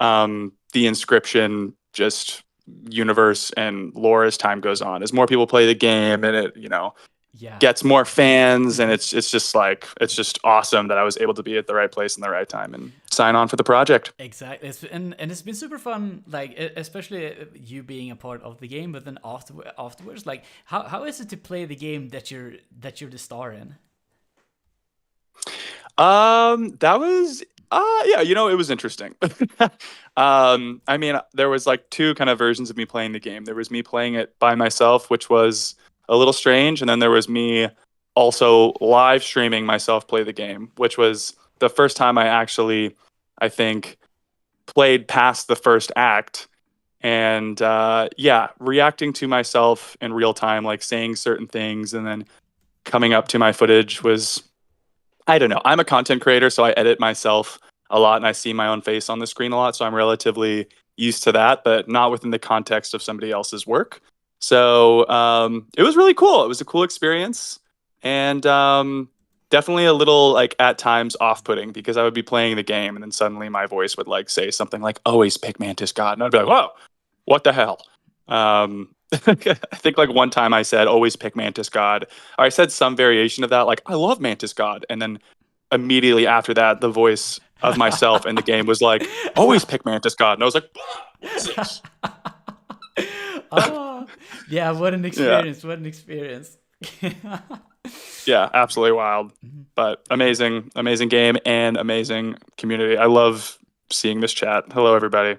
the Inscryption just universe and lore as time goes on. As more people play the game, and it, gets more fans, and it's just awesome that I was able to be at the right place in the right time and sign on for the project. Exactly. And it's been super fun, like especially you being a part of the game, but then afterwards, like how is it to play the game that you're the star in? That was yeah, it was interesting. I mean, there was like two kind of versions of me playing the game. There was me playing it by myself, which was a little strange, and then there was me also live streaming myself play the game, which was the first time I actually, I think, played past the first act. And yeah, reacting to myself in real time, like saying certain things and then coming up to my footage was, I don't know. I'm a content creator, so I edit myself a lot and I see my own face on the screen a lot. So I'm relatively used to that, but not within the context of somebody else's work. So it was really cool. It was a cool experience, and definitely a little, like, at times off-putting, because I would be playing the game and then suddenly my voice would like say something like, always pick Mantis God. And I'd be like, whoa, what the hell? I think like one time I said, always pick Mantis God. Or I said some variation of that, like, I love Mantis God. And then immediately after that, the voice of myself in the game was like, always pick Mantis God. And I was like, what's this? Oh, yeah, what an experience. What an experience. Yeah, absolutely wild. But amazing game and amazing community. I love seeing this chat. Hello, everybody.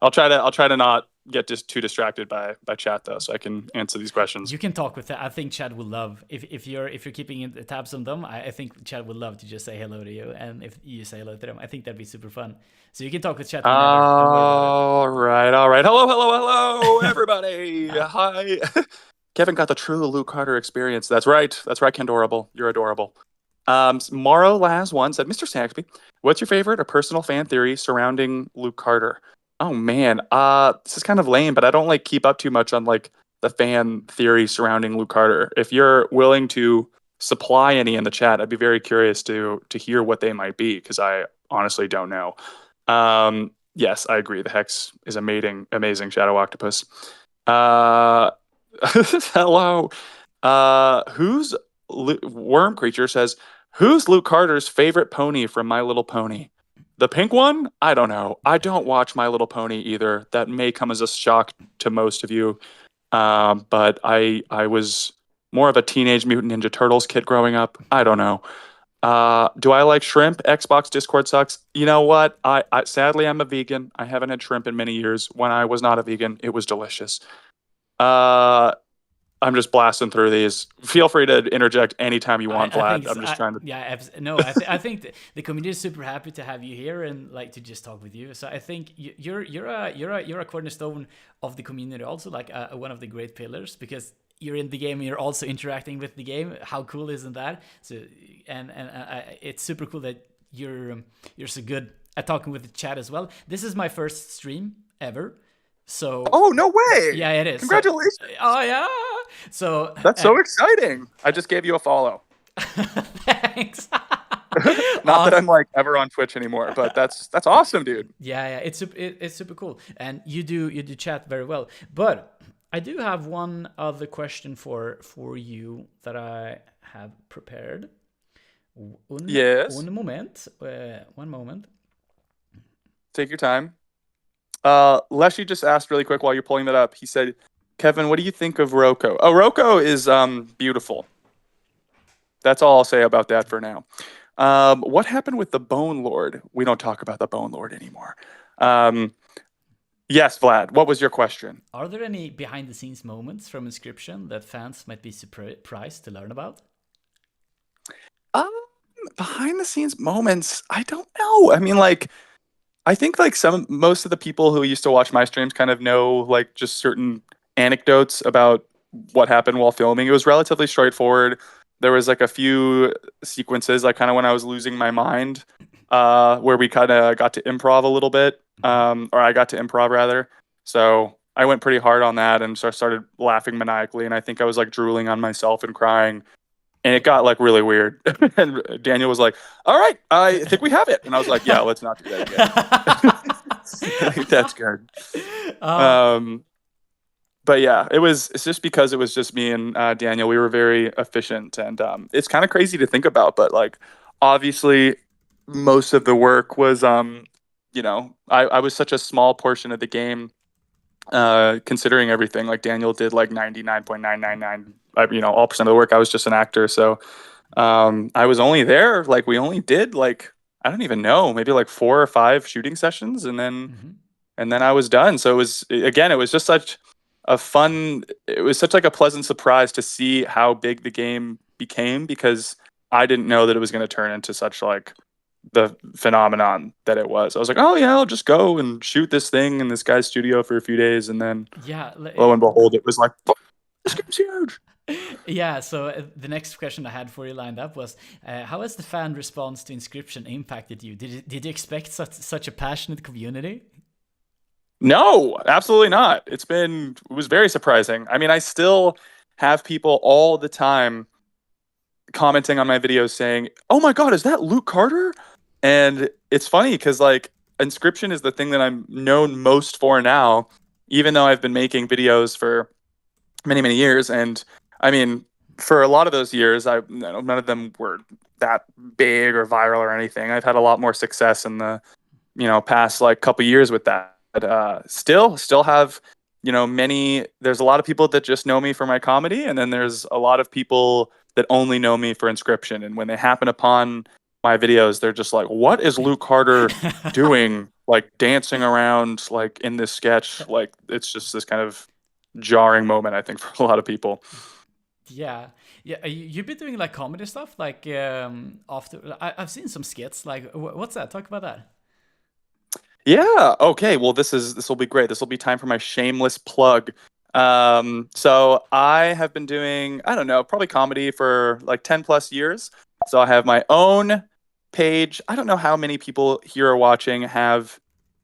I'll try to not get just too distracted by chat, though, so I can answer these questions. You can talk with that. I think Chad will love, if you're keeping tabs on them, I think Chad would love to just say hello to you, and if you say hello to them, I think that'd be super fun. So you can talk with chat whenever. All right. Hello, everybody. Hi. Kevin got the true Luke Carter experience. That's right, Kendorable. You're adorable. Maro Laz one said, Mr. Saxby, what's your favorite or personal fan theory surrounding Luke Carter? Oh man, this is kind of lame, but I don't like keep up too much on like the fan theory surrounding Luke Carter. If you're willing to supply any in the chat, I'd be very curious to hear what they might be, because I honestly don't know. Yes, I agree. The Hex is amazing Shadow Octopus. Hello. Who's Worm Creature says, who's Luke Carter's favorite pony from My Little Pony? The pink one? I don't know. I don't watch My Little Pony either. That may come as a shock to most of you. But I was more of a Teenage Mutant Ninja Turtles kid growing up. I don't know. Do I like shrimp? Xbox Discord sucks. You know what? I sadly, I'm a vegan. I haven't had shrimp in many years. When I was not a vegan, it was delicious. I'm just blasting through these. Feel free to interject anytime you want, Vlad. I'm just trying to. Yeah, no, I think the community is super happy to have you here and like to just talk with you. So I think you're a cornerstone of the community, also like one of the great pillars, because you're in the game and you're also interacting with the game. How cool isn't that? So and it's super cool that you're so good at talking with the chat as well. This is my first stream ever. So oh, no way. Yeah, it is. Congratulations. So, oh yeah. So that's so exciting. I just gave you a follow. Thanks. Not that I'm like ever on Twitch anymore, but that's awesome, dude. Yeah, it's super cool, and you do chat very well. But I do have one other question for you that I have prepared. Yes. One moment. One moment. Take your time. Leshy just asked really quick while you're pulling that up. He said, "Kevin, what do you think of Roko?" Oh, Roko is beautiful. That's all I'll say about that for now. What happened with the Bone Lord? We don't talk about the Bone Lord anymore. Yes, Vlad, what was your question? Are there any behind-the-scenes moments from Inscryption that fans might be surprised to learn about? Behind-the-scenes moments, I don't know. I mean, like, I think like most of the people who used to watch my streams kind of know like just certain anecdotes about what happened while filming. It was relatively straightforward. There was like a few sequences, like kind of when I was losing my mind, where we kind of got to improv a little bit, or I got to improv rather. So I went pretty hard on that and started laughing maniacally, and I think I was like drooling on myself and crying, and it got like really weird. And Daniel was like, "All right, I think we have it," and I was like, "Yeah, let's not do that again." That's good. But yeah, it's just because it was just me and Daniel. We were very efficient, and it's kind of crazy to think about. But like, obviously, most of the work was, you know, I was such a small portion of the game, considering everything. Like Daniel did like 99.999, you know, all percent of the work. I was just an actor, so I was only there. Like we only did like I don't even know, maybe like 4 or 5 shooting sessions, and then I was done. So it was just such a fun. It was such like a pleasant surprise to see how big the game became, because I didn't know that it was going to turn into such like the phenomenon that it was. I was like, oh yeah, I'll just go and shoot this thing in this guy's studio for a few days, and then lo and behold, it was like, this game's huge. Yeah, so the next question I had for you lined up was, how has the fan response to Inscryption impacted you? Did you expect such a passionate community? No, absolutely not. It was very surprising. I mean, I still have people all the time commenting on my videos saying, "Oh my God, is that Luke Carter?" And it's funny because like Inscryption is the thing that I'm known most for now, even though I've been making videos for many, many years. And I mean, for a lot of those years, none of them were that big or viral or anything. I've had a lot more success in the, you know, past like couple years with that. But still have, you know, there's a lot of people that just know me for my comedy, and then there's a lot of people that only know me for Inscryption. And when they happen upon my videos, they're just like, what is Luke Carter doing, like dancing around like in this sketch? Like it's just this kind of jarring moment, I think, for a lot of people. Yeah, you've been doing like comedy stuff, like after I've seen some skits. Like, what's that? Talk about that. Yeah. Okay. Well, this will be great. This will be time for my shameless plug. So I have been doing, I don't know, probably comedy for like 10 plus years. So I have my own page. I don't know how many people here are watching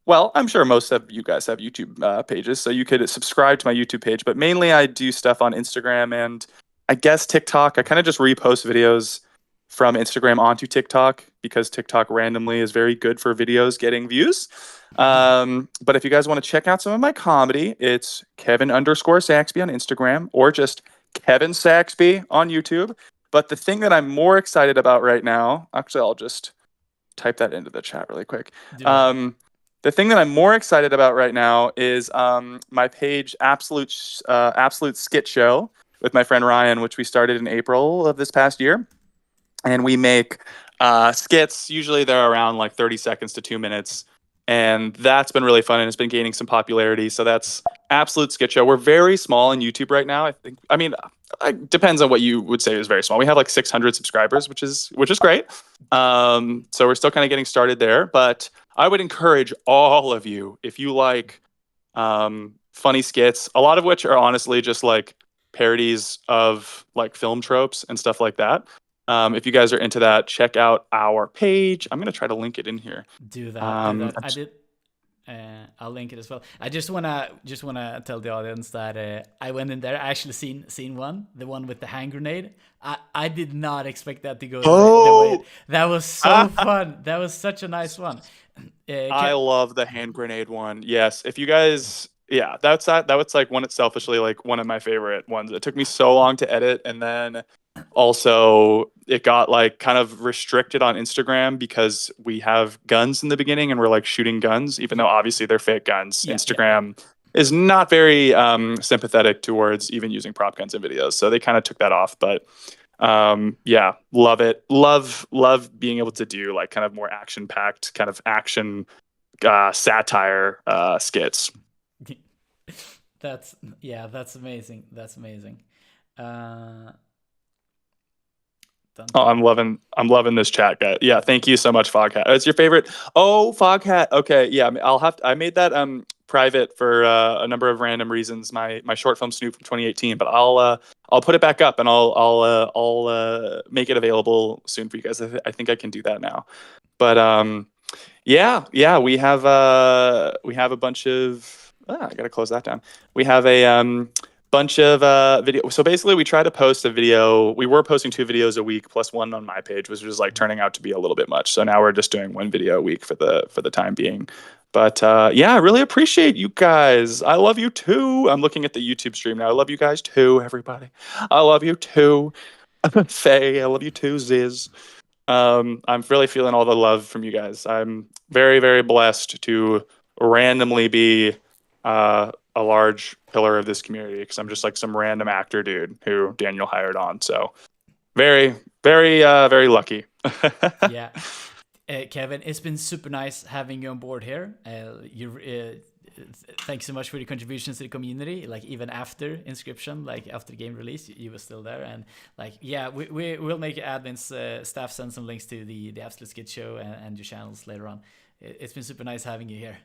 well, I'm sure most of you guys have YouTube pages, so you could subscribe to my YouTube page. But mainly I do stuff on Instagram and I guess TikTok. I kind of just repost videos from Instagram onto TikTok because TikTok randomly is very good for videos getting views. But if you guys want to check out some of my comedy, it's Kevin_Saxby on Instagram, or just Kevin Saxby on YouTube. But the thing that I'm more excited about right now, actually, I'll just type that into the chat really quick. The thing that I'm more excited about right now is my page, Absolute Skit Show, with my friend Ryan, which we started in April of this past year. And we make skits. Usually they're around like 30 seconds to 2 minutes. And that's been really fun, and it's been gaining some popularity. So that's Absolute Skit Show. We're very small on YouTube right now. I mean, it depends on what you would say is very small. We have like 600 subscribers, which is great. So we're still kind of getting started there. But I would encourage all of you, if you like funny skits, a lot of which are honestly just like parodies of like film tropes and stuff like that. If you guys are into that, check out our page. I'm going to try to link it in here. Do that. I'll link it as well. I just wanna tell the audience that I went in there. I actually seen one, the one with the hand grenade. I did not expect that to go the way. That was so fun. That was such a nice one. I love the hand grenade one. Yes, if you guys, yeah, that was like one. It's selfishly like one of my favorite ones. It took me so long to edit, and then also it got like kind of restricted on Instagram because we have guns in the beginning and we're like shooting guns, even though obviously they're fake guns. Instagram is not very sympathetic towards even using prop guns in videos, so they kind of took that off. But yeah, love it. Love being able to do like kind of more action packed kind of action satire skits. That's amazing. That's amazing. Oh, I'm loving this chat, guy. Yeah, thank you so much, Foghat. It's your favorite. Oh, Foghat. Okay, yeah, I made that private for a number of random reasons. My short film Snoop from 2018, but I'll put it back up and I'll make it available soon for you guys. I think I can do that now. But yeah, we have a bunch of. I gotta close that down. We have a bunch of video. So basically, we try to post a video. We were posting 2 videos a week plus one on my page, which was like turning out to be a little bit much. So now we're just doing 1 video a week for the time being. But yeah, I really appreciate you guys. I love you too. I'm looking at the YouTube stream now. I love you guys too, everybody. I love you too, Faye. I love you too, Ziz. I'm really feeling all the love from you guys. I'm very, very blessed to randomly be a large pillar of this community because I'm just like some random actor dude who Daniel hired on. So very, very, very lucky. Yeah. Kevin, it's been super nice having you on board here. Thanks so much for your contributions to the community. Like even after Inscription, like after the game release, you were still there. And like, yeah, we'll make admins staff send some links to the Absolute Skid Show and your channels later on. It's been super nice having you here.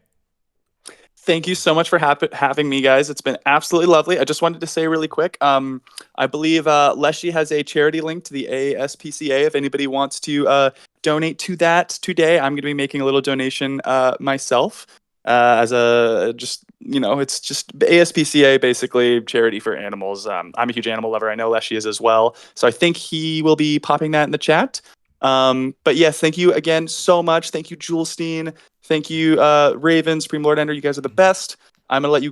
Thank you so much for having me, guys. It's been absolutely lovely. I just wanted to say really quick, I believe Leshy has a charity link to the ASPCA. If anybody wants to donate to that today, I'm going to be making a little donation myself as a it's just ASPCA, basically charity for animals. I'm a huge animal lover. I know Leshy is as well. So I think he will be popping that in the chat. But yes, thank you again so much. Thank you, Julestein. Thank you, Raven, Supreme Lord Ender. You guys are the best. I'm gonna let you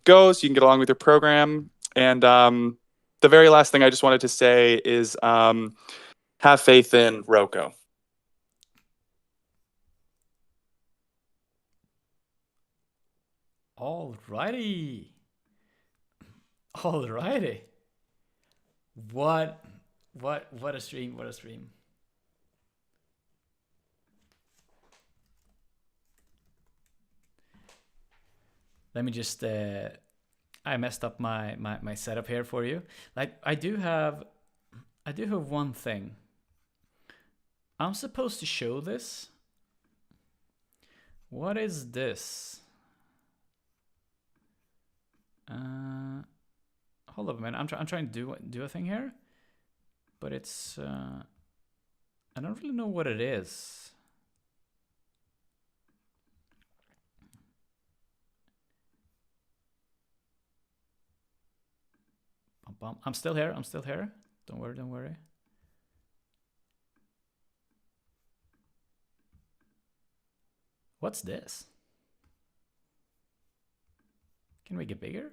go so you can get along with your program. And the very last thing I just wanted to say is have faith in Roko. Alrighty. What a stream. What a stream. Let me just I messed up my setup here for you. Like I do have one thing. I'm supposed to show this. What is this? Hold up a minute. I'm trying to do a thing here, but it's I don't really know what it is. I'm still here. Don't worry. What's this? Can we get bigger?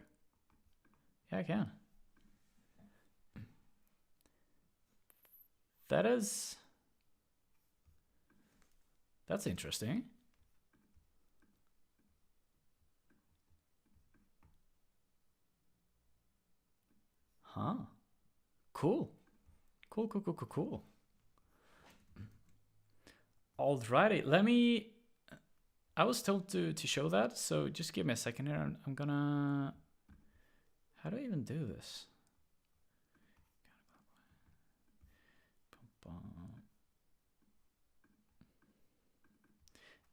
Yeah, I can. That's interesting. Huh. Cool. Alrighty, I was told to show that, so just give me a second here. I'm gonna... How do I even do this?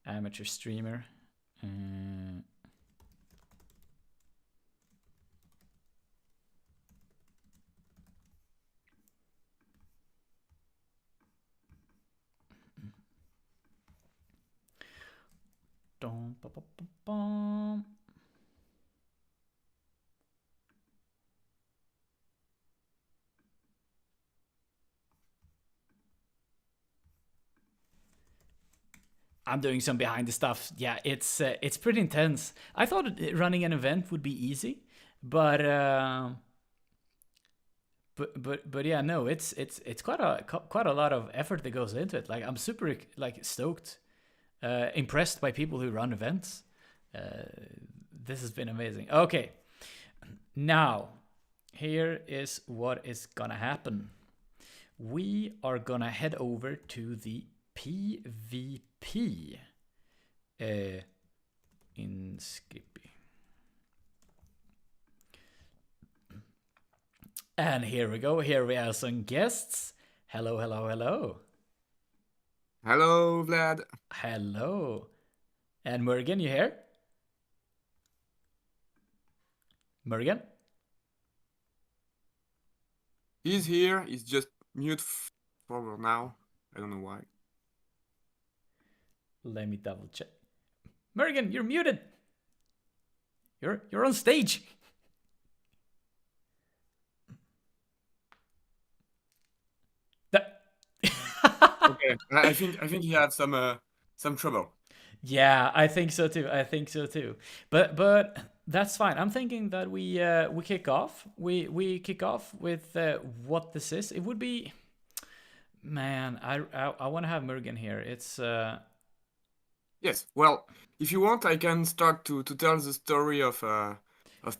Amateur streamer. Dum, ba, ba, ba, bum. I'm doing some behind the stuff. Yeah, it's pretty intense. I thought running an event would be easy, but yeah, no, it's quite a lot of effort that goes into it. Like I'm super like stoked, impressed by people who run events. This has been amazing. Okay, now here is what is gonna happen. We are gonna head over to the PvP in Skippy. And here we go. Here we have some guests. Hello, hello, hello. Hello, Vlad. Hello. And Morgan, you here? Morgan? He's here. He's just mute for now. I don't know why. Let me double check. Morgan, you're muted. You're on stage. Okay, I think he had some trouble. Yeah, I think so too. But that's fine. I'm thinking that we kick off. We kick off with what this is. It would be, man. I want to have Morgan here. It's Yes. Well, if you want, I can start to tell the story of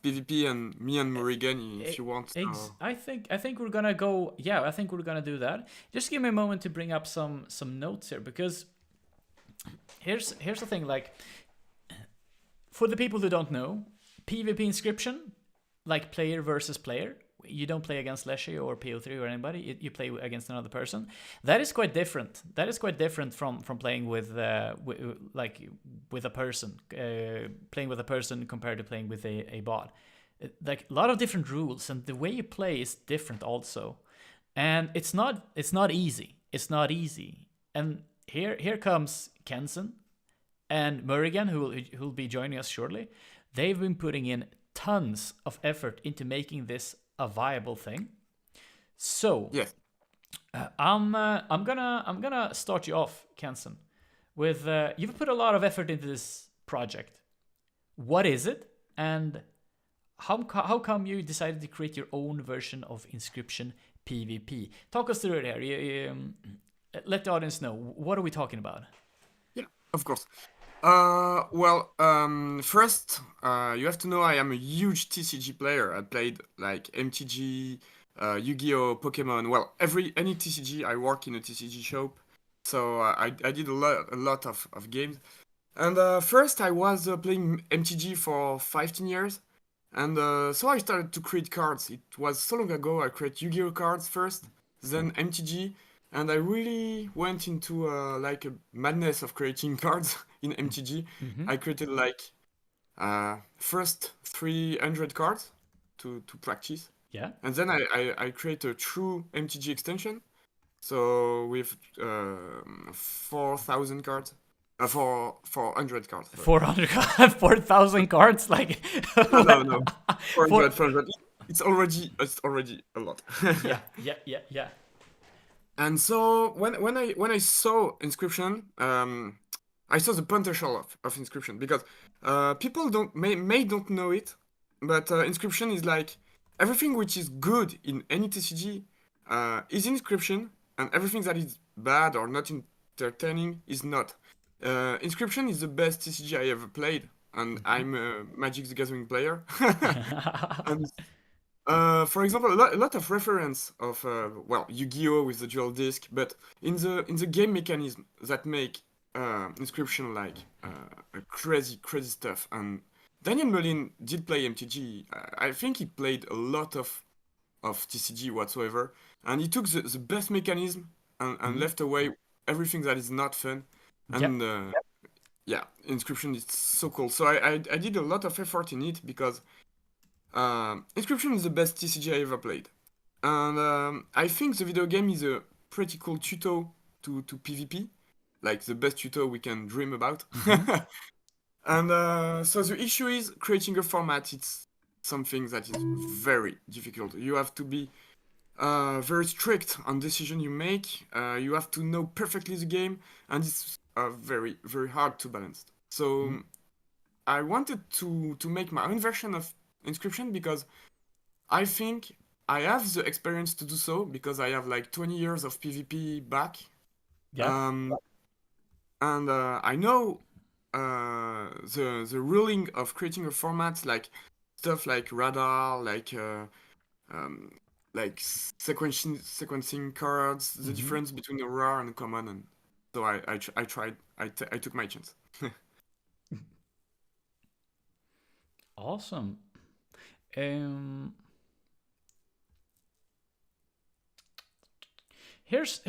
PvP and me and Morrigan if you want. I think we're gonna go. Yeah, I think we're gonna do that. Just give me a moment to bring up some notes here, because here's the thing. Like, for the people who don't know, PvP inscription, like player versus player. You don't play against Leshy or PO3 or anybody. You play against another person. That is quite different. That is quite different from playing with a person. Playing with a person compared to playing with a bot. Like a lot of different rules, and the way you play is different also. And it's not easy. It's not easy. And here comes Kenson and Morrigan, who'll be joining us shortly. They've been putting in tons of effort into making this a viable thing. So yes, I'm gonna start you off, Kenson, with you've put a lot of effort into this project. What is it, and how come you decided to create your own version of Inscryption PvP? Talk us through it here. You, let the audience know, what are we talking about? Yeah, of course. First, you have to know I am a huge TCG player. I played like MTG, Yu-Gi-Oh, Pokemon. Well, any TCG. I work in a TCG shop, so I did a lot of games. And first, I was playing MTG for 15 years, and so I started to create cards. It was so long ago. I created Yu-Gi-Oh cards first, then MTG. And I really went into like a madness of creating cards in MTG. I created like first 300 cards to practice. Yeah. And then I create a true MTG extension. So with 4,000 cards. 400 cards. 4,000 cards, like no. 400. It's already a lot. yeah. And so when I saw Inscryption, I saw the potential of Inscryption, because people may don't know it, but Inscryption is like everything which is good in any TCG is Inscryption, and everything that is bad or not entertaining is not. Inscryption is the best TCG I ever played, and I'm a Magic the Gathering player. And for example, a lot of reference of Yu-Gi-Oh with the dual disc, but in the game mechanism that make Inscryption like crazy stuff. And Daniel Mullin did play MTG. I think he played a lot of TCG whatsoever, and he took the best mechanism and left away everything that is not fun. And yeah, Inscryption is so cool. So I did a lot of effort in it, because Inscryption is the best TCG I ever played. And I think the video game is a pretty cool tuto to PvP. Like the best tuto we can dream about. And so the issue is creating a format. It's something that is very difficult. You have to be very strict on decision you make. You have to know perfectly the game, and it's very, very hard to balance. So I wanted to make my own version of Inscription because I think I have the experience to do so because I have like 20 years of PvP back. Yeah. And I know the ruling of creating a format like stuff like radar, like sequencing cards, the difference between a rare and a common, and so I took my chance. Awesome. Here's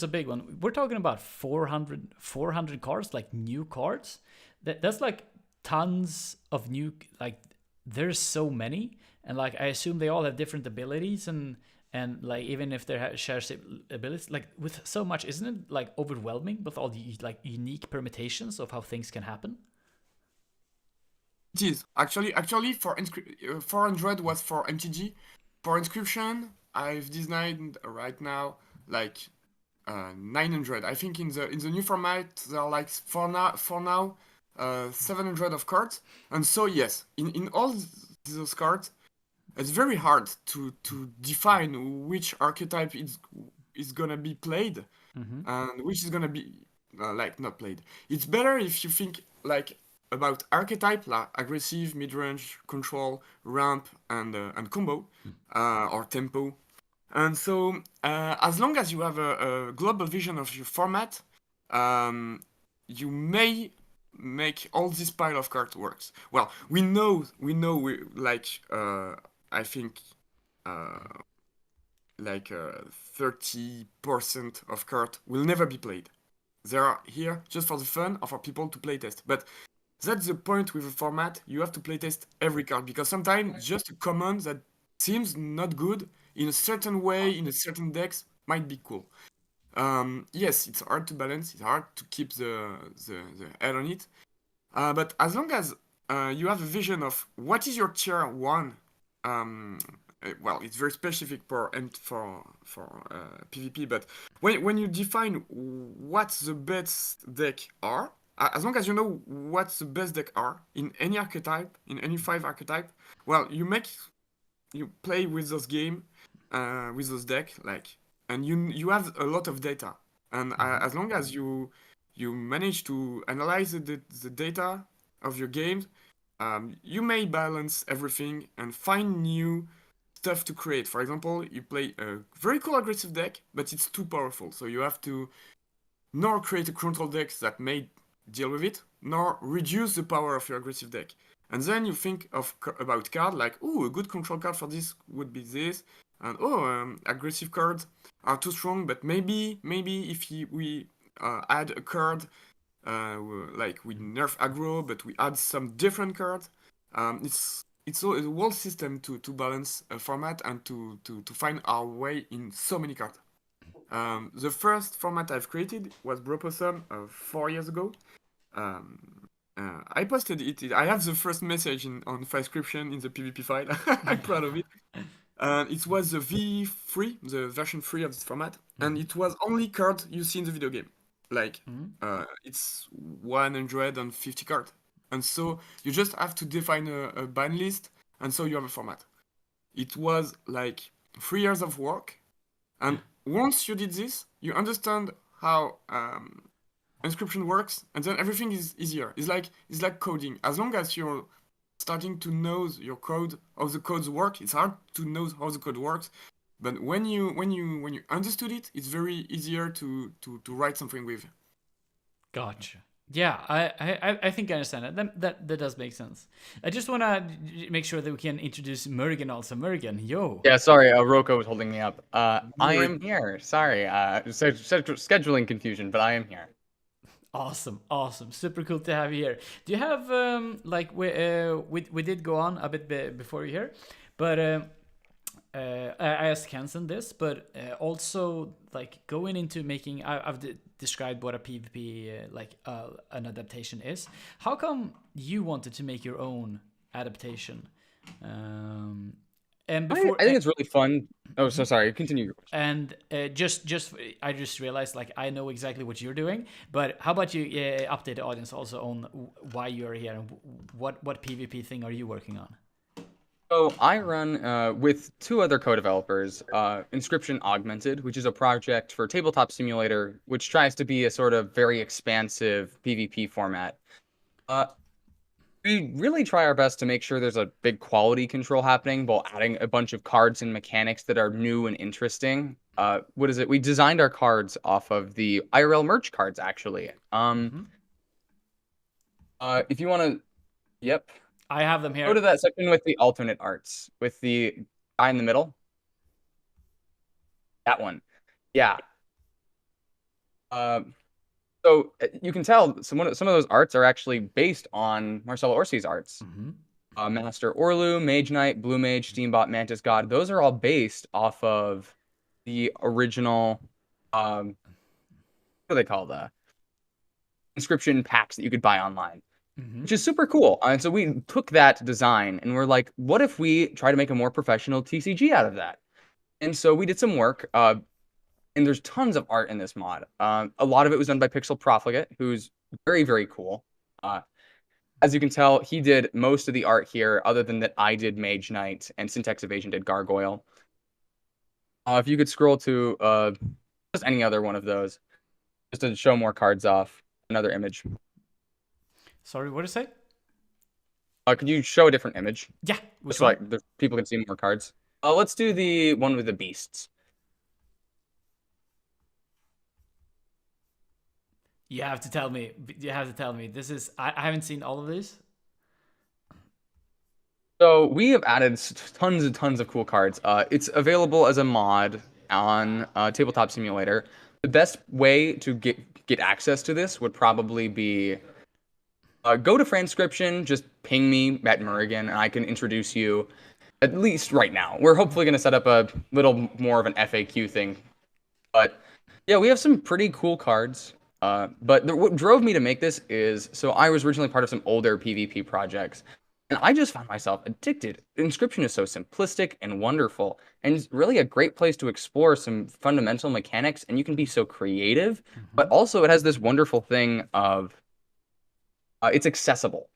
a big one. We're talking about 400 cards, like new cards. That's like tons of new, like there's so many, and like I assume they all have different abilities and like even if they share abilities, like with so much, isn't it like overwhelming with all the like unique permutations of how things can happen? It is actually for 400 was for MTG. For Inscription, I've designed right now like 900. I think in the new format there are like for now 700 of cards. And so yes, in all those cards, it's very hard to define which archetype is gonna be played and which is gonna be like not played. It's better if you think like about archetype like aggressive, midrange, control, ramp, and combo or tempo. And so as long as you have a global vision of your format, you may make all this pile of cards works. Well, we know like I think like 30% of cards will never be played. They are here just for the fun or for people to play test. But that's the point with a format. You have to playtest every card because sometimes just a command that seems not good in a certain way in a certain decks might be cool. Yes, it's hard to balance. It's hard to keep the head on it. But as long as you have a vision of what is your tier one, well, it's very specific for PvP. But when you define what the best deck are, as long as you know what the best deck are in any archetype, in any 5 archetype, well, you play with those game, with those deck, like, and you have a lot of data, and as long as you manage to analyze the data of your game, you may balance everything and find new stuff to create. For example, you play a very cool aggressive deck, but it's too powerful, so you have to nor create a control deck that may deal with it, nor reduce the power of your aggressive deck. And then you think about card like, oh, a good control card for this would be this, and aggressive cards are too strong, but maybe if we add a card like we nerf aggro, but we add some different cards, it's a whole system to balance a format and to find our way in so many cards. The first format I've created was Bropossum 4 years ago. I posted it. I have the first message on Inscription in the PvP file. I'm proud of it. It was the V3, the version 3 of this format, and it was only card you see in the video game. Like, it's 150 cards. And so you just have to define a ban list, and so you have a format. It was like 3 years of work, and once you did this, you understand how Inscription works, and then everything is easier. It's like coding. As long as you're starting to know your code, how the codes work, it's hard to know how the code works. But when you understood it, it's very easier to write something with. Gotcha. Yeah, I think I understand it. That does make sense. I just want to make sure that we can introduce Murgan also. Murgan, yo. Yeah, sorry, Roko was holding me up. I am here. Sorry, scheduling confusion, but I am here. Awesome, super cool to have you here. Do you have like we did go on a bit before you here, but I asked Kenson this, but also like going into making, I've described what a PvP an adaptation is. How come you wanted to make your own adaptation? And before, I think it's really fun. Oh, so sorry. Continue your question. And I just realized like I know exactly what you're doing, but how about you update the audience also on why you're here and what PvP thing are you working on? So I run with 2 other co-developers, Inscryption Augmented, which is a project for Tabletop Simulator, which tries to be a sort of very expansive PvP format. We really try our best to make sure there's a big quality control happening while adding a bunch of cards and mechanics that are new and interesting. What is it? We designed our cards off of the IRL merch cards, actually. If you want to, yep. I have them here. Go to that section with the alternate arts, with the guy in the middle. That one. Yeah. So you can tell some of those arts are actually based on Marcelo Orsi's arts. Master Orlu, Mage Knight, Blue Mage, Steambot, Mantis God. Those are all based off of the original, what do they call the inscription packs that you could buy online. Which is super cool. And so we took that design and we're like, what if we try to make a more professional TCG out of that? And so we did some work, and there's tons of art in this mod. A lot of it was done by Pixel Profligate, who's very, very cool. As you can tell, he did most of the art here, other than that I did Mage Knight and Syntax Evasion did Gargoyle. If you could scroll to just any other one of those, just to show more cards off. Another image. Sorry, what did you say? Could you show a different image? Yeah, just so like the people can see more cards. Let's do the one with the beasts. You have to tell me. You have to tell me. This is I haven't seen all of these. So we have added tons and tons of cool cards. It's available as a mod on Tabletop Simulator. The best way to get access to this would probably be go to Transcription, just ping me at Murrigan, and I can introduce you, at least right now. We're hopefully going to set up a little more of an FAQ thing. But yeah, we have some pretty cool cards. But what drove me to make this is, so I was originally part of some older PvP projects, and I just found myself addicted. Inscryption is so simplistic and wonderful, and it's really a great place to explore some fundamental mechanics, and you can be so creative, but also it has this wonderful thing of it's accessible.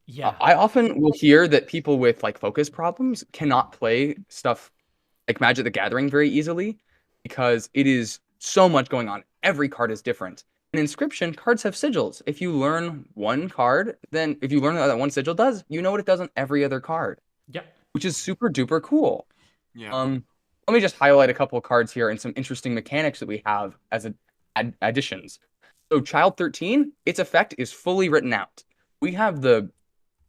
Yeah. I often will hear that people with like focus problems cannot play stuff like Magic the Gathering very easily because it is so much going on. Every card is different. In Inscryption, cards have sigils. If you learn one card, then if you learn what that one sigil does, you know what it does on every other card. Yeah. Which is super duper cool. Yeah. Let me just highlight a couple of cards here and some interesting mechanics that we have as additions. So Child 13, its effect is fully written out. We have the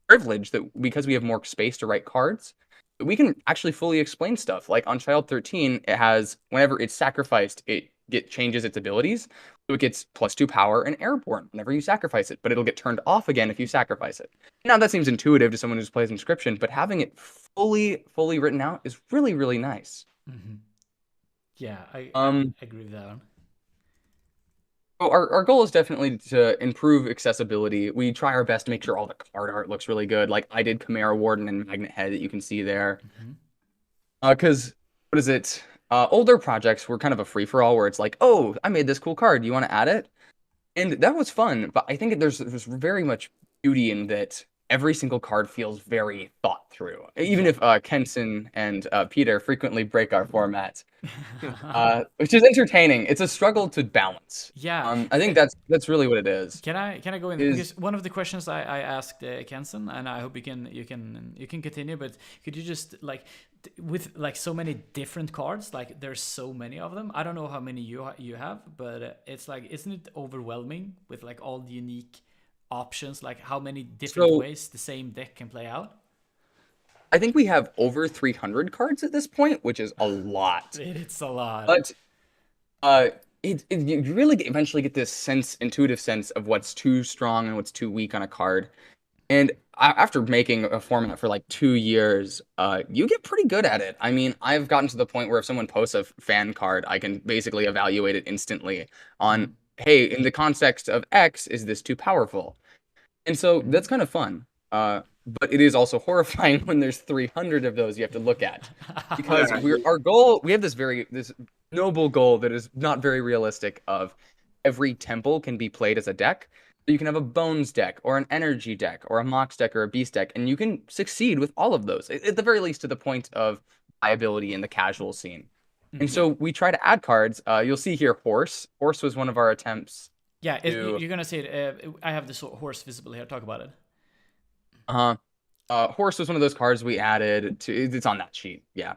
privilege that because we have more space to write cards, we can actually fully explain stuff. Like on Child 13, it has, whenever it's sacrificed, it changes its abilities. So it gets +2 power and airborne whenever you sacrifice it, but it'll get turned off again if you sacrifice it. Now that seems intuitive to someone who plays Inscryption, but having it fully written out is really, really nice. Yeah, I agree with that one. So our goal is definitely to improve accessibility. We try our best to make sure all the card art looks really good. Like I did Chimera Warden and Magnet Head that you can see there. Because, what is it? Older projects were kind of a free-for-all where it's like, oh, I made this cool card. You want to add it? And that was fun, but I think there's very much beauty in that every single card feels very thought through. Even if Kenson and Peter frequently break our format, which is entertaining. It's a struggle to balance. Yeah. I think that's really what it is. Can I go in? Because one of the questions I asked Kenson, and I hope you can continue, but could you just like with like so many different cards, like there's so many of them. I don't know how many you have, but it's like, isn't it overwhelming with like all the unique options, like how many different ways the same deck can play out? I think we have over 300 cards at this point, which is a lot. It's a lot. But you really eventually get this intuitive sense of what's too strong and what's too weak on a card. And after making a format for like 2 years, you get pretty good at it. I mean, I've gotten to the point where if someone posts a fan card, I can basically evaluate it instantly on, hey, in the context of X, is this too powerful? And so that's kind of fun. But it is also horrifying when there's 300 of those you have to look at, because our goal, we have this noble goal that is not very realistic of every temple can be played as a deck. So you can have a bones deck or an energy deck or a mox deck or a beast deck, and you can succeed with all of those, at the very least to the point of viability in the casual scene. And so we try to add cards. You'll see here horse. Horse was one of our attempts. Yeah, you're gonna see it. I have this horse visible here. Talk about it. Horse was one of those cards we added to. It's on that sheet. Yeah,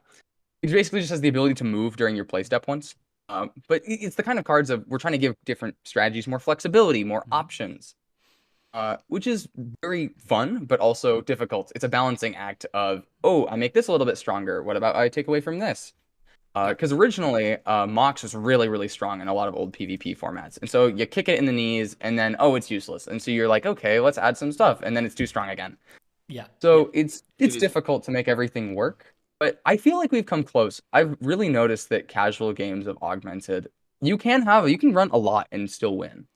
it basically just has the ability to move during your play step once. But it's the kind of cards of we're trying to give different strategies more flexibility, more options, which is very fun, but also difficult. It's a balancing act of, oh, I make this a little bit stronger. What about I take away from this? Because originally, Mox was really, really strong in a lot of old PvP formats. And so you kick it in the knees, and then, oh, it's useless. And so you're like, okay, let's add some stuff. And then it's too strong again. Yeah. So it's difficult to make everything work. But I feel like we've come close. I've really noticed that casual games have augmented. You can run a lot and still win.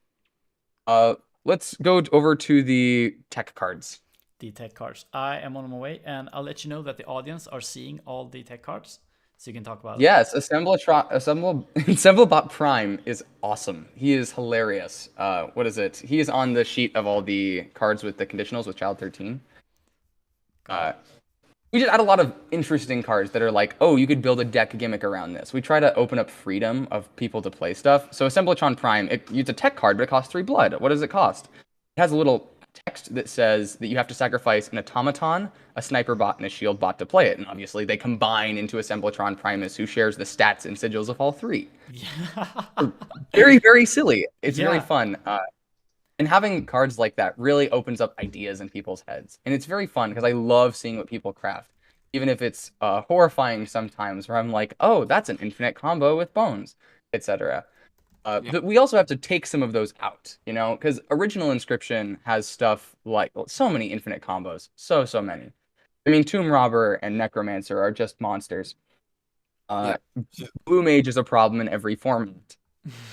Let's go over to the tech cards. The tech cards. I am on my way, and I'll let you know that the audience are seeing all the tech cards. So you can talk about it. Yes, Assemblebot Prime is awesome. He is hilarious. What is it? He is on the sheet of all the cards with the conditionals with Child 13. We just add a lot of interesting cards that are like, oh, you could build a deck gimmick around this. We try to open up freedom of people to play stuff. So Assemblatron Prime, it's a tech card, but it costs 3 blood. What does it cost? It has a little text that says that you have to sacrifice an automaton, a sniper bot, and a shield bot to play it. And obviously they combine into Assemblatron Primus, who shares the stats and sigils of all 3. Yeah. Very, very silly. It's very fun. And having cards like that really opens up ideas in people's heads. And it's very fun because I love seeing what people craft. Even if it's horrifying sometimes, where I'm like, oh, that's an infinite combo with bones, etc. But we also have to take some of those out, because original Inscryption has stuff like so many infinite combos. So many. I mean, Tomb Robber and Necromancer are just monsters. Blue Mage is a problem in every format.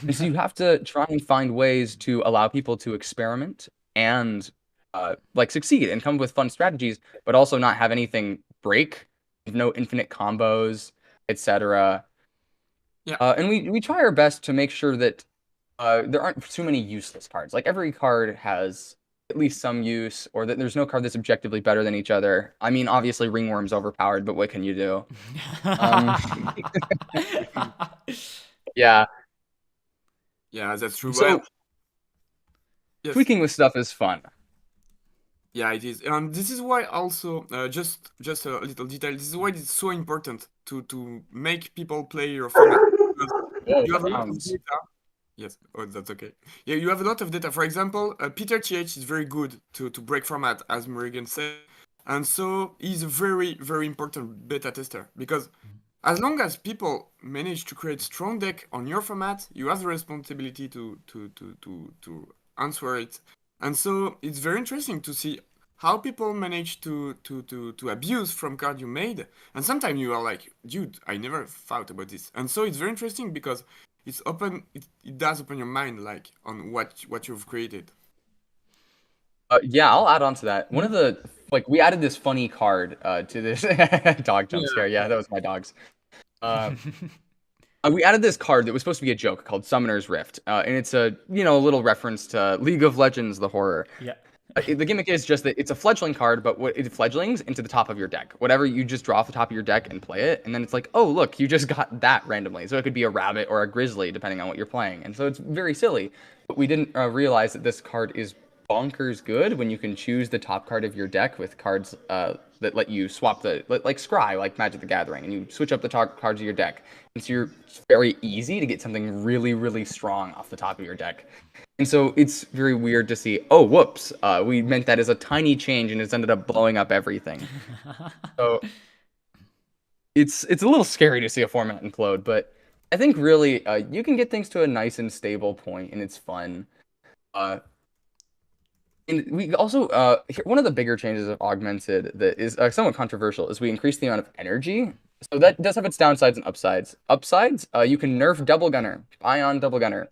And so you have to try and find ways to allow people to experiment and succeed and come up with fun strategies, but also not have anything break, no infinite combos, etc. And we try our best to make sure that there aren't too many useless cards. Like every card has at least some use, or that there's no card that's objectively better than each other. I mean, obviously Ringworm's overpowered, but what can you do? Yeah. Yeah, that's true. So, tweaking with stuff is fun. Yeah, it is. And this is why also, just a little detail, this is why it's so important to make people play your format. You have a lot of data. Yes, that's okay. Yeah, you have a lot of data. For example, Peter TH is very good to break format, as Morrigan said. And so he's a very, very important beta tester, because as long as people manage to create strong deck on your format, you have the responsibility to answer it. And so it's very interesting to see how people manage to abuse from card you made. And sometimes you are like, dude, I never thought about this. And so it's very interesting because it's open. It does open your mind, like, on what you've created. Yeah, I'll add on to that. One of the we added this funny card to this dog jump scare. Yeah, that was my dogs. We added this card that was supposed to be a joke called Summoner's Rift, and it's a little reference to League of Legends, the horror. Yeah. The gimmick is just that it's a fledgling card, but it fledglings into the top of your deck. Whatever, you just draw off the top of your deck and play it, and then it's like, oh look, you just got that randomly. So it could be a rabbit or a grizzly depending on what you're playing, and so it's very silly. But we didn't realize that this card is bonkers good when you can choose the top card of your deck with cards that let you swap like Scry, like Magic the Gathering, and you switch up the top cards of your deck. And so it's very easy to get something really, really strong off the top of your deck. And so it's very weird to see, oh, whoops, we meant that as a tiny change and it's ended up blowing up everything. So it's a little scary to see a format implode, but I think really you can get things to a nice and stable point, and it's fun. And we also one of the bigger changes of augmented that is somewhat controversial is we increase the amount of energy. So that does have its downsides and upsides. Upsides, you can nerf double gunner, ion double gunner.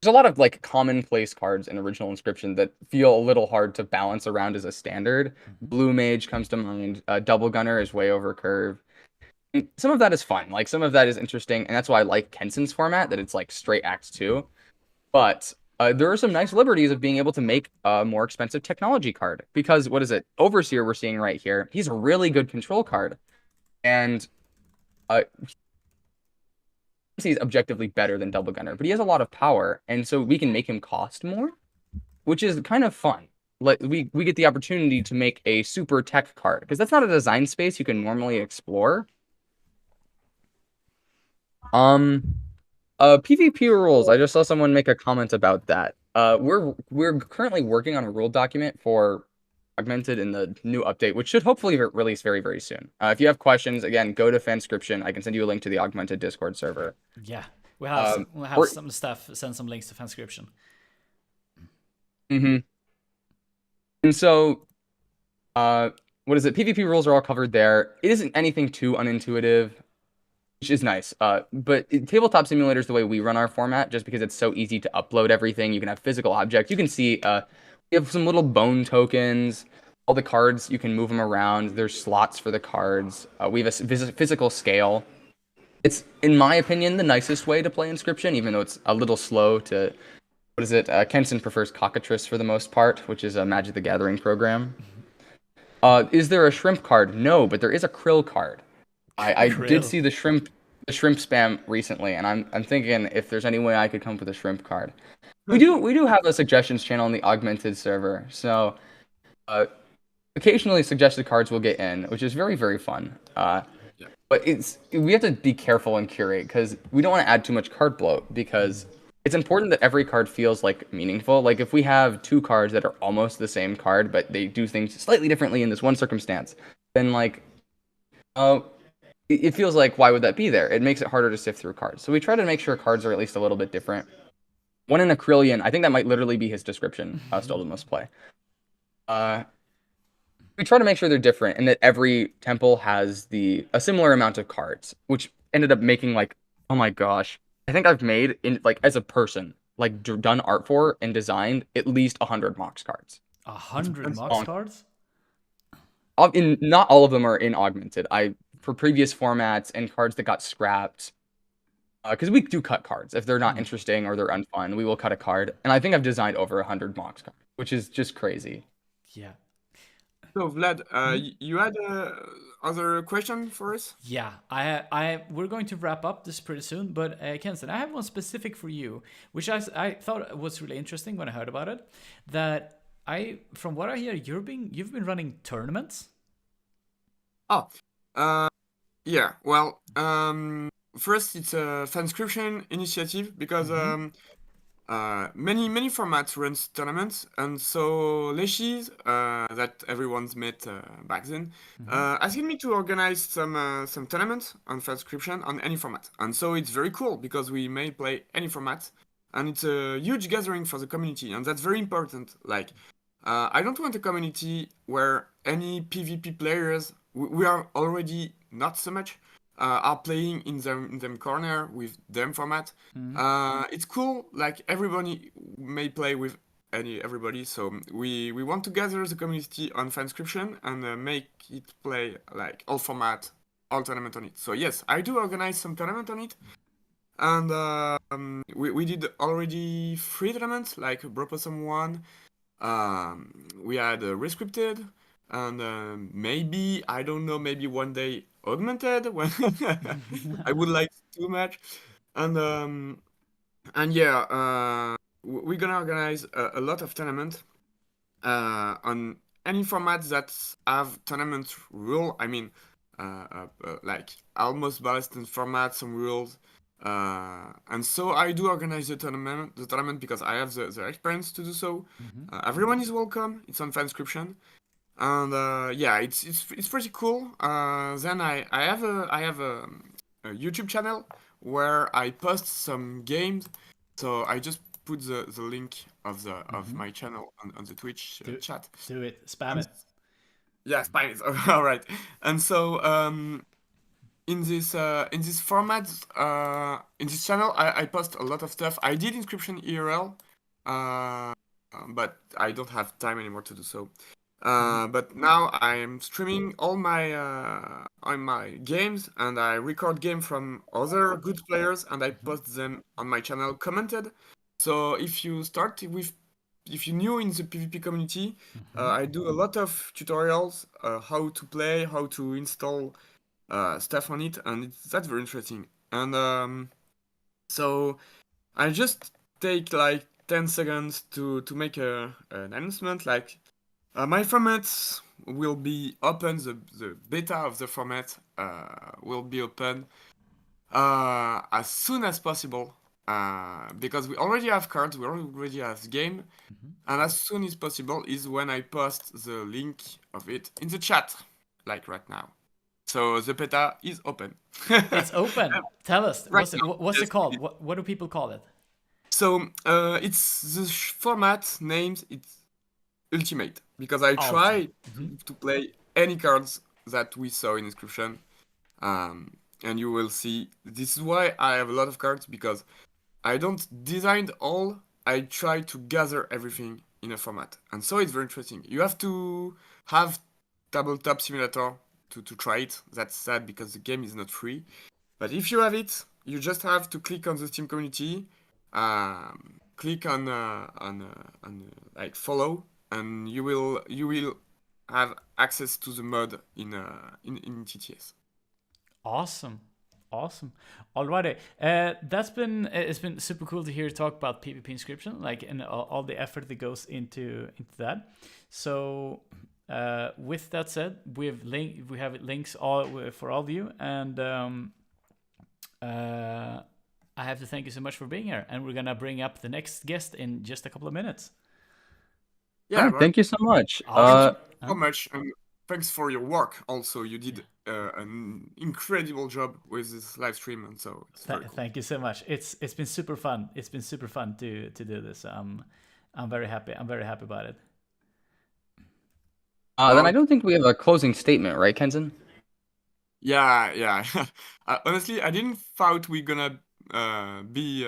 There's a lot of like commonplace cards in original inscription that feel a little hard to balance around as a standard. Blue mage comes to mind. Double gunner is way over curve. And some of that is fun. Like some of that is interesting, and that's why I like Kenson's format, that it's like straight Act 2. But there are some nice liberties of being able to make a more expensive technology card. Because what is it? Overseer we're seeing right here. He's a really good control card. And he's objectively better than Double Gunner, but he has a lot of power, and so we can make him cost more, which is kind of fun. Like we get the opportunity to make a super tech card, because that's not a design space you can normally explore. PvP rules. I just saw someone make a comment about that. We're currently working on a rule document for augmented in the new update, which should hopefully release very, very soon. If you have questions, again, go to Fanscription. I can send you a link to the augmented Discord server. Yeah, we'll have some stuff. Send some links to Fanscription. And so, what is it? PvP rules are all covered there. It isn't anything too unintuitive, which is nice. But Tabletop Simulator is the way we run our format, just because it's so easy to upload everything. You can have physical objects. You can see we have some little bone tokens. All the cards, you can move them around. There's slots for the cards. We have a physical scale. It's, in my opinion, the nicest way to play Inscryption, even though it's a little slow to... What is it? Kenson prefers Cockatrice for the most part, which is a Magic the Gathering program. Is there a shrimp card? No, but there is a krill card. I did see the shrimp spam recently, and I'm thinking if there's any way I could come up with a shrimp card. We do have a suggestions channel in the augmented server, so occasionally suggested cards will get in, which is very, very fun. But we have to be careful and curate, because we don't want to add too much card bloat, because it's important that every card feels like meaningful. Like if we have two cards that are almost the same card, but they do things slightly differently in this one circumstance, then like it feels like, why would that be there? It makes it harder to sift through cards. So we try to make sure cards are at least a little bit different. One in Acrylian, I think that might literally be his description, Stolen Must Play. We try to make sure they're different, and that every temple has a similar amount of cards, which ended up making like, oh my gosh, I think I've made, as a person, like done art for and designed at least 100 Mox cards. 100 Mox cards? Not all of them are in augmented. For previous formats and cards that got scrapped, because we do cut cards if they're not interesting or they're unfun. We will cut a card, and I think I've designed over 100 Mox cards, which is just crazy. Yeah. So Vlad, you had other question for us? Yeah, we're going to wrap up this pretty soon, but Kenson, I have one specific for you, which I thought was really interesting when I heard about it. That from what I hear, you've been running tournaments. Yeah. Well, first it's a Fanscription initiative, because many formats runs tournaments, and so Leshies, that everyone's met back then, asking me to organize some tournaments on Fanscription on any format, and so it's very cool because we may play any format, and it's a huge gathering for the community, and that's very important. Like, I don't want a community where any PvP players, we are already not so much, are playing in them corner with them format. It's cool, like everybody may play with everybody, so we want to gather the community on Fanscription and make it play like all format, all tournament on it. So yes, I do organize some tournament on it, and we did already 3 tournaments, like Bropossum 1, we had Rescripted, and maybe, I don't know, maybe one day augmented when I would like too much, and yeah, we're gonna organize a lot of tournament on any format that have tournament rule. I mean, like almost balanced format, some rules, and so I do organize the tournament because I have the experience to do so. Everyone is welcome. It's on Fanscription. And yeah, it's pretty cool. Then I have a YouTube channel where I post some games. So I just put the link of my channel on the Twitch chat. Do it. Spam it. Yeah, spam it. All right. And so in this format, in this channel, I post a lot of stuff. I did inscription IRL, but I don't have time anymore to do so. But now I'm streaming all my games, and I record game from other good players, and I post them on my channel commented. So if you're new in the PvP community, I do a lot of tutorials, how to play, how to install stuff on it, and that's very interesting. And so I just take like 10 seconds to make an announcement, like my formats will be open, the beta of the format will be open as soon as possible, because we already have cards, we already have game, and as soon as possible is when I post the link of it in the chat, like right now. So the beta is open. It's open. Tell us, Right what's it called? What do people call it? So it's the format named it's Ultimate, because I try to play any cards that we saw in inscription, and you will see this is why I have a lot of cards, because I don't design all, I try to gather everything in a format, and so it's very interesting. You have to have Tabletop Simulator to try it. That's sad because the game is not free, but if you have it, you just have to click on the Steam community, click on like follow, and you will have access to the mod in TTS. Awesome. Alrighty. It's been super cool to hear you talk about PvP inscription, like, and all the effort that goes into that. So with that said, we have links all for all of you, and I have to thank you so much for being here, and we're gonna bring up the next guest in just a couple of minutes. Yeah, right, thank you so much. Thank you so much, and thanks for your work. Also, you did an incredible job with this live stream, and so it's very cool. Thank you so much. It's been super fun. It's been super fun to do this. I'm very happy. I'm very happy about it. Then I don't think we have a closing statement, right, Kenzen? Yeah. Honestly, I didn't thought we're gonna be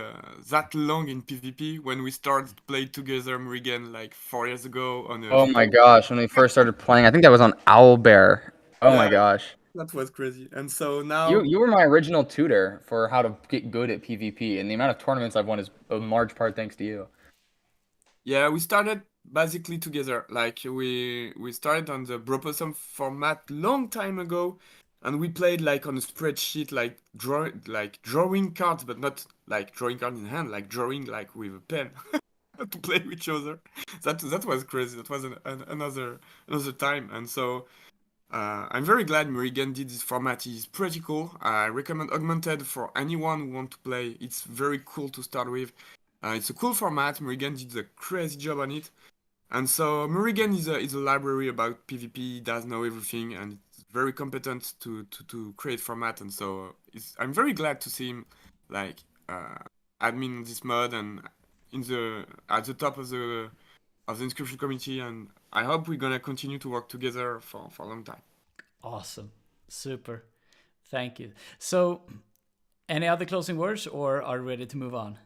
that long in PvP when we started play together, Murigen, like 4 years ago on. Oh my gosh, when we first started playing, I think that was on Owlbear. Oh my gosh. That was crazy. And so now You were my original tutor for how to get good at PvP, and the amount of tournaments I've won is in large part thanks to you. Yeah, we started basically together. Like we started on the Bropossum format long time ago, and we played like on a spreadsheet, like drawing cards, but not like drawing cards in hand, like drawing like with a pen to play with each other. That was crazy. That was another time, and so. I'm very glad Murigen did this format. It's pretty cool. I recommend Augmented for anyone who wants to play. It's very cool to start with. It's a cool format. Murigen did a crazy job on it. And so Murigen is a library about PvP. He does know everything, and it's very competent to create format. And so I'm very glad to see him like admin this mod and at the top of the inscription community, and I hope we're gonna continue to work together for a long time. Awesome. Super. Thank you. So any other closing words, or are we ready to move on?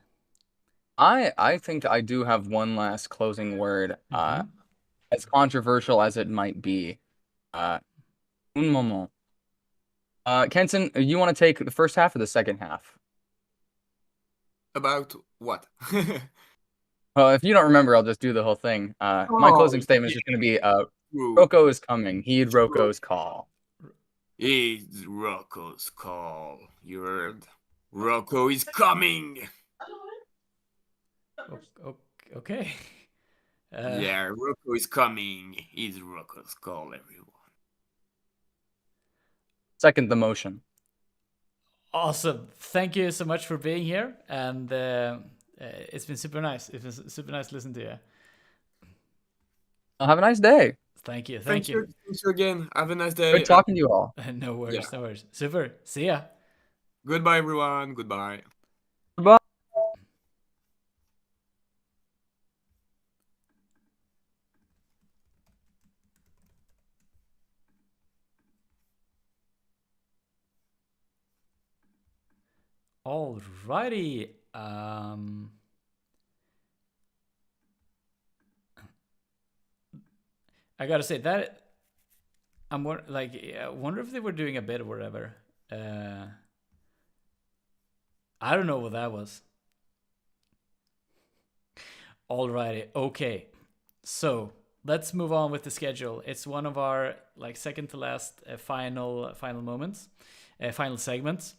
I think I do have one last closing word. As controversial as it might be. Un moment. Kenson, you want to take the first half or the second half? About what? Well, if you don't remember, I'll just do the whole thing. My closing statement is just going to be, Rocco is coming. Heed Rocco's call. Heed Rocco's call. You heard? Rocco is coming! Okay. Yeah, Rocco is coming. Heed Rocco's call, everyone. Second the motion. Awesome. Thank you so much for being here, and it's been super nice. It's been super nice to listen to you. Have a nice day. Thank you. Thank you again. Have a nice day. Good talking to you all. No worries. Super. See ya. Goodbye, everyone. Goodbye. Goodbye. Alrighty. I gotta say that I'm more like I wonder if they were doing a bit or whatever. I don't know what that was. Alrighty, okay. So let's move on with the schedule. It's one of our like second to last final moments, final segments.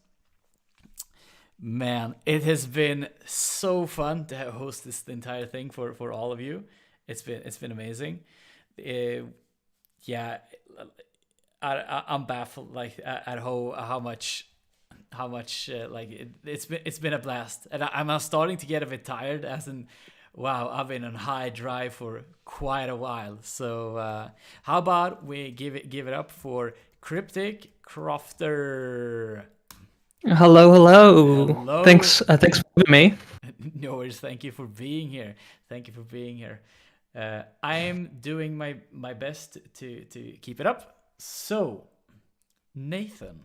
Man, it has been so fun to host this entire thing for all of you. It's been amazing. Yeah, I'm baffled like at how much like it's been a blast, and I'm starting to get a bit tired. As in, wow, I've been on high drive for quite a while. So how about we give it up for Cryptic Crofter. Hello. Hello. Thanks for having me. No worries. Thank you for being here. I am doing my best to keep it up. So, Nathan.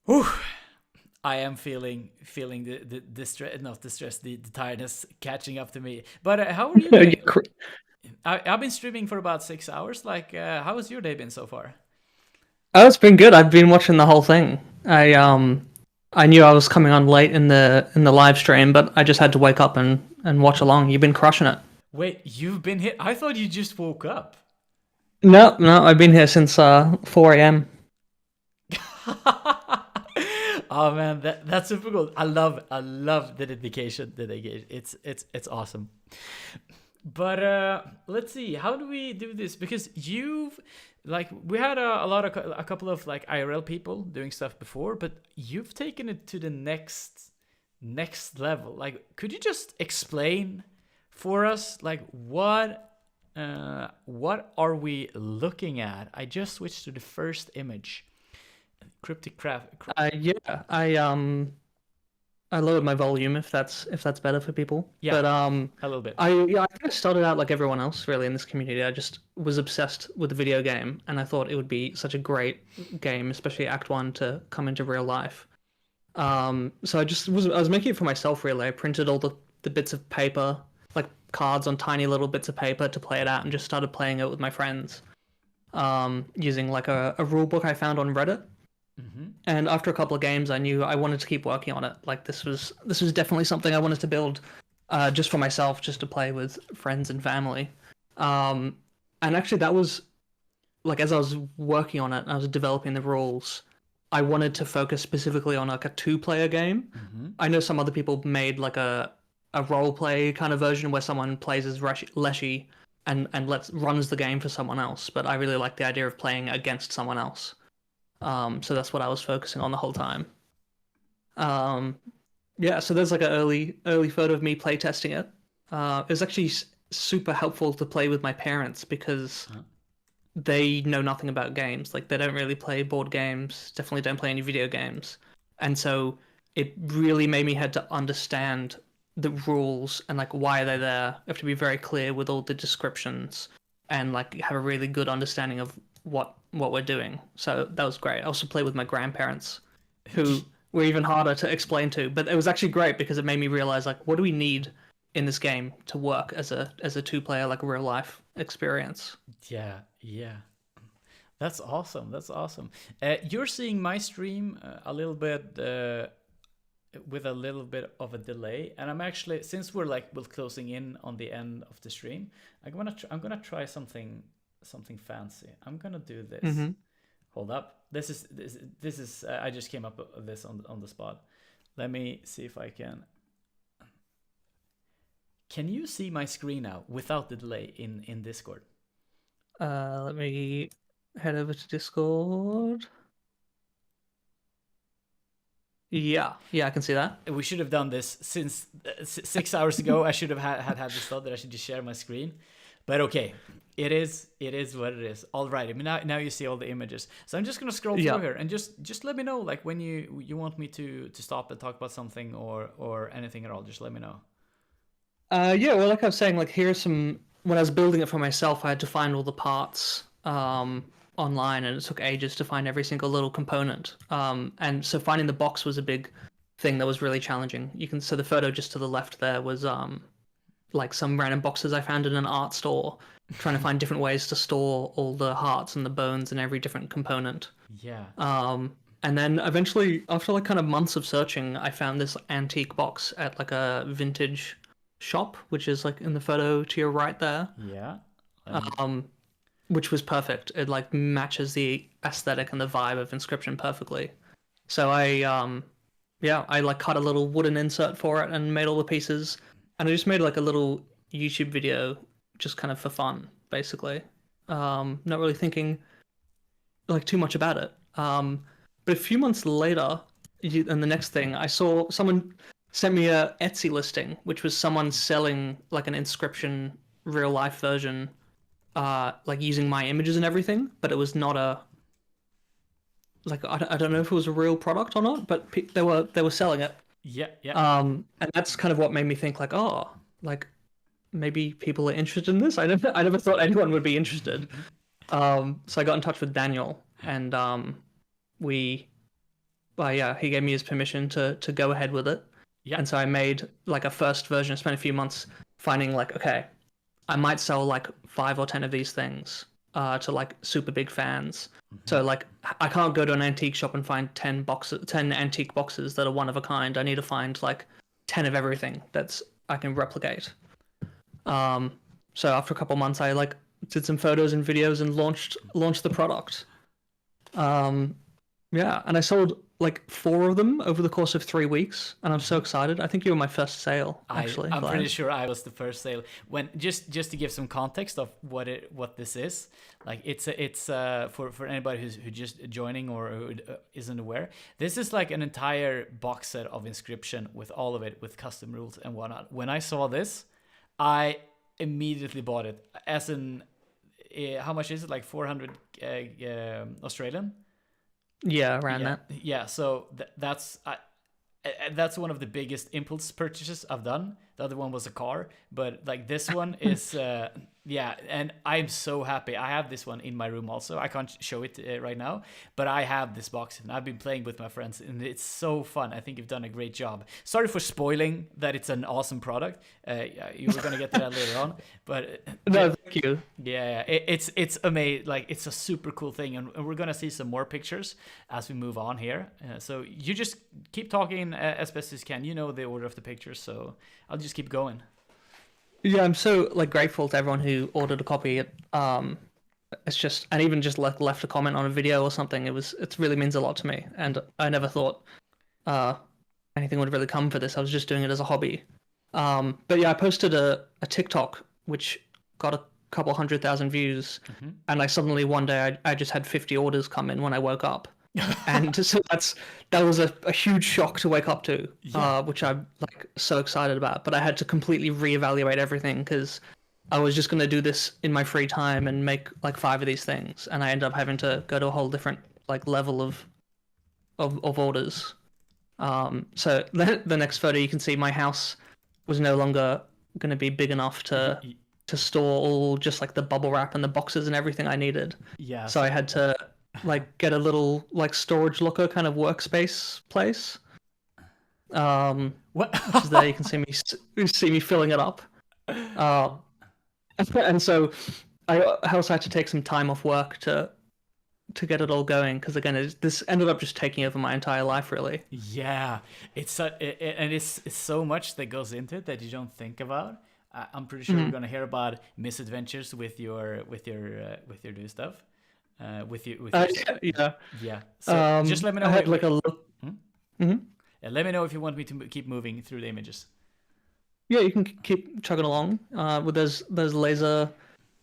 Whew, I am feeling the distress, not distress, the tiredness catching up to me. But how are you doing? I've been streaming for about 6 hours. Like, how has your day been so far? Oh, it's been good. I've been watching the whole thing. I knew I was coming on late in the live stream, but I just had to wake up and watch along. You've been crushing it. Wait, you've been hit? I thought you just woke up. No, I've been here since 4 a.m. Oh man, that's super cool. I love the dedication. It's awesome. But let's see, how do we do this? Because you've like we had a couple of like IRL people doing stuff before, but you've taken it to the next level. Like, could you just explain for us like what are we looking at? I just switched to the first image. Cryptic craft. I lowered my volume if that's better for people. Yeah, But a little bit. I kind of started out like everyone else really in this community. I just was obsessed with the video game, and I thought it would be such a great game, especially Act 1, to come into real life. So I was making it for myself really. I printed all the bits of paper, like cards on tiny little bits of paper to play it out, and just started playing it with my friends. Using like a rule book I found on Reddit. Mm-hmm. And after a couple of games, I knew I wanted to keep working on it. Like this was definitely something I wanted to build, just for myself, just to play with friends and family. And actually, that was like as I was working on it, and I was developing the rules. I wanted to focus specifically on like a 2-player game. Mm-hmm. I know some other people made like a role play kind of version where someone plays as Leshy and runs the game for someone else. But I really like the idea of playing against someone else. So that's what I was focusing on the whole time. Yeah, so there's like an early photo of me playtesting it. It was actually super helpful to play with my parents because they know nothing about games. Like they don't really play board games, definitely don't play any video games. And so it really made me had to understand the rules and like why are they there. You have to be very clear with all the descriptions and like have a really good understanding of what we're doing. So that was great. I also played with my grandparents, who were even harder to explain to. But it was actually great because it made me realize like what do we need in this game to work as a 2-player like a real life experience. Yeah. That's awesome. You're seeing my stream a little bit with a little bit of a delay, and I'm actually, since we're closing in on the end of the stream, I'm gonna try something fancy. I'm gonna do this. Mm-hmm. Hold up. This is I just came up with this on the spot. Let me see if I can. Can you see my screen now without the delay in Discord? Let me head over to Discord. Yeah, I can see that. We should have done this since 6 hours ago. I should have had this thought that I should just share my screen. But okay, it is what it is. All right, I mean, now you see all the images. So I'm just gonna scroll through here and just let me know like when you want me to stop and talk about something or anything at all. Just let me know. Yeah, well, like I was saying, like here's some. When I was building it for myself, I had to find all the parts. online, and it took ages to find every single little component. And so finding the box was a big thing that was really challenging. So the photo just to the left there was like some random boxes I found in an art store, trying to find different ways to store all the hearts and the bones and every different component. Yeah. And then eventually, after like kind of months of searching, I found this antique box at like a vintage shop, which is like in the photo to your right there. Yeah. Which was perfect. It like matches the aesthetic and the vibe of Inscryption perfectly. So I like cut a little wooden insert for it and made all the pieces. And I just made like a little YouTube video just kind of for fun, basically. Not really thinking like too much about it. But a few months later, and the next thing, I saw someone sent me a Etsy listing, which was someone selling like an Inscryption real life version, like using my images and everything, but it was not a, like, I don't know if it was a real product or not, but they were selling it. Yeah. And that's kind of what made me think like, oh, like maybe people are interested in this. I never thought anyone would be interested. So I got in touch with Daniel, and he gave me his permission to go ahead with it. Yeah. And so I made like a first version. I spent a few months finding like, okay, I might sell like 5 or 10 of these things to like super big fans. So like I can't go to an antique shop and find 10 antique boxes that are one of a kind. I need to find like 10 of everything that's I can replicate. So after a couple months, I like did some photos and videos and launched the product. Yeah, and I sold like 4 of them over the course of 3 weeks, and I'm so excited. I think you were my first sale, actually. I'm pretty sure I was the first sale. When just to give some context of what this is, like it's for anybody who's just joining or who isn't aware, this is like an entire box set of Inscryption with all of it with custom rules and whatnot. When I saw this, I immediately bought it. As in, how much is it? Like 400 Australian. Yeah, around that. Yeah, so that's one of the biggest impulse purchases I've done. The other one was a car, but like this one is and I'm so happy. I have this one in my room also. I can't show it right now, but I have this box and I've been playing with my friends and it's so fun. I think you've done a great job. Sorry for spoiling that it's an awesome product. You were gonna get to that later on, but no, thank you. Yeah, it's amazing. Like it's a super cool thing, and we're gonna see some more pictures as we move on here. So you just keep talking as best as you can. You know the order of the pictures, so I'll just keep going. Yeah, I'm so like grateful to everyone who ordered a copy. It's just, and even just left a comment on a video or something. It really means a lot to me, and I never thought anything would really come for this. I was just doing it as a hobby. But yeah, I posted a TikTok which got a couple 100,000 views, and I suddenly one day I just had 50 orders come in when I woke up. And so that was a huge shock to wake up to, which I'm like so excited about. But I had to completely reevaluate everything because I was just going to do this in my free time and make like 5 of these things, and I ended up having to go to a whole different like level of orders. So the next photo you can see my house was no longer going to be big enough to store all just like the bubble wrap and the boxes and everything I needed. Yeah. So I had to like get a little like storage locker kind of workspace place. Which is there. You can see me filling it up. And so I also had to take some time off work to get it all going, because again this ended up just taking over my entire life really. Yeah, it's so much that goes into it that you don't think about. I'm pretty sure we're gonna hear about misadventures with your new stuff. Yeah. So just let me know. I had like a look. Yeah, let me know if you want me to keep moving through the images. Yeah, you can keep chugging along. With those laser,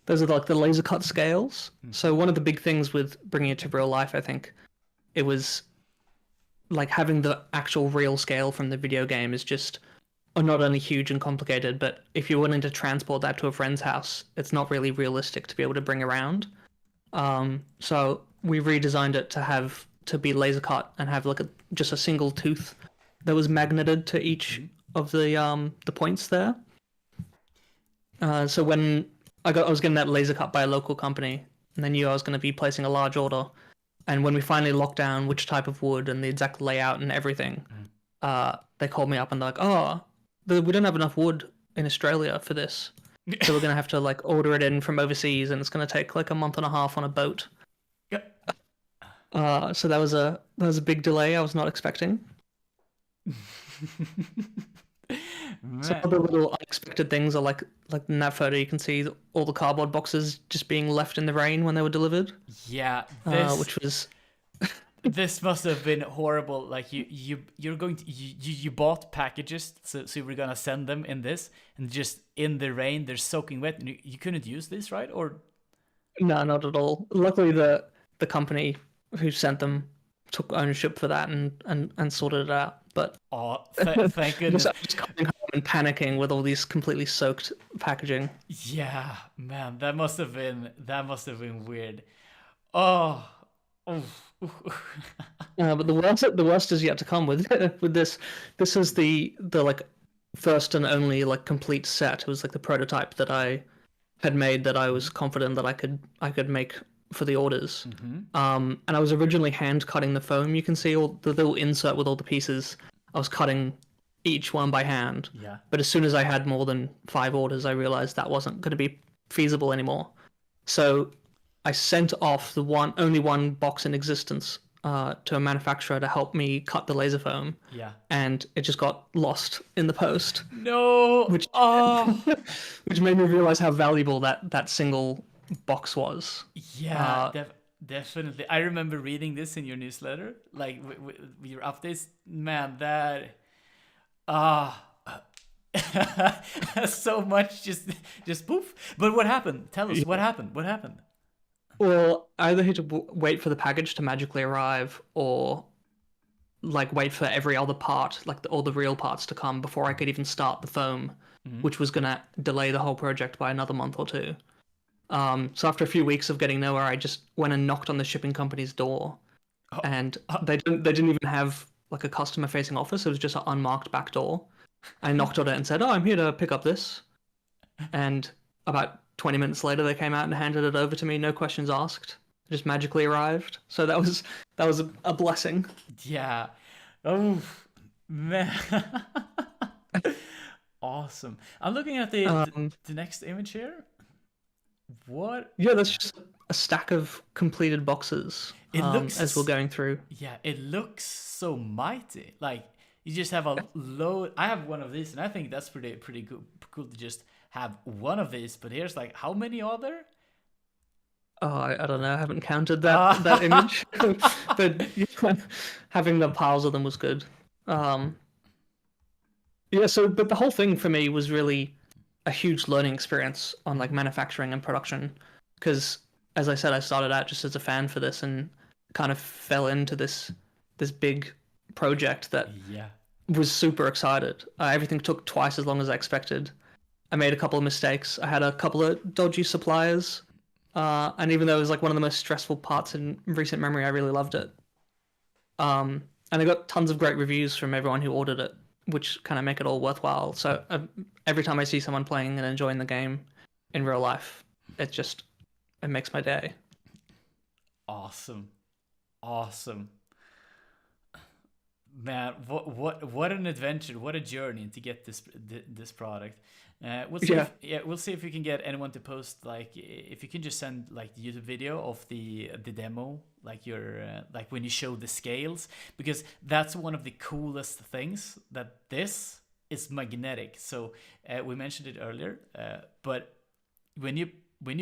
those are like the laser cut scales. So one of the big things with bringing it to real life, I think, it was like having the actual real scale from the video game is just not only huge and complicated, but if you're willing to transport that to a friend's house, it's not really realistic to be able to bring around. So we redesigned it to be laser cut and have like just a single tooth that was magneted to each of the points there. So when I was getting that laser cut by a local company, and they knew I was going to be placing a large order. And when we finally locked down which type of wood and the exact layout and everything, they called me up and they're like, "Oh, we don't have enough wood in Australia for this, so we're going to have to like order it in from overseas, and it's going to take like a month and a half on a boat." So that was a big delay I was not expecting. Some other little unexpected things are like in that photo you can see all the cardboard boxes just being left in the rain when they were delivered. Yeah, which was this must have been horrible. Like you're going to you bought packages, so you were gonna send them in this, and just in the rain they're soaking wet, and you couldn't use this, right? Or no, not at all. Luckily the company who sent them took ownership for that and sorted it out. But thank goodness. just coming home and panicking with all these completely soaked packaging. Yeah, man, that must have been weird. Oh, But the worst is yet to come with this. This is the like first and only like complete set. It was like the prototype that I had made that I was confident that I could make for the orders. And I was originally hand cutting the foam. You can see all the little insert with all the pieces. I was cutting each one by hand. Yeah. But as soon as I had more than 5 orders, I realized that wasn't going to be feasible anymore. So I sent off the only one box in existence to a manufacturer to help me cut the laser foam. Yeah. And it just got lost in the post. No. Which made me realize how valuable that single box was. Yeah, definitely. I remember reading this in your newsletter, like with your updates. Man, that so much just poof. But what happened? Tell us what happened. What happened? Well, I either had to wait for the package to magically arrive, or like wait for every other part, like all the real parts to come before I could even start the foam, which was gonna delay the whole project by another month or 2. So after a few weeks of getting nowhere, I just went and knocked on the shipping company's door, and they didn't even have like a customer-facing office. It was just an unmarked back door. I knocked on it and said, "Oh, I'm here to pick up this," and about 20 minutes later, they came out and handed it over to me, no questions asked. It just magically arrived. So that was a blessing. Yeah. Oh man. Awesome. I'm looking at the next image here. What? Yeah, that's just a stack of completed boxes. It looks as we're going through. Yeah, it looks so mighty. Like you just have a load. I have one of these, and I think that's pretty cool to just have one of these. But here's like, how many are there? Oh, I don't know. I haven't counted that image. But having the piles of them was good. Yeah. So, but the whole thing for me was really a huge learning experience on like manufacturing and production, because as I said, I started out just as a fan for this and kind of fell into this big project that was super excited. Everything took twice as long as I expected. I made a couple of mistakes. I had a couple of dodgy suppliers, and even though it was like one of the most stressful parts in recent memory, I really loved it. And I got tons of great reviews from everyone who ordered it, which kind of make it all worthwhile. So every time I see someone playing and enjoying the game in real life, it makes my day. Awesome. Man, what an adventure! What a journey to get this product. We'll see if we can get anyone to post, like, if you can just send like the YouTube video of the demo, like your like when you show the scales, because that's one of the coolest things, that this is magnetic. So we mentioned it earlier, but when you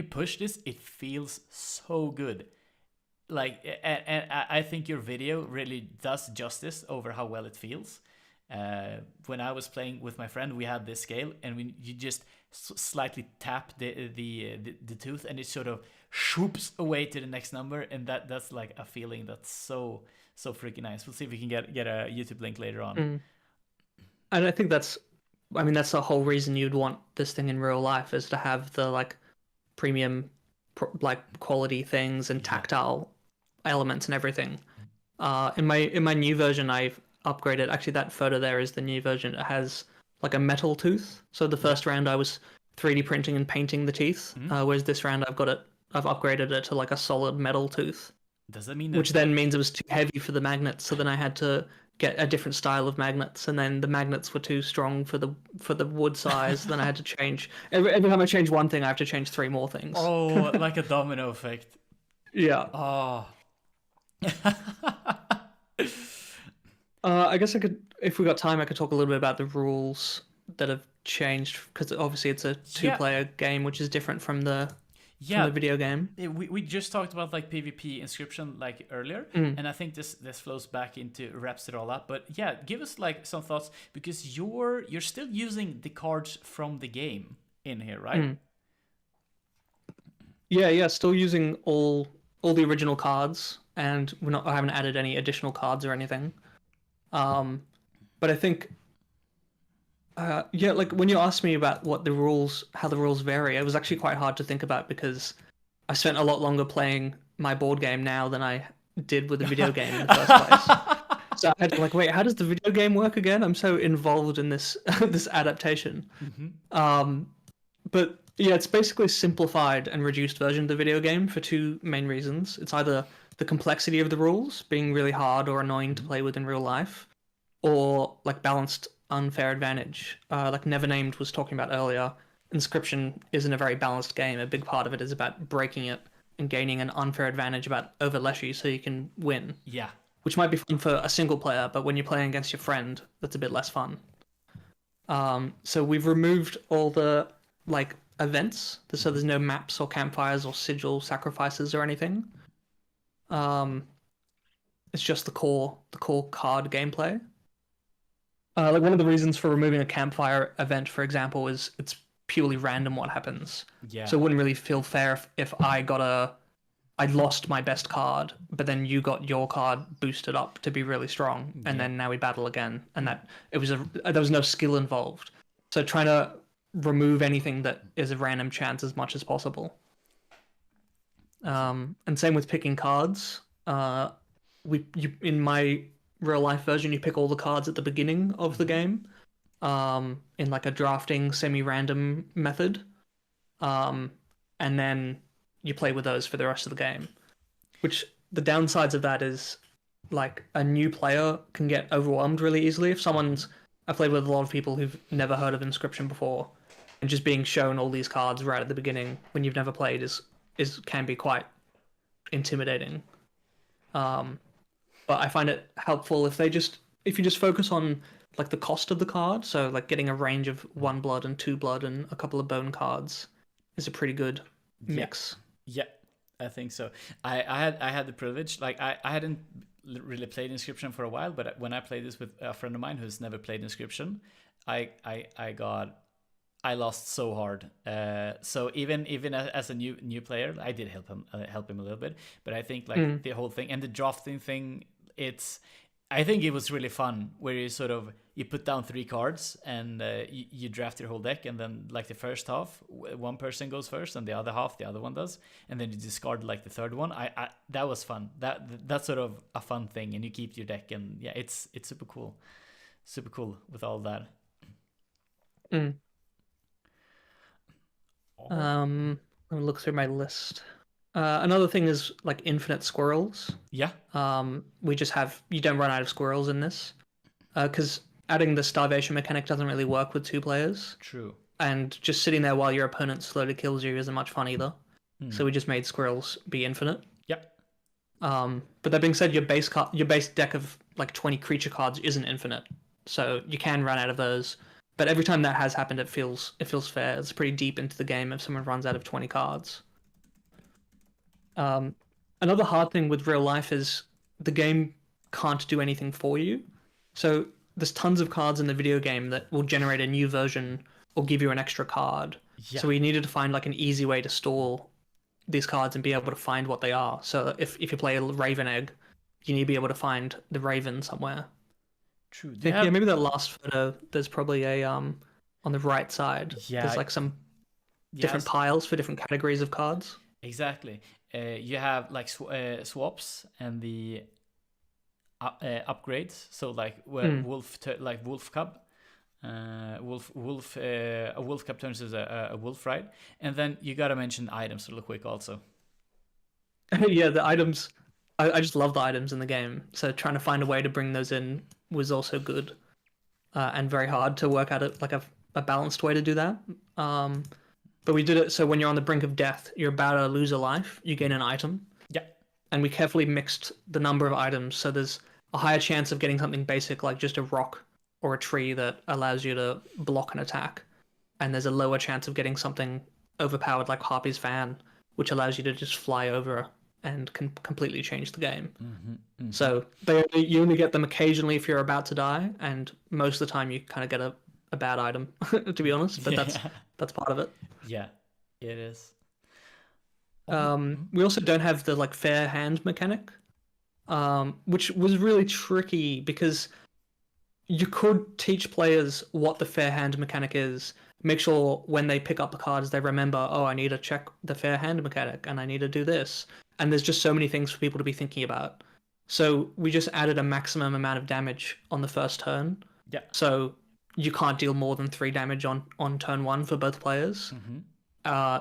push this, it feels so good. Like, and I think your video really does justice over how well it feels. When I was playing with my friend, we had this scale, and you just slightly tap the tooth, and it sort of swoops away to the next number, and that's like a feeling that's so freaking nice. We'll see if we can get a YouTube link later on. And I think that's the whole reason you'd want this thing in real life, is to have the like premium like quality things and tactile elements and everything. In my new version, I've upgraded. Actually, that photo there is the new version. It has like a metal tooth. So the first round I was 3D printing and painting the teeth, whereas this round I've got it I've upgraded it to like a solid metal tooth. Does that mean that... Which then means it was too heavy for the magnets, so then I had to get a different style of magnets, and then the magnets were too strong for the wood size. Then I had to change every time I change one thing, I have to change 3 more things. Oh, like a domino effect. Yeah. Oh. I guess I could, if we got time, I could talk a little bit about the rules that have changed, because obviously it's a 2-player game, which is different from the video game. We just talked about like PvP inscription like earlier, and I think this flows back into wraps it all up. But yeah, give us like some thoughts, because you're still using the cards from the game in here, right? Yeah, still using all the original cards, and I haven't added any additional cards or anything. But I think like when you asked me about how the rules vary, it was actually quite hard to think about, because I spent a lot longer playing my board game now than I did with the video game in the first place. So I had to like, wait, how does the video game work again? I'm so involved in this this adaptation. But yeah, it's basically a simplified and reduced version of the video game for 2 main reasons. It's either the complexity of the rules being really hard or annoying to play with in real life, or like balanced unfair advantage. Like Nevernamed was talking about earlier, Inscryption isn't a very balanced game. A big part of it is about breaking it and gaining an unfair advantage over Leshy so you can win. Yeah. Which might be fun for a single player, but when you're playing against your friend, that's a bit less fun. So we've removed all the like events, so there's no maps or campfires or sigil sacrifices or anything. It's just the core card gameplay. Like one of the reasons for removing a campfire event, for example, is it's purely random what happens. Yeah. So it wouldn't really feel fair if I lost my best card, but then you got your card boosted up to be really strong, and then now we battle again, and there was no skill involved. So trying to remove anything that is a random chance as much as possible. And same with picking cards. In my real life version, you pick all the cards at the beginning of the game, in like a drafting semi-random method, and then you play with those for the rest of the game. Which the downsides of that is, like, a new player can get overwhelmed really easily. I played with a lot of people who've never heard of Inscryption before, and just being shown all these cards right at the beginning when you've never played can be quite intimidating. But I find it helpful if you just focus on like the cost of the card. So like getting a range of 1 blood and 2 blood and a couple of bone cards is a pretty good mix. Yeah, I think so. I had the privilege, like I hadn't really played Inscryption for a while, but when I played this with a friend of mine who's never played Inscryption, I lost so hard. So even as a new player, I did help him a little bit. But I think like the whole thing and the drafting thing, I think it was really fun, where you put down 3 cards and you draft your whole deck, and then like the first half, one person goes first, and the other half the other one does, and then you discard like the third one. That was fun. That's sort of a fun thing, and you keep your deck, and yeah, it's super cool with all that. Let me look through my list. Another thing is like infinite squirrels. Yeah. You don't run out of squirrels in this, because adding the starvation mechanic doesn't really work with 2 players. True. And just sitting there while your opponent slowly kills you isn't much fun either. So we just made squirrels be infinite. Yep. But that being said, your base deck of like 20 creature cards isn't infinite, so you can run out of those. But every time that has happened, it feels fair. It's pretty deep into the game if someone runs out of 20 cards. Another hard thing with real life is the game can't do anything for you. So there's tons of cards in the video game that will generate a new version or give you an extra card. Yeah. So we needed to find like an easy way to store these cards and be able to find what they are. So if you play a Raven Egg, you need to be able to find the Raven somewhere. True. Yeah, maybe that last photo, there's probably a on the right side. Yeah. There's like some different piles for different categories of cards. Exactly. You have like swaps and the upgrades. So like wolf cub. A wolf cub turns into a wolf, right? And then you gotta mention items real quick also. Yeah, the items. I just love the items in the game. So trying to find a way to bring those in was also good, and very hard to work out like a balanced way to do that. But we did it so when you're on the brink of death, you're about to lose a life, you gain an item. Yeah. And we carefully mixed the number of items so there's a higher chance of getting something basic like just a rock or a tree that allows you to block an attack, and there's a lower chance of getting something overpowered like Harpy's fan, which allows you to just fly over and can completely change the game. So you only get them occasionally if you're about to die, and most of the time you kind of get a bad item, to be honest. But that's part of it. Yeah, it is. We also don't have the like fair hand mechanic, which was really tricky because you could teach players what the fair hand mechanic is. Make sure when they pick up the cards, they remember, oh, I need to check the fair hand mechanic and I need to do this. And there's just so many things for people to be thinking about. So we just added a maximum amount of damage on the first turn. Yeah. So you can't deal more than 3 damage on turn 1 for both players,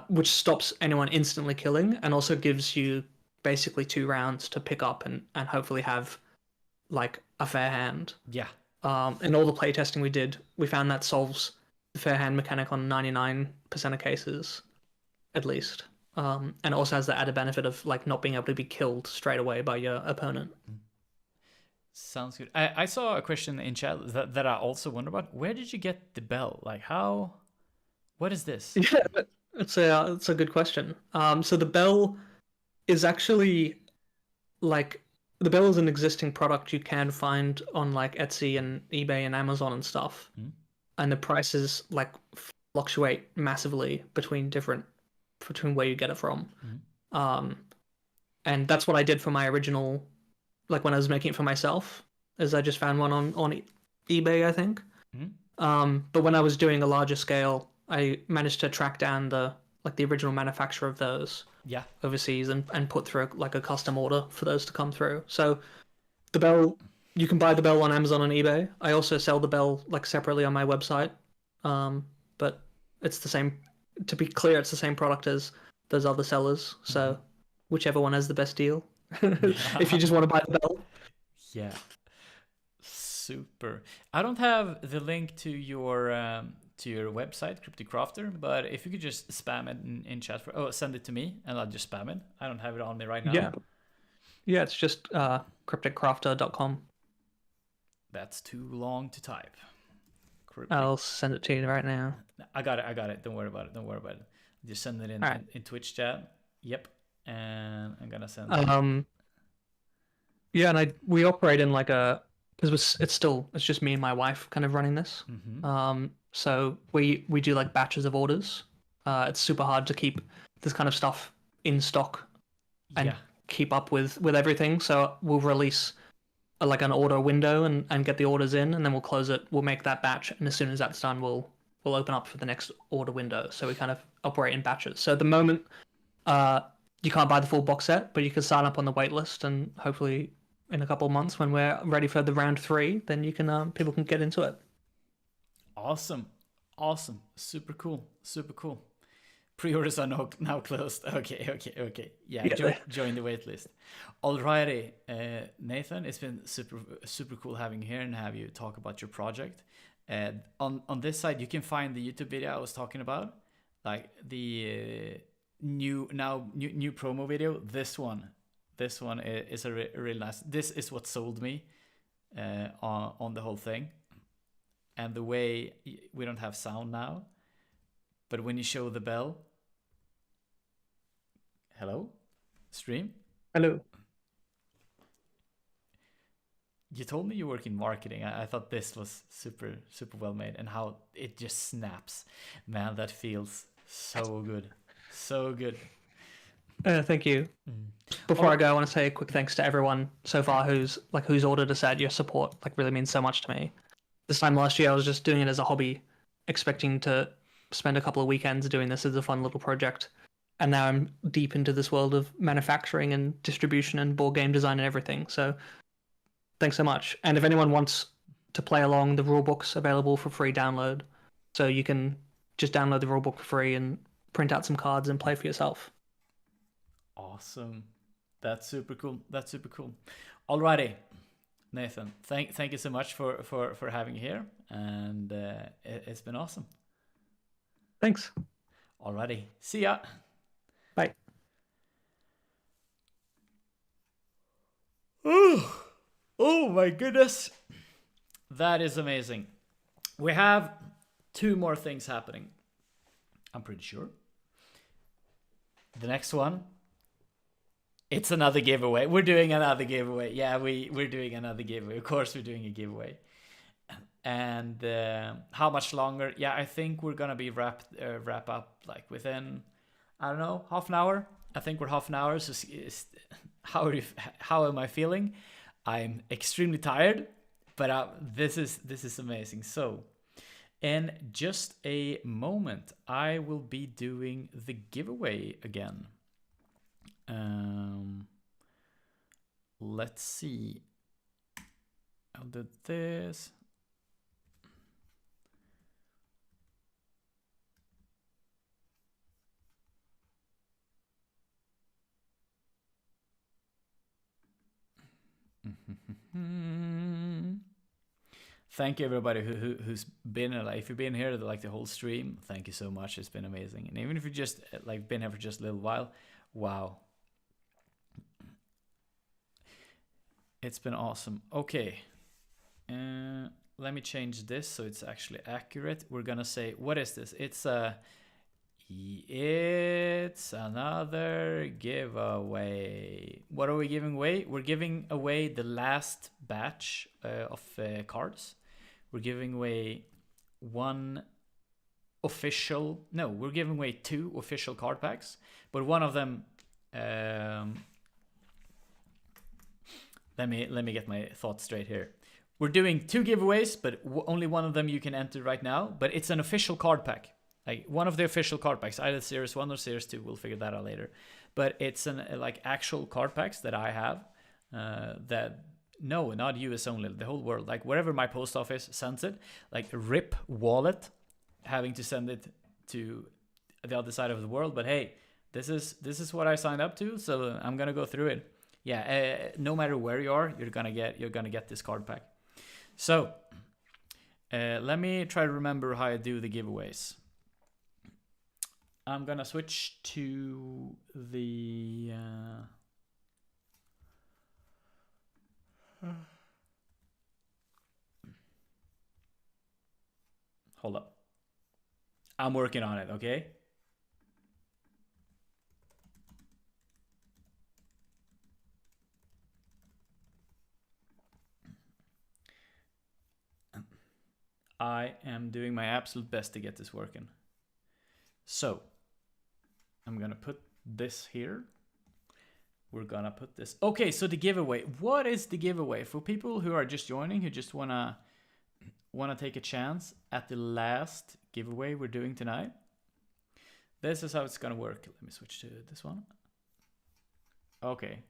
which stops anyone instantly killing and also gives you basically 2 rounds to pick up and hopefully have like a fair hand. Yeah. In all the playtesting we did, we found that solves the fair hand mechanic on 99% of cases, at least. And also has the added benefit of like not being able to be killed straight away by your opponent. Sounds good. I saw a question in chat that I also wonder about. Where did you get the bell? Like how? What is this? Yeah, it's a good question. So the bell is actually like the bell is an existing product you can find on like Etsy and eBay and Amazon and stuff, and the prices like fluctuate massively between where you get it from. And that's what I did for my original, like when I was making it for myself, is I just found one on eBay, I think. But when I was doing a larger scale, I managed to track down the original manufacturer of those overseas and put through like a custom order for those to come through. So the bell, you can buy the bell on Amazon and eBay. I also sell the bell like separately on my website. But it's the same, to be clear, it's the same product as those other sellers. So whichever one has the best deal. If you just want to buy the bell. Yeah. Super. I don't have the link to your website, Cryptic Crafter, but if you could just spam it in chat send it to me and I'll just spam it. I don't have it on me right now. Yeah, it's just crypticcrafter.com. That's too long to type. I'll send it to you right now. I got it. Don't worry about it. Just send it in Twitch chat. Yep. And I'm gonna send it. Yeah, and we operate in like a, because it's just me and my wife kind of running this. So we do like batches of orders. It's super hard to keep this kind of stuff in stock and keep up with everything. So we'll release like an order window and get the orders in, and then we'll close it. We'll make that batch, and as soon as that's done, we'll open up for the next order window. So we kind of operate in batches. So at the moment, you can't buy the full box set, but you can sign up on the wait list, and hopefully in a couple of months when we're ready for the round 3, then you can people can get into it. Awesome. Super cool. Pre-orders are now closed. Okay. Yeah. Join the wait list. Alrighty, Nathan, it's been super cool having you here and have you talk about your project. On this side, you can find the YouTube video I was talking about, like the new promo video. This one is a real nice. This is what sold me on the whole thing, and the way we don't have sound now, but when you show the bell. Hello, stream. Hello. You told me you work in marketing. I thought this was super well made, and how it just snaps. Man, that feels so good. So good. Thank you. Before I go, I want to say a quick thanks to everyone so far who's ordered a set. Your support really means so much to me. This time last year, I was just doing it as a hobby, expecting to spend a couple of weekends doing this as a fun little project. And now I'm deep into this world of manufacturing and distribution and board game design and everything. So thanks so much. And if anyone wants to play along, the rulebook's available for free download. So you can just download the rulebook for free and print out some cards and play for yourself. Awesome. That's super cool. That's super cool. Alrighty, Nathan. Thank you so much for having you here, and it's been awesome. Thanks. Alrighty. See ya. Bye. Oh my goodness. That is amazing. We have 2 more things happening. I'm pretty sure. The next one, it's another giveaway. We're doing another giveaway. Yeah, we're doing another giveaway. Of course we're doing a giveaway. And how much longer? Yeah, I think we're gonna be wrap up like within, I don't know, half an hour. I think we're half an hour. So how am I feeling? I'm extremely tired, but this is amazing. So in just a moment, I will be doing the giveaway again. Let's see. I'll do this. Thank you everybody who's been like, if you've been here like the whole stream, thank you so much. It's been amazing. And even if you just like been here for just a little while, wow, it's been awesome. Okay, let me change this so it's actually accurate. We're gonna say, what is this? It's another giveaway. What are we giving away? We're giving away the last batch of cards. We're giving away we're giving away 2 official card packs, but one of them, let me get my thoughts straight here. We're doing 2 giveaways, but only one of them you can enter right now, but it's an official card pack. Like one of the official card packs, either Series 1 or Series 2, we'll figure that out later. But it's like actual card packs that I have, no, not US only, the whole world. Like wherever my post office sends it, like RIP wallet, having to send it to the other side of the world. But hey, this is what I signed up to, so I'm gonna go through it. Yeah, no matter where you are, you're gonna get this card pack. So let me try to remember how I do the giveaways. I'm gonna switch to the hold up. I'm working on it, okay? I am doing my absolute best to get this working. So I'm gonna put this here. We're gonna put this. Okay, so the giveaway. What is the giveaway? For people who are just joining, who just wanna take a chance at the last giveaway we're doing tonight. This is how it's gonna work. Let me switch to this one. Okay.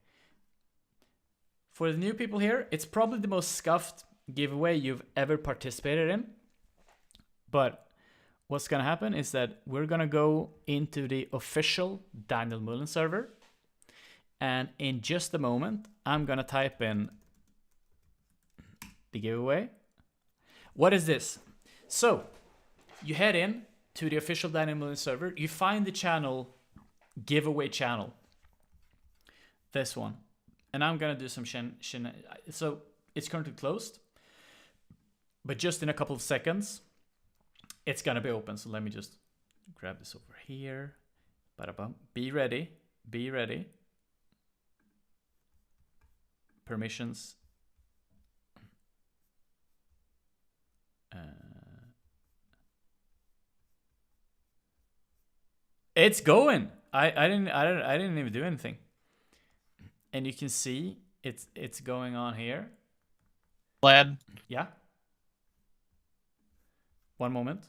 For the new people here, it's probably the most scuffed giveaway you've ever participated in. But what's gonna happen is that we're gonna go into the official Daniel Mullen server. And in just a moment, I'm gonna type in the giveaway. What is this? So you head in to the official Daniel Mullen server. You find the channel, giveaway channel. This one. And I'm gonna do some so it's currently closed. But just in a couple of seconds, it's gonna be open. So let me just grab this over here. Ba-da-bum. Be ready. Be ready. Permissions. It's going. I didn't even do anything. And you can see it's going on here. Vlad? Yeah. One moment.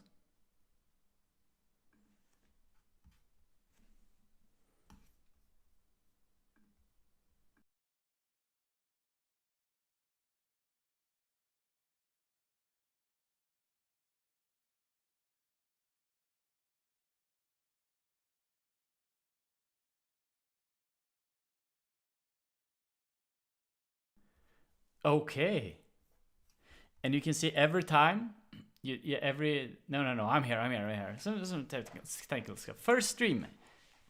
Okay. And you can see every time, no, I'm here. Some technical stuff. First stream.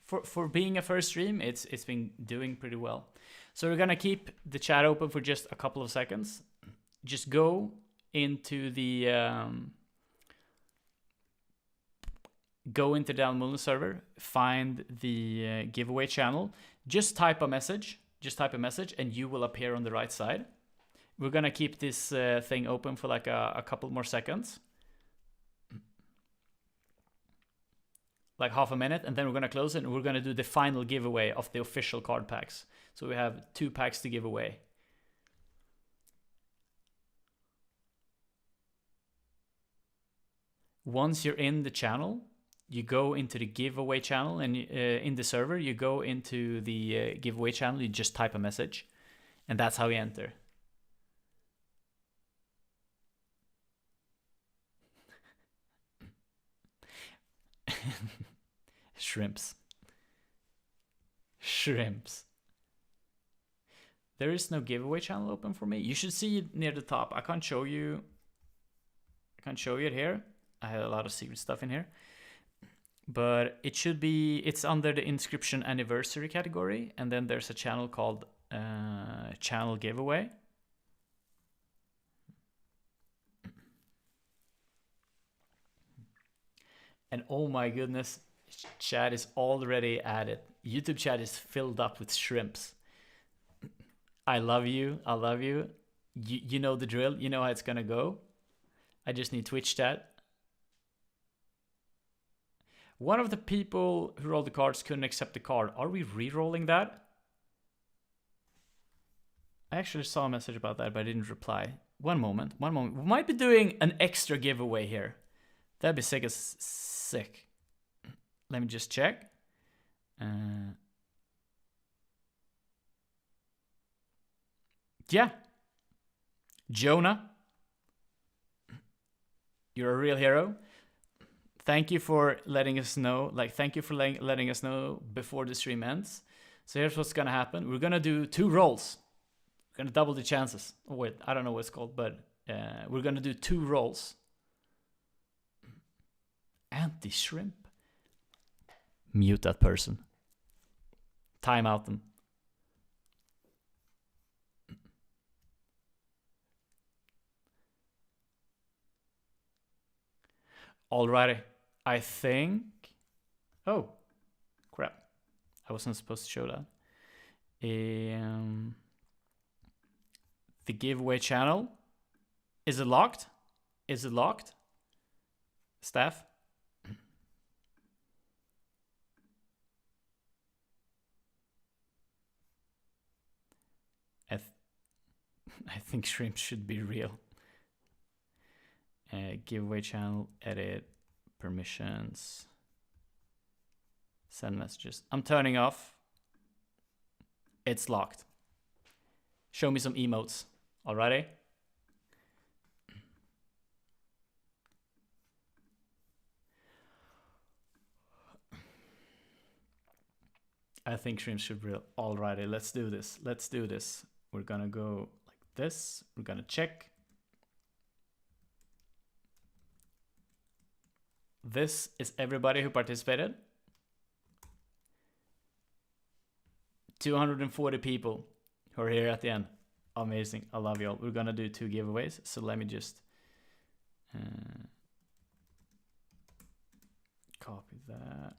For being a first stream, it's been doing pretty well. So we're gonna keep the chat open for just a couple of seconds. Just go into the Download server, find the giveaway channel. Just type a message. And you will appear on the right side. We're gonna keep this thing open for like a couple more seconds. Like half a minute, and then we're gonna close it and we're gonna do the final giveaway of the official card packs. So we have 2 packs to give away. Once you're in the channel, you go into the giveaway channel, and in the server, you go into the giveaway channel, you just type a message, and that's how you enter. Shrimps. There is no giveaway channel open for me. You should see it near the top. I can't show you it here. I have a lot of secret stuff in here. But it should be, it's under the inscription anniversary category, and then there's a channel called channel giveaway. And oh my goodness, chat is already added. YouTube chat is filled up with shrimps. I love you. You know the drill. You know how it's gonna go. I just need Twitch chat. One of the people who rolled the cards couldn't accept the card. Are we re-rolling that? I actually saw a message about that, but I didn't reply. One moment. We might be doing an extra giveaway here. That'd be sick as sick. Let me just check. Yeah. Jonah. You're a real hero. Thank you for letting us know. Thank you for letting us know before the stream ends. So here's what's gonna happen. We're gonna do 2 rolls. We're gonna double the chances. Oh wait, I don't know what it's called, but we're gonna do 2 rolls. Anti-shrimp. Mute that person. Time out them. Alrighty. I think... Oh. Crap. I wasn't supposed to show that. The giveaway channel. Is it locked? Staff? I think shrimp should be real. Giveaway channel, edit, permissions, send messages. I'm turning off. It's locked. Show me some emotes. Alrighty? I think shrimp should be real. Alrighty, let's do this. We're gonna go like this. We're gonna check. This is everybody who participated. 240 people who are here at the end. Amazing. I love you all. We're gonna do 2 giveaways. So let me just copy that.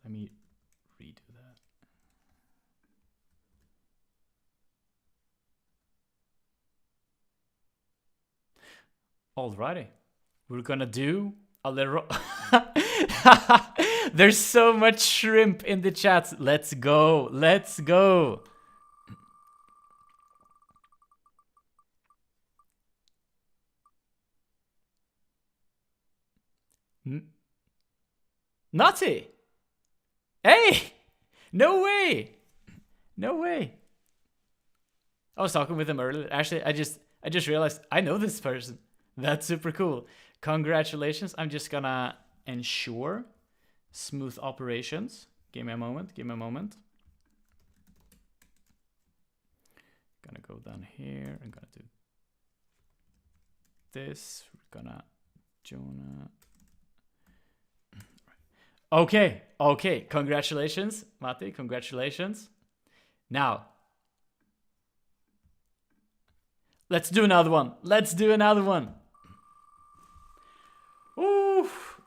Let me redo that. Alrighty. We're gonna do a little... There's so much shrimp in the chat. Let's go. Nutty! Hey! No way! I was talking with him earlier. Actually, I just realized I know this person. That's super cool. Congratulations. I'm just gonna ensure smooth operations. Give me a moment. Gonna go down here. I'm gonna do this. We're gonna Jonah. Okay. Congratulations, Matti. Congratulations. Now, let's do another one. Oof.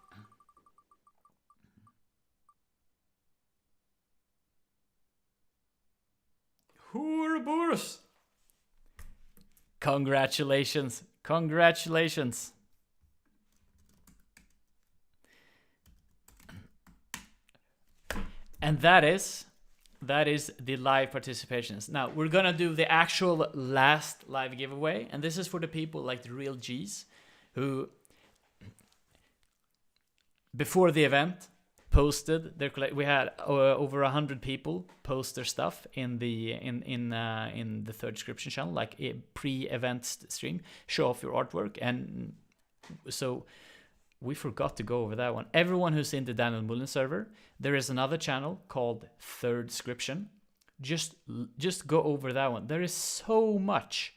Ouroboros. Congratulations. And that is the live participations. Now we're gonna do the actual last live giveaway, and this is for the people like the real G's who before the event posted their we had over 100 people post their stuff in the third description channel, like a pre-event stream, show off your artwork. And so we forgot to go over that one. Everyone who's in the Daniel Mullen server, there is another channel called Third Description. Just go over that one. There is so much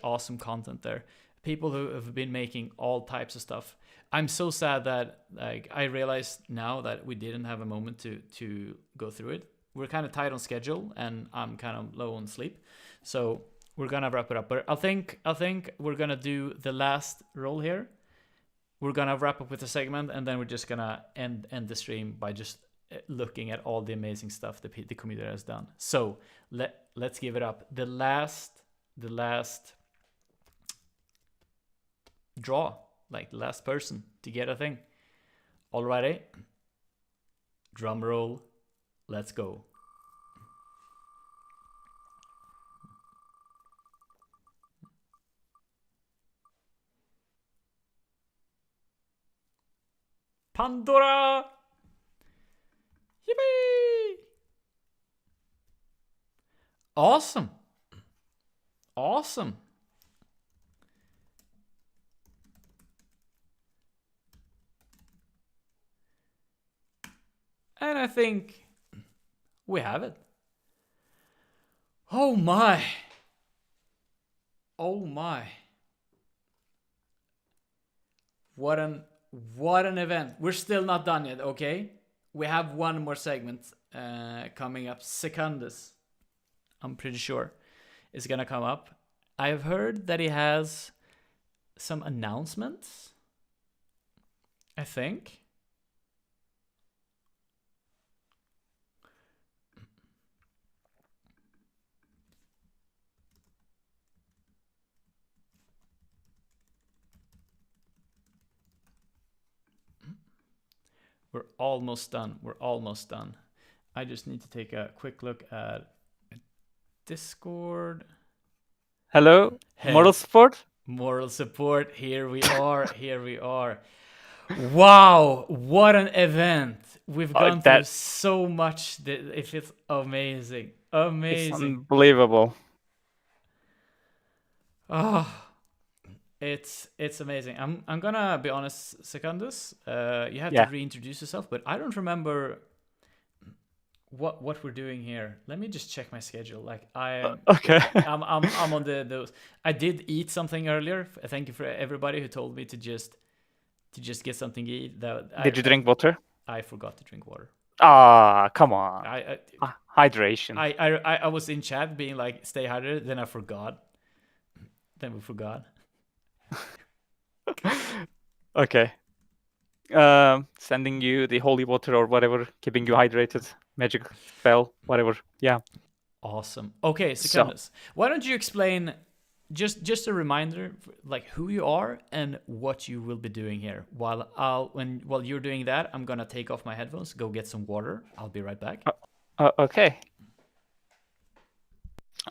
awesome content there. People who have been making all types of stuff. I'm so sad that like I realized now that we didn't have a moment to go through it. We're kind of tight on schedule, and I'm kind of low on sleep, so we're gonna wrap it up. But I think we're gonna do the last roll here. We're gonna wrap up with the segment, and then we're just gonna end the stream by just looking at all the amazing stuff the community has done. So let's give it up. The last draw, like the last person to get a thing. Alrighty. Drum roll. Let's go. Pandora! Yippee! Awesome. And I think we have it. Oh my. What an event. We're still not done yet, okay? We have one more segment coming up. Secundus, I'm pretty sure, is gonna come up. I've heard that he has some announcements, I think. We're almost done. I just need to take a quick look at Discord. Hello, Hey. moral support. Moral support. Here we are. Wow, what an event! We've gone through so much. If it's amazing. It's unbelievable. Oh, it's amazing. I'm gonna be honest, Secundus. You have to reintroduce yourself, but I don't remember what we're doing here. Let me just check my schedule. Like okay. I'm on those. I did eat something earlier. Thank you for everybody who told me to just get something to eat. Did you drink water? I forgot to drink water. Ah, come on. Hydration. I was in chat being like, stay hydrated. Then I forgot. Then we forgot. Okay. Sending you the holy water or whatever, keeping you hydrated. Magic spell, whatever. Yeah. Awesome. Okay, Secundus, why don't you explain, just a reminder, like who you are and what you will be doing here. While you're doing that, I'm gonna take off my headphones, go get some water. I'll be right back. Okay.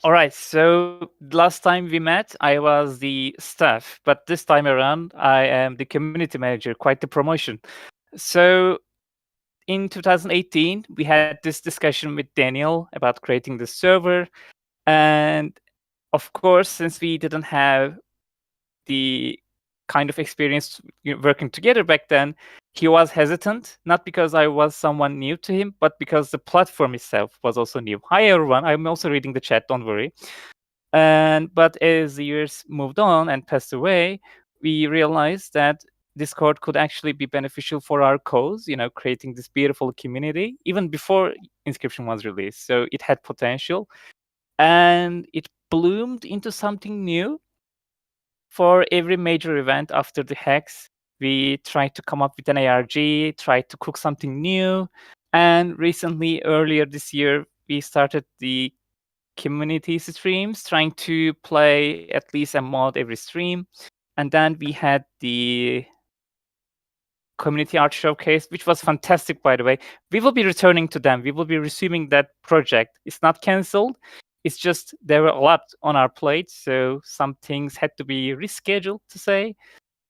All right, so last time we met, I was the staff, but this time around, I am the community manager, quite the promotion. So in 2018, we had this discussion with Daniel about creating the server. And of course, since we didn't have the kind of experience working together back then, he was hesitant, not because I was someone new to him, but because the platform itself was also new. Hi everyone, I'm also reading the chat, don't worry. But as the years moved on and passed away, we realized that Discord could actually be beneficial for our cause, creating this beautiful community, even before Inscryption was released. So it had potential, and it bloomed into something new. For every major event after the hacks, we tried to come up with an ARG, tried to cook something new. And recently, earlier this year, we started the community streams, trying to play at least a mod every stream. And then we had the community art showcase, which was fantastic, by the way. We will be returning to them. We will be resuming that project. It's not canceled. It's just there were a lot on our plate, so some things had to be rescheduled, to say.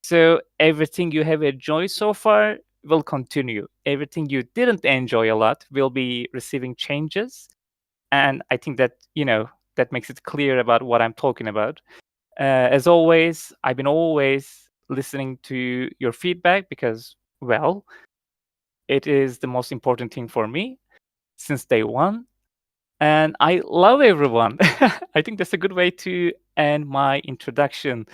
So everything you have enjoyed so far will continue. Everything you didn't enjoy a lot will be receiving changes. And I think that, that makes it clear about what I'm talking about. As always, I've been always listening to your feedback because, well, it is the most important thing for me since day one. And I love everyone. I think that's a good way to end my introduction.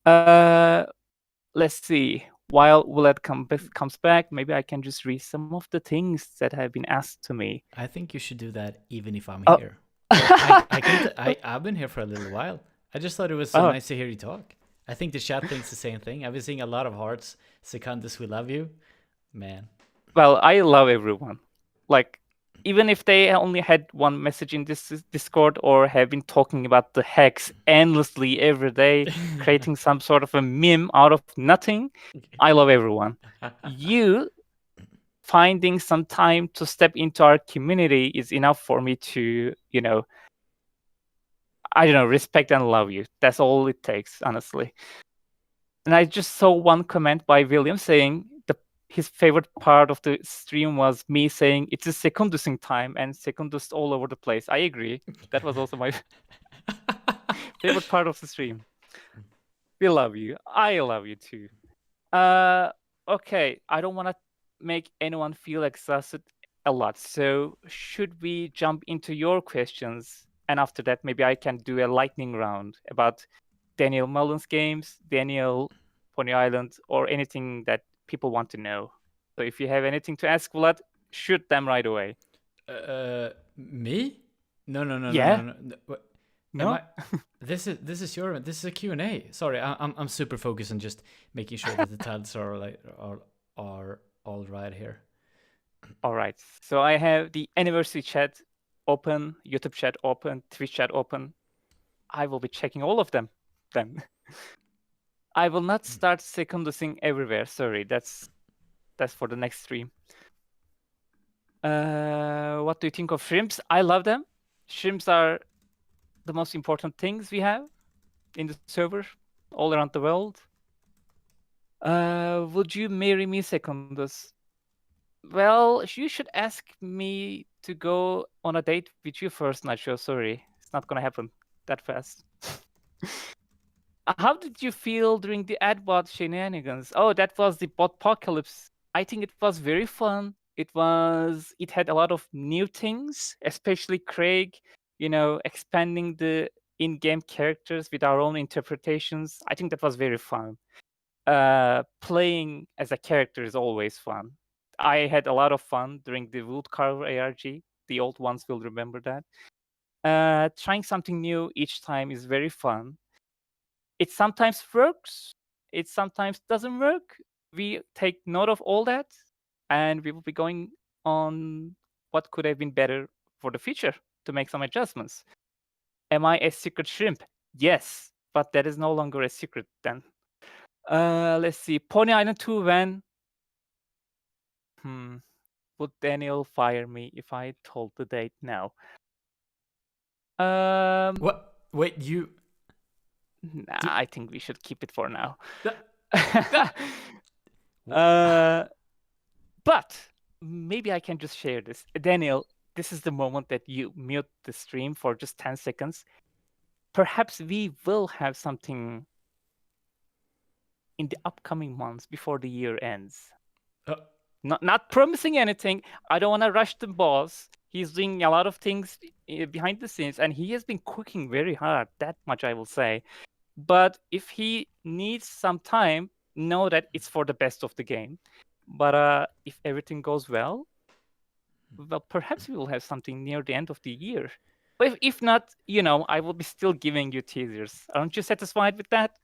Let's see. While Willett comes back, maybe I can just read some of the things that have been asked to me. I think you should do that even if I'm Oh. here. I've been here for a little while. I just thought it was so nice to hear you talk. I think the chat thinks the same thing. I've been seeing a lot of hearts. Secundus, we love you. Man. Well, I love everyone. Like, even if they only had one message in this Discord or have been talking about the hacks endlessly every day, creating some sort of a meme out of nothing, I love everyone. You finding some time to step into our community is enough for me to, respect and love you. That's all it takes, honestly. And I just saw one comment by William saying his favorite part of the stream was me saying it's a secundusing time and secundus all over the place. I agree. That was also my favorite part of the stream. We love you. I love you too. Okay, I don't want to make anyone feel exhausted a lot. So should we jump into your questions? And after that, maybe I can do a lightning round about Daniel Mullins games, Daniel Pony Island, or anything that people want to know. So if you have anything to ask Vlad, shoot them right away. Me? No. Yeah? No. This is your event. This is a Q&A. Sorry, I'm super focused on just making sure that the titles are all right here. All right. So I have the anniversary chat open, YouTube chat open, Twitch chat open. I will be checking all of them then. I will not start secundusing everywhere. Sorry, that's for the next stream. What do you think of shrimps? I love them. Shrimps are the most important things we have in the server all around the world. Would you marry me, Secundus? Well, you should ask me to go on a date with you first, Nacho. Sorry, it's not gonna happen that fast. How did you feel during the adbot shenanigans? Oh, that was the botpocalypse. I think it was very fun. It had a lot of new things, especially Craig, expanding the in-game characters with our own interpretations. I think that was very fun. Playing as a character is always fun. I had a lot of fun during the Woodcarver ARG. The old ones will remember that. Trying something new each time is very fun. It sometimes works. It sometimes doesn't work. We take note of all that, and we will be going on what could have been better for the future to make some adjustments. Am I a secret shrimp? Yes, but that is no longer a secret then. Let's see. Pony Island 2 when? Would Daniel fire me if I told the date now? What? Wait, you... Nah, I think we should keep it for now. But maybe I can just share this. Daniel, this is the moment that you mute the stream for just 10 seconds. Perhaps we will have something in the upcoming months before the year ends. Not promising anything. I don't want to rush the boss. He's doing a lot of things behind the scenes, and he has been cooking very hard. That much I will say. But if he needs some time, know that it's for the best of the game. But if everything goes well, perhaps we will have something near the end of the year. But if not, I will be still giving you teasers. Aren't you satisfied with that?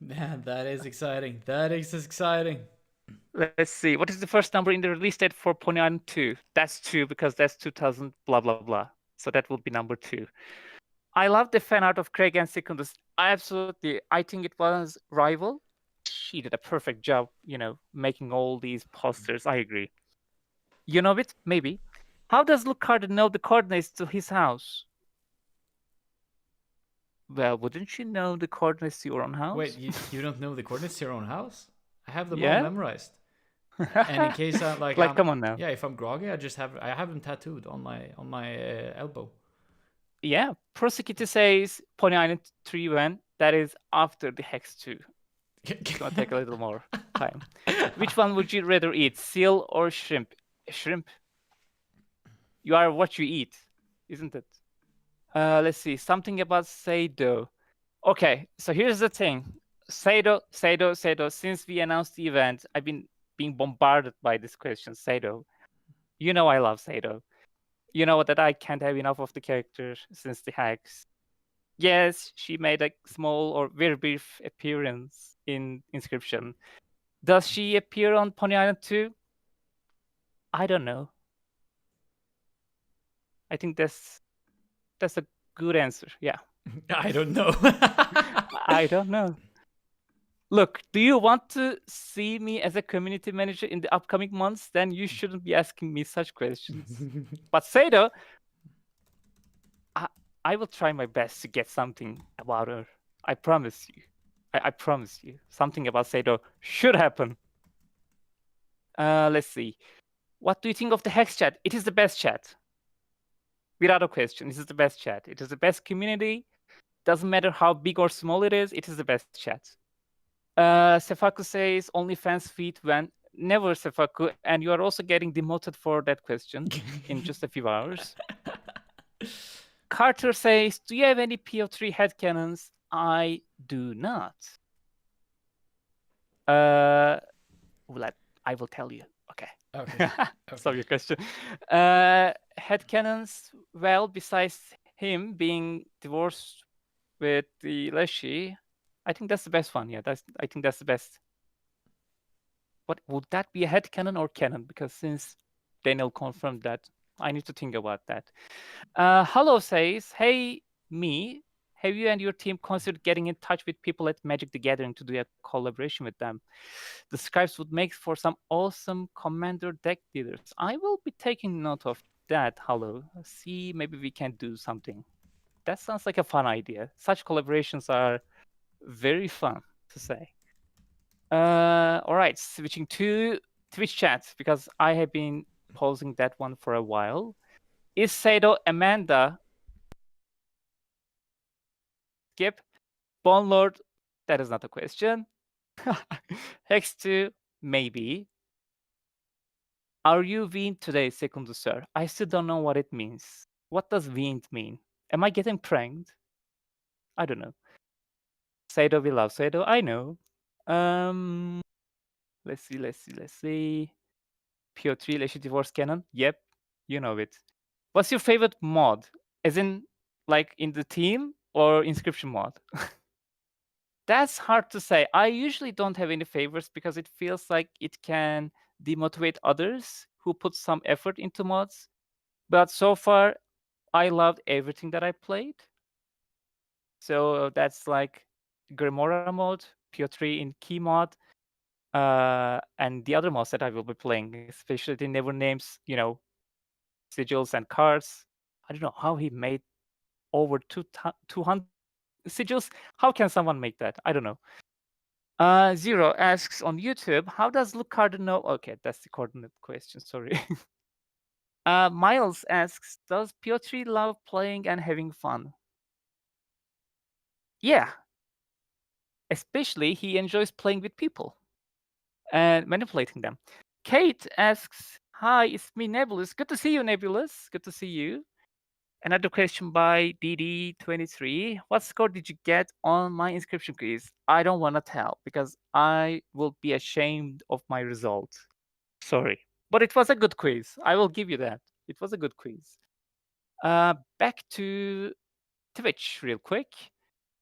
Man, that is exciting. That is exciting. Let's see. What is the first number in the release date for Pony Island 2? That's 2 because that's 2000 blah blah blah. So that will be number 2. I love the fan art of Craig and Secundus. Absolutely. I think it was Rival. She did a perfect job, making all these posters. I agree. You know it? Maybe. How does Lucard know the coordinates to his house? Well, wouldn't you know the coordinates to your own house? Wait, you don't know the coordinates to your own house? I have them Yeah? all memorized. And in case I Like, come on now. Yeah, if I'm groggy, I have them tattooed on my elbow. Yeah, Prosecutor says Pony Island 3 when that is after the Hex 2. It's gonna take a little more time. Which one would you rather eat, seal or shrimp? Shrimp. You are what you eat, isn't it? Let's see. Something about Seido. Okay, so here's the thing. Seido. Since we announced the event, I've been being bombarded by this question. Seido. You know I love Seido. You know that I can't have enough of the character since the hacks. Yes, she made a small or very brief appearance in Inscription. Does she appear on Pony Island 2? I don't know. I think that's a good answer. Yeah. I don't know. I don't know. Look, do you want to see me as a community manager in the upcoming months? Then you shouldn't be asking me such questions. But Seido, I will try my best to get something about her. I promise you. I promise you. Something about Seido should happen. Let's see. What do you think of the Hex chat? It is the best chat. Without a question, this is the best chat. It is the best community. Doesn't matter how big or small it is the best chat. Sefaku says OnlyFans feed when never Sefaku, and you are also getting demoted for that question in just a few hours. Carter says, do you have any PO3 headcanons? I do not. I will tell you. Okay. Okay. Sorry, your question. Headcanons, well, besides him being divorced with the Leshy, I think that's the best one. Yeah, I think that's the best. What would that be, a headcanon or canon? Because since Daniel confirmed that, I need to think about that. Hello says, hey, me, have you and your team considered getting in touch with people at Magic the Gathering to do a collaboration with them? The scripts would make for some awesome commander deck builders. I will be taking note of that, Hello. See, maybe we can do something. That sounds like a fun idea. Such collaborations are very fun to say. All right, switching to Twitch chat, because I have been posing that one for a while. Is Seido Amanda? Skip. Bone Lord? That is not a question. Hex 2? Maybe. Are you weaned today, Secundus sir? I still don't know what it means. What does weaned mean? Am I getting pranked? I don't know. Seido, we love Seido. I know. Let's see. PO3 Leshy Divorce Canon? Yep, you know it. What's your favorite mod? As in, like, in the team or Inscription mod? That's hard to say. I usually don't have any favorites because it feels like it can demotivate others who put some effort into mods. But so far, I loved everything that I played. So that's like Grimoire mod, PO3 in Key mod, and the other mods that I will be playing, especially the Never Names, sigils and cards. I don't know how he made over 200 sigils. How can someone make that? I don't know. Zero asks on YouTube, how does Lucard know? Okay, that's the coordinate question, sorry. Miles asks, does PO3 love playing and having fun? Yeah. Especially, he enjoys playing with people and manipulating them. Kate asks, "Hi, it's me, Nebulous. Good to see you, Nebulous. Good to see you." Another question by DD23. What score did you get on my inscription quiz? I don't want to tell because I will be ashamed of my result. Sorry. But it was a good quiz. I will give you that. It was a good quiz. Back to Twitch real quick.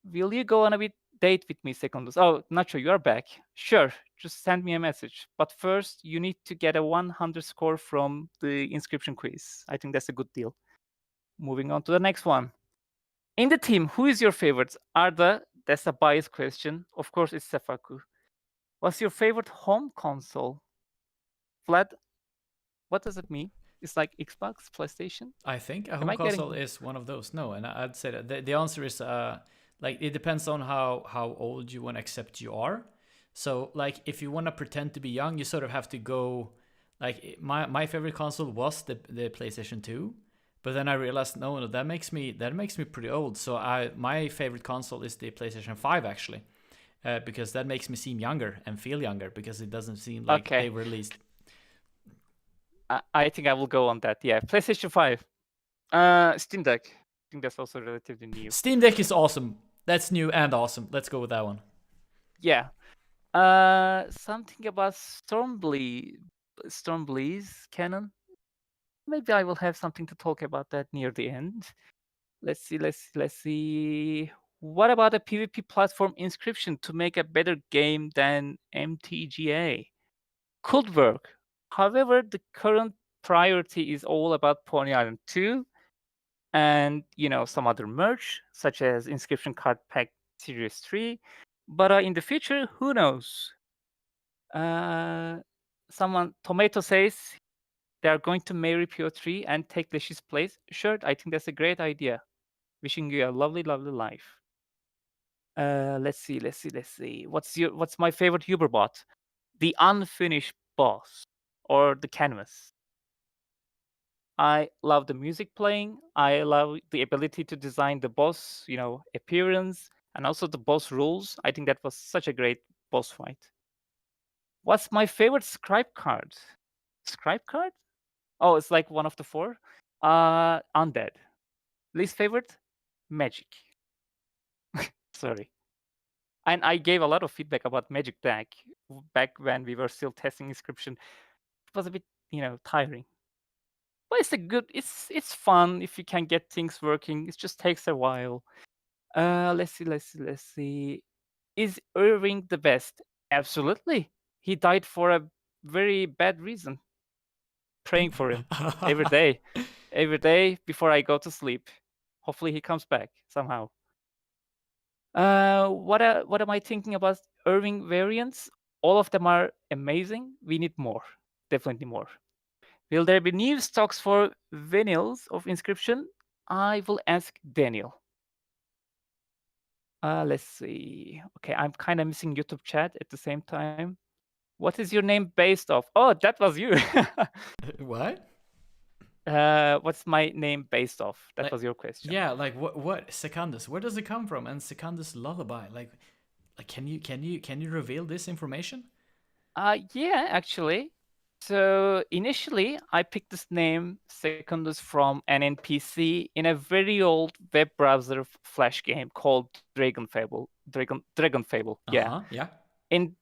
Will you go on a date with me, Secondus? Oh, Nacho, you are back. Sure, just send me a message. But first, you need to get a 100 score from the inscription quiz. I think that's a good deal. Moving on to the next one. In the team, who is your favorite? Arda, that's a biased question. Of course, it's Sefaku. What's your favorite home console? Vlad, what does it mean? It's like Xbox, PlayStation? I think a Am home I getting- console is one of those. No, and I'd say that the answer is like it depends on how old you want to accept you are. So like if you want to pretend to be young, you sort of have to go like my favorite console was the PlayStation 2, but then I realized no, that makes me pretty old. So my favorite console is the PlayStation 5 actually. Because that makes me seem younger and feel younger because it doesn't seem like Okay. they released. I think I will go on that. Yeah, PlayStation 5. Steam Deck. I think that's also relatively new. Steam Deck is awesome. That's new and awesome. Let's go with that one. Yeah. Something about Stormblaze canon. Maybe I will have something to talk about that near the end. Let's see. What about a PvP platform inscription to make a better game than MTGA? Could work. However, the current priority is all about Pony Island 2 and some other merch such as Inscription Card Pack Series 3. But in the future, who knows? Tomato says they are going to marry PO3 and take Lish's place. Sure, I think that's a great idea. Wishing you a lovely, lovely life. Let's see. What's my favorite Uberbot? The unfinished boss or the canvas. I love the music playing. I love the ability to design the boss, appearance, and also the boss rules. I think that was such a great boss fight. What's my favorite scribe card? Scribe card? Oh, it's like one of the 4. Undead. Least favorite? Magic. Sorry. And I gave a lot of feedback about Magic deck back when we were still testing inscription. It was a bit, tiring. But it's fun if you can get things working. It just takes a while. Let's see. Is Irving the best? Absolutely. He died for a very bad reason. Praying for him every day before I go to sleep. Hopefully he comes back somehow. What am I thinking about Irving variants? All of them are amazing. We need more. Definitely more. Will there be new stocks for vinyls of Inscription? I will ask Daniel. Let's see. Okay, I'm kind of missing YouTube chat at the same time. What is your name based off? Oh, that was you. What? What's my name based off? That was your question. Yeah, like what Secundus? Where does it come from? And Secundus Lullaby, like can you reveal this information? Yeah, actually. So initially, I picked this name Secundus from an NPC in a very old web browser flash game called Dragon Fable. Yeah. Yeah. In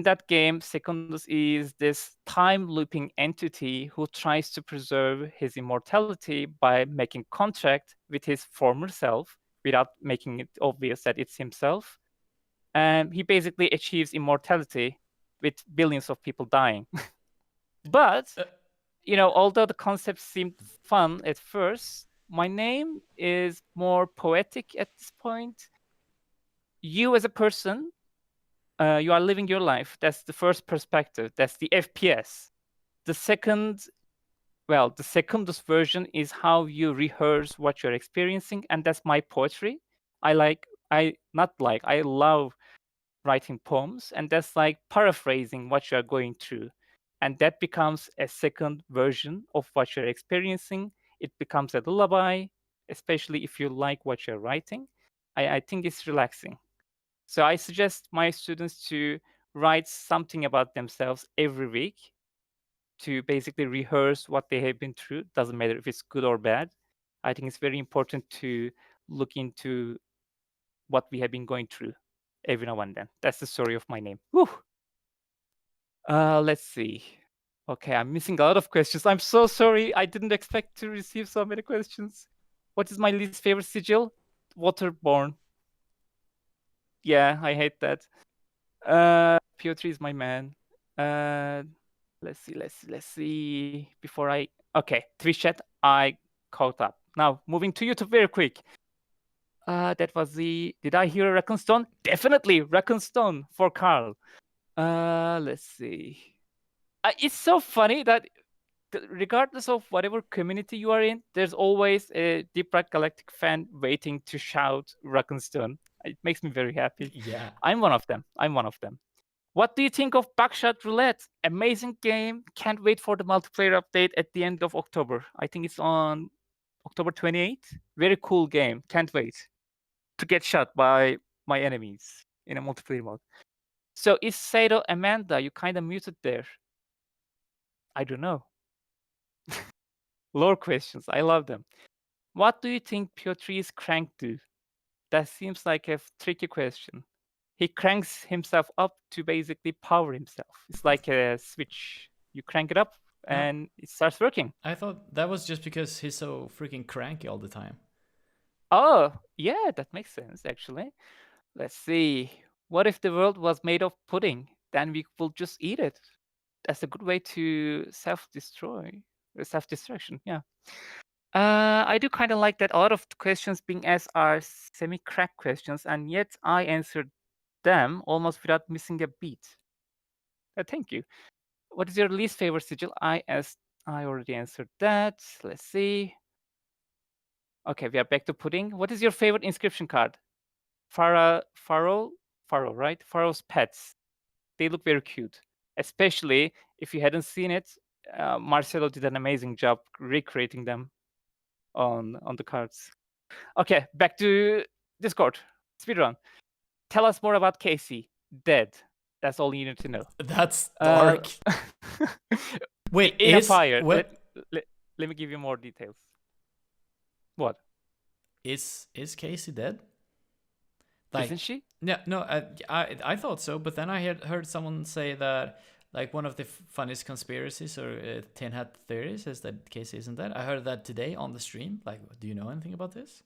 that game, Secundus is this time looping entity who tries to preserve his immortality by making contract with his former self without making it obvious that it's himself. And he basically achieves immortality with billions of people dying. But, although the concept seemed fun at first, my name is more poetic at this point. You as a person, you are living your life. That's the first perspective. That's the FPS. The Secundus version is how you rehearse what you're experiencing, and that's my poetry. I love writing poems, and that's like paraphrasing what you're going through. And that becomes a second version of what you're experiencing. It becomes a lullaby, especially if you like what you're writing. I think it's relaxing. So I suggest my students to write something about themselves every week to basically rehearse what they have been through. Doesn't matter if it's good or bad. I think it's very important to look into what we have been going through every now and then. That's the story of my name. Woo! Let's see. Okay, I'm missing a lot of questions. I'm so sorry. I didn't expect to receive so many questions. What is my least favorite sigil? Waterborne. Yeah, I hate that. Piotr is my man. Let's see. Before I... Okay, Twitch chat, I caught up. Now, moving to YouTube very quick. That was the... Did I hear a Raccoonstone? Definitely, Raccoonstone for Carl. Let's see. It's so funny that regardless of whatever community you are in, there's always a Deep Red Galactic fan waiting to shout Raccoonstone. It makes me very happy. Yeah. I'm one of them. What do you think of Buckshot Roulette? Amazing game. Can't wait for the multiplayer update at the end of October. I think it's on October 28th. Very cool game. Can't wait to get shot by my enemies in a multiplayer mode. So is Sato Amanda? You kind of muted there. I don't know. Lore questions. I love them. What do you think Piotr's crank do? That seems like a tricky question. He cranks himself up to basically power himself. It's like a switch. You crank it up and it starts working. I thought that was just because he's so freaking cranky all the time. Oh, yeah, that makes sense, actually. Let's see. What if the world was made of pudding? Then we will just eat it. That's a good way to self-destruction, yeah. I do kind of like that a lot of the questions being asked are semi-crack questions, and yet I answered them almost without missing a beat. Thank you. What is your least favorite sigil? I already answered that. Let's see. Okay, we are back to pudding. What is your favorite inscription card? Pharaoh, right? Pharaoh's pets. They look very cute. Especially if you hadn't seen it, Marcelo did an amazing job recreating them on the cards. Okay, back to Discord. Speedrun. Tell us more about Casey. Dead. That's all you need to know. That's dark. Wait, in a is fire. what? Let me give you more details. What? Is Casey dead? Isn't she? Yeah, no, I thought so, but then I heard someone say that like one of the funniest conspiracies or tin hat theories is that Casey isn't dead. I heard that today on the stream. Like, do you know anything about this?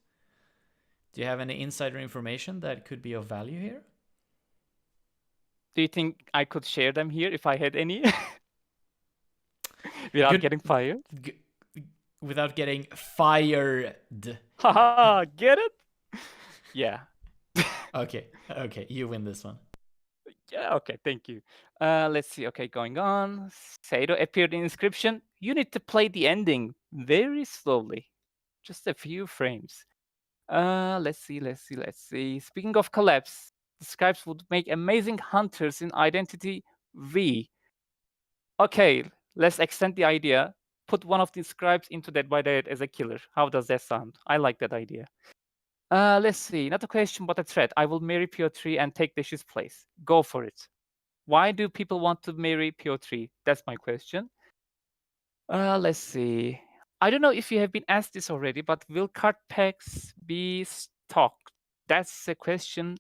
Do you have any insider information that could be of value here? Do you think I could share them here if I had any? Without getting fired? Without getting fired. Haha, get it? Yeah. Okay, you win this one. Yeah, okay, thank you. Let's see. Okay, going on. Sato appeared in inscription. You need to play the ending very slowly. Just a few frames. Let's see. Speaking of collabs, the scribes would make amazing hunters in Identity V. Okay, let's extend the idea. Put one of the scribes into Dead by Daylight as a killer. How does that sound? I like that idea. Let's see. Not a question, but a threat. I will marry Piotr and take Dash's place. Go for it. Why do people want to marry Piotr? That's my question. Let's see. I don't know if you have been asked this already, but will card packs be stocked? That's a question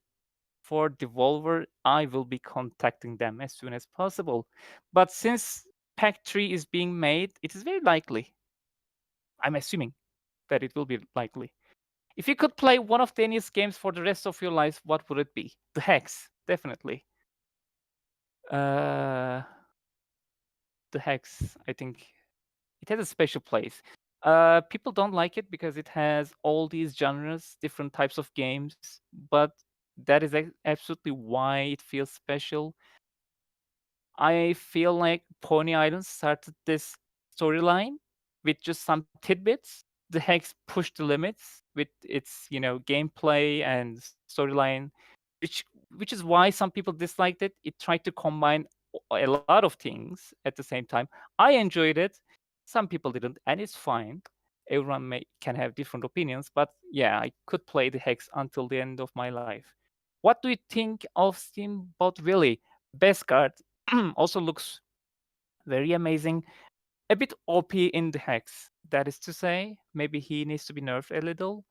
for Devolver. I will be contacting them as soon as possible. But since pack 3 is being made, it is very likely. I'm assuming that it will be likely. If you could play one of Daniel's games for the rest of your life, what would it be? The Hex, definitely. The Hex, I think it has a special place. People don't like it because it has all these genres, different types of games, but that is absolutely why it feels special. I feel like Pony Island started this storyline with just some tidbits. The Hex pushed the limits with its, gameplay and storyline, which is why some people disliked it. It tried to combine a lot of things at the same time. I enjoyed it. Some people didn't, and it's fine. Everyone can have different opinions, but yeah, I could play the Hex until the end of my life. What do you think of Steamboat Willie? Best card. Also looks very amazing. A bit OP in the hex. That is to say, maybe he needs to be nerfed a little.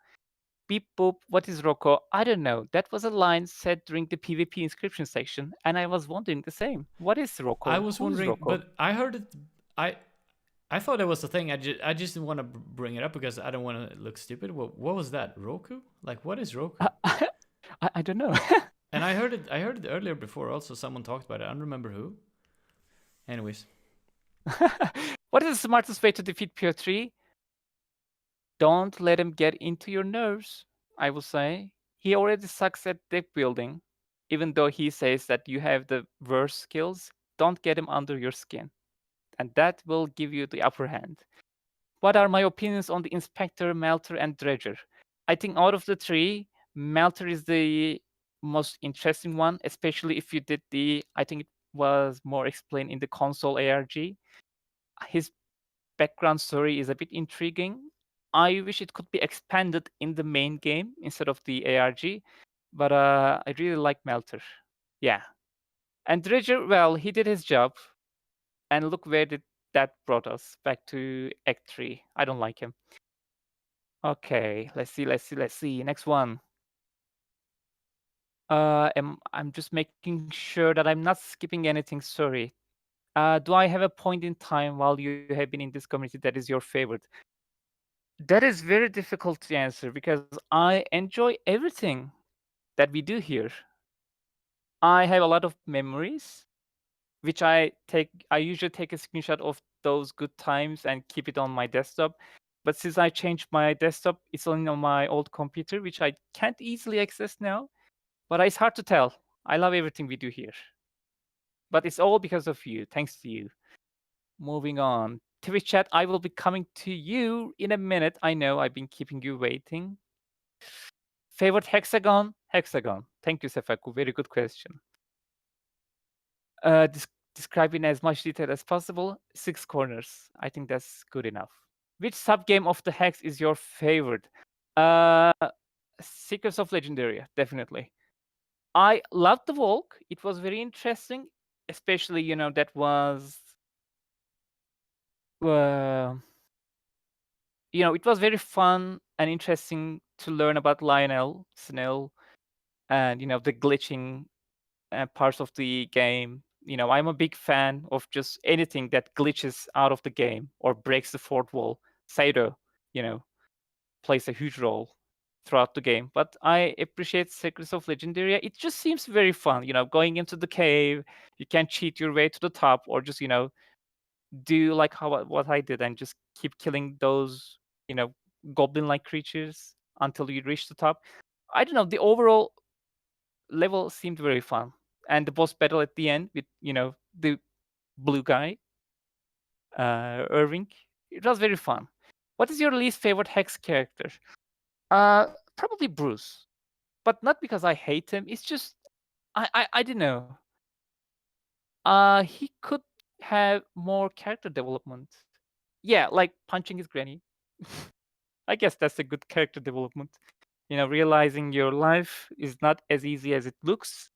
Beep boop, what is Rocco? I don't know. That was a line said during the PvP inscription section, and I was wondering the same. What is Rocco? I was Who is wondering, Rocco? but I heard it. I thought it was the thing. I just didn't want to bring it up because I don't want to look stupid. What was that? Roku? Like, what is Roku? I don't know. And I heard it earlier before. Also, someone talked about it. I don't remember who. Anyways, What is the smartest way to defeat Piotr? Don't let him get into your nerves, I will say. He already sucks at deck building. Even though he says that you have the worst skills, don't get him under your skin. And that will give you the upper hand. What are my opinions on the Inspector, Melter, and Dredger? I think out of the three, Melter is the most interesting one, especially if you did I think it was more explained in the console ARG. His background story is a bit intriguing. I wish it could be expanded in the main game instead of the ARG, but I really like Melter. Yeah. And Dredger, well, he did his job. And look where that brought us, back to Act 3. I don't like him. Okay, let's see. Next one. I'm just making sure that I'm not skipping anything, sorry. Do I have a point in time while you have been in this community that is your favorite? That is very difficult to answer because I enjoy everything that we do here. I have a lot of memories, which I usually take a screenshot of those good times and keep it on my desktop. But since I changed my desktop, it's only on my old computer, which I can't easily access now. But it's hard to tell. I love everything we do here. But it's all because of you. Thanks to you. Moving on. Twitch chat, I will be coming to you in a minute. I know I've been keeping you waiting. Favorite hexagon? Hexagon. Thank you, Sefaku. Very good question. Describe in as much detail as possible. 6 corners. I think that's good enough. Which subgame of the hex is your favorite? Secrets of Legendaria, definitely. I loved the Volk. It was very interesting, especially that was it was very fun and interesting to learn about Lionel, Snell, and the glitching parts of the game. I'm a big fan of just anything that glitches out of the game or breaks the fourth wall. Saito, plays a huge role throughout the game. But I appreciate Secrets of Legendaria. It just seems very fun, going into the cave, you can cheat your way to the top or just, do like what I did and just keep killing those, goblin-like creatures until you reach the top. I don't know, the overall level seemed very fun. And the boss battle at the end with, the blue guy, Irving, it was very fun. What is your least favorite Hex character? Probably Bruce, but not because I hate him. It's just I don't know. He could have more character development. Yeah, like punching his granny. I guess that's a good character development. Realizing your life is not as easy as it looks.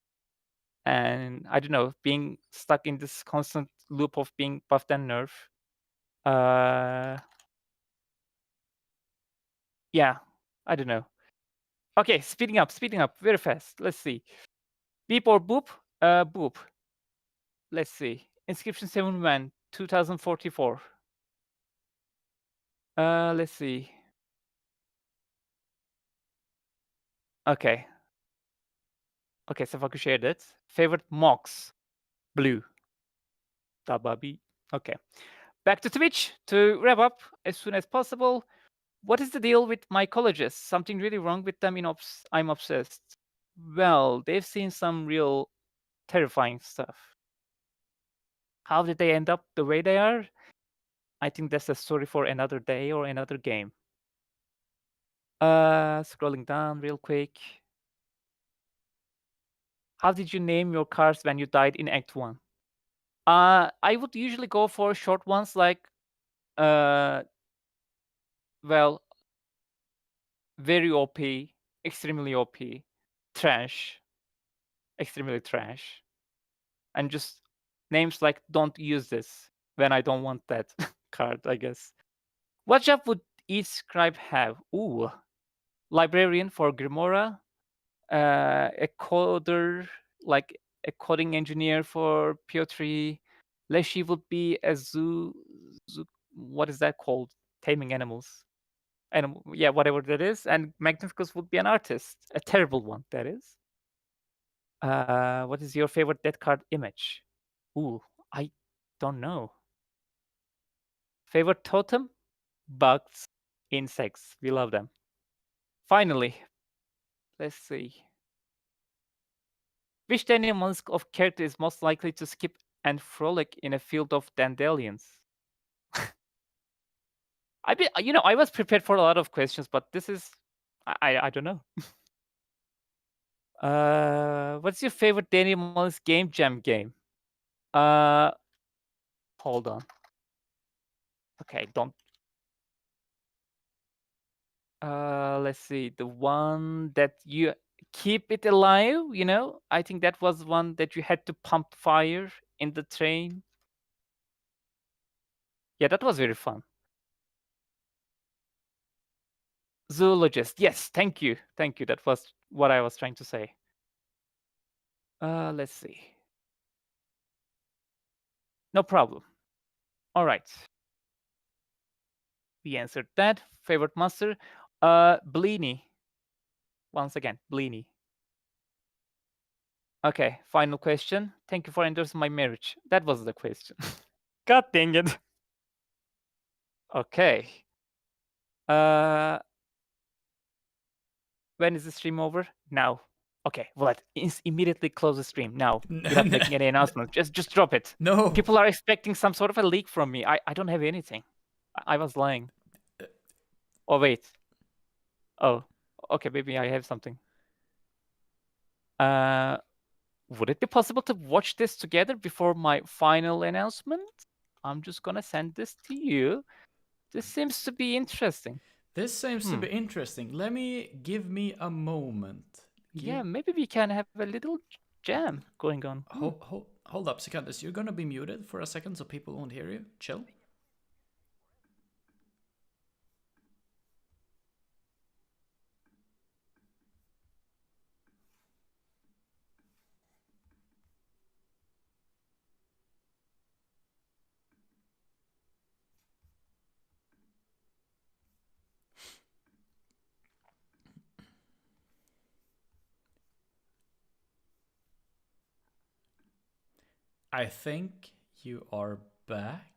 And I don't know, being stuck in this constant loop of being buffed and nerfed. Yeah, I don't know. Okay, speeding up very fast. Let's see. Beep or boop? Boop. Let's see. Inscription 7 Man, 2044. Let's see. Okay. Okay, so if I could share that. Favorite Mox? Blue. Tababi. Okay. Back to Twitch to wrap up as soon as possible. What is the deal with mycologists? Something really wrong with them I'm obsessed. Well, they've seen some real terrifying stuff. How did they end up the way they are? I think that's a story for another day or another game. Scrolling down real quick. How did you name your cars when you died in Act 1? I would usually go for short ones like, well, very OP, extremely OP, trash, extremely trash. And just names like don't use this when I don't want that card, I guess. What job would each scribe have? Ooh. Librarian for Grimora, a coder, like a coding engineer for Piotr. Leshy would be a zoo, what is that called? Taming animals. Yeah, whatever that is. And Magnificus would be an artist. A terrible one, that is. What is your favorite death card image? Ooh, I don't know. Favorite totem? Bugs, insects. We love them. Finally, let's see. Which Daniel Musk of character is most likely to skip and frolic in a field of dandelions? I was prepared for a lot of questions, but this is I don't know. What's your favorite Daniel Musk game jam game? Hold on. Okay, don't. Let's see. The one that you keep it alive, I think that was one that you had to pump fire in the train. Yeah, that was very fun. Zoologist. Yes, thank you. Thank you. That was what I was trying to say. Let's see. No problem. All right. We answered that. Favorite master? Bleeny. Once again, Bleeny. Okay, final question. Thank you for endorsing my marriage. That was the question. God dang it. Okay. When is the stream over? Now. Okay, Vlad, immediately close the stream now without making any announcement. Just drop it. No. People are expecting some sort of a leak from me. I don't have anything. I was lying. Oh, wait. Oh, okay, maybe I have something. Would it be possible to watch this together before my final announcement? I'm just gonna send this to you. This seems to be interesting. This seems to be interesting. Give me a moment. Yeah, maybe we can have a little jam going on. Hold up, Secundus. You're gonna be muted for a second so people won't hear you. Chill. I think you are back.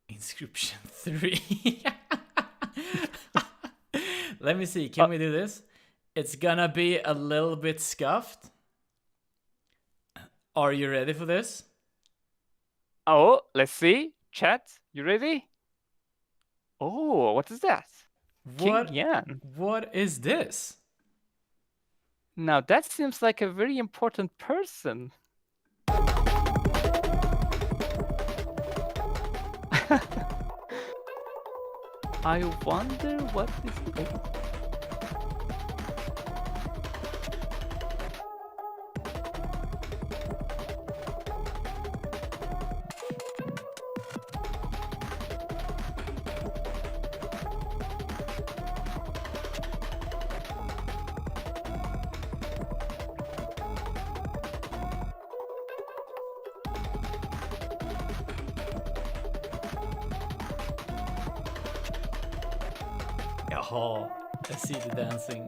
Inscription 3. Let me see. Can we do this? It's gonna be a little bit scuffed. Are you ready for this? Oh, let's see. Chat, you ready? Oh, what is that? What? King Yan. What is this? Now that seems like a very important person. I wonder what is it? Oh, I see the dancing.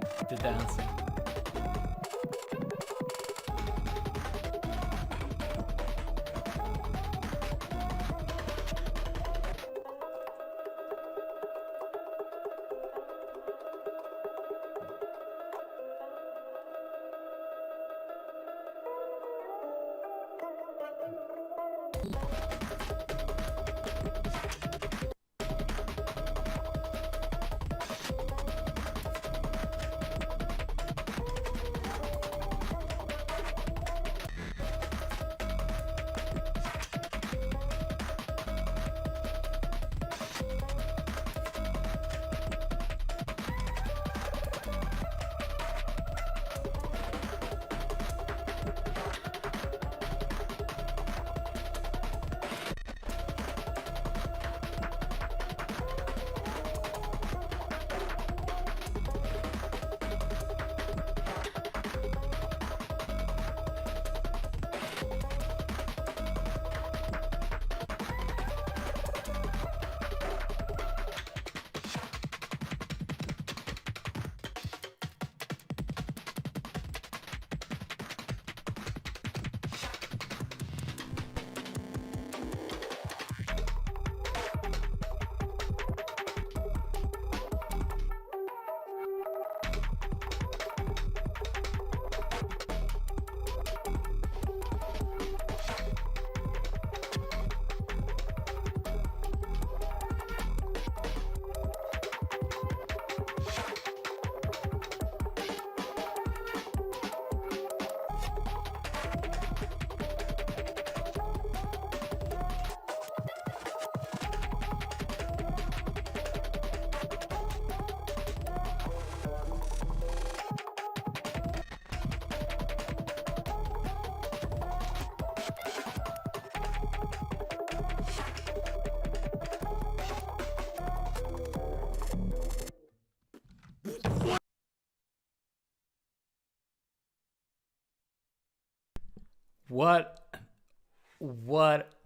What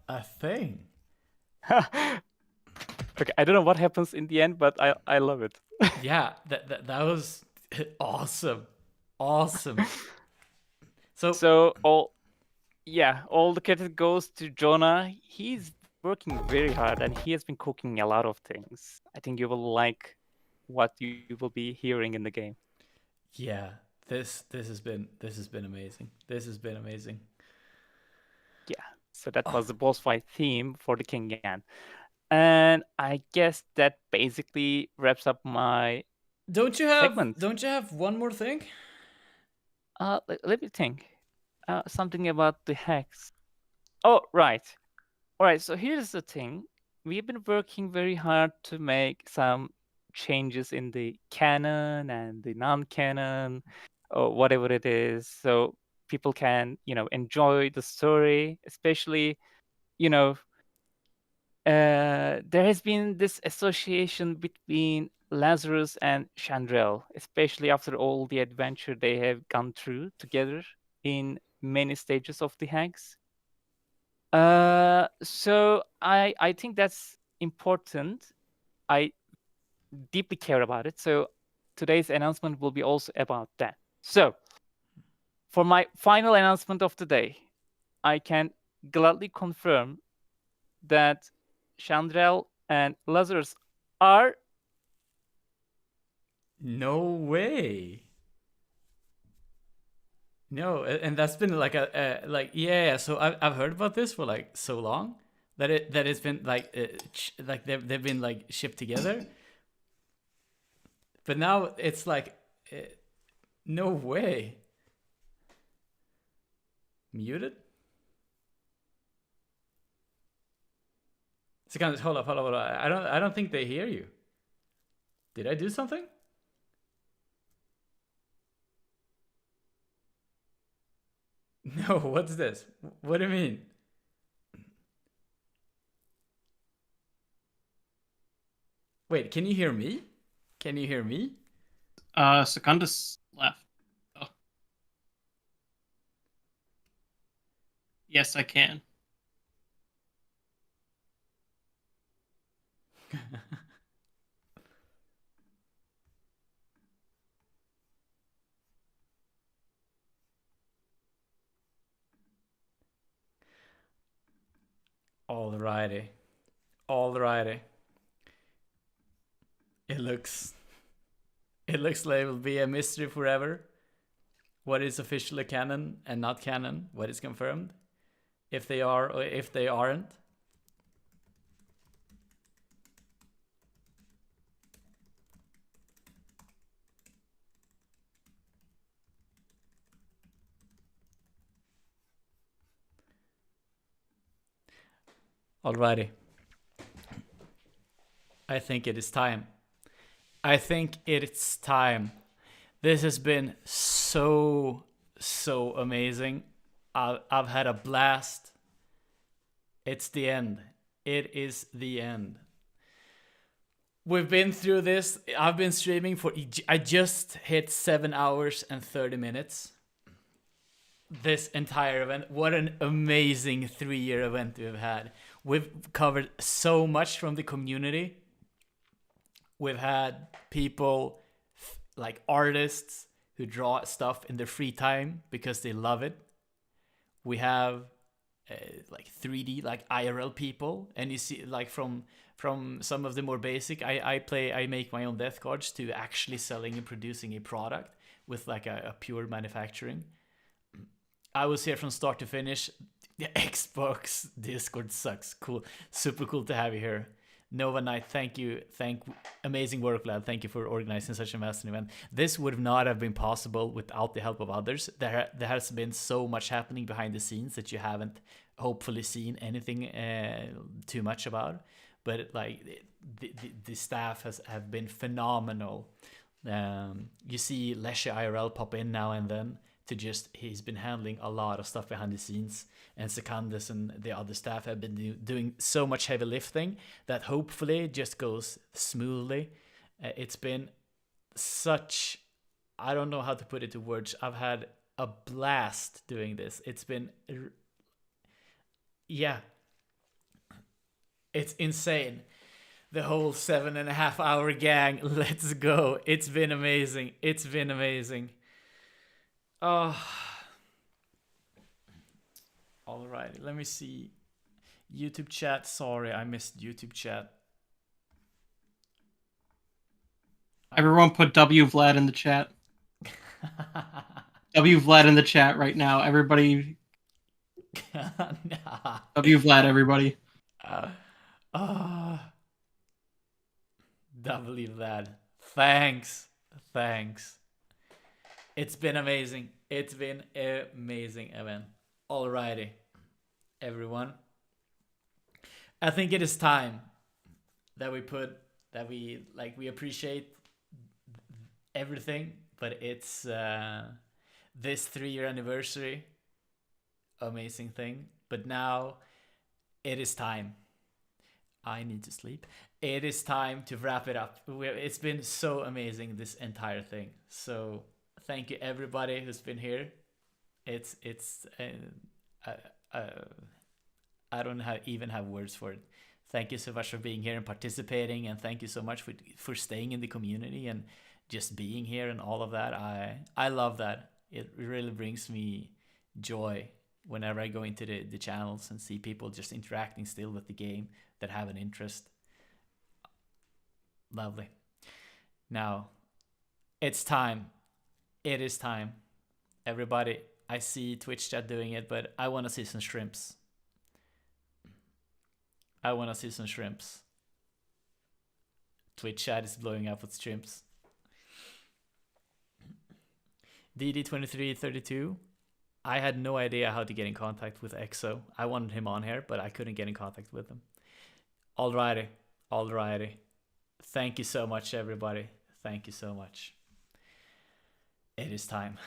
a thing. Okay, I don't know what happens in the end, but I love it. Yeah, that was awesome. Awesome. So all the credit goes to Jonah. He's working very hard and he has been cooking a lot of things. I think you will like what you will be hearing in the game. Yeah, this has been amazing. This has been amazing. Yeah. So that was the boss fight theme for the King Yan. And I guess that basically wraps up my Don't you segment. have one more thing? Let me think. Something about the hacks. Oh, right. All right. So here's the thing. We've been working very hard to make some changes in the canon and the non-canon, or whatever it is, so people can, enjoy the story. Especially, there has been this association between Lazarus and Chandrel, especially after all the adventure they have gone through together in many stages of the hags. So I think that's important. I deeply care about it. So today's announcement will be also about that. So for my final announcement of the day, I can gladly confirm that Chandrel and Lazarus are. No way. No, and that's been like yeah. So I've heard about this for like so long that it's been like they've been like shipped together, but now it's like no way. Muted. So hold up. I don't think they hear you. Did I do something? No, what's this? What do you mean? Wait, can you hear me? Can you hear me? Secundus left. Oh. Yes, I can. Alrighty. It looks like it will be a mystery forever. What is officially canon and not canon? What is confirmed? If they are or if they aren't. Alrighty. I think it is time. This has been so amazing. I've had a blast. It's the end. It is the end. We've been through this. I've been streaming I just hit 7 hours and 30 minutes. This entire event. What an amazing 3-year event we've had. We've covered so much from the community. We've had people like artists who draw stuff in their free time because they love it. We have like 3D, like IRL people, and you see like from some of the more basic. I make my own death cards to actually selling and producing a product with like a pure manufacturing. I was here from start to finish. The Xbox Discord sucks. Cool, super cool to have you here. Nova Knight, thank you. Amazing work, lad. Thank you for organizing such a massive event. This would not have been possible without the help of others. There has been so much happening behind the scenes that you haven't hopefully seen anything too much about. But like the staff have been phenomenal. You see Leshe IRL pop in now and then. He's been handling a lot of stuff behind the scenes, and Secundus and the other staff have been doing so much heavy lifting that hopefully just goes smoothly. It's been such, I don't know how to put it to words. I've had a blast doing this. It's been, yeah, it's insane. The whole 7.5 hour gang. Let's go. It's been amazing. It's been amazing. Oh. All right. Let me see. YouTube chat. Sorry, I missed YouTube chat. Everyone put W Vlad in the chat. W Vlad in the chat right now. Everybody. Nah. W Vlad, everybody. W Vlad. Thanks. Thanks. It's been amazing. It's been amazing, Evan. Alrighty, everyone. I think it is time that we appreciate everything, but it's this 3-year anniversary, amazing thing. But now it is time. I need to sleep. It is time to wrap it up. It's been so amazing, this entire thing. So thank you everybody who's been here. I don't even have words for it. Thank you so much for being here and participating, and thank you so much for staying in the community and just being here and all of that. I love that. It really brings me joy whenever I go into the channels and see people just interacting still with the game that have an interest. Lovely. Now, it's time. It is time. Everybody, I see Twitch chat doing it, but I want to see some shrimps. I want to see some shrimps. Twitch chat is blowing up with shrimps. DD2332. I had no idea how to get in contact with EXO. I wanted him on here, but I couldn't get in contact with him. Alrighty. Alrighty. Thank you so much, everybody. Thank you so much. It is time.